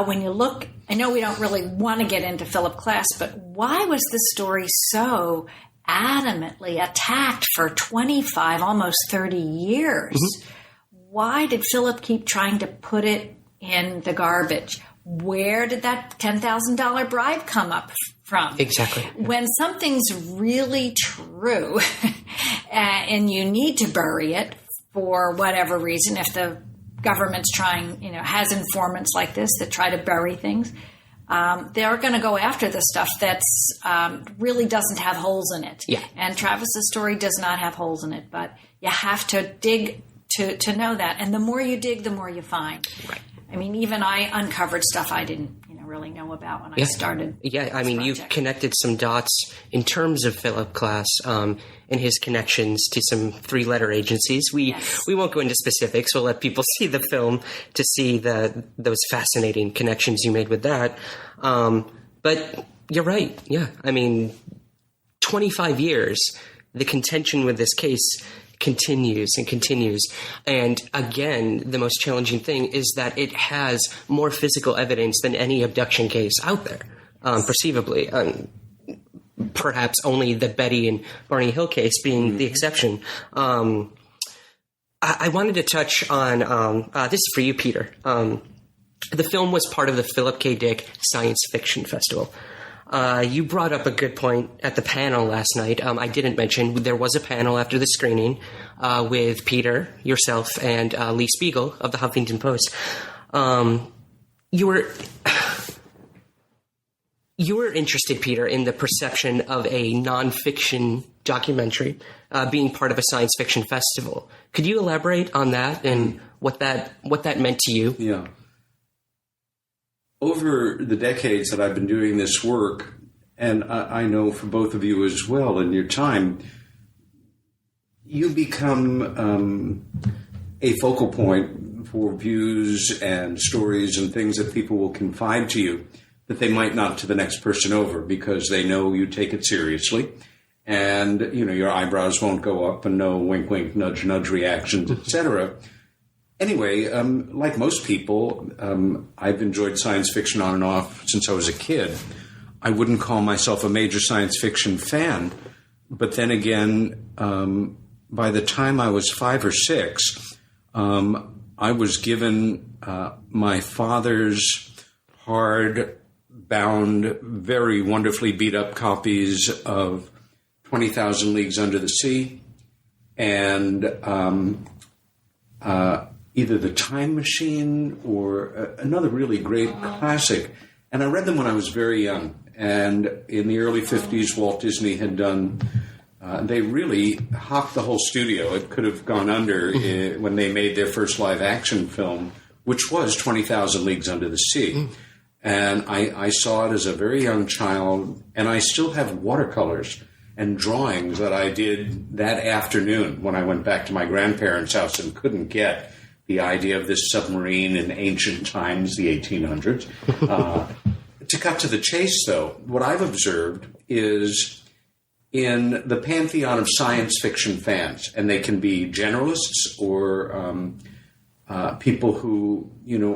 when you look, I know we don't really want to get into Philip Glass, but why was this story so adamantly attacked for 25, almost 30 years? Mm-hmm. Why did Philip keep trying to put it in the garbage? Where did that $10,000 bribe come up from? Exactly. When something's really true and you need to bury it for whatever reason, if the government's trying, has informants like this that try to bury things, they're going to go after the stuff that's really doesn't have holes in it. Yeah. And Travis's story does not have holes in it, but you have to dig to know that. And the more you dig, the more you find. Right. I mean, even I uncovered stuff I didn't, really know about when I started. Yeah, I mean, you've connected some dots in terms of Philip Glass and his connections to some 3-letter agencies. We won't go into specifics. We'll let people see the film to see those fascinating connections you made with that. But you're right. Yeah, I mean, 25 years, the contention with this case continues and continues. And again, the most challenging thing is that it has more physical evidence than any abduction case out there, perceivably. Perhaps only the Betty and Barney Hill case being the exception. I wanted to touch on, this is for you, Peter. The film was part of the Philip K. Dick Science Fiction Festival. You brought up a good point at the panel last night. I didn't mention there was a panel after the screening with Peter, yourself, and Lee Spiegel of the Huffington Post. You were interested, Peter, in the perception of a nonfiction documentary being part of a science fiction festival. Could you elaborate on that and what that meant to you? Yeah. Over the decades that I've been doing this work, and I know for both of you as well in your time, you become a focal point for views and stories and things that people will confide to you that they might not to the next person over, because they know you take it seriously. And, your eyebrows won't go up and no wink, wink, nudge, nudge reactions, etc. Anyway, like most people, I've enjoyed science fiction on and off since I was a kid. I wouldn't call myself a major science fiction fan, but then again, by the time I was 5 or 6, I was given my father's hard-bound, very wonderfully beat-up copies of 20,000 Leagues Under the Sea and either The Time Machine or another really great classic. And I read them when I was very young. And in the early 50s, Walt Disney had done, they really hocked the whole studio. It could have gone under when they made their first live action film, which was 20,000 Leagues Under the Sea. And I saw it as a very young child, and I still have watercolors and drawings that I did that afternoon when I went back to my grandparents' house and couldn't get the idea of this submarine in ancient times, the 1800s. To cut to the chase, though, what I've observed is in the pantheon of science fiction fans, and they can be generalists or people who,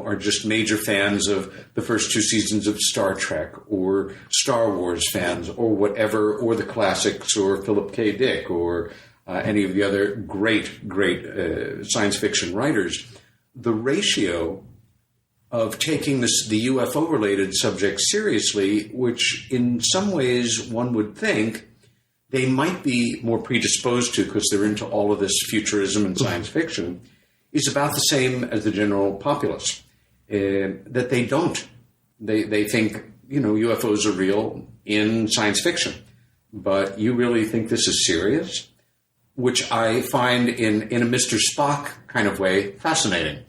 are just major fans of the first 2 seasons of Star Trek or Star Wars fans or whatever, or the classics or Philip K. Dick or any of the other great science fiction writers, the ratio of taking the UFO-related subject seriously, which in some ways one would think they might be more predisposed to because they're into all of this futurism and science fiction, is about the same as the general populace. That they don't. They think, UFOs are real in science fiction. But you really think this is serious? Which I find in a Mr. Spock kind of way fascinating.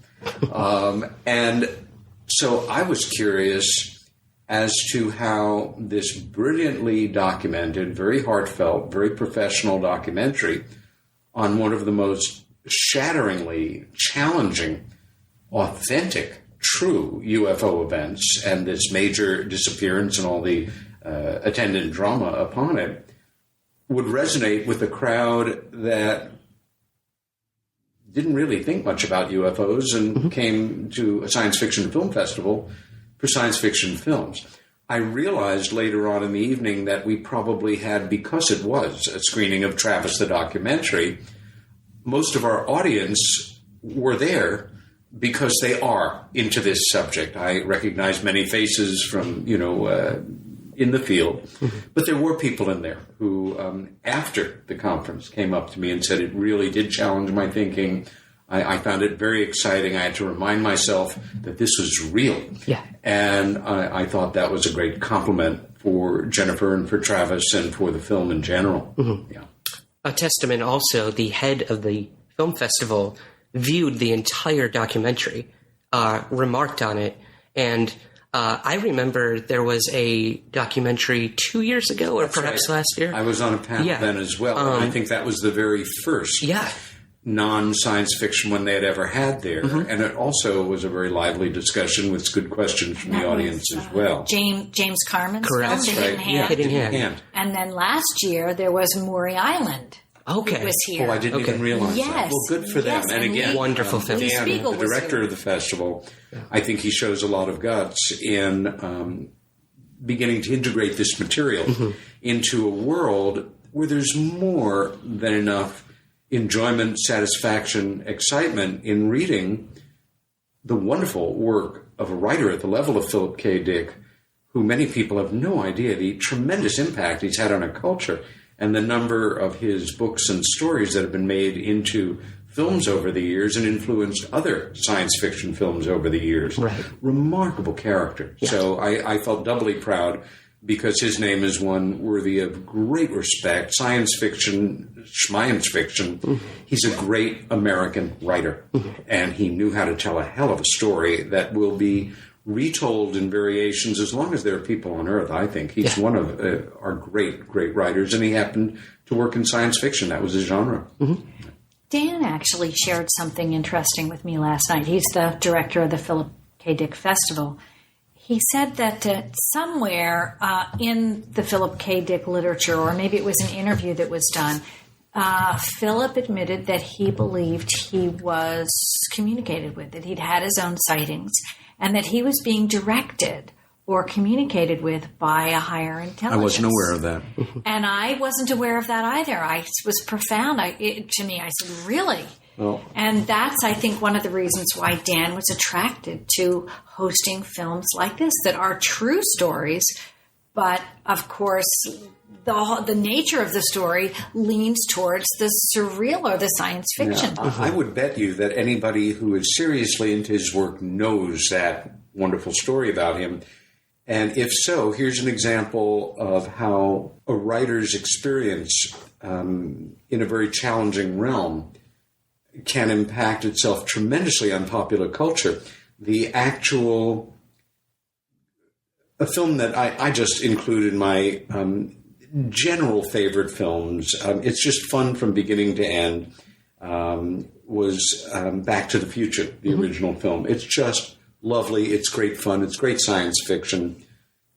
And so I was curious as to how this brilliantly documented, very heartfelt, very professional documentary on one of the most shatteringly challenging, authentic, true UFO events and this major disappearance and all the attendant drama upon it would resonate with a crowd that didn't really think much about UFOs and came to a science fiction film festival for science fiction films. I realized later on in the evening that we probably had, because it was a screening of Travis the documentary, most of our audience were there because they are into this subject. I recognize many faces from, in the field, but there were people in there who, after the conference, came up to me and said it really did challenge my thinking. I found it very exciting. I had to remind myself that this was real. Yeah. And I thought that was a great compliment for Jennifer and for Travis and for the film in general. Yeah. A testament also, the head of the film festival viewed the entire documentary, remarked on it, and I remember there was a documentary 2 years ago, or perhaps last year. I was on a panel then as well. And I think that was the very first non-science fiction one they had ever had there. And it also was a very lively discussion with good questions from the audience as well. James Carmen's Correct. film, That's The right. Hidden Hand. Hidden Hand. And then last year there was Maury Island. Okay. Who was here. Oh, I didn't even realize that. Well, good for them. Yes, and again, wonderful film. Dan, the director of the festival, I think he shows a lot of guts in beginning to integrate this material into a world where there's more than enough enjoyment, satisfaction, excitement in reading the wonderful work of a writer at the level of Philip K. Dick, who many people have no idea the tremendous impact he's had on a culture. And the number of his books and stories that have been made into films over the years and influenced other science fiction films over the years. Right. Remarkable character. Yes. So I felt doubly proud because his name is one worthy of great respect. Science fiction, schmience fiction. He's a great American writer. And he knew how to tell a hell of a story that will be retold in variations as long as there are people on Earth, I think. He's one of our great, great writers, and he happened to work in science fiction. That was his genre. Dan actually shared something interesting with me last night. He's the director of the Philip K. Dick Festival. He said that somewhere in the Philip K. Dick literature, or maybe it was an interview that was done, Philip admitted that he believed he was communicated with, that he'd had his own sightings, and that he was being directed or communicated with by a higher intelligence. I wasn't aware of that. And I wasn't aware of that either. I was profound. To me, I said, really? Well, and that's, I think, one of the reasons why Dan was attracted to hosting films like this that are true stories. But, of course, the nature of the story leans towards the surreal or the science fiction. Yeah, I would bet you that anybody who is seriously into his work knows that wonderful story about him. And if so, here's an example of how a writer's experience in a very challenging realm can impact itself tremendously on popular culture. A film that I just include in my general favorite films, it's just fun from beginning to end, was Back to the Future, the original film. It's just lovely. It's great fun. It's great science fiction,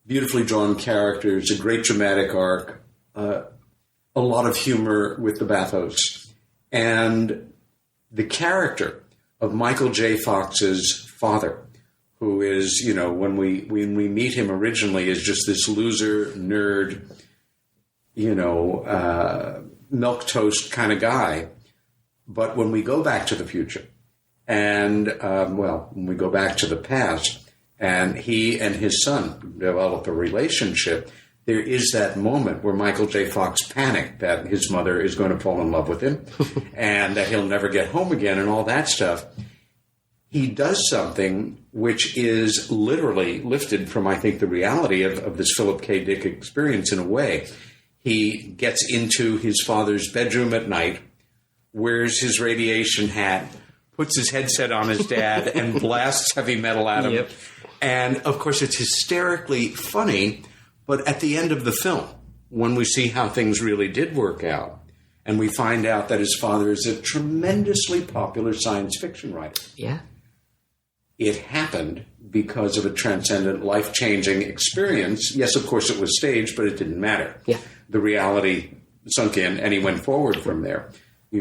beautifully drawn characters, a great dramatic arc, a lot of humor with the bathos. And the character of Michael J. Fox's father, who is, when we meet him originally, is just this loser, nerd, milquetoast kind of guy. But when we go back to the future, and, when we go back to the past, and he and his son develop a relationship, there is that moment where Michael J. Fox panicked that his mother is going to fall in love with him and that he'll never get home again and all that stuff. He does something which is literally lifted from, I think, the reality of this Philip K. Dick experience in a way. He gets into his father's bedroom at night, wears his radiation hat, puts his headset on his dad, and blasts heavy metal at him. Yep. And, of course, it's hysterically funny, but at the end of the film, when we see how things really did work out, and we find out that his father is a tremendously popular science fiction writer. Yeah. It happened because of a transcendent, life-changing experience. Yes, of course, it was staged, but it didn't matter. Yeah. The reality sunk in, and he went forward from there. I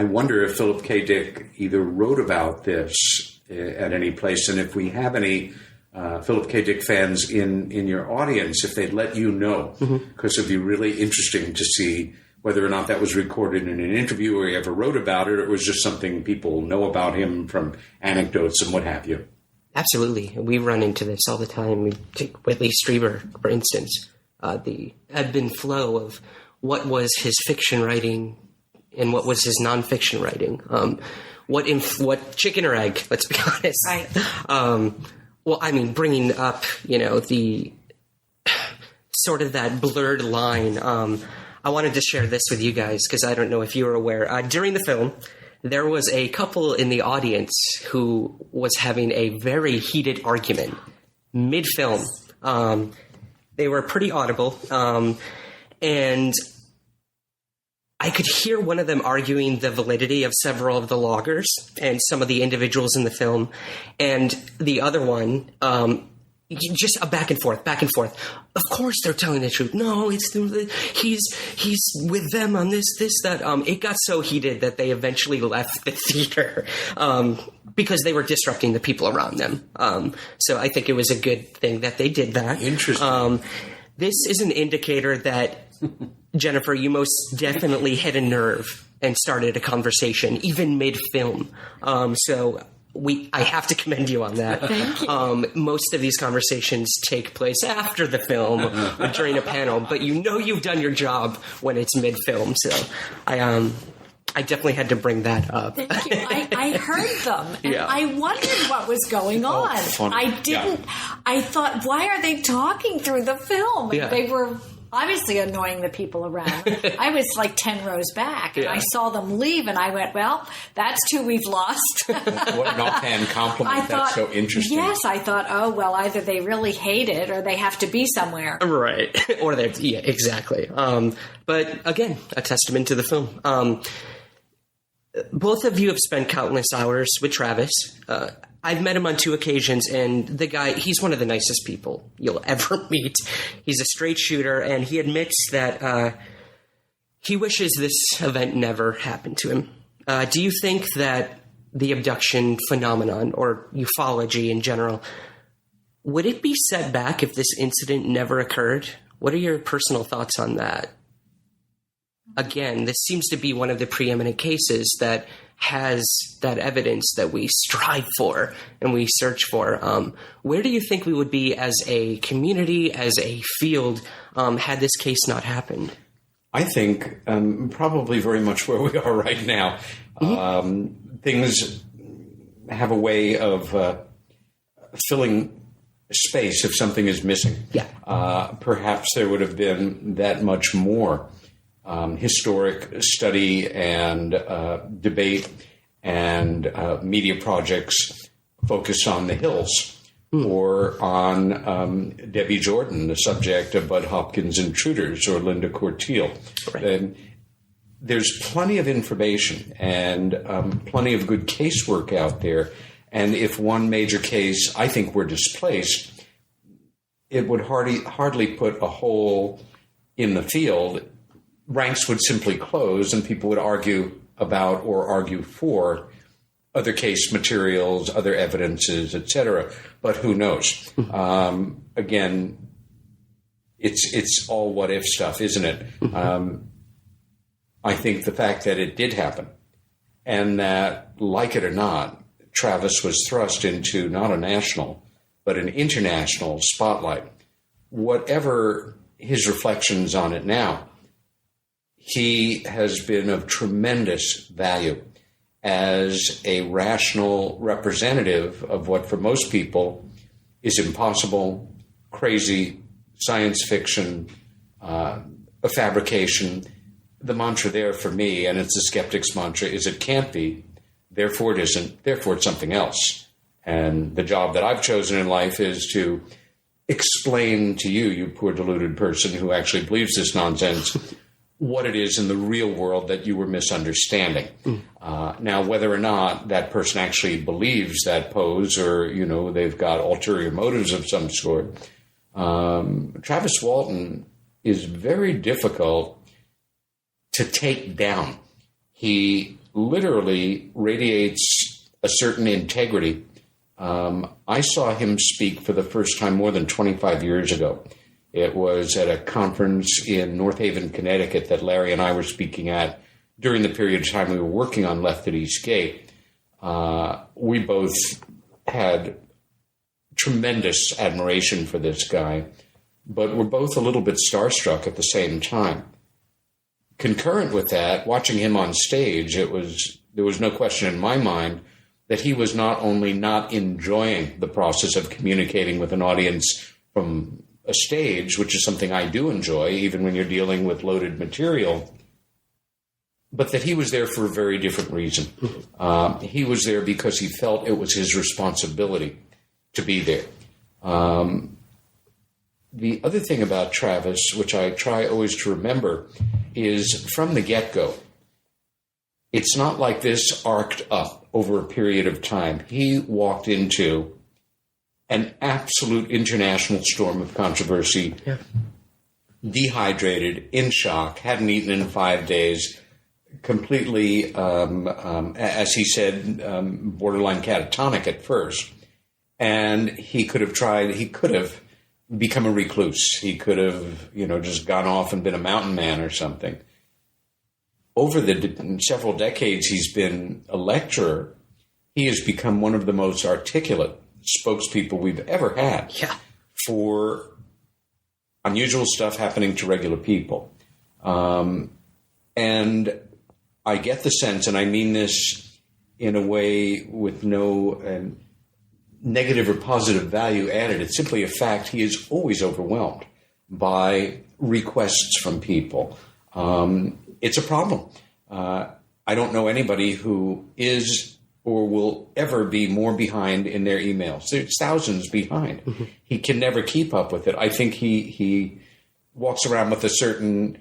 wonder if Philip K. Dick either wrote about this at any place, and if we have any Philip K. Dick fans in your audience, if they'd let you know, because it'd be really interesting to see whether or not that was recorded in an interview or he ever wrote about it, or it was just something people know about him from anecdotes and what have you. Absolutely. We run into this all the time. We take Whitley Strieber, for instance, the ebb and flow of what was his fiction writing and what was his nonfiction writing. What chicken or egg, let's be honest. Right. Bringing up, the sort of that blurred line. I wanted to share this with you guys because I don't know if you were aware. During the film, there was a couple in the audience who was having a very heated argument mid-film. They were pretty audible, and I could hear one of them arguing the validity of several of the loggers and some of the individuals in the film, and the other one, just a back and forth. Of course they're telling the truth. No, he's with them on this, that. It got so heated that they eventually left the theater because they were disrupting the people around them. So I think it was a good thing that they did that. Interesting. This is an indicator that, Jennifer, you most definitely hit a nerve and started a conversation, even mid-film. I have to commend you on that. Thank you. Most of these conversations take place after the film or during a panel, but you've done your job when it's mid-film. So I definitely had to bring that up. Thank you. I heard them, and I wondered what was going on. Funny. I didn't. Yeah. I thought, why are they talking through the film? Yeah. They were obviously annoying the people around. I was like 10 rows back, and I saw them leave, and I went, well, that's two we've lost. What an offhand compliment. That's so interesting. Yes, I thought, either they really hate it or they have to be somewhere. Right. Or they're, exactly. But again, a testament to the film. Both of you have spent countless hours with Travis. I've met him on 2 occasions, and the guy, he's one of the nicest people you'll ever meet. He's a straight shooter, and he admits that he wishes this event never happened to him. Do you think that the abduction phenomenon, or ufology in general, would it be set back if this incident never occurred? What are your personal thoughts on that? Again, this seems to be one of the preeminent cases that has that evidence that we strive for and we search for. Where do you think we would be as a community, as a field, had this case not happened? I think probably very much where we are right now. Things have a way of filling space if something is missing. Yeah. Perhaps there would have been that much more historic study and debate and media projects focused on the Hills or on Debbie Jordan, the subject of Bud Hopkins' Intruders, or Linda Corteil. Right. There's plenty of information and plenty of good casework out there. And if one major case, I think, were displaced, it would hardly put a hole in the field. Ranks would simply close, and people would argue about or argue for other case materials, other evidences, etc. But who knows? Again, it's all what if stuff, isn't it? I think the fact that it did happen, and that, like it or not, Travis was thrust into not a national, but an international spotlight. Whatever his reflections on it now, he has been of tremendous value as a rational representative of what for most people is impossible, crazy, science fiction, a fabrication. The mantra there for me, and it's the skeptic's mantra, is it can't be, therefore it isn't, therefore it's something else. And the job that I've chosen in life is to explain to you, you poor deluded person who actually believes this nonsense, what it is in the real world that you were misunderstanding. Now, whether or not that person actually believes that pose, or, you know, they've got ulterior motives of some sort, Travis Walton is very difficult to take down. He literally radiates a certain integrity. I saw him speak for the first time more than 25 years ago. It was at a conference in North Haven, Connecticut that Larry and I were speaking at during the period of time we were working on Left at East Gate. We both had tremendous admiration for this guy, but we're both a little bit starstruck at the same time. Concurrent with that, watching him on stage, there was no question in my mind that he was not only not enjoying the process of communicating with an audience from a stage, which is something I do enjoy, even when you're dealing with loaded material, but that he was there for a very different reason. He was there because he felt it was his responsibility to be there. The other thing about Travis, which I try always to remember, is from the get-go, it's not like this arced up over a period of time. He walked into an absolute international storm of controversy, dehydrated, in shock, hadn't eaten in 5 days, completely, as he said, borderline catatonic at first. And he could have become a recluse. He could have, just gone off and been a mountain man or something. Over the several decades he's been a lecturer, he has become one of the most articulate spokespeople we've ever had for unusual stuff happening to regular people. And I get the sense, and I mean this in a way with no negative or positive value added, it's simply a fact, he is always overwhelmed by requests from people. It's a problem. I don't know anybody who is or will ever be more behind in their emails. There's thousands behind. Mm-hmm. He can never keep up with it. I think he walks around with a certain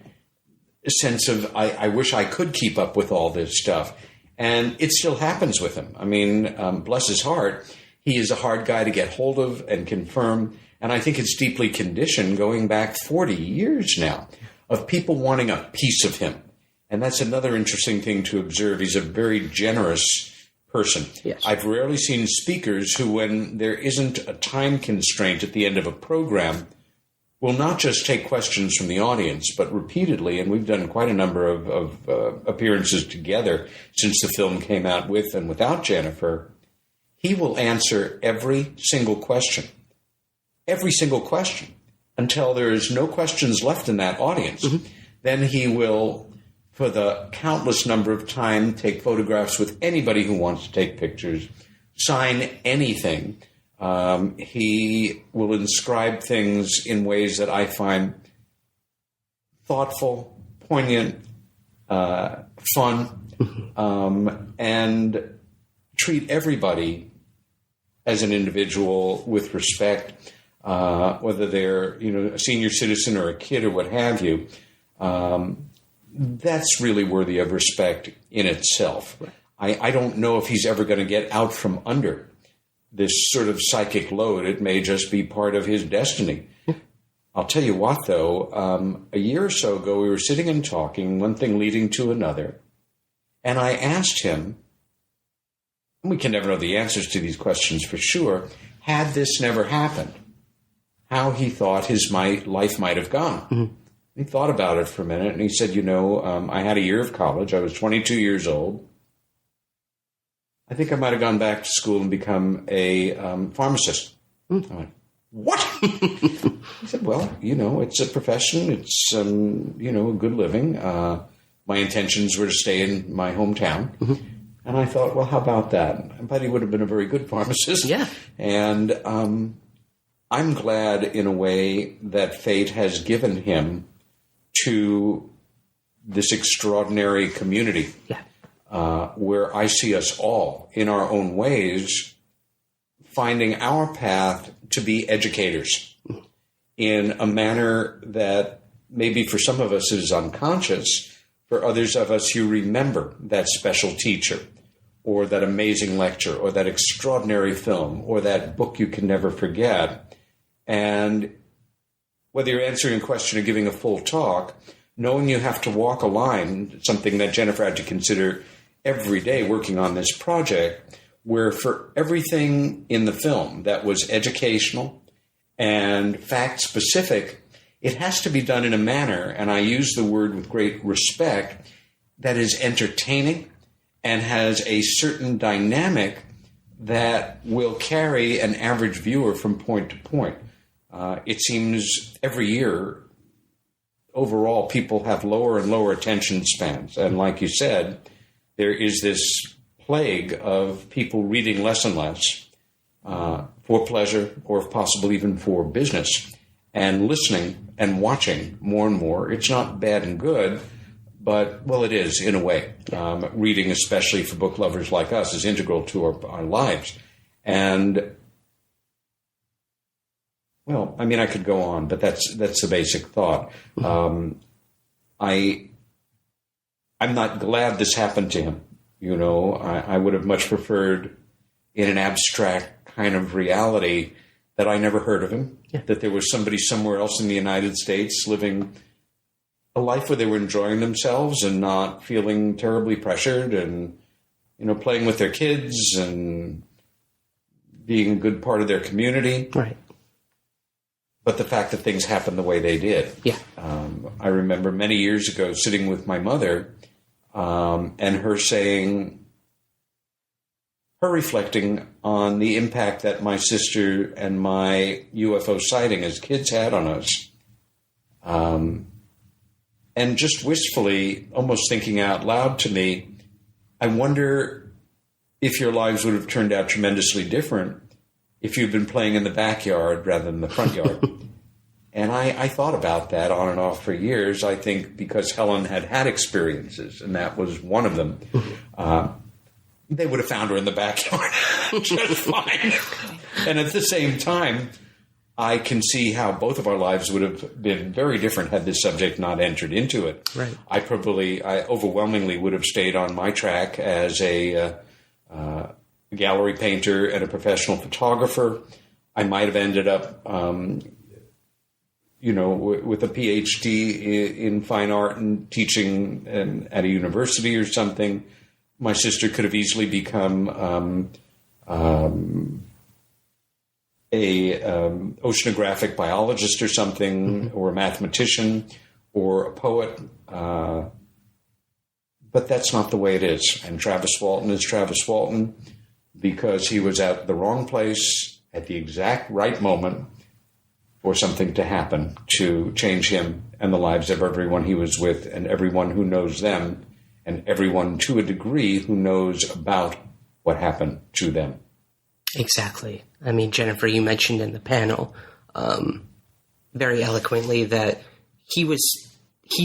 sense of, I wish I could keep up with all this stuff. And it still happens with him. I mean, bless his heart, he is a hard guy to get hold of and confirm. And I think it's deeply conditioned going back 40 years now of people wanting a piece of him. And that's another interesting thing to observe. He's a very generous person. Yes. I've rarely seen speakers who, when there isn't a time constraint at the end of a program, will not just take questions from the audience, but repeatedly, and we've done quite a number of appearances together since the film came out with and without Jennifer, he will answer every single question, until there is no questions left in that audience. Mm-hmm. Then he will, for the countless number of time, take photographs with anybody who wants to take pictures, sign anything. He will inscribe things in ways that I find thoughtful, poignant, fun, and treat everybody as an individual with respect, whether they're a senior citizen or a kid or what have you. That's really worthy of respect in itself. Right. I don't know if he's ever going to get out from under this sort of psychic load. It may just be part of his destiny. I'll tell you what, though, a year or so ago, we were sitting and talking, one thing leading to another, And I asked him, and we can never know the answers to these questions for sure, had this never happened, how he thought his life might have gone. Mm-hmm. He thought about it for a minute, and he said, I had a year of college. I was 22 years old. I think I might have gone back to school and become a pharmacist. Mm. I went, what? He said, well, it's a profession. It's, a good living. My intentions were to stay in my hometown. Mm-hmm. And I thought, well, how about that? But he would have been a very good pharmacist. Yeah. And I'm glad, in a way, that fate has given him to this extraordinary community. Yeah. Where I see us all, in our own ways, finding our path to be educators in a manner that maybe for some of us is unconscious. For others of us, you remember that special teacher or that amazing lecture or that extraordinary film or that book you can never forget. And whether you're answering a question or giving a full talk, knowing you have to walk a line, something that Jennifer had to consider every day working on this project, where for everything in the film that was educational and fact-specific, it has to be done in a manner, and I use the word with great respect, that is entertaining and has a certain dynamic that will carry an average viewer from point to point. It seems every year, overall, people have lower and lower attention spans. And like you said, there is this plague of people reading less and less for pleasure or, if possible, even for business, and listening and watching more and more. It's not bad and good, but, well, it is in a way. Reading, especially for book lovers like us, is integral to our lives. And, well, I mean, I could go on, but that's the basic thought. I'm not glad this happened to him. I would have much preferred, in an abstract kind of reality, that I never heard of him, that there was somebody somewhere else in the United States living a life where they were enjoying themselves and not feeling terribly pressured and, playing with their kids and being a good part of their community. Right. But the fact that things happened the way they did. Yeah. I remember many years ago sitting with my mother and her reflecting on the impact that my sister and my UFO sighting as kids had on us. And just wistfully, almost thinking out loud to me, I wonder if your lives would have turned out tremendously different if you'd been playing in the backyard rather than the front yard. And I thought about that on and off for years, I think because Helen had experiences, and that was one of them. They would have found her in the backyard just fine. And at the same time, I can see how both of our lives would have been very different had this subject not entered into it. Right. I overwhelmingly would have stayed on my track as a gallery painter and a professional photographer. I might have ended up, with a PhD in fine art and teaching at a university or something. My sister could have easily become a oceanographic biologist or something, or a mathematician, or a poet. But that's not the way it is. And Travis Walton is Travis Walton because he was at the wrong place at the exact right moment for something to happen to change him and the lives of everyone he was with and everyone who knows them and everyone to a degree who knows about what happened to them. Exactly. I mean, Jennifer, you mentioned in the panel very eloquently that he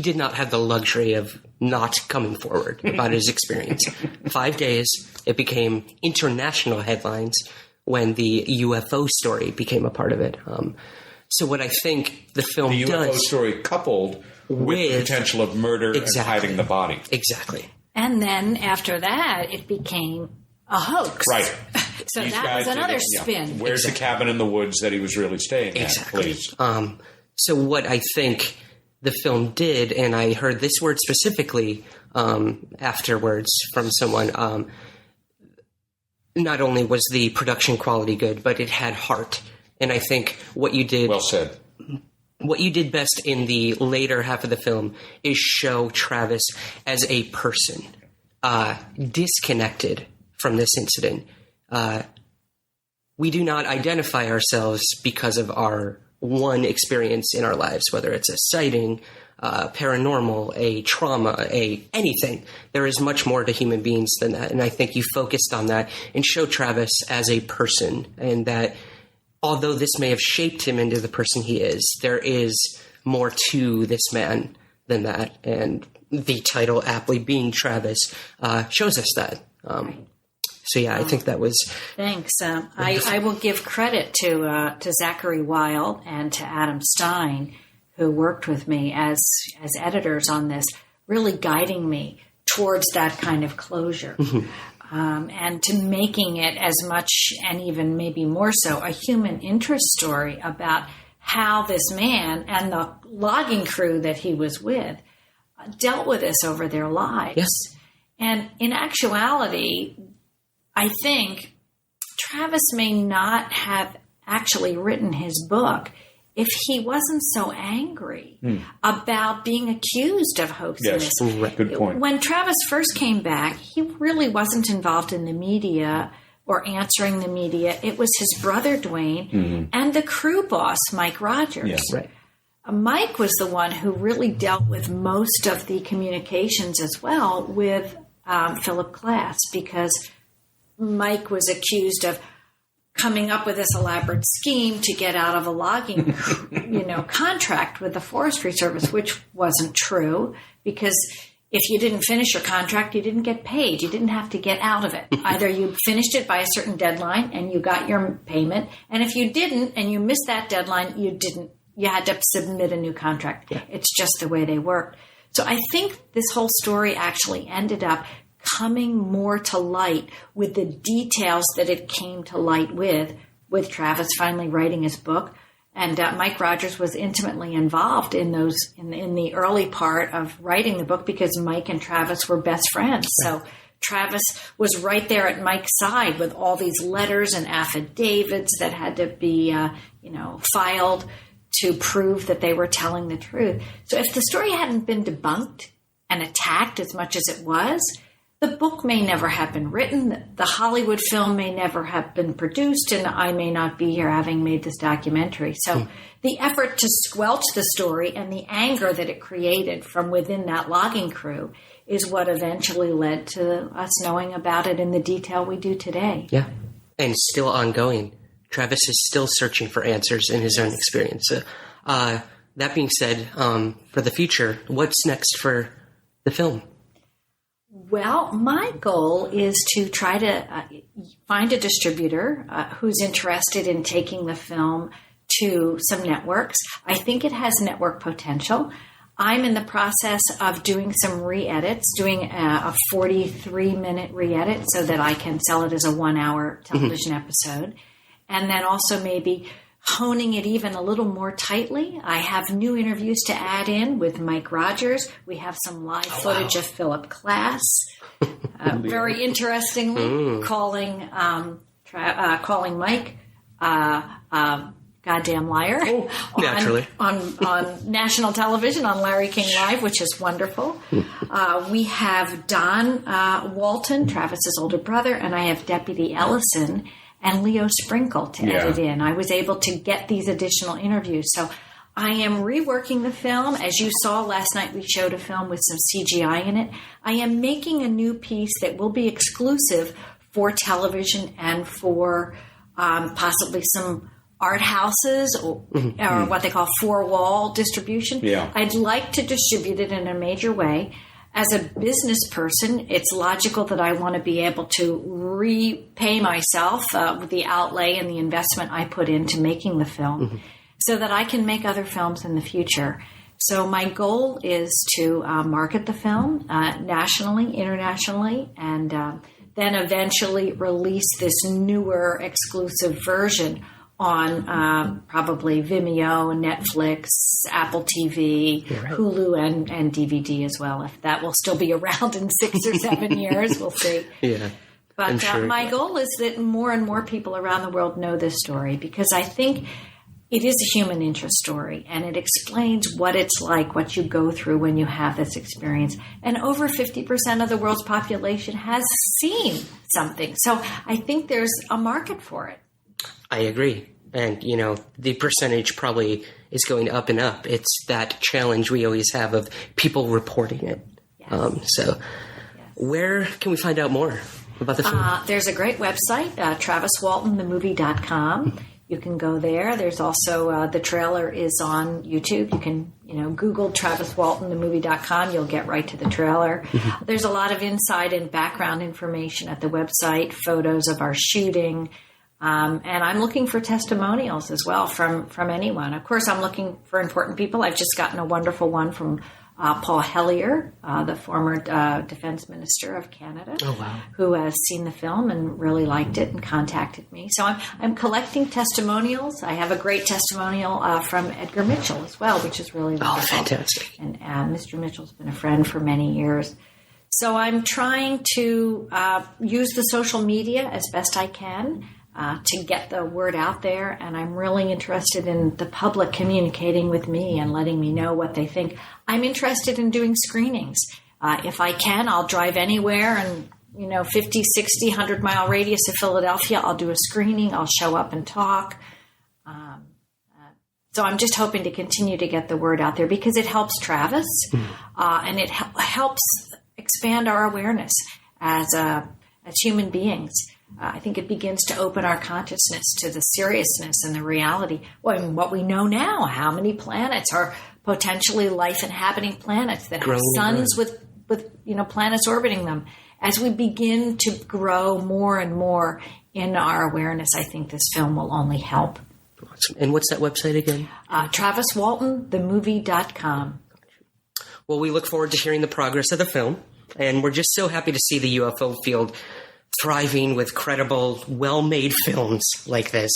did not have the luxury of not coming forward about his experience. 5 days, it became international headlines when the UFO story became a part of it. So what I think the film does... The UFO story coupled with the potential of murder and hiding the body. Exactly. And then after that, it became a hoax. Right. So that was another spin. Where's the cabin in the woods that he was really staying at, please? So what I think the film did, and I heard this word specifically afterwards from someone. Not only was the production quality good, but it had heart. And I think what you did... Well said. What you did best in the later half of the film is show Travis as a person, disconnected from this incident. We do not identify ourselves because of our one experience in our lives, whether it's a sighting, paranormal, a trauma, anything. There is much more to human beings than that. And I think you focused on that and showed Travis as a person, and that although this may have shaped him into the person he is, there is more to this man than that. And the title, aptly being Travis, shows us that. So yeah, I think that was... Thanks. I will give credit to Zachary Weil and to Adam Stein, who worked with me as editors on this, really guiding me towards that kind of closure. And to making it as much, and even maybe more so, a human interest story about how this man and the logging crew that he was with dealt with this over their lives. Yes. And in actuality, I think Travis may not have actually written his book if he wasn't so angry about being accused of hoaxing this. Yes, good point. When Travis first came back, he really wasn't involved in the media or answering the media. It was his brother, Dwayne, and the crew boss, Mike Rogers. Yes. Right. Mike was the one who really dealt with most of the communications as well with Philip Glass, because Mike was accused of coming up with this elaborate scheme to get out of a logging, contract with the Forestry Service, which wasn't true, because if you didn't finish your contract, you didn't get paid. You didn't have to get out of it. Either you finished it by a certain deadline and you got your payment, and if you didn't and you missed that deadline, you had to submit a new contract. Yeah. It's just the way they worked. So I think this whole story actually ended up coming more to light with the details that it came to light with Travis finally writing his book. And Mike Rogers was intimately involved in the early part of writing the book, because Mike and Travis were best friends. So Travis was right there at Mike's side with all these letters and affidavits that had to be, filed to prove that they were telling the truth. So if the story hadn't been debunked and attacked as much as it was, the book may never have been written, the Hollywood film may never have been produced, and I may not be here having made this documentary. So the effort to squelch the story and the anger that it created from within that logging crew is what eventually led to us knowing about it in the detail we do today. Yeah, and still ongoing. Travis is still searching for answers in his own experience. So, that being said, for the future, what's next for the film? Well, my goal is to try to find a distributor who's interested in taking the film to some networks. I think it has network potential. I'm in the process of doing some re-edits, doing a 43-minute re-edit so that I can sell it as a 1-hour television episode. And then also maybe honing it even a little more tightly. I have new interviews to add in with Mike Rogers. We have some live footage of Philip Glass, very interestingly, calling Mike goddamn liar naturally on national television on Larry King Live, which is wonderful. We have Don Walton, Travis's older brother, and I have Deputy Ellison and Leo Sprinkle to edit in. I was able to get these additional interviews. So I am reworking the film. As you saw last night, we showed a film with some CGI in it. I am making a new piece that will be exclusive for television and for possibly some art houses or what they call four-wall distribution. Yeah. I'd like to distribute it in a major way. As a business person, it's logical that I want to be able to repay myself with the outlay and the investment I put into making the film so that I can make other films in the future. So my goal is to market the film nationally, internationally, and then eventually release this newer exclusive version on probably Vimeo, Netflix, Apple TV, Hulu, and DVD as well. If that will still be around in 6 or 7 years, we'll see. Yeah. But my goal is that more and more people around the world know this story, because I think it is a human interest story, and it explains what it's like, what you go through when you have this experience. And over 50% of the world's population has seen something. So I think there's a market for it. I agree. And, the percentage probably is going up and up. It's that challenge we always have of people reporting it. Yes. Where can we find out more about the film? There's a great website, TravisWaltonTheMovie.com. You can go there. There's also the trailer is on YouTube. You can, Google TravisWaltonTheMovie.com. You'll get right to the trailer. Mm-hmm. There's a lot of inside and background information at the website, photos of our shooting. And I'm looking for testimonials as well from anyone. Of course, I'm looking for important people. I've just gotten a wonderful one from Paul Hellyer, the former defense minister of Canada, who has seen the film and really liked it and contacted me. So I'm collecting testimonials. I have a great testimonial from Edgar Mitchell as well, which is really wonderful. Oh, fantastic. And Mr. Mitchell's been a friend for many years. So I'm trying to use the social media as best I can to get the word out there, and I'm really interested in the public communicating with me and letting me know what they think. I'm interested in doing screenings. If I can, I'll drive anywhere and 50, 60, 100-mile radius of Philadelphia. I'll do a screening. I'll show up and talk. So I'm just hoping to continue to get the word out there, because it helps Travis, and it helps expand our awareness as human beings. I think it begins to open our consciousness to the seriousness and the reality. Well, what we know now, how many planets are potentially life-inhabiting planets that have suns with planets orbiting them. As we begin to grow more and more in our awareness, I think this film will only help. Awesome. And what's that website again? TravisWaltonTheMovie.com. Well, we look forward to hearing the progress of the film, and we're just so happy to see the UFO field thriving with credible, well-made films like this.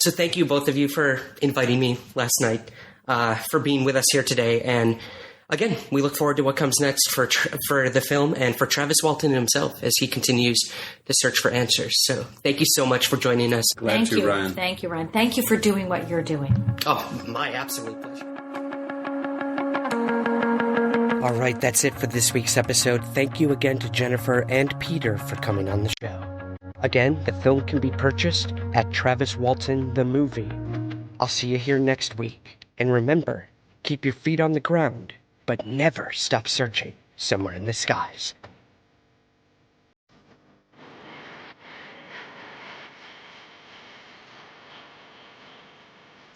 So thank you, both of you, for inviting me last night, for being with us here today. And again, we look forward to what comes next for the film and for Travis Walton himself as he continues to search for answers. So thank you so much for joining us. Thank you, Ryan. Thank you, Ryan. Thank you for doing what you're doing. Oh, my absolute pleasure. All right, that's it for this week's episode. Thank you again to Jennifer and Peter for coming on the show. Again, the film can be purchased at Travis Walton the Movie. I'll see you here next week. And remember, keep your feet on the ground, but never stop searching somewhere in the skies.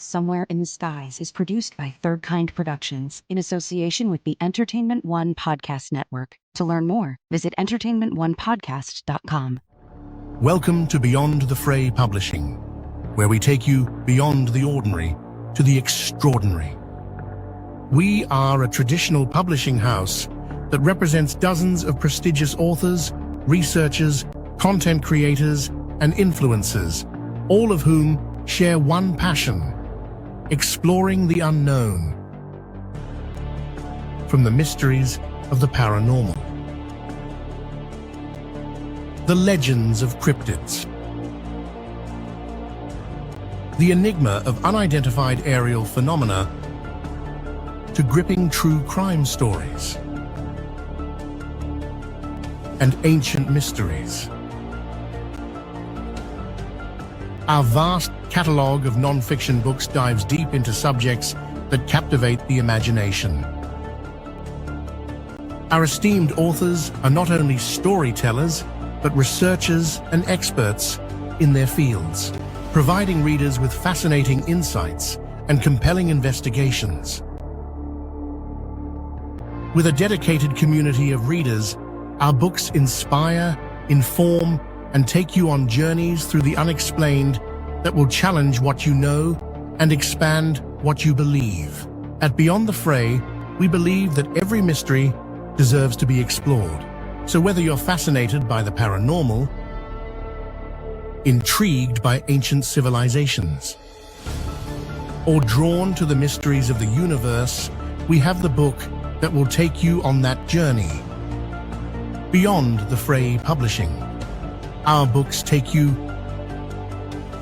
Somewhere in the Skies is produced by Third Kind Productions in association with the Entertainment One Podcast Network. To learn more, visit entertainmentonepodcast.com. Welcome to Beyond the Fray Publishing, where we take you beyond the ordinary to the extraordinary. We are a traditional publishing house that represents dozens of prestigious authors, researchers, content creators, and influencers, all of whom share one passion: exploring the unknown. From the mysteries of the paranormal, the legends of cryptids, the enigma of unidentified aerial phenomena, to gripping true crime stories and ancient mysteries. Our vast catalogue of non-fiction books dives deep into subjects that captivate the imagination. Our esteemed authors are not only storytellers, but researchers and experts in their fields, providing readers with fascinating insights and compelling investigations. With a dedicated community of readers, our books inspire, inform, and take you on journeys through the unexplained that will challenge what you know and expand what you believe. At Beyond the Fray, we believe that every mystery deserves to be explored. So whether you're fascinated by the paranormal, Intrigued by ancient civilizations? Or drawn to the mysteries of the universe, we have the book that will take you on that journey. Beyond the Fray Publishing. Our books take you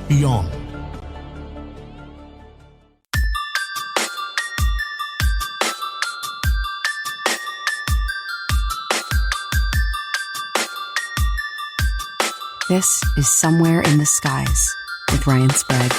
beyond. This is Somewhere in the Skies with Ryan Sprague.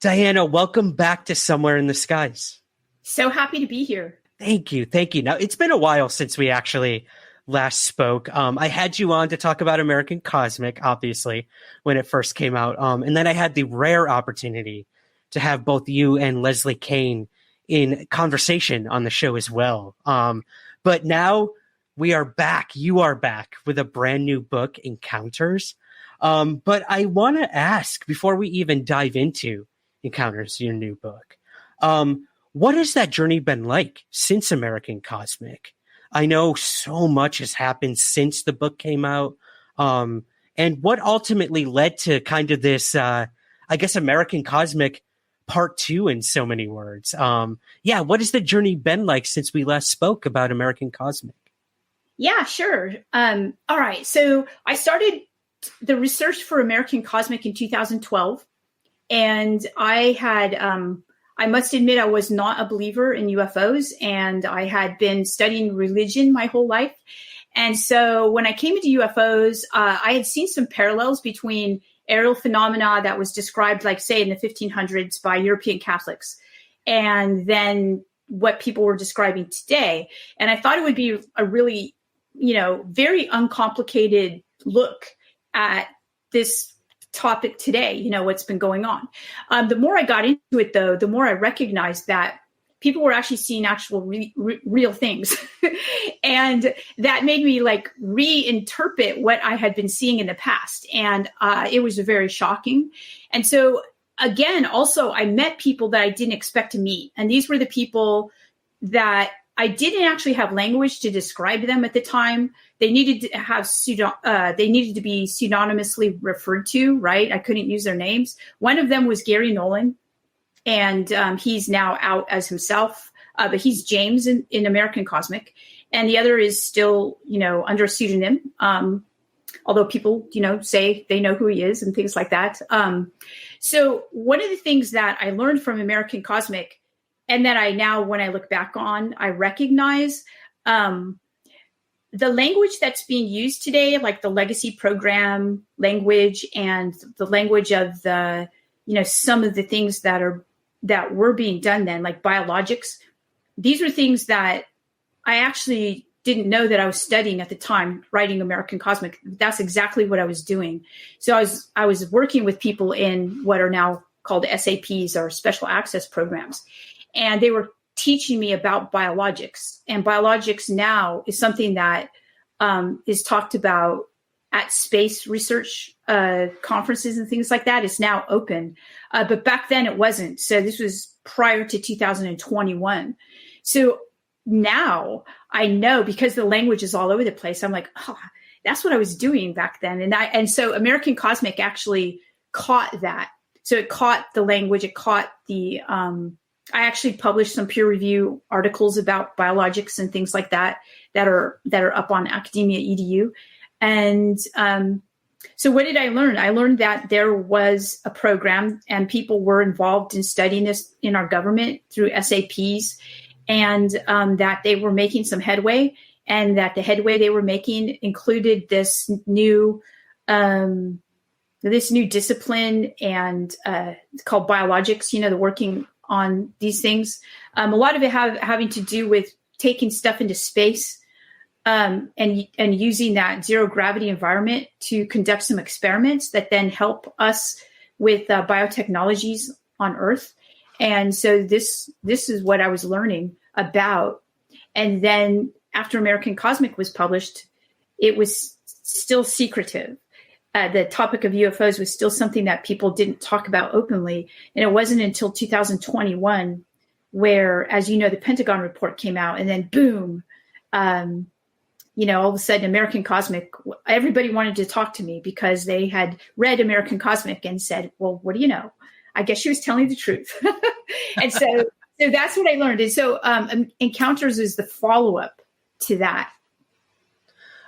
Diana, welcome back to Somewhere in the Skies. So happy to be here. Thank you. Thank you. Now, it's been a while since we actually last spoke. I had you on to talk about American Cosmic, obviously, when it first came out. And then I had the rare opportunity to have both you and Leslie Kane in conversation on the show as well. But now we are back. You are back with a brand new book, Encounters. But I want to ask, before we even dive into Encounters, your new book, what has that journey been like since American Cosmic? I know so much has happened since the book came out. And what ultimately led to kind of this, I guess, American Cosmic Part 2 in so many words. What has the journey been like since we last spoke about American Cosmic? Yeah, sure. All right. So I started the research for American Cosmic in 2012. And I had, I must admit, I was not a believer in UFOs, and I had been studying religion my whole life. And so when I came into UFOs, I had seen some parallels between aerial phenomena that was described, like, say, in the 1500s by European Catholics, and then what people were describing today. And I thought it would be a really, very uncomplicated look at this topic today, what's been going on. The more I got into it, though, the more I recognized that people were actually seeing actual real things. And that made me reinterpret what I had been seeing in the past. And it was very shocking. And so again, also I met people that I didn't expect to meet. And these were the people that I didn't actually have language to describe them at the time. They needed to have they needed to be pseudonymously referred to, right? I couldn't use their names. One of them was Gary Nolan, and he's now out as himself, but he's James in American Cosmic, and the other is still, under a pseudonym. Although people, say they know who he is and things like that. So one of the things that I learned from American Cosmic, and that I now, when I look back on, I recognize the language that's being used today, like the legacy program language and the language of the, some of the things that were being done then, like biologics. These were things that I actually didn't know that I was studying at the time, writing American Cosmic. That's exactly what I was doing. So I was working with people in what are now called SAPs, or special access programs. And they were teaching me about biologics. And biologics now is something that is talked about at space research conferences and things like that. It's now open. But back then it wasn't. So this was prior to 2021. So now I know, because the language is all over the place, I'm like, oh, that's what I was doing back then. And so American Cosmic actually caught that. So it caught the language, it caught the I actually published some peer review articles about biologics and things like that are up on Academia EDU. And so what did I learn? I learned that there was a program and people were involved in studying this in our government through SAPs, and that they were making some headway, and that the headway they were making included this new discipline and called biologics, the working on these things. A lot of it having to do with taking stuff into space and using that zero gravity environment to conduct some experiments that then help us with biotechnologies on Earth. And so this is what I was learning about. And then after American Cosmic was published, it was still secretive. The topic of UFOs was still something that people didn't talk about openly. And it wasn't until 2021 where, as you know, the Pentagon report came out, and then boom, all of a sudden American Cosmic, everybody wanted to talk to me because they had read American Cosmic and said, well, what do you know? I guess she was telling the truth. And so that's what I learned. And so Encounters is the follow-up to that.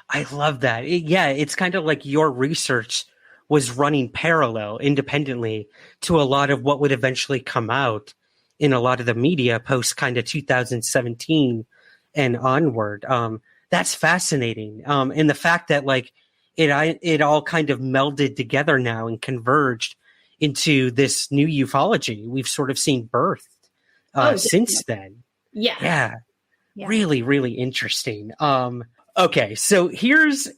I love that. It's kind of like your research was running parallel independently to a lot of what would eventually come out in a lot of the media post kind of 2017 and onward. That's fascinating. And the fact that like it all kind of melded together now and converged into this new ufology we've sort of seen birthed since then. Yeah. Really, really interesting. Okay, so here's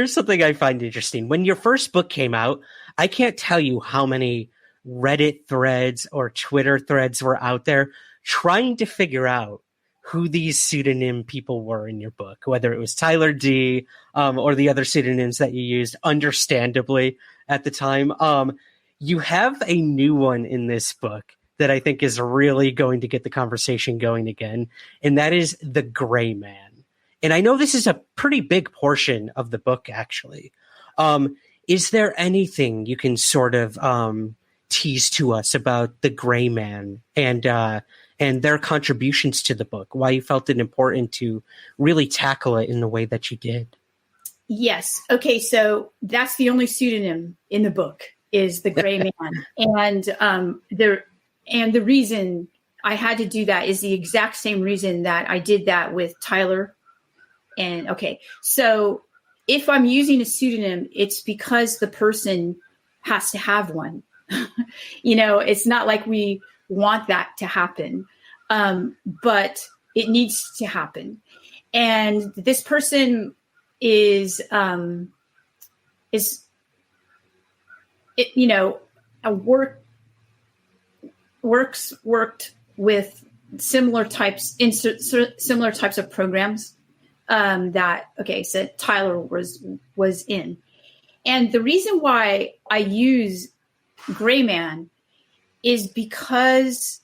something I find interesting. When your first book came out, I can't tell you how many Reddit threads or Twitter threads were out there trying to figure out who these pseudonym people were in your book, whether it was Tyler D or the other pseudonyms that you used, understandably, at the time. You have a new one in this book that I think is really going to get the conversation going again, and that is the Gray Man. And I know this is a pretty big portion of the book, actually. Is there anything you can sort of tease to us about the Gray Man and their contributions to the book, why you felt it important to really tackle it in the way that you did? Yes. Okay, so that's the only pseudonym in the book is the Gray Man. And the reason I had to do that is the exact same reason that I did that with Tyler. And okay, so if I'm using a pseudonym, it's because the person has to have one. It's not like we want that to happen, but it needs to happen. And this person worked with similar types of programs. So Tyler was in. And the reason why I use Gray Man is because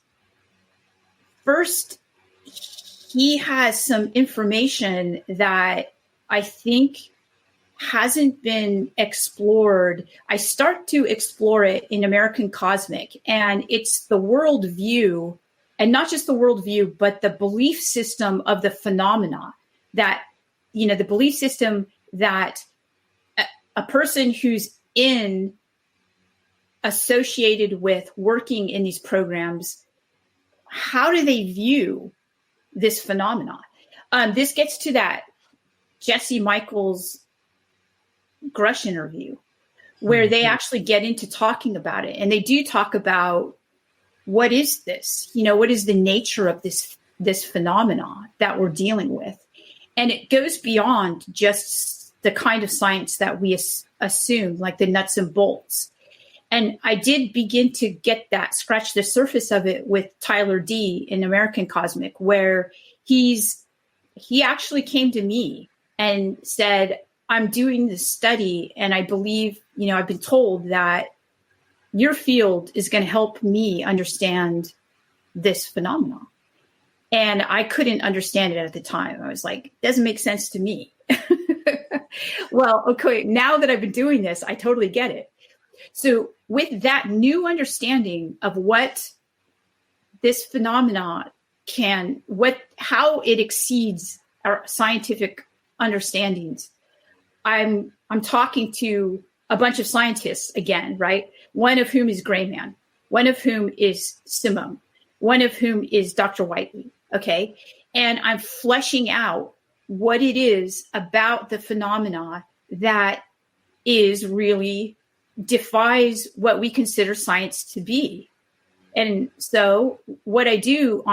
first, he has some information that I think hasn't been explored. I start to explore it in American Cosmic, and it's the worldview, and not just the worldview, but the belief system of the phenomena. That, the belief system that a person who's associated with working in these programs, how do they view this phenomenon? This gets to that Jesse Michaels Grush interview where they actually get into talking about it. And they do talk about what is this? What is the nature of this phenomena that we're dealing with? And it goes beyond just the kind of science that we assume, like the nuts and bolts. And I did begin to scratch the surface of it with Tyler D in American Cosmic, where he actually came to me and said, I'm doing this study, and I believe, I've been told that your field is going to help me understand this phenomenon. And I couldn't understand it at the time. I was like, it doesn't make sense to me. Well, okay, now that I've been doing this, I totally get it. So with that new understanding of what this phenomenon how it exceeds our scientific understandings, I'm talking to a bunch of scientists again, right? One of whom is Gray Man, one of whom is Simone, one of whom is Dr. Whitley. Okay. And I'm fleshing out what it is about the phenomena that is really defies what we consider science to be. And so what I do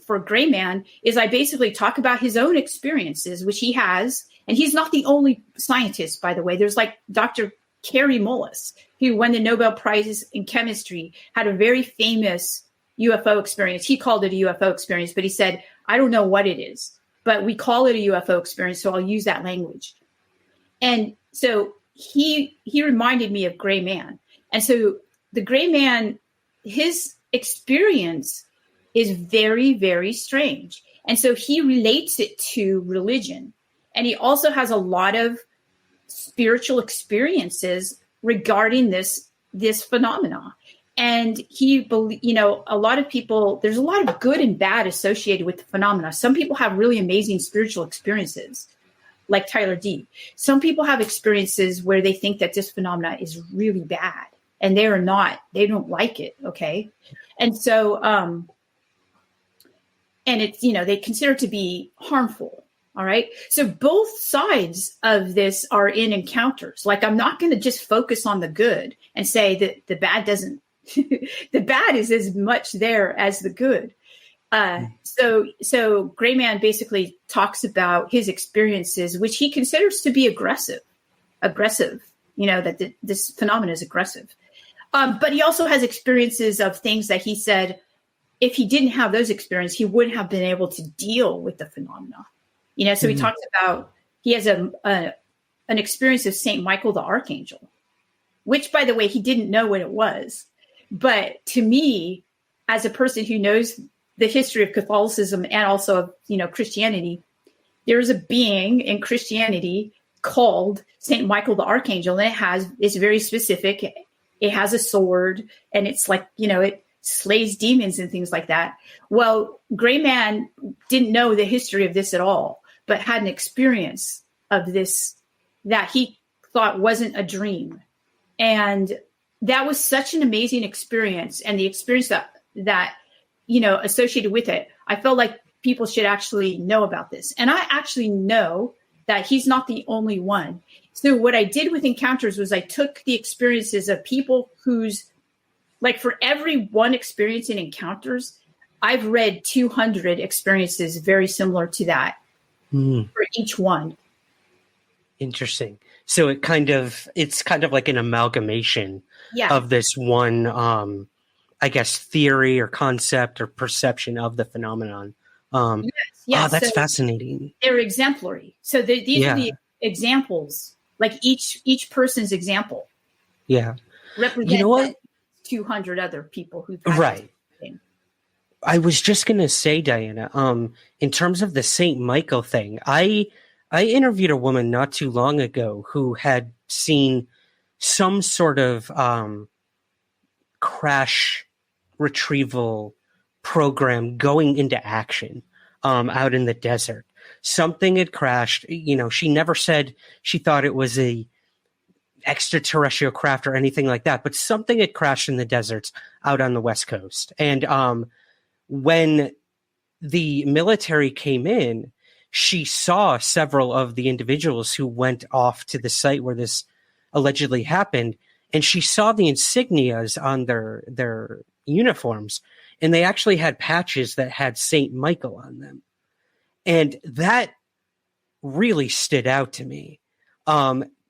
for Gray Man is I basically talk about his own experiences, which he has. And he's not the only scientist, by the way. There's like Dr. Kary Mullis, who won the Nobel Prize in chemistry, had a very famous UFO experience. He called it a UFO experience, but he said, I don't know what it is, but we call it a UFO experience, so I'll use that language. And So he reminded me of Gray Man. And so the Gray Man, his experience is very, very strange. And so he relates it to religion. And he also has a lot of spiritual experiences regarding this phenomena. And a lot of people, there's a lot of good and bad associated with the phenomena. Some people have really amazing spiritual experiences, like Tyler D. Some people have experiences where they think that this phenomena is really bad, and they don't like it. Okay. And so, and it's, they consider it to be harmful. All right. So both sides of this are in encounters. Like, I'm not going to just focus on the good and say that the bad doesn't, the bad is as much there as the good. So Gray Man basically talks about his experiences, which he considers to be aggressive, that this phenomenon is aggressive. But he also has experiences of things that he said, if he didn't have those experiences, he wouldn't have been able to deal with the phenomena. So he talks about, he has an experience of St. Michael the Archangel, which, by the way, he didn't know what it was. But to me, as a person who knows the history of Catholicism and also of, Christianity, there is a being in Christianity called St. Michael the Archangel, and it's very specific. It has a sword, and it's like, it slays demons and things like that. Well, Gray Man didn't know the history of this at all, but had an experience of this that he thought wasn't a dream. And that was such an amazing experience. And the experience that associated with it, I felt like people should actually know about this. And I actually know that he's not the only one. So what I did with Encounters was I took the experiences of people whose, like, for every one experience in Encounters, I've read 200 experiences very similar to that for each one. Interesting. So it's kind of like an amalgamation of this one, I guess, theory or concept or perception of the phenomenon. Yes. That's fascinating. They're exemplary. So these are the examples, like each person's example. Yeah. Represent what? 200 other people who. Right. I was just going to say, Diana, in terms of the St. Michael thing, I interviewed a woman not too long ago who had seen some sort of crash retrieval program going into action out in the desert. Something had crashed. She never said she thought it was a extraterrestrial craft or anything like that, but something had crashed in the deserts out on the West Coast. And when the military came in, she saw several of the individuals who went off to the site where this allegedly happened, and she saw the insignias on their uniforms, and they actually had patches that had St. Michael on them. And that really stood out to me.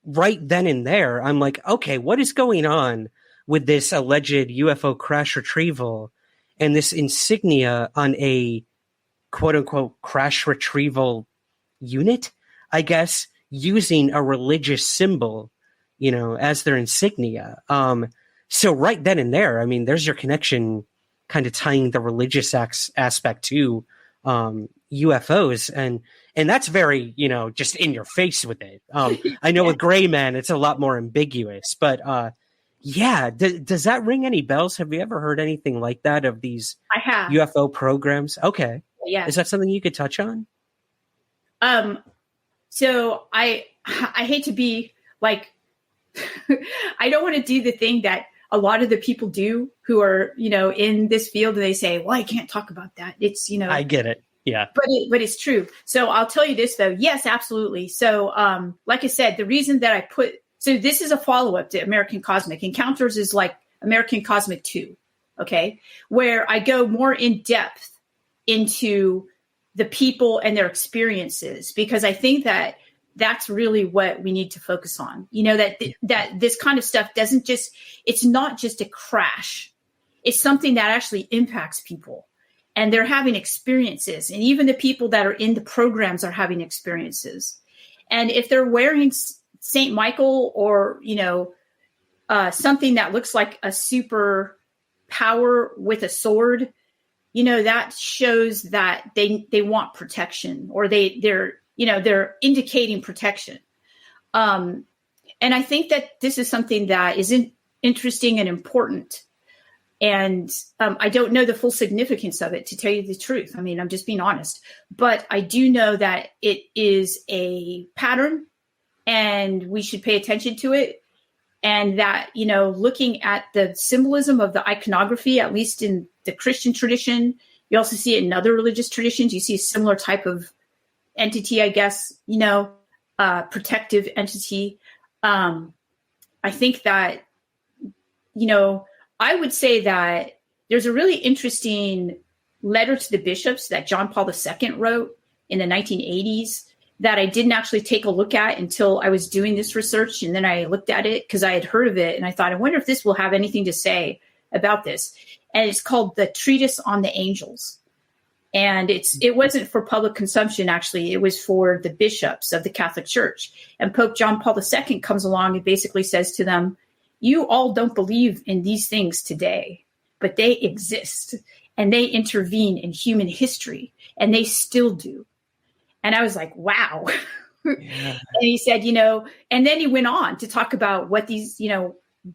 Right then and there, I'm like, okay, what is going on with this alleged UFO crash retrieval and this insignia on a quote-unquote crash retrieval unit, I guess, using a religious symbol, as their insignia. So right then and there, I mean, there's your connection, kind of tying the religious aspect to UFOs, and that's very, just in your face with it. I know with Gray Man, it's a lot more ambiguous, but does that ring any bells? Have you ever heard anything like that of these UFO programs? Okay. Yeah. Is that something you could touch on? So I hate to be like, I don't want to do the thing that a lot of the people do who are, in this field, and they say, well, I can't talk about that. It's, I get it. Yeah. But it's true. So I'll tell you this though. Yes, absolutely. So, like I said, the reason that so this is a follow-up to American Cosmic. Encounters is like American Cosmic 2. Okay. Where I go more in depth into the people and their experiences, because I think that that's really what we need to focus on. That this kind of stuff it's not just a crash. It's something that actually impacts people, and they're having experiences. And even the people that are in the programs are having experiences. And if they're wearing Saint Michael or, something that looks like a super power with a sword, that shows that they want protection, or they're indicating protection. And I think that this is something that is interesting and important. And I don't know the full significance of it, to tell you the truth. I mean, I'm just being honest. But I do know that it is a pattern and we should pay attention to it. And that, looking at the symbolism of the iconography, at least in the Christian tradition, you also see it in other religious traditions. You see a similar type of entity, I guess, protective entity. I think that, I would say that there's a really interesting letter to the bishops that John Paul II wrote in the 1980s that I didn't actually take a look at until I was doing this research. And then I looked at it because I had heard of it. And I thought, I wonder if this will have anything to say about this. And it's called the Treatise on the Angels. And it wasn't for public consumption, actually. It was for the bishops of the Catholic Church. And Pope John Paul II comes along and basically says to them, you all don't believe in these things today, but they exist and they intervene in human history, and they still do. And I was like, wow. Yeah. And he said, and then he went on to talk about what these,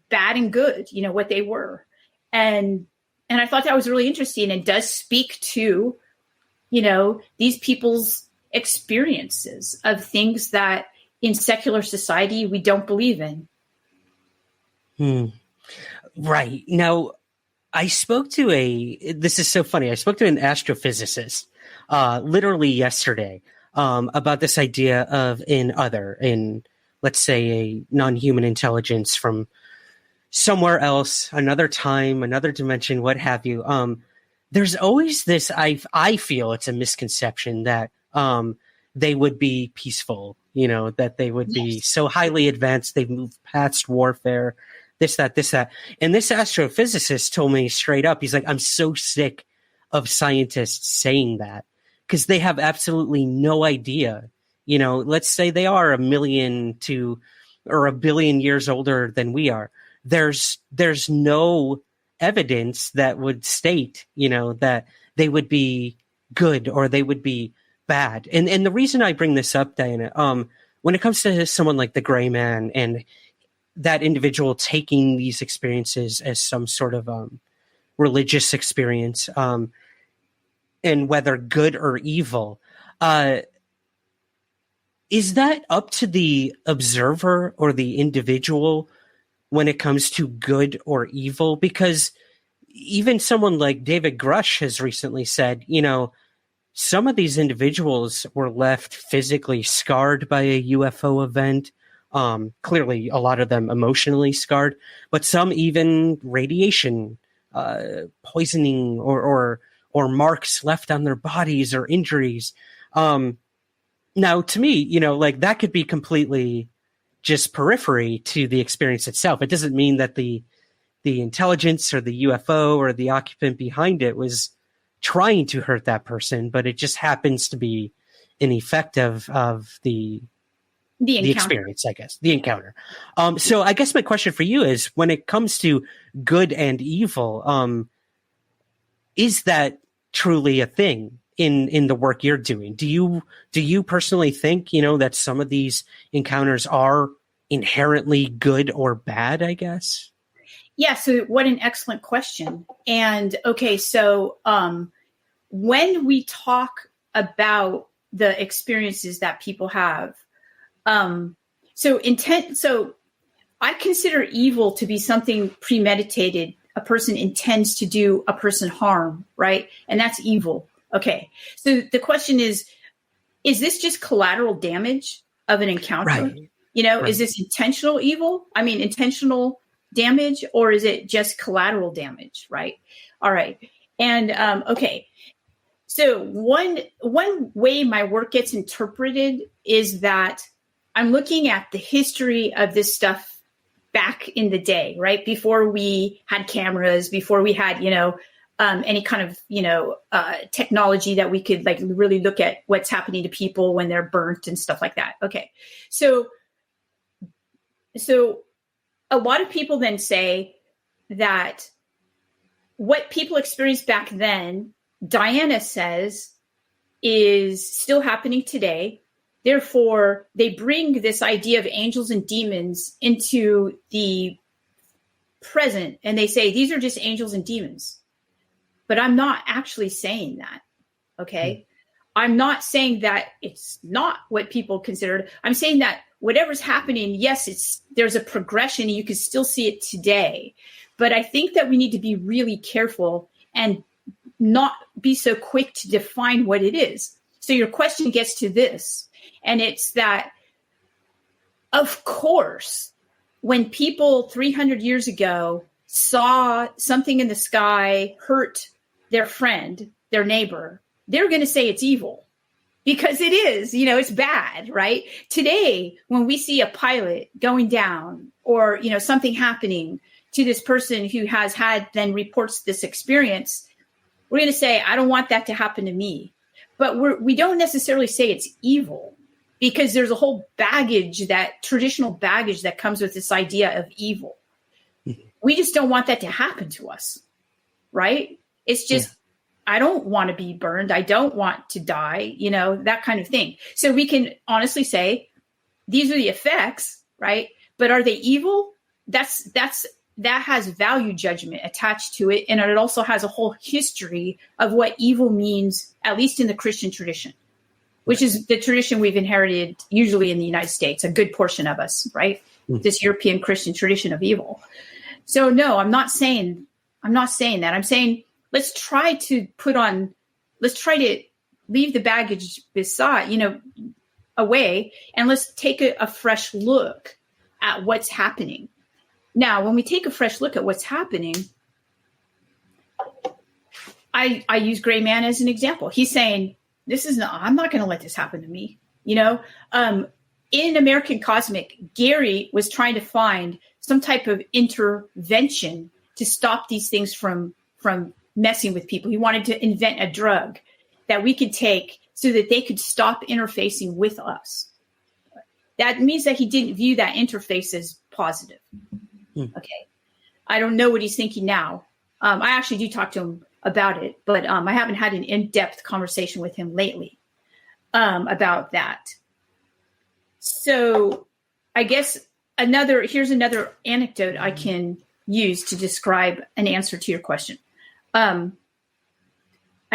bad and good, what they were. And I thought that was really interesting, and does speak to, these people's experiences of things that in secular society we don't believe in. Right. Now, I spoke to this is so funny. I spoke to an astrophysicist literally yesterday about this idea of in let's say a non-human intelligence from somewhere else, another time, another dimension, what have you. There's always this, I feel it's a misconception that they would be peaceful, that they would be so highly advanced, they've moved past warfare, this, that. And this astrophysicist told me straight up, he's like, I'm so sick of scientists saying that, because they have absolutely no idea. Let's say they are 1 million or 1 billion years older than we are. There's no evidence that would state, that they would be good or they would be bad. And the reason I bring this up, Diana, when it comes to someone like the Gray Man and that individual taking these experiences as some sort of religious experience, and whether good or evil, is that up to the observer or the individual when it comes to good or evil? Because even someone like David Grush has recently said, some of these individuals were left physically scarred by a UFO event. Clearly, a lot of them emotionally scarred, but some even radiation, poisoning, or marks left on their bodies or injuries. Now, to me, that could be completely just periphery to the experience itself. It doesn't mean that the intelligence or the UFO or the occupant behind it was trying to hurt that person, but it just happens to be an effect of the experience, I guess, the encounter. So I guess my question for you is, when it comes to good and evil, is that truly a thing in the work you're doing? Do you personally think, that some of these encounters are inherently good or bad, I guess? Yeah. So what an excellent question. And okay, so when we talk about the experiences that people have, so I consider evil to be something premeditated. A person intends to do a person harm, right? And that's evil. Okay. So the question is this just collateral damage of an encounter? Right. Right. Is this intentional evil? I mean, intentional damage, or is it just collateral damage? Right. All right. And, okay. So one way my work gets interpreted is that I'm looking at the history of this stuff back in the day, right? Before we had cameras, before we had, any kind of, technology that we could really look at what's happening to people when they're burnt and stuff like that. Okay. So so a lot of people then say that what people experienced back then, Diana says, is still happening today. Therefore, they bring this idea of angels and demons into the present, and they say these are just angels and demons. But I'm not actually saying that, okay? I'm not saying that it's not what people considered. I'm saying that whatever's happening, yes, there's a progression. You can still see it today. But I think that we need to be really careful and not be so quick to define what it is. So your question gets to this, and it's that, of course, when people 300 years ago saw something in the sky hurt their friend, their neighbor, they're going to say it's evil because it is, it's bad, right? Today, when we see a pilot going down or, something happening to this person who has then reports this experience, we're going to say, I don't want that to happen to me. But we don't necessarily say it's evil because there's a whole traditional baggage that comes with this idea of evil. We just don't want that to happen to us, right? It's just, I don't want to be burned. I don't want to die, that kind of thing. So we can honestly say these are the effects, right? But are they evil? That has value judgment attached to it. And it also has a whole history of what evil means, at least in the Christian tradition, which is the tradition we've inherited usually in the United States, a good portion of us, right? This European Christian tradition of evil. So no, I'm not saying that. I'm saying, let's try to leave the baggage away, and let's take a fresh look at what's happening. Now, when we take a fresh look at what's happening, I use Gray Man as an example. He's saying, I'm not going to let this happen to me. In American Cosmic, Gary was trying to find some type of intervention to stop these things from messing with people. He wanted to invent a drug that we could take so that they could stop interfacing with us. That means that he didn't view that interface as positive. Okay. I don't know what he's thinking now. I actually do talk to him about it, but I haven't had an in-depth conversation with him lately about that. So I guess here's another anecdote I can use to describe an answer to your question. I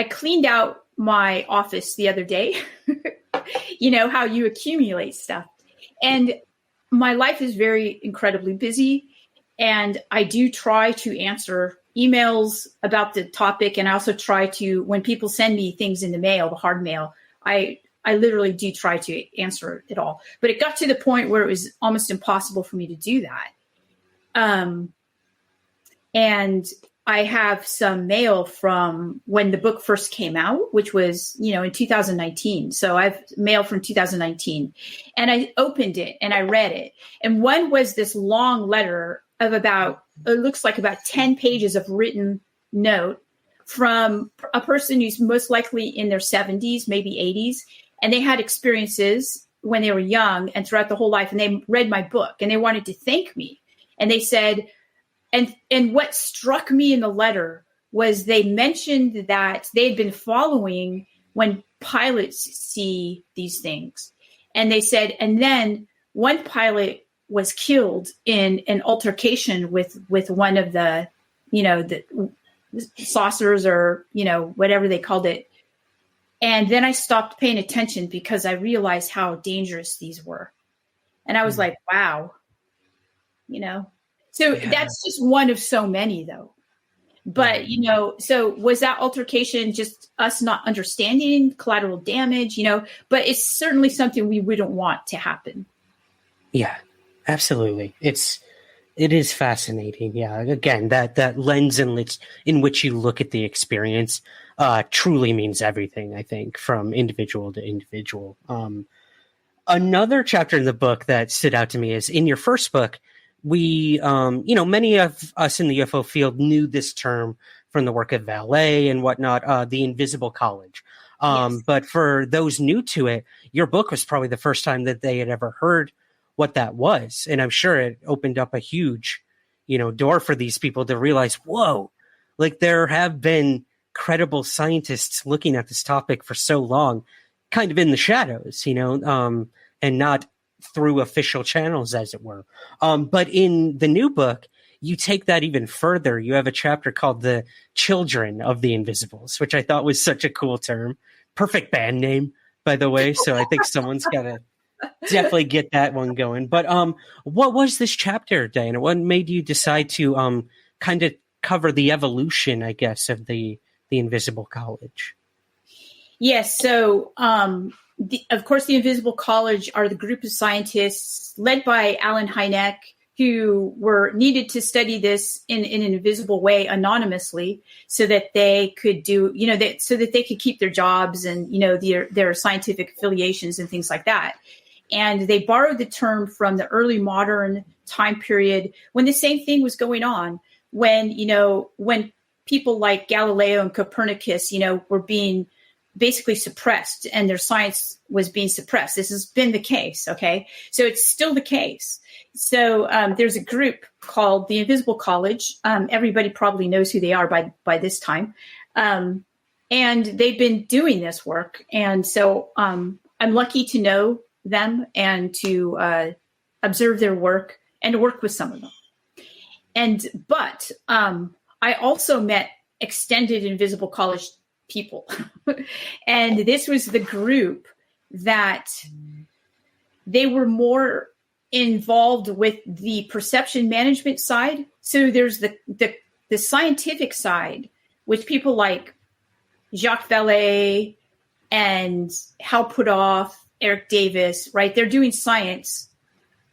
cleaned out my office the other day. You know how you accumulate stuff. And my life is very incredibly busy. And I do try to answer emails about the topic. And I also try to, when people send me things in the mail, the hard mail, I literally do try to answer it all. But it got to the point where it was almost impossible for me to do that. And I have some mail from when the book first came out, which was, in 2019. So I have mail from 2019. And I opened it and I read it. And one was this long letter of it looks like about 10 pages of written note from a person who's most likely in their 70s, maybe 80s. And they had experiences when they were young and throughout the whole life. And they read my book and they wanted to thank me. And they said, and what struck me in the letter was they mentioned that they had been following when pilots see these things. And they said, and then one pilot was killed in an altercation with one of the, the saucers or, whatever they called it. And then I stopped paying attention because I realized how dangerous these were. And I was like, wow, So that's just one of so many, though. But, so was that altercation just us not understanding collateral damage, but it's certainly something we wouldn't want to happen. Yeah, absolutely. It is fascinating. Yeah. Again, that lens in which you look at the experience truly means everything, I think, from individual to individual. Another chapter in the book that stood out to me is in your first book, we, many of us in the UFO field knew this term from the work of Valet and whatnot, the invisible college. Yes. But for those new to it, your book was probably the first time that they had ever heard what that was. And I'm sure it opened up a huge, door for these people to realize, whoa, like there have been credible scientists looking at this topic for so long, kind of in the shadows, and not through official channels, as it were. But in the new book, you take that even further. You have a chapter called The Children of the Invisibles, which I thought was such a cool term. Perfect band name, by the way. So I think someone's got to definitely get that one going. But what was this chapter, Diana? What made you decide to kind of cover the evolution, I guess, of the Invisible College? Yes. So, of course, the Invisible College are the group of scientists led by Alan Hynek, who were needed to study this in an invisible way anonymously so that they could do, so that they could keep their jobs and, their scientific affiliations and things like that. And they borrowed the term from the early modern time period when the same thing was going on, when people like Galileo and Copernicus, were being basically suppressed and their science was being suppressed. This has been the case. Okay. So it's still the case. So there's a group called the Invisible College. Everybody probably knows who they are by this time. And they've been doing this work. And so I'm lucky to know them and to observe their work and to work with some of them. But I also met extended Invisible College people. And this was the group that they were more involved with the perception management side. So there's the scientific side, which people like Jacques Vallée and Hal Puthoff, Eric Davis, right? They're doing science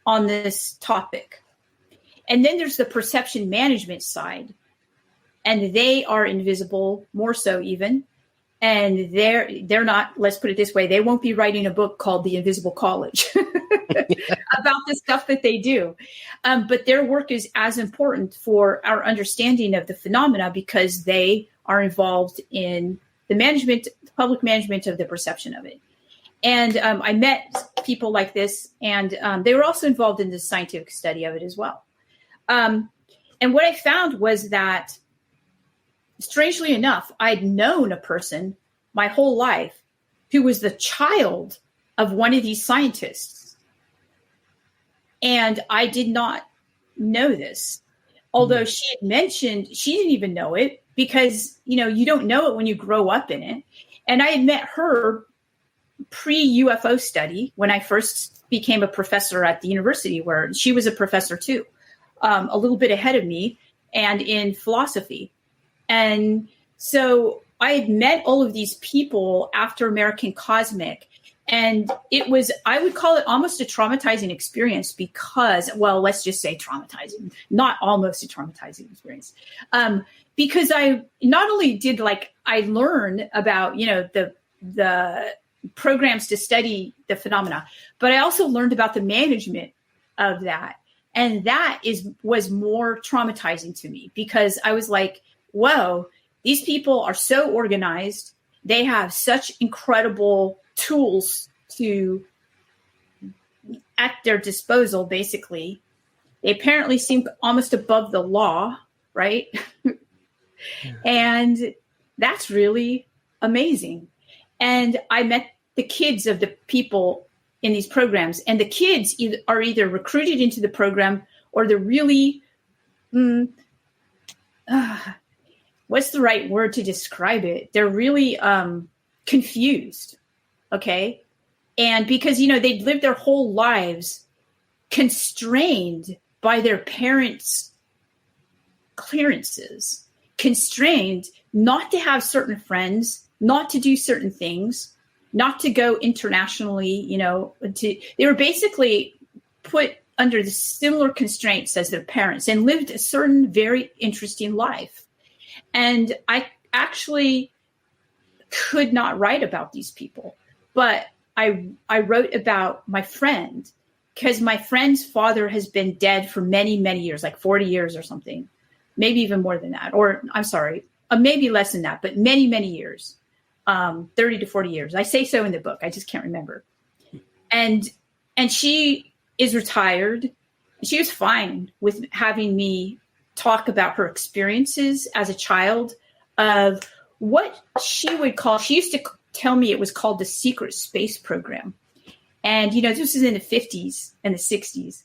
on this topic. And then there's the perception management side, and they are invisible, more so even. And they're not, let's put it this way, they won't be writing a book called The Invisible College about the stuff that they do. But their work is as important for our understanding of the phenomena because they are involved in the public management of the perception of it. And I met people like this, and they were also involved in the scientific study of it as well. And what I found was that, strangely enough, I'd known a person my whole life who was the child of one of these scientists. And I did not know this, although she had mentioned she didn't even know it because, you don't know it when you grow up in it. And I had met her pre-UFO study when I first became a professor at the university, where she was a professor too, a little bit ahead of me, and in philosophy. And so I had met all of these people after American Cosmic, and I would call it almost a traumatizing experience because, well, let's just say traumatizing, not almost a traumatizing experience. Because I not only did I learn about, the programs to study the phenomena, but I also learned about the management of that. And that was more traumatizing to me because I was like, whoa, these people are so organized. They have such incredible tools at their disposal, basically. They apparently seem almost above the law, right? And that's really amazing. And I met the kids of the people in these programs, and the kids are either recruited into the program or they're really, what's the right word to describe it? They're really confused, okay? And because, they'd lived their whole lives constrained by their parents' clearances, constrained not to have certain friends, not to do certain things, not to go internationally, they were basically put under the similar constraints as their parents and lived a certain very interesting life. And I actually could not write about these people, but I wrote about my friend because my friend's father has been dead for many, many years, like 40 years or something, maybe even more than that. Or I'm sorry, maybe less than that, but many, many years, 30 to 40 years. I say so in the book. I just can't remember. And she is retired. She was fine with having me talk about her experiences as a child of what she would call, she used to tell me it was called the secret space program. And, this was in the 50s and the 60s.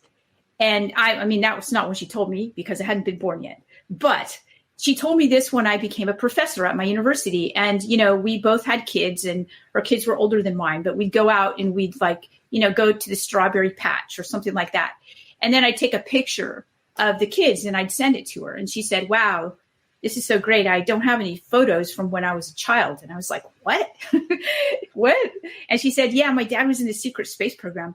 And I mean, that was not what she told me because I hadn't been born yet. But she told me this when I became a professor at my university. And, we both had kids and our kids were older than mine, but we'd go out and we'd go to the strawberry patch or something like that. And then I'd take a picture of the kids and I'd send it to her. And she said, wow, this is so great. I don't have any photos from when I was a child. And I was like, what? What? And she said, yeah, my dad was in the secret space program.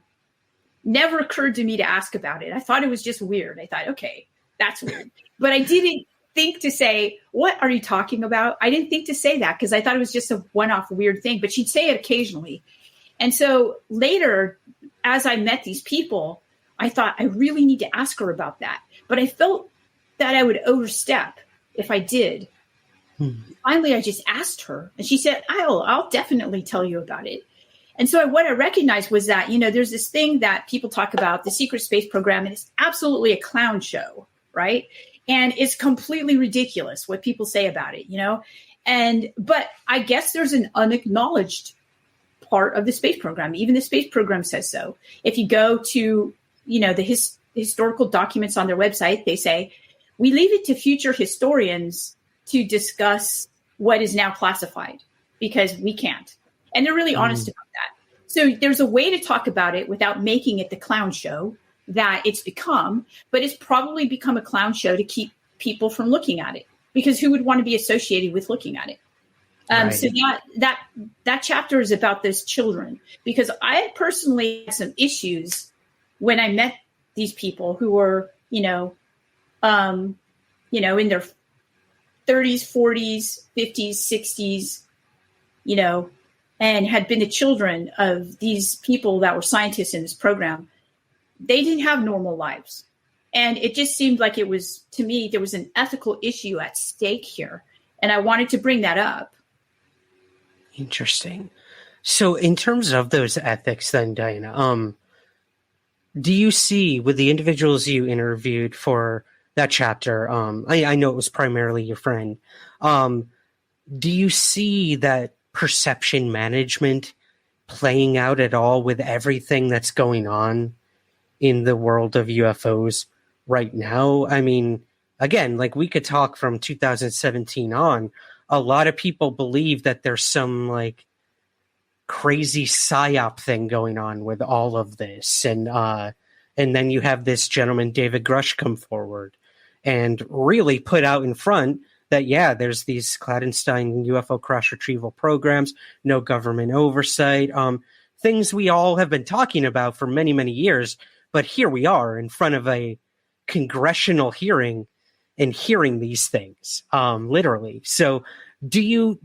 Never occurred to me to ask about it. I thought it was just weird. I thought, okay, that's weird. But I didn't think to say, what are you talking about? I didn't think to say that because I thought it was just a one-off weird thing, but she'd say it occasionally. And so later, as I met these people, I thought I really need to ask her about that. But I felt that I would overstep if I did. Finally, I just asked her and she said, I'll definitely tell you about it. And so what I recognized was that, there's this thing that people talk about, the secret space program, and it's absolutely a clown show, right? And it's completely ridiculous what people say about it, but I guess there's an unacknowledged part of the space program. Even the space program says so. If you go to, the historical documents on their website, they say, we leave it to future historians to discuss what is now classified because we can't. And they're really honest about that. So there's a way to talk about it without making it the clown show that it's become, but it's probably become a clown show to keep people from looking at it because who would want to be associated with looking at it? Right. So that chapter is about those children because I personally had some issues when I met these people who were, in their 30s, 40s, 50s, 60s, and had been the children of these people that were scientists in this program. They didn't have normal lives. And it just seemed like it was, to me, there was an ethical issue at stake here. And I wanted to bring that up. Interesting. So in terms of those ethics then, Diana, do you see with the individuals you interviewed for that chapter, I know it was primarily your friend, do you see that perception management playing out at all with everything that's going on in the world of UFOs right now? I mean, again, we could talk from 2017 on. A lot of people believe that there's some crazy psyop thing going on with all of this. And then you have this gentleman, David Grush, come forward and really put out in front that, yeah, there's these clandestine UFO crash retrieval programs, no government oversight, things we all have been talking about for many, many years. But here we are in front of a congressional hearing and hearing these things, literally. So do you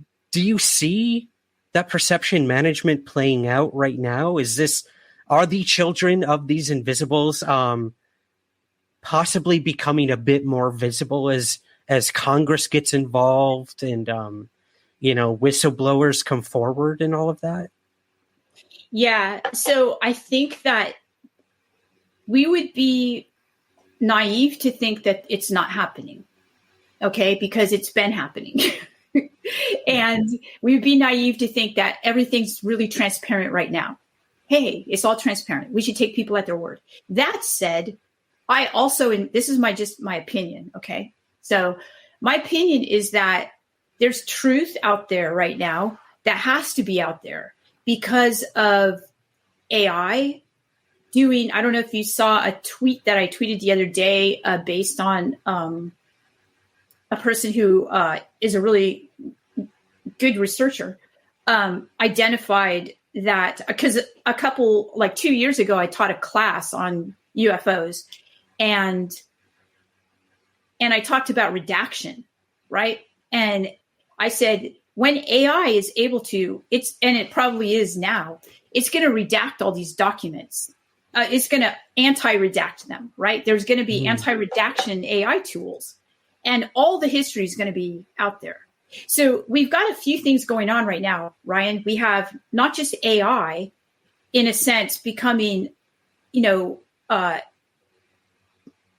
see that perception management playing out right now? Are the children of these invisibles possibly becoming a bit more visible as Congress gets involved and, whistleblowers come forward and all of that? Yeah. So I think that we would be naive to think that it's not happening. Okay. Because it's been happening. And we would be naive to think that everything's really transparent right now. Hey, it's all transparent. We should take people at their word. That said, I also, and this is my opinion. Okay. So my opinion is that there's truth out there right now that has to be out there because of AI doing, I don't know if you saw a tweet that I tweeted the other day based on a person who is a really good researcher, identified that because a couple, 2 years ago, I taught a class on UFOs and I talked about redaction, right? And I said, when AI is able to, and it probably is now, it's going to redact all these documents. It's going to anti-redact them, right? There's going to be anti-redaction AI tools, and all the history is going to be out there. So we've got a few things going on right now, Ryan. We have not just AI, in a sense, becoming,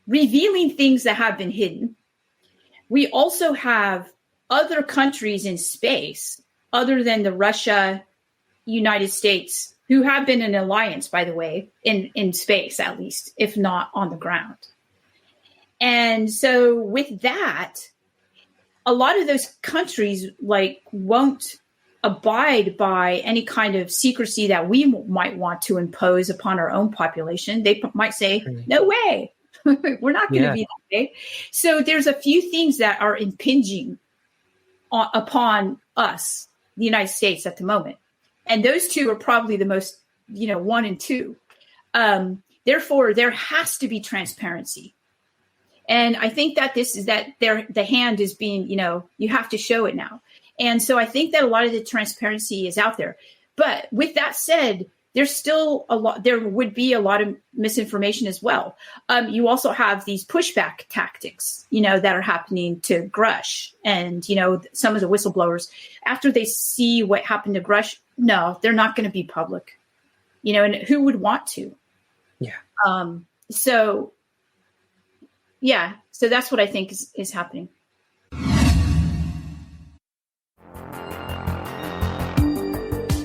revealing things that have been hidden. We also have other countries in space other than the Russia, United States, who have been in alliance, by the way, in space, at least, if not on the ground. And so with that, a lot of those countries won't abide by any kind of secrecy that we might want to impose upon our own population. They might say, no way, we're not going to be that way. So there's a few things that are impinging upon us, the United States, at the moment. And those two are probably the most, 1 and 2. Therefore, there has to be transparency. And I think that the hand is being, you have to show it now. And so I think that a lot of the transparency is out there. But with that said, there's still there would be a lot of misinformation as well. You also have these pushback tactics, that are happening to Grush and, some of the whistleblowers. After they see what happened to Grush, no, they're not going to be public, and who would want to? Yeah. So that's what I think is happening.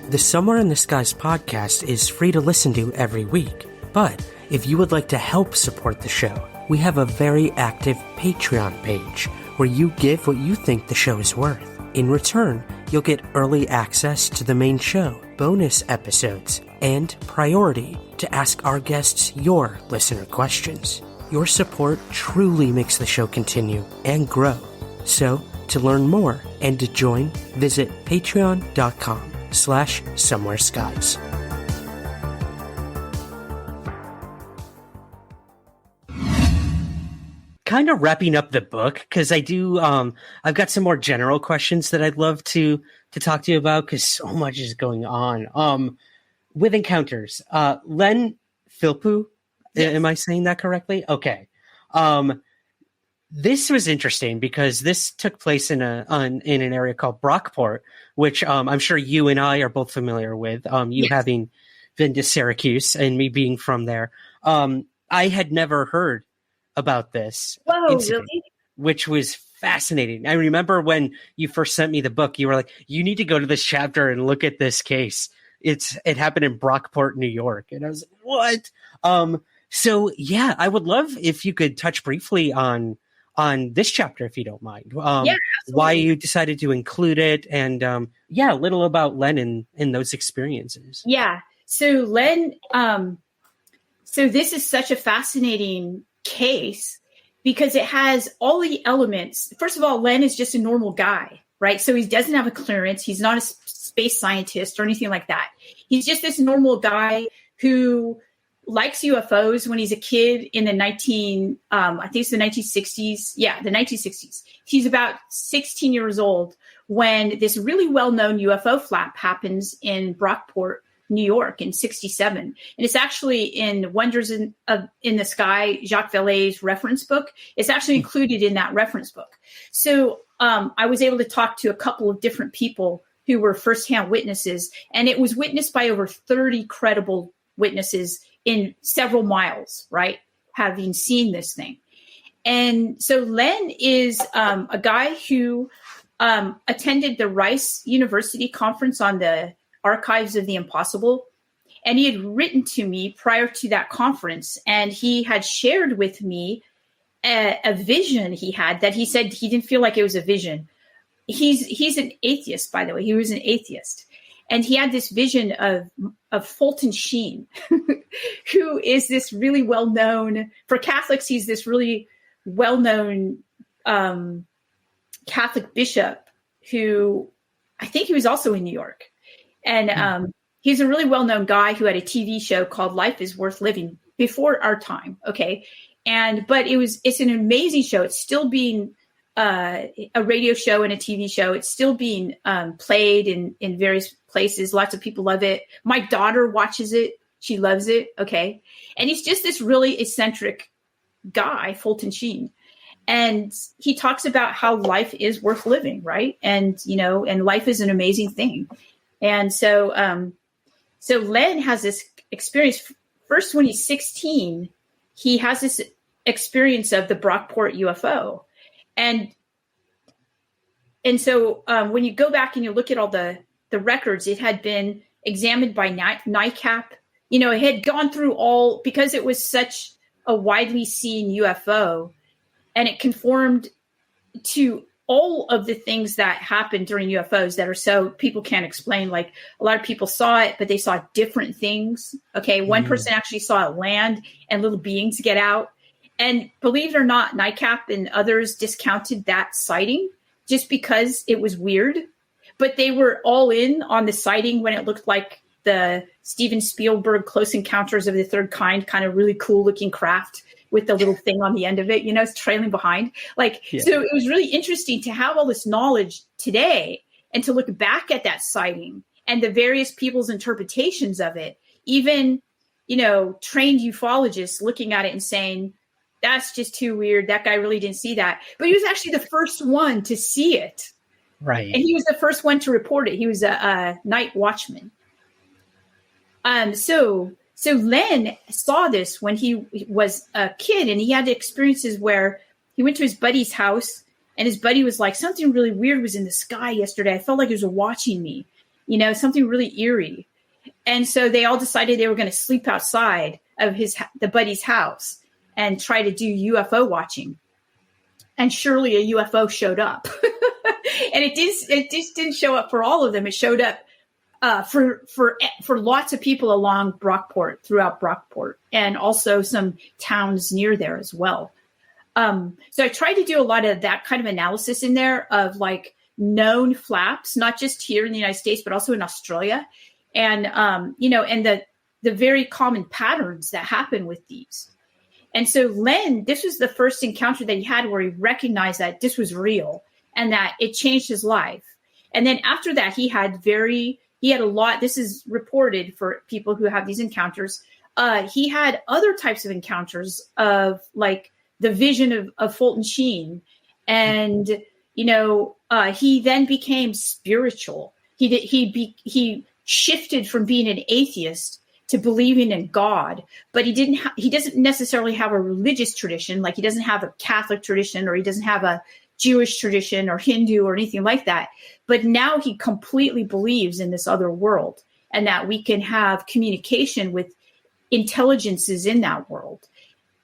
The Somewhere in the Skies podcast is free to listen to every week, but if you would like to help support the show, we have a very active Patreon page where you give what you think the show is worth. In return, you'll get early access to the main show, bonus episodes, and priority to ask our guests your listener questions. Your support truly makes the show continue and grow. So, to learn more and to join, visit patreon.com/somewhereskies. Kind of wrapping up the book, because I do, I've got some more general questions that I'd love to talk to you about, because so much is going on. With Encounters, Len Philpott, yes. Am I saying that correctly? Okay. This was interesting because this took place in an area called Brockport, which I'm sure you and I are both familiar with. You having been to Syracuse and me being from there. I had never heard about this incident, really? Which was fascinating. I remember when you first sent me the book, you were like, you need to go to this chapter and look at this case. It happened in Brockport, New York. And I was like, what? So yeah, I would love if you could touch briefly on this chapter, if you don't mind. Why you decided to include it, and a little about Len and those experiences. Yeah. So Len, so this is such a fascinating case because it has all the elements. First of all, Len is just a normal guy, right? So he doesn't have a clearance. He's not a space scientist or anything like that. He's just this normal guy who likes UFOs when he's a kid in the I think it's the 1960s. Yeah, the 1960s. He's about 16 years old when this really well-known UFO flap happens in Brockport, New York in 1967. And it's actually in Wonders in the Sky, Jacques Vallée's reference book. It's actually included in that reference book. So I was able to talk to a couple of different people who were firsthand witnesses, and it was witnessed by over 30 credible witnesses in several miles, right? Having seen this thing. And so Len is a guy who attended the Rice University conference on the Archives of the Impossible. And he had written to me prior to that conference, and he had shared with me a vision he had that he said he didn't feel like it was a vision. He's an atheist, by the way. He was an atheist. And he had this vision of Fulton Sheen, who is this really well-known, for Catholics, he's this really well-known Catholic bishop who I think he was also in New York. And he's a really well-known guy who had a TV show called Life is Worth Living before our time. Okay. But it's an amazing show. It's still being a radio show and a TV show. It's still being played in various places. Lots of people love it. My daughter watches it. She loves it. Okay. And he's just this really eccentric guy, Fulton Sheen. And he talks about how life is worth living, right? And, and life is an amazing thing. And so Len has this experience. first, when he's 16, he has this experience of the Brockport UFO. And so when you go back and you look at all the records, it had been examined by NICAP. You know, it had gone through all, because it was such a widely seen UFO, and it conformed to all of the things that happen during UFOs that are so people can't explain. Like, a lot of people saw it, but they saw different things. Okay. One person actually saw it land and little beings get out. And believe it or not, NICAP and others discounted that sighting just because it was weird, but they were all in on the sighting when it looked like the Steven Spielberg Close Encounters of the Third Kind, kind of really cool looking craft with the little thing on the end of it, you know, it's trailing behind. So it was really interesting to have all this knowledge today and to look back at that sighting and the various people's interpretations of it. Even, you know, trained ufologists looking at it and saying, that's just too weird. That guy really didn't see that. But he was actually the first one to see it. Right. And he was the first one to report it. He was a night watchman. So Len saw this when he was a kid, and he had experiences where he went to his buddy's house, and his buddy was like, something really weird was in the sky yesterday. I felt like it was watching me, you know, something really eerie. And so they all decided they were going to sleep outside of the buddy's house and try to do UFO watching. And surely a UFO showed up. And it just didn't show up for all of them. It showed up for lots of people along throughout Brockport, and also some towns near there as well. So I tried to do a lot of that kind of analysis in there of like known flaps, not just here in the United States, but also in Australia. And, you know, and the very common patterns that happen with these. And so Len, this was the first encounter that he had where he recognized that this was real and that it changed his life. And then after that, he had a lot, this is reported for people who have these encounters. He had other types of encounters of like the vision of Fulton Sheen. And, you know, he then became spiritual. He shifted from being an atheist to believing in God, but he doesn't necessarily have a religious tradition. Like, he doesn't have a Catholic tradition, or he doesn't have a Jewish tradition or Hindu or anything like that. But now he completely believes in this other world, and that we can have communication with intelligences in that world.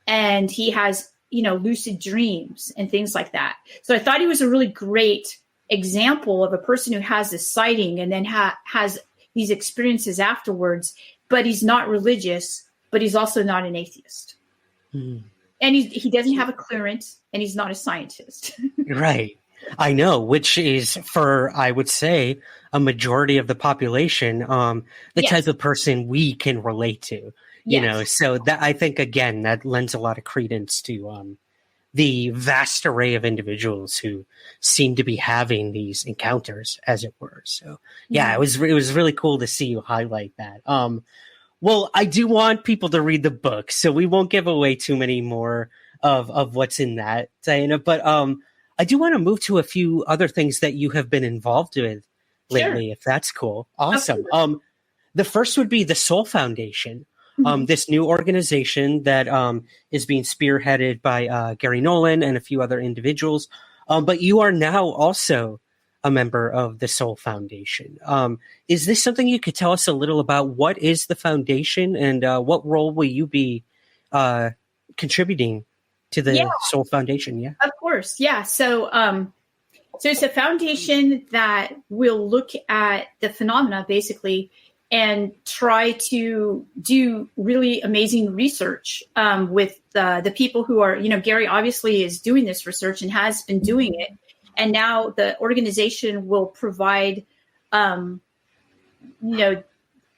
And he has, you know, lucid dreams and things like that. So I thought he was a really great example of a person who has this sighting and then has these experiences afterwards, but he's not religious, but he's also not an atheist. Mm. And he doesn't have a clearance, and he's not a scientist. Right. I know, which is, for, I would say, a majority of the population, the type of person we can relate to, you know. So that, I think, again, that lends a lot of credence to the vast array of individuals who seem to be having these encounters, as it were. So, yeah, it was really cool to see you highlight that. Well, I do want people to read the book, so we won't give away too many more of what's in that, Diana. But I do want to move to a few other things that you have been involved with lately, if that's cool. Awesome. The first would be the Soul Foundation, this new organization that is being spearheaded by Gary Nolan and a few other individuals. But you are now also a member of the Soul Foundation. Is this something you could tell us a little about? What is the foundation, and what role will you be contributing to the Soul Foundation? Yeah, of course. Yeah. So it's a foundation that will look at the phenomena basically and try to do really amazing research with the people who are, you know, Gary obviously is doing this research and has been doing it. And now the organization will provide, you know,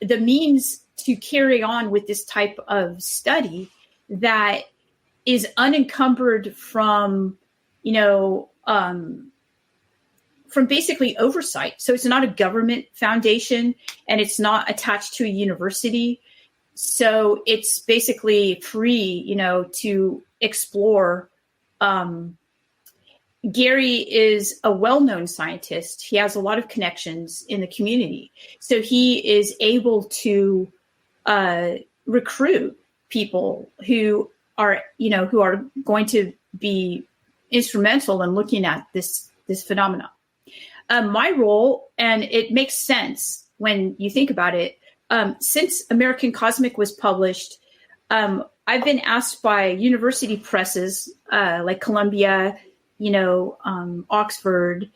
the means to carry on with this type of study that is unencumbered from, you know, from basically oversight. So it's not a government foundation, and it's not attached to a university. So it's basically free, you know, to explore. Gary is a well-known scientist. He has a lot of connections in the community. So he is able to recruit people who are going to be instrumental in looking at this phenomenon. My role, and it makes sense when you think about it, since American Cosmic was published, I've been asked by university presses like Columbia, Oxford,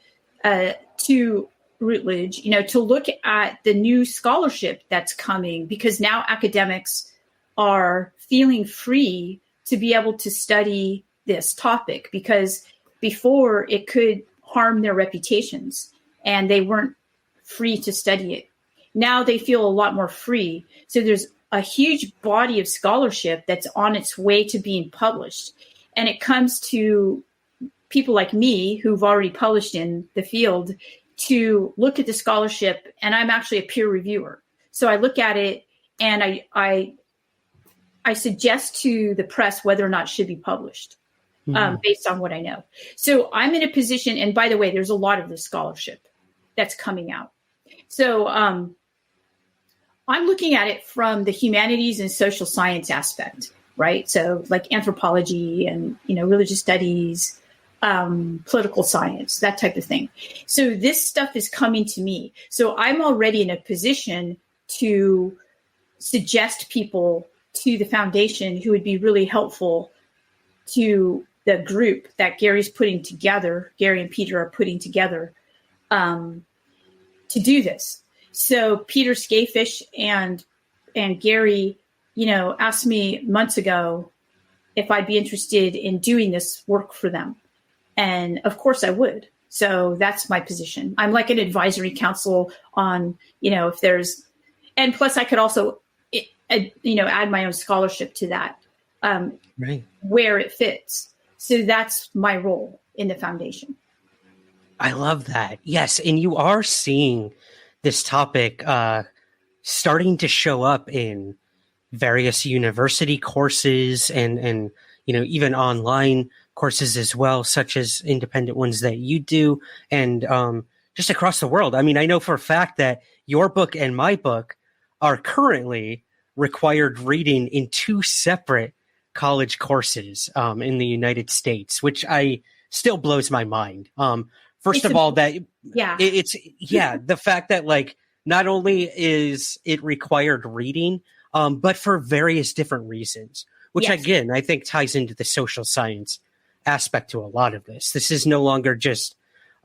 to Routledge, to look at the new scholarship that's coming, because now academics are feeling free to be able to study this topic, because before it could harm their reputations and they weren't free to study it. Now they feel a lot more free. So there's a huge body of scholarship that's on its way to being published. And it comes to people like me who've already published in the field to look at the scholarship, and I'm actually a peer reviewer. So I look at it and I suggest to the press whether or not it should be published based on what I know. So I'm in a position, and by the way, there's a lot of this scholarship that's coming out. So I'm looking at it from the humanities and social science aspect, right? So like anthropology and, religious studies, political science, that type of thing. So this stuff is coming to me. So I'm already in a position to suggest people to the foundation who would be really helpful to the group that Gary's putting together, Gary and Peter are putting together to do this. So Peter Skafish and Gary, asked me months ago if I'd be interested in doing this work for them. And of course I would. So that's my position. I'm like an advisory council on, if there's, and plus I could also, add my own scholarship to that, right, where it fits. So that's my role in the foundation. I love that. Yes. And you are seeing this topic starting to show up in various university courses and even online courses as well, such as independent ones that you do, and just across the world. I mean, I know for a fact that your book and my book are currently required reading in 2 separate college courses in the United States, which still blows my mind. First of all, that the fact that like not only is it required reading, but for various different reasons, which again I think ties into the social science aspect to a lot of this. This is no longer just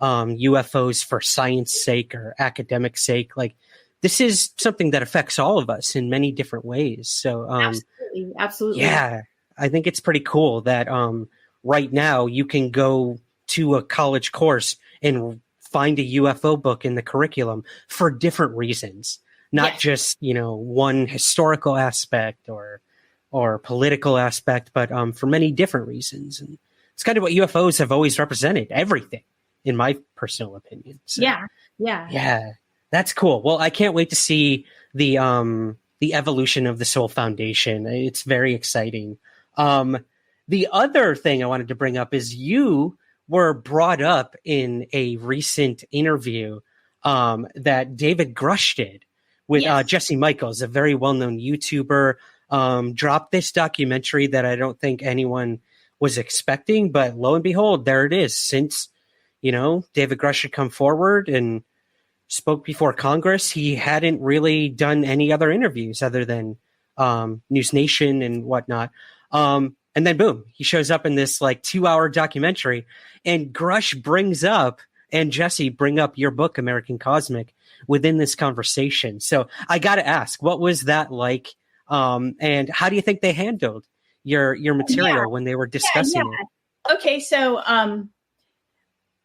UFOs for science sake or academic sake. Like this is something that affects all of us in many different ways. So absolutely. Yeah, I think it's pretty cool that right now you can go to a college course and find a UFO book in the curriculum for different reasons, not just, one historical aspect or political aspect, but for many different reasons. And it's kind of what UFOs have always represented, everything, in my personal opinion. So, yeah, that's cool. Well, I can't wait to see the evolution of the Soul Foundation. It's very exciting. The other thing I wanted to bring up is you were brought up in a recent interview that David Grush did with Jesse Michaels, a very well-known YouTuber, dropped this documentary that I don't think anyone was expecting, but lo and behold, there it is. Since, David Grush had come forward and spoke before Congress, he hadn't really done any other interviews other than News Nation and whatnot. And then boom, he shows up in this like 2-hour documentary, and Grush brings up, and Jesse bring up your book, American Cosmic, within this conversation. So I got to ask, what was that like? And how do you think they handled your material when they were discussing it? Okay. So, all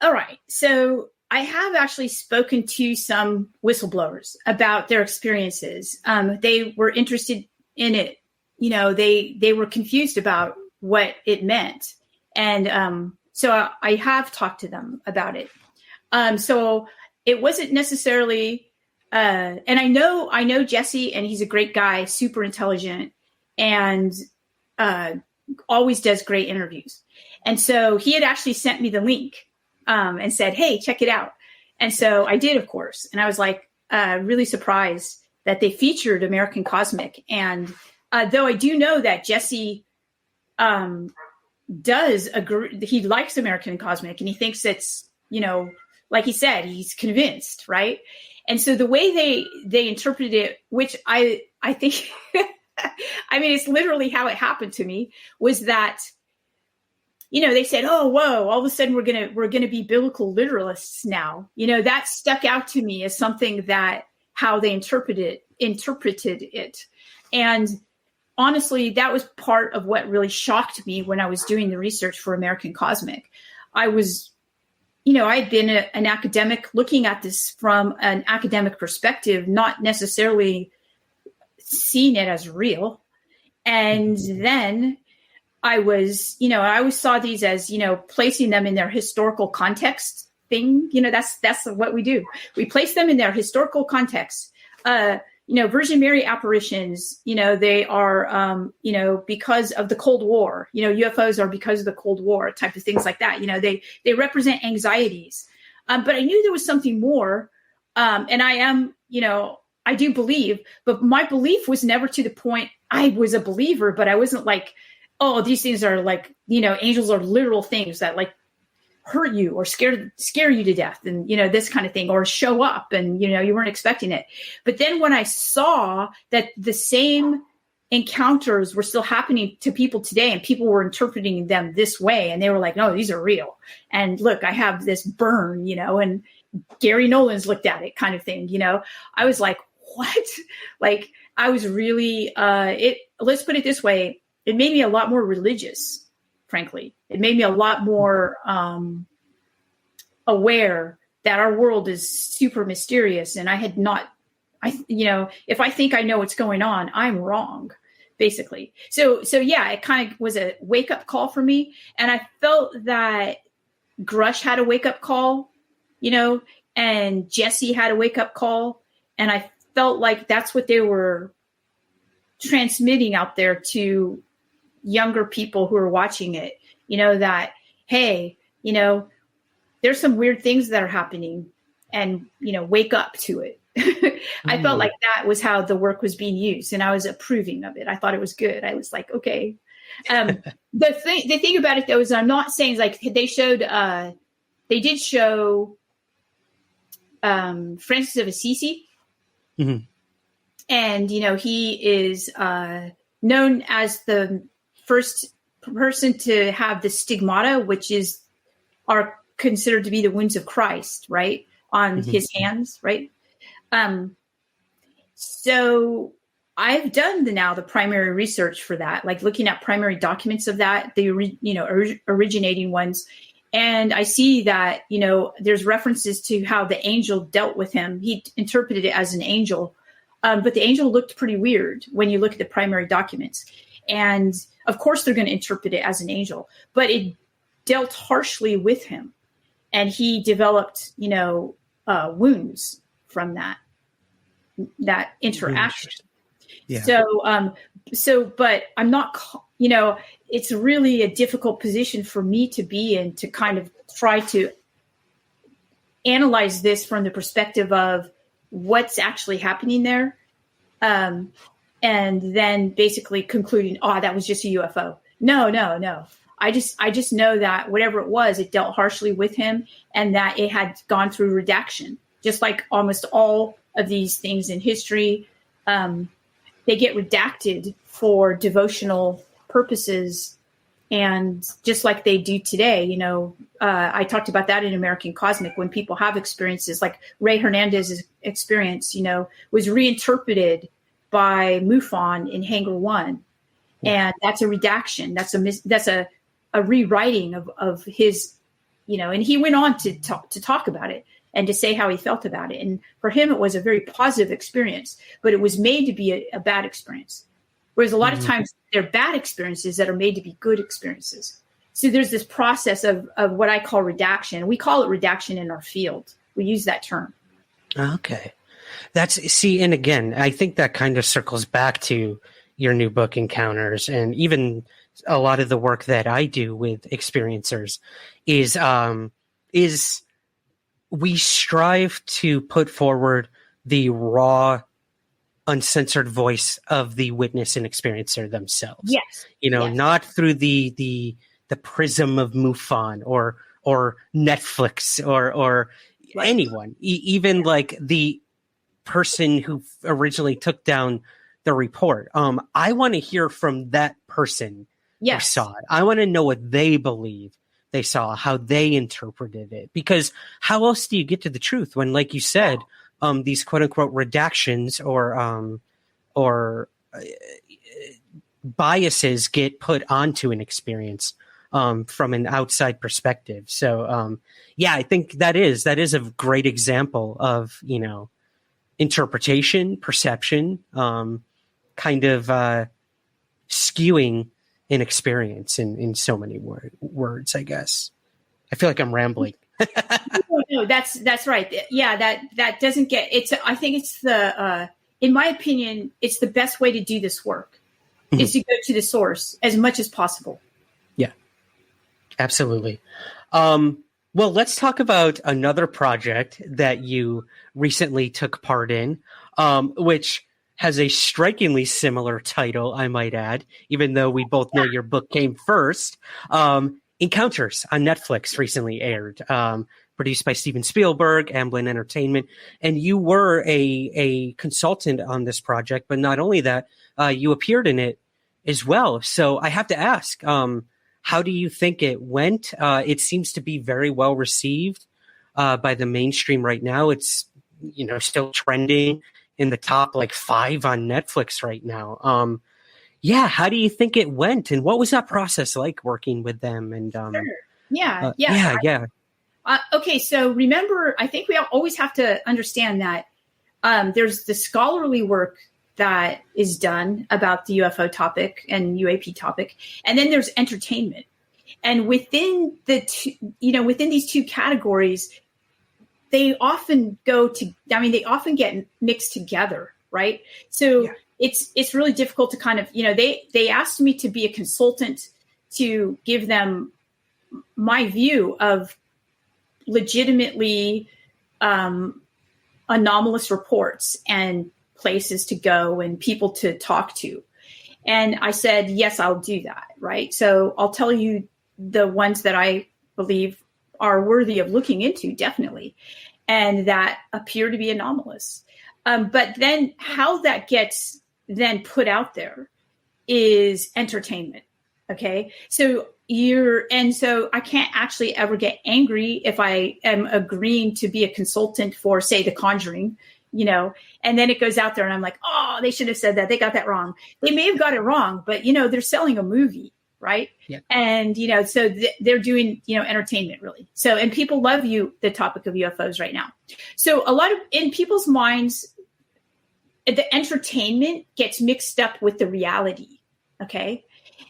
right. So I have actually spoken to some whistleblowers about their experiences. They were interested in it. They were confused about what it meant. And so I have talked to them about it. So it wasn't necessarily, and I know Jesse, and he's a great guy, super intelligent, and always does great interviews. And so he had actually sent me the link and said, hey, check it out. And so I did, of course. And I was like really surprised that they featured American Cosmic. And Though I do know that Jesse does agree. He likes American Cosmic, and he thinks it's, like he said, he's convinced, right? And so the way they interpreted it, which I think, I mean, it's literally how it happened to me, was that, they said, "Oh, whoa! All of a sudden, we're gonna be biblical literalists now." That stuck out to me as something that how they interpreted it, and honestly, that was part of what really shocked me when I was doing the research for American Cosmic. I was, I'd been an academic looking at this from an academic perspective, not necessarily seeing it as real. And then I was, I always saw these as, placing them in their historical context thing. That's what we do. We place them in their historical context. Virgin Mary apparitions, they are, because of the Cold War, UFOs are because of the Cold War, type of things like that. They represent anxieties. But I knew there was something more. And I am, I do believe, but my belief was never to the point I was a believer, but I wasn't like, oh, these things are like, angels are literal things that like hurt you or scare you to death, and this kind of thing, or show up and you weren't expecting it. But then when I saw that the same encounters were still happening to people today, and people were interpreting them this way, and they were like, no, these are real, and look, I have this burn, and Gary Nolan's looked at it, kind of thing. I was like, what? Like, I was really let's put it this way, it made me a lot more religious. Frankly, it made me a lot more aware that our world is super mysterious. And I had not, if I think I know what's going on, I'm wrong, basically. So yeah, it kind of was a wake up call for me. And I felt that Grush had a wake up call, and Jesse had a wake up call. And I felt like that's what they were transmitting out there to younger people who are watching it, that, hey, there's some weird things that are happening, and, wake up to it. I felt like that was how the work was being used, and I was approving of it. I thought it was good. I was like, okay. The thing about it though, is I'm not saying like they did show Francis of Assisi. Mm-hmm. And, he is known as the first person to have the stigmata, which are considered to be the wounds of Christ, right, on his hands, right? So I've done the primary research for that, like looking at primary documents of that, the originating ones, and I see that there's references to how the angel dealt with him. He interpreted it as an angel, but the angel looked pretty weird when you look at the primary documents. And of course, they're going to interpret it as an angel, but it dealt harshly with him, and he developed, wounds from that interaction. Yeah. But I'm not, it's really a difficult position for me to be in, to kind of try to analyze this from the perspective of what's actually happening there. And then basically concluding, that was just a UFO. No. I just know that whatever it was, it dealt harshly with him, and that it had gone through redaction, just like almost all of these things in history. They get redacted for devotional purposes, and just like they do today, I talked about that in American Cosmic, when people have experiences like Ray Hernandez's experience, was reinterpreted by MUFON in Hangar 1. And that's a redaction. That's a rewriting of his, and he went on to talk about it and to say how he felt about it. And for him, it was a very positive experience, but it was made to be a bad experience. Whereas a lot of times they're bad experiences that are made to be good experiences. So there's this process of what I call redaction. We call it redaction in our field. We use that term. Okay. And again, I think that kind of circles back to your new book, Encounters, and even a lot of the work that I do with experiencers is we strive to put forward the raw uncensored voice of the witness and experiencer themselves. Yes. Not through the prism of MUFON or Netflix or Right. anyone, even like the person who originally took down the report. I want to hear from that person who saw it. I want to know what they believe they saw, how they interpreted it, because how else do you get to the truth when, like you said, these quote unquote redactions or biases get put onto an experience from an outside perspective. So I think that is a great example of, interpretation, perception, kind of skewing an experience in so many words, I guess. I feel like I'm rambling. No, that's right. Yeah, that doesn't get it's. I think it's in my opinion, it's the best way to do this work is to go to the source as much as possible. Yeah, absolutely. Well, let's talk about another project that you recently took part in, which has a strikingly similar title, I might add, even though we both know your book came first. Encounters on Netflix recently aired, produced by Steven Spielberg, Amblin Entertainment, and you were a consultant on this project. But not only that, you appeared in it as well. So I have to ask, how do you think it went? It seems to be very well received by the mainstream right now. It's still trending in the top 5 on Netflix right now. How do you think it went, and what was that process like working with them? And Sure. Okay, so remember, I think we always have to understand that there's the scholarly work that is done about the UFO topic and UAP topic, and then there's entertainment. And within within these two categories, they often they often get mixed together, right? So it's really difficult to kind of, they asked me to be a consultant to give them my view of legitimately anomalous reports and places to go and people to talk to. And I said, yes, I'll do that. Right. So I'll tell you the ones that I believe are worthy of looking into, definitely, and that appear to be anomalous. But then how that gets then put out there is entertainment. Okay. So I can't actually ever get angry if I am agreeing to be a consultant for, say, The Conjuring, and then it goes out there and I'm like, oh, they should have said that. They got that wrong. They may have got it wrong, but they're selling a movie. Right. Yeah. And, so they're doing, entertainment really. So, and people love the topic of UFOs right now. So a lot of, in people's minds, the entertainment gets mixed up with the reality. Okay.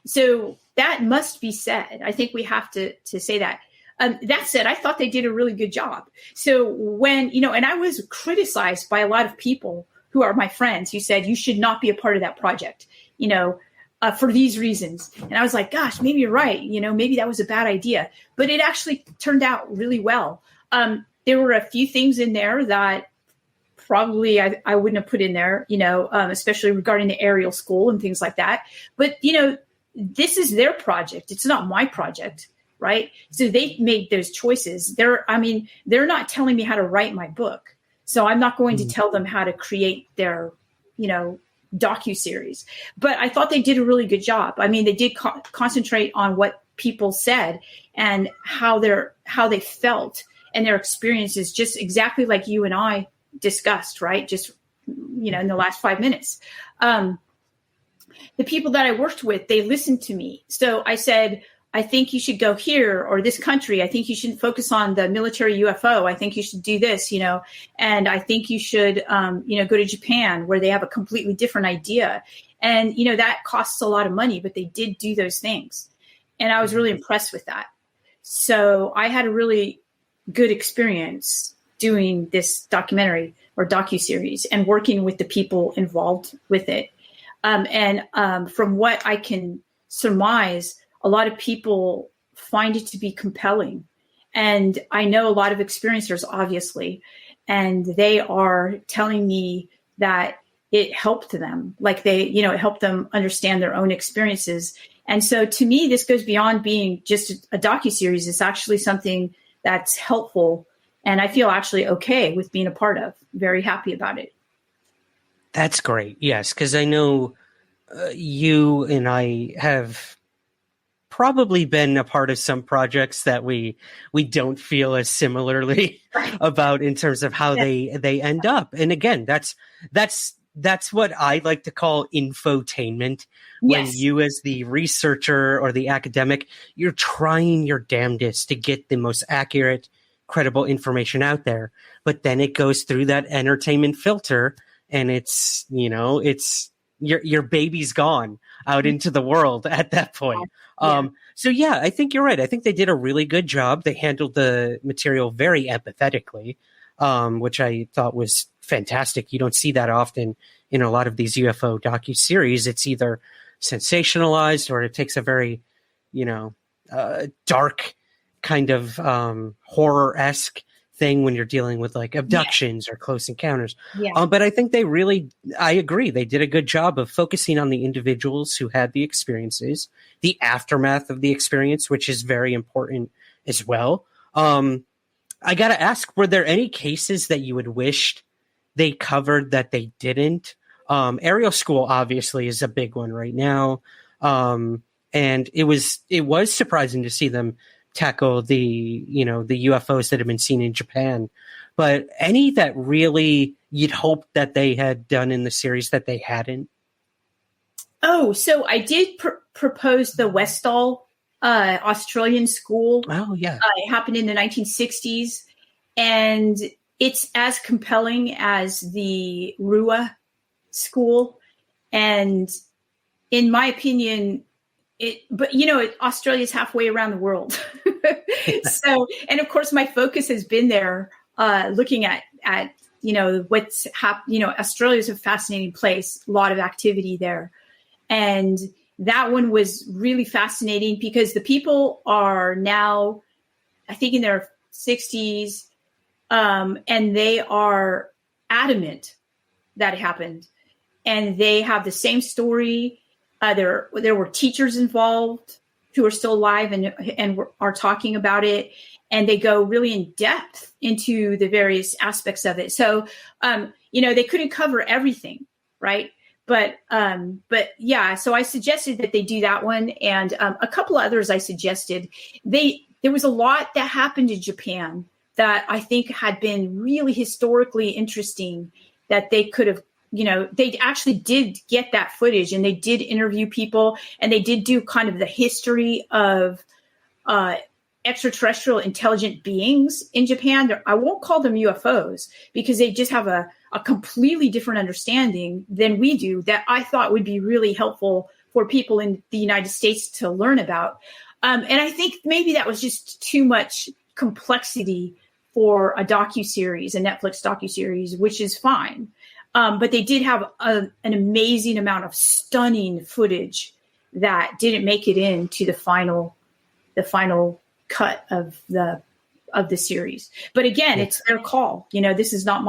So that must be said. I think we have to say that. That said, I thought they did a really good job. So when, and I was criticized by a lot of people who are my friends who said, you should not be a part of that project, for these reasons. And I was like, gosh, maybe you're right. Maybe that was a bad idea, but it actually turned out really well. There were a few things in there that probably I wouldn't have put in there, especially regarding the aerial school and things like that. But, this is their project. It's not my project. Right. So they made those choices. They're not telling me how to write my book. So I'm not going to tell them how to create their, docuseries. But I thought they did a really good job. They did concentrate on what people said and how they felt and their experiences, just exactly like you and I discussed, right? Just, in the last 5 minutes. The people that I worked with, they listened to me. So I said, I think you should go here or this country. I think you should focus on the military UFO. I think you should do this, and I think you should, go to Japan where they have a completely different idea. And, that costs a lot of money, but they did do those things. And I was really impressed with that. So I had a really good experience doing this documentary or docuseries and working with the people involved with it. From what I can surmise, a lot of people find it to be compelling. And I know a lot of experiencers, obviously, and they are telling me that it helped them. Like it helped them understand their own experiences. And so to me, this goes beyond being just a docuseries. It's actually something that's helpful. And I feel actually okay with being a part of. Very happy about it. That's great. Yes, because I know you and I have probably been a part of some projects that we don't feel as similarly about in terms of how they end up. And again, that's what I like to call infotainment. When you, as the researcher or the academic, you're trying your damnedest to get the most accurate, credible information out there, but then it goes through that entertainment filter, and it's your baby's gone out into the world at that point. So yeah, I think you're right. I think they did a really good job. They handled the material very empathetically, which I thought was fantastic. You don't see that often in a lot of these UFO docuseries. It's either sensationalized or it takes a very, dark kind of horror-esque thing when you're dealing with like abductions or close encounters. But I think I agree. They did a good job of focusing on the individuals who had the experiences, the aftermath of the experience, which is very important as well. I got to ask, were there any cases that you had wished they covered that they didn't? Aerial School obviously is a big one right now. And it was surprising to see them tackle the UFOs that have been seen in Japan, but any that really you'd hope that they had done in the series that they hadn't? Oh, so I did propose the Westall Australian school. Oh, yeah. It happened in the 1960s, and it's as compelling as the Rua school. And in my opinion, Australia's halfway around the world. So, and of course, my focus has been there, looking at what's happened. Australia's a fascinating place, a lot of activity there. And that one was really fascinating because the people are now, I think, in their 60s, and they are adamant that it happened. And they have the same story. There were teachers involved who are still alive and are talking about it, and they go really in depth into the various aspects of it. So, they couldn't cover everything, right? But yeah, so I suggested that they do that one, and a couple others I suggested. There was a lot that happened in Japan that I think had been really historically interesting that they could have. They actually did get that footage, and they did interview people, and they did do kind of the history of extraterrestrial intelligent beings in Japan. I won't call them UFOs because they just have a completely different understanding than we do that I thought would be really helpful for people in the United States to learn about. And I think maybe that was just too much complexity for a docuseries, a Netflix docuseries, which is fine. But they did have an amazing amount of stunning footage that didn't make it into the final cut of the series. But again, it's their call. This is not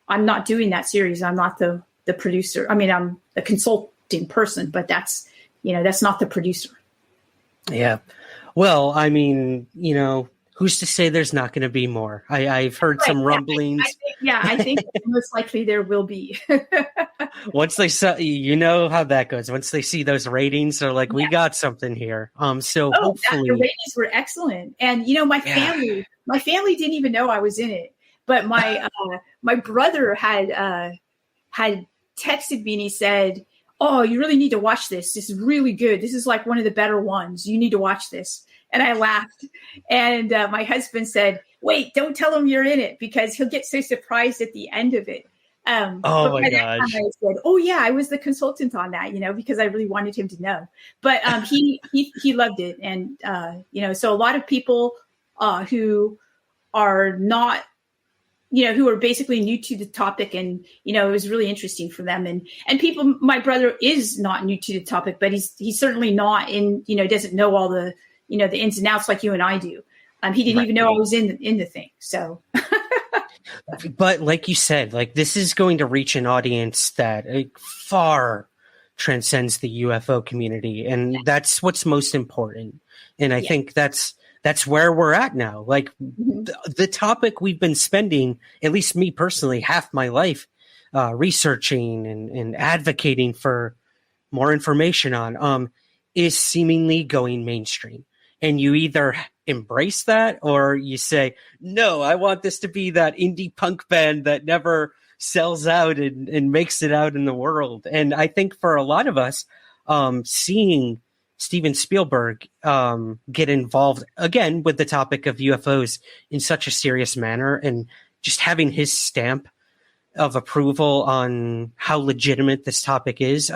I'm not doing that series. I'm not the producer. I mean, I'm a consulting person, but that's not the producer. Yeah. Well, I mean, who's to say there's not going to be more? I've heard some rumblings. I think most likely there will be. Once they saw, how that goes. Once they see those ratings, they're like, we got something here. So hopefully the ratings were excellent. And, my family didn't even know I was in it. But my my brother had texted me and he said, "Oh, you really need to watch this. This is really good. This is like one of the better ones. You need to watch this." And I laughed. And my husband said, "Wait, don't tell him you're in it because he'll get so surprised at the end of it." Oh my gosh! I said, "Oh yeah, I was the consultant on that, because I really wanted him to know." But he loved it, and so a lot of people who are not, who are basically new to the topic, and it was really interesting for them. And people, my brother is not new to the topic, but he's certainly not in, doesn't know all the the ins and outs like you and I do. He didn't even know I was in the thing. So But like you said, like this is going to reach an audience that far transcends the UFO community, and that's what's most important. And I think that's where we're at now. Like the topic we've been spending, at least me personally, half my life researching and advocating for more information on is seemingly going mainstream. And you either embrace that or you say, no, I want this to be that indie punk band that never sells out and makes it out in the world. And I think for a lot of us, seeing Steven Spielberg get involved again with the topic of UFOs in such a serious manner and just having his stamp of approval on how legitimate this topic is,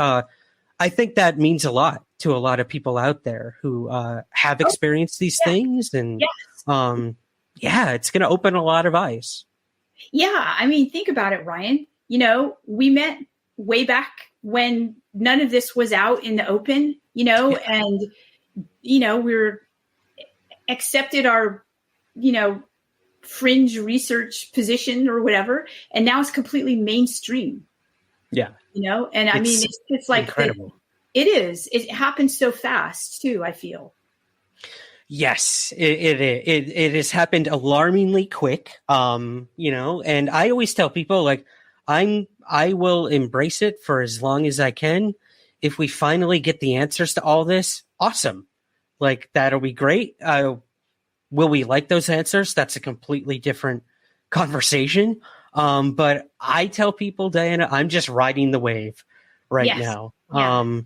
I think that means a lot to a lot of people out there who have experienced these things. And it's going to open a lot of eyes. Yeah. I mean, think about it, Ryan. You know, we met way back when none of this was out in the open, you know, and, you know, we're accepted our, you know, fringe research position or whatever. And now it's completely mainstream. Yeah. You know, and I mean, it's like, incredible. It is. It happens so fast too, I feel. Yes, it has happened alarmingly quick. You know, and I always tell people like, I will embrace it for as long as I can. If we finally get the answers to all this, awesome. Like that'll be great. Will we like those answers? That's a completely different conversation. But I tell people, Diana, I'm just riding the wave right now. Yeah.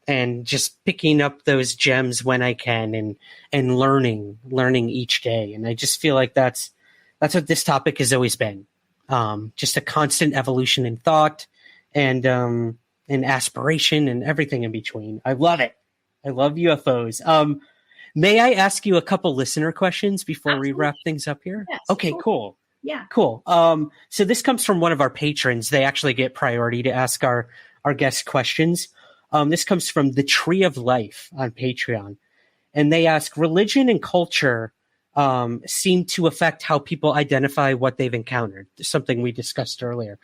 And just picking up those gems when I can and learning each day. And I just feel like that's what this topic has always been. Just a constant evolution in thought and aspiration and everything in between. I love it. I love UFOs. May I ask you a couple listener questions before we wrap things up here? Yes, okay, cool. Yeah. Cool. So this comes from one of our patrons. They actually get priority to ask our guest questions. This comes from the Tree of Life on Patreon. And they ask, religion and culture seem to affect how people identify what they've encountered, something we discussed earlier.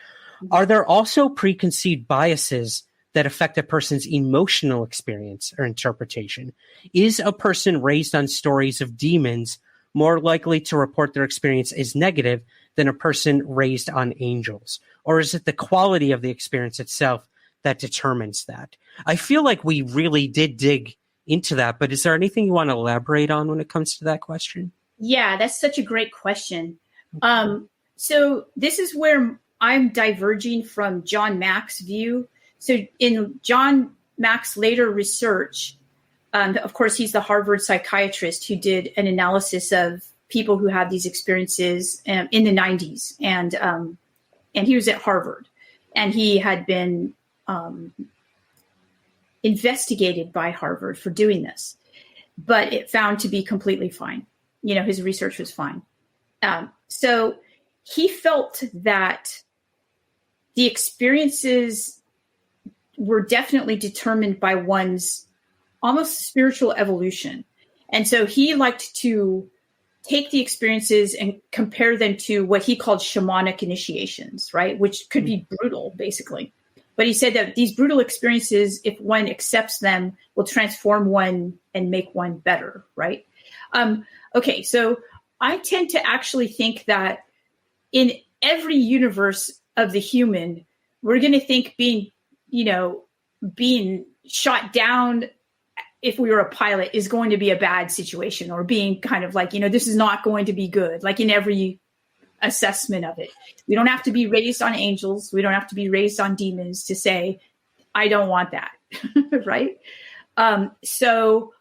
Are there also preconceived biases that affect a person's emotional experience or interpretation? Is a person raised on stories of demons more likely to report their experience as negative than a person raised on angels? Or is it the quality of the experience itself that determines that? I feel like we really did dig into that, but is there anything you want to elaborate on when it comes to that question? Yeah, that's such a great question. So this is where I'm diverging from John Mack's view. So in John Mack's later research, of course, he's the Harvard psychiatrist who did an analysis of people who had these experiences in the 90s. And he was at Harvard. And he had been investigated by Harvard for doing this. But it found to be completely fine. You know, his research was fine. So he felt that the experiences were definitely determined by one's almost spiritual evolution. And so he liked to take the experiences and compare them to what he called shamanic initiations, right? Which could be brutal, basically. But he said that these brutal experiences, if one accepts them, will transform one and make one better, right? Okay, so I tend to actually think that in every universe of the human, we're going to think being shot down if we were a pilot is going to be a bad situation, or being kind of like, this is not going to be good, like in every assessment of it. We don't have to be raised on angels. We don't have to be raised on demons to say, I don't want that. Right. So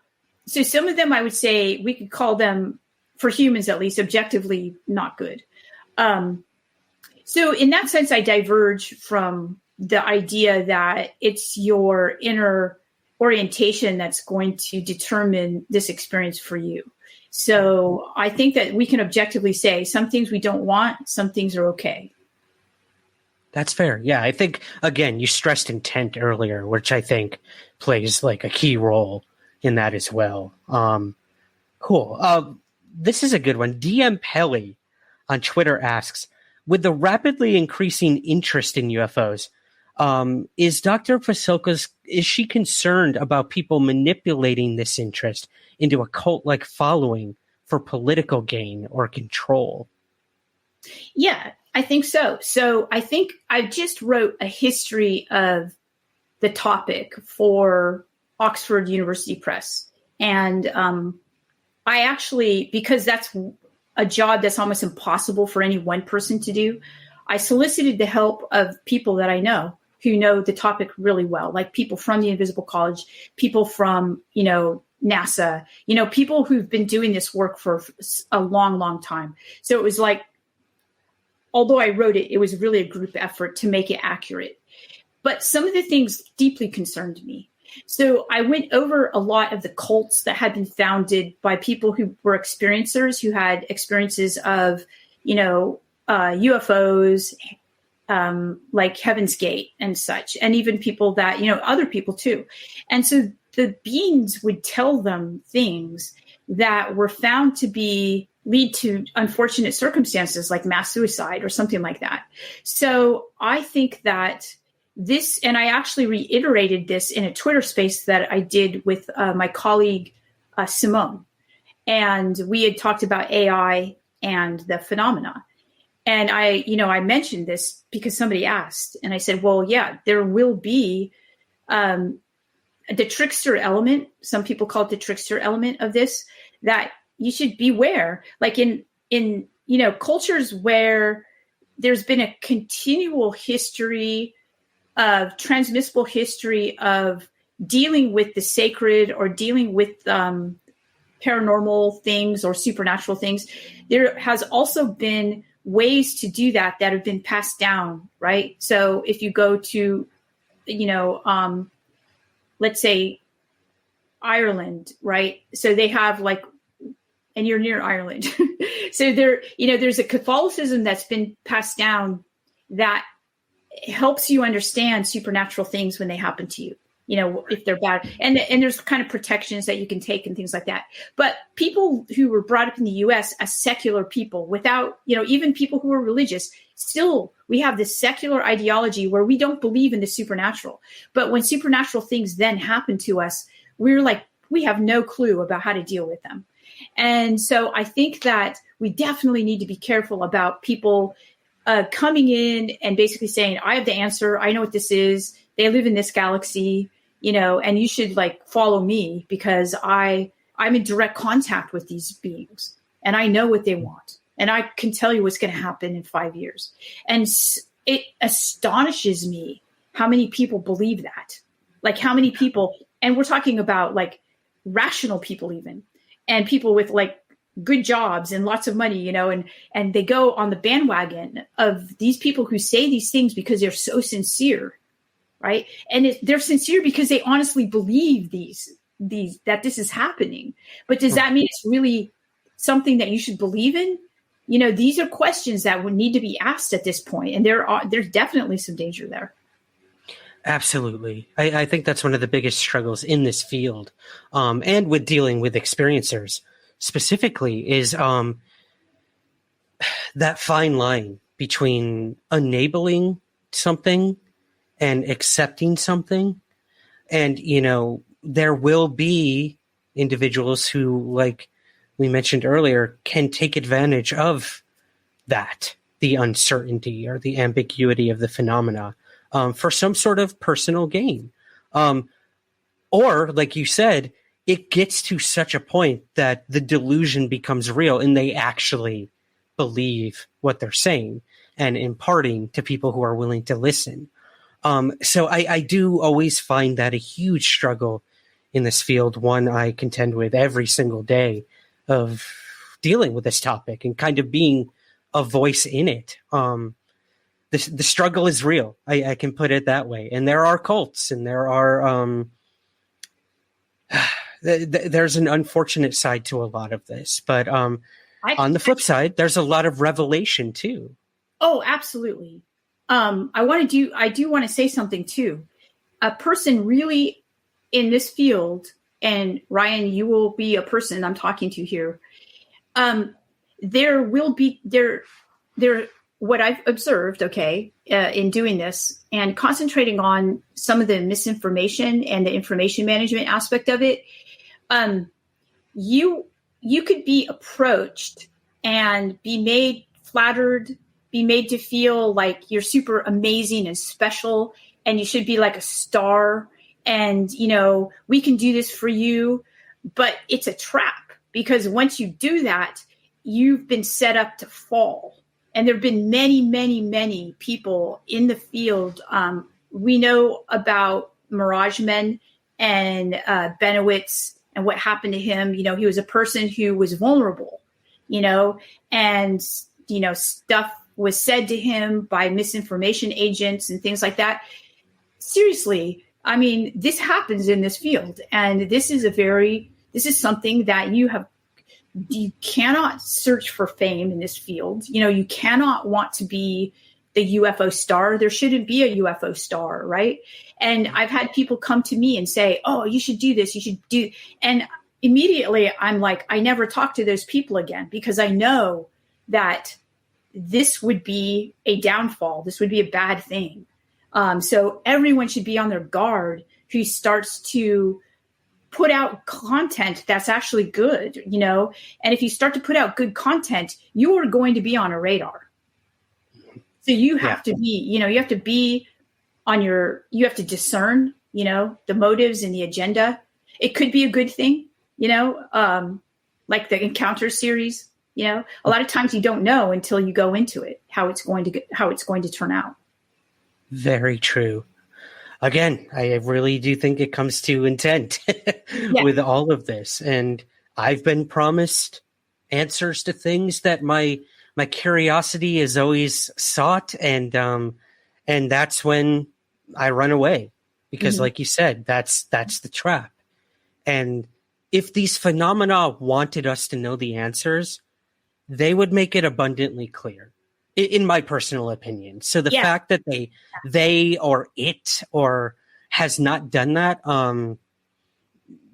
some of them, I would say we could call them, for humans at least, objectively not good. So in that sense, I diverge from the idea that it's your inner orientation that's going to determine this experience for you. So I think that we can objectively say some things we don't want, some things are okay. That's fair. Yeah, I think, again, you stressed intent earlier, which I think plays like a key role in that as well. Cool. This is a good one. DM Pelly on Twitter asks, with the rapidly increasing interest in UFOs, is Dr. Pasulka, is she concerned about people manipulating this interest into a cult-like following for political gain or control? Yeah, I think so. So I think I just wrote a history of the topic for Oxford University Press. And I actually, because that's a job that's almost impossible for any one person to do, I solicited the help of people that I know who know the topic really well, like people from the Invisible College, people from, NASA, people who've been doing this work for a long, long time. So it was like, although I wrote it, it was really a group effort to make it accurate. But some of the things deeply concerned me. So I went over a lot of the cults that had been founded by people who were experiencers, who had experiences of, UFOs, like Heaven's Gate and such, and even people that, other people too. And so the beings would tell them things that were found to lead to unfortunate circumstances like mass suicide or something like that. So I think that this, and I actually reiterated this in a Twitter space that I did with my colleague, Simone. And we had talked about AI and the phenomena. And I mentioned this because somebody asked, and I said, well, yeah, there will be the trickster element. Some people call it the trickster element of this, that you should beware. Like in cultures where there's been a continual history of transmissible history of dealing with the sacred or dealing with paranormal things or supernatural things, there has also been ways to do that have been passed down, right? So if you go to, let's say Ireland, right? So they have and you're near Ireland. So there's a Catholicism that's been passed down that helps you understand supernatural things when they happen to you, if they're bad. And there's kind of protections that you can take and things like that. But people who were brought up in the US as secular people without, even people who are religious, still we have this secular ideology where we don't believe in the supernatural. But when supernatural things then happen to us, we're like, we have no clue about how to deal with them. And so I think that we definitely need to be careful about people coming in and basically saying, I have the answer. I know what this is. They live in this galaxy, and you should follow me because I'm in direct contact with these beings and I know what they want. And I can tell you what's going to happen in 5 years. And it astonishes me how many people believe that. How many people, and we're talking about rational people even, and people with good jobs and lots of money, and they go on the bandwagon of these people who say these things because they're so sincere, right? And they're sincere because they honestly believe that this is happening. But does that mean it's really something that you should believe in? These are questions that would need to be asked at this point, and there's definitely some danger there. Absolutely. I think that's one of the biggest struggles in this field, and with dealing with experiencers specifically, is that fine line between enabling something and accepting something. And, there will be individuals who, like we mentioned earlier, can take advantage of that, the uncertainty or the ambiguity of the phenomena, for some sort of personal gain. Or, like you said, it gets to such a point that the delusion becomes real and they actually believe what they're saying and imparting to people who are willing to listen. So I do always find that a huge struggle in this field, one I contend with every single day, of dealing with this topic and kind of being a voice in it. The struggle is real. I can put it that way. And there are cults, and there are there's an unfortunate side to a lot of this. But on the flip side, there's a lot of revelation too. Oh, absolutely. I do want to say something too. A person really in this field, and Ryan, you will be a person I'm talking to here. There what I've observed, in doing this and concentrating on some of the misinformation and the information management aspect of it, you could be approached and be made flattered, be made to feel like you're super amazing and special, and you should be like a star. And, we can do this for you. But it's a trap, because once you do that, you've been set up to fall. And there have been many, many, many people in the field. We know about Mirage Men and Benowitz and what happened to him. He was a person who was vulnerable, and, stuff was said to him by misinformation agents and things like that. Seriously, I mean, this happens in this field. And this is something that you cannot search for fame in this field. You cannot want to be the UFO star. There shouldn't be a UFO star, right? And I've had people come to me and say, oh, you should do this. You should do. And immediately I'm like, I never talk to those people again, because I know that this would be a downfall. This would be a bad thing. So everyone should be on their guard who starts to put out content that's actually good, and if you start to put out good content, you are going to be on a radar. So you have to be, you have to be you have to discern, the motives and the agenda. It could be a good thing, like the Encounter series, a lot of times you don't know until you go into it, how it's going to turn out. Very true. Again, I really do think it comes to intent with all of this. And I've been promised answers to things that my curiosity is always sought. And that's when I run away, because like you said, that's the trap. And if these phenomena wanted us to know the answers, they would make it abundantly clear, in my personal opinion. So the fact that they or it or has not done that,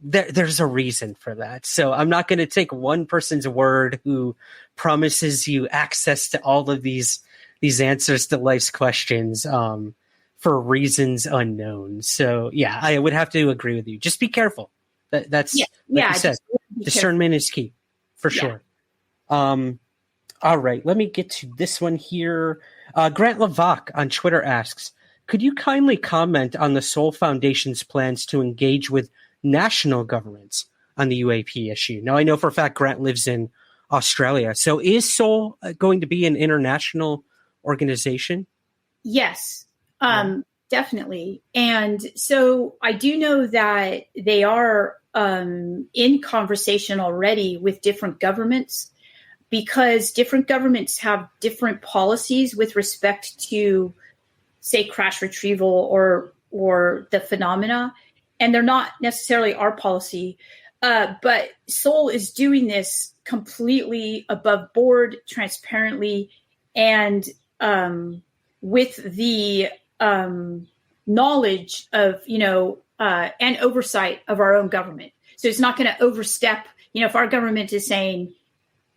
there's a reason for that. So I'm not going to take one person's word who promises you access to all of these answers to life's questions for reasons unknown. So yeah, I would have to agree with you. Just be careful. That's like you said, discernment is key for sure. All right, let me get to this one here. Grant Levac on Twitter asks, could you kindly comment on the Soul Foundation's plans to engage with national governments on the UAP issue? Now, I know for a fact Grant lives in Australia. So is Soul going to be an international organization? Yes, definitely. And so I do know that they are in conversation already with different governments, because different governments have different policies with respect to, say, crash retrieval or the phenomena. And they're not necessarily our policy. But Soul is doing this completely above board, transparently, and with the knowledge of, and oversight of our own government. So it's not going to overstep, if our government is saying,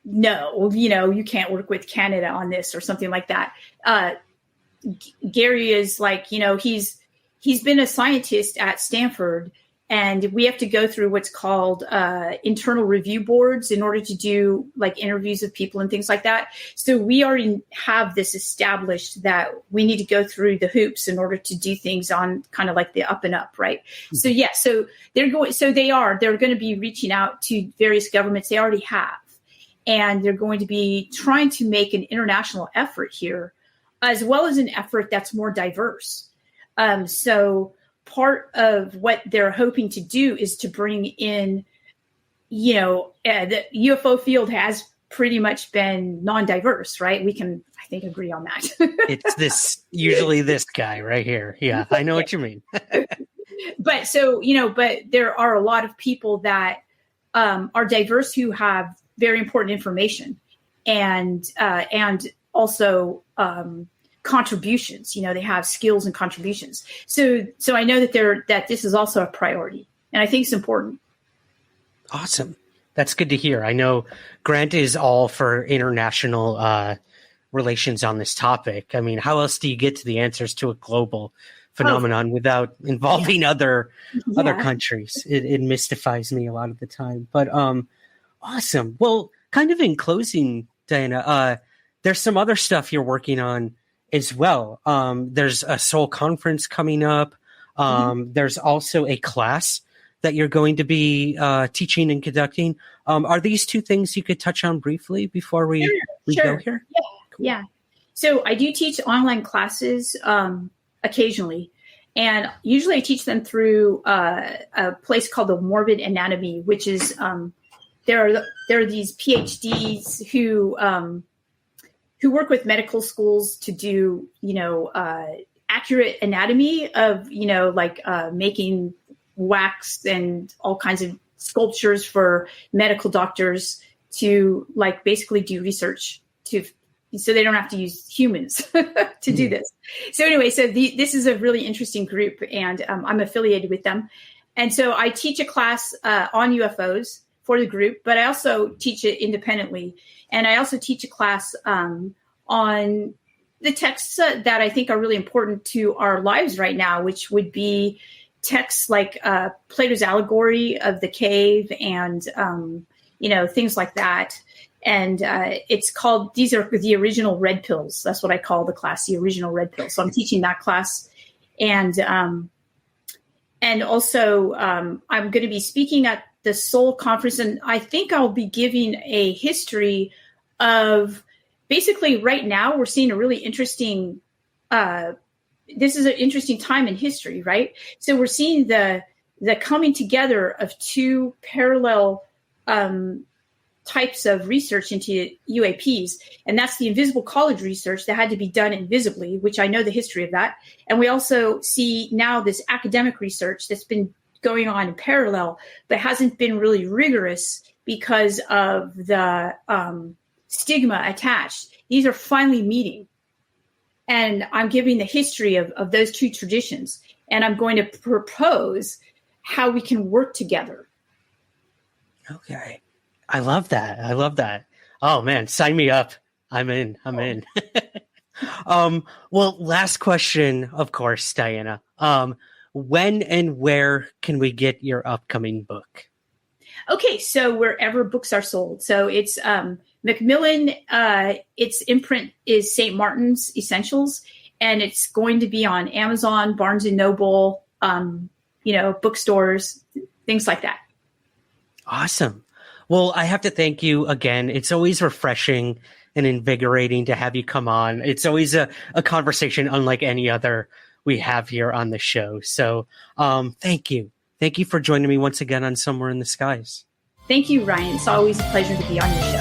no, you can't work with Canada on this or something like that. Gary is like, he's been a scientist at Stanford, and we have to go through what's called internal review boards in order to do like interviews of people and things like that. So we already have this established that we need to go through the hoops in order to do things on kind of like the up and up, right? Mm-hmm. So yeah, so they're going to be reaching out to various governments. They already have. And they're going to be trying to make an international effort here, as well as an effort that's more diverse. So part of what they're hoping to do is to bring in, the UFO field has pretty much been non-diverse, right? We can, I think, agree on that. It's usually this guy right here. Yeah, I know what you mean. But there are a lot of people that are diverse who have very important information and also contributions. They have skills and contributions. So I know that this is also a priority, and I think it's important. Awesome. That's good to hear. I know Grant is all for international relations on this topic. I mean, how else do you get to the answers to a global phenomenon without involving other countries? It mystifies me a lot of the time. But awesome. Well, kind of in closing, Diana, there's some other stuff you're working on as well. There's a Soul conference coming up. There's also a class that you're going to be teaching and conducting. Are these two things you could touch on briefly before we go here? Yeah. Cool. Yeah. So I do teach online classes occasionally, and usually I teach them through a place called the Morbid Anatomy, which is there are these PhDs who work with medical schools to do accurate anatomy of making wax and all kinds of sculptures for medical doctors to basically do research so they don't have to use humans to do this. So anyway, this is a really interesting group, and I'm affiliated with them. And so I teach a class on UFOs for the group, but I also teach it independently. And I also teach a class on the texts that I think are really important to our lives right now, which would be texts like Plato's allegory of the cave and, things like that. And it's called, these are the original red pills. That's what I call the class, the original red pill. So I'm teaching that class. And also I'm going to be speaking at the Soul conference. And I think I'll be giving a history of basically right now we're seeing a really interesting, this is an interesting time in history, right? So we're seeing the coming together of two parallel types of research into UAPs. And that's the invisible college research that had to be done invisibly, which I know the history of that. And we also see now this academic research that's been going on in parallel, but hasn't been really rigorous because of the stigma attached. These are finally meeting. And I'm giving the history of those two traditions. And I'm going to propose how we can work together. Okay. I love that. Oh man, sign me up. I'm in. Well, last question, of course, Diana. When and where can we get your upcoming book? Okay, so wherever books are sold. So it's Macmillan, its imprint is St. Martin's Essentials, and it's going to be on Amazon, Barnes & Noble, bookstores, things like that. Awesome. Well, I have to thank you again. It's always refreshing and invigorating to have you come on. It's always a conversation unlike any other we have here on the show. So thank you. Thank you for joining me once again on Somewhere in the Skies. Thank you, Ryan. It's always a pleasure to be on your show.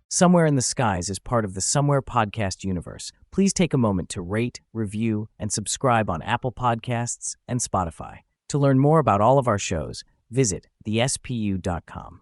Somewhere in the Skies is part of the Somewhere podcast universe. Please take a moment to rate, review, and subscribe on Apple Podcasts and Spotify. To learn more about all of our shows, visit thespu.com.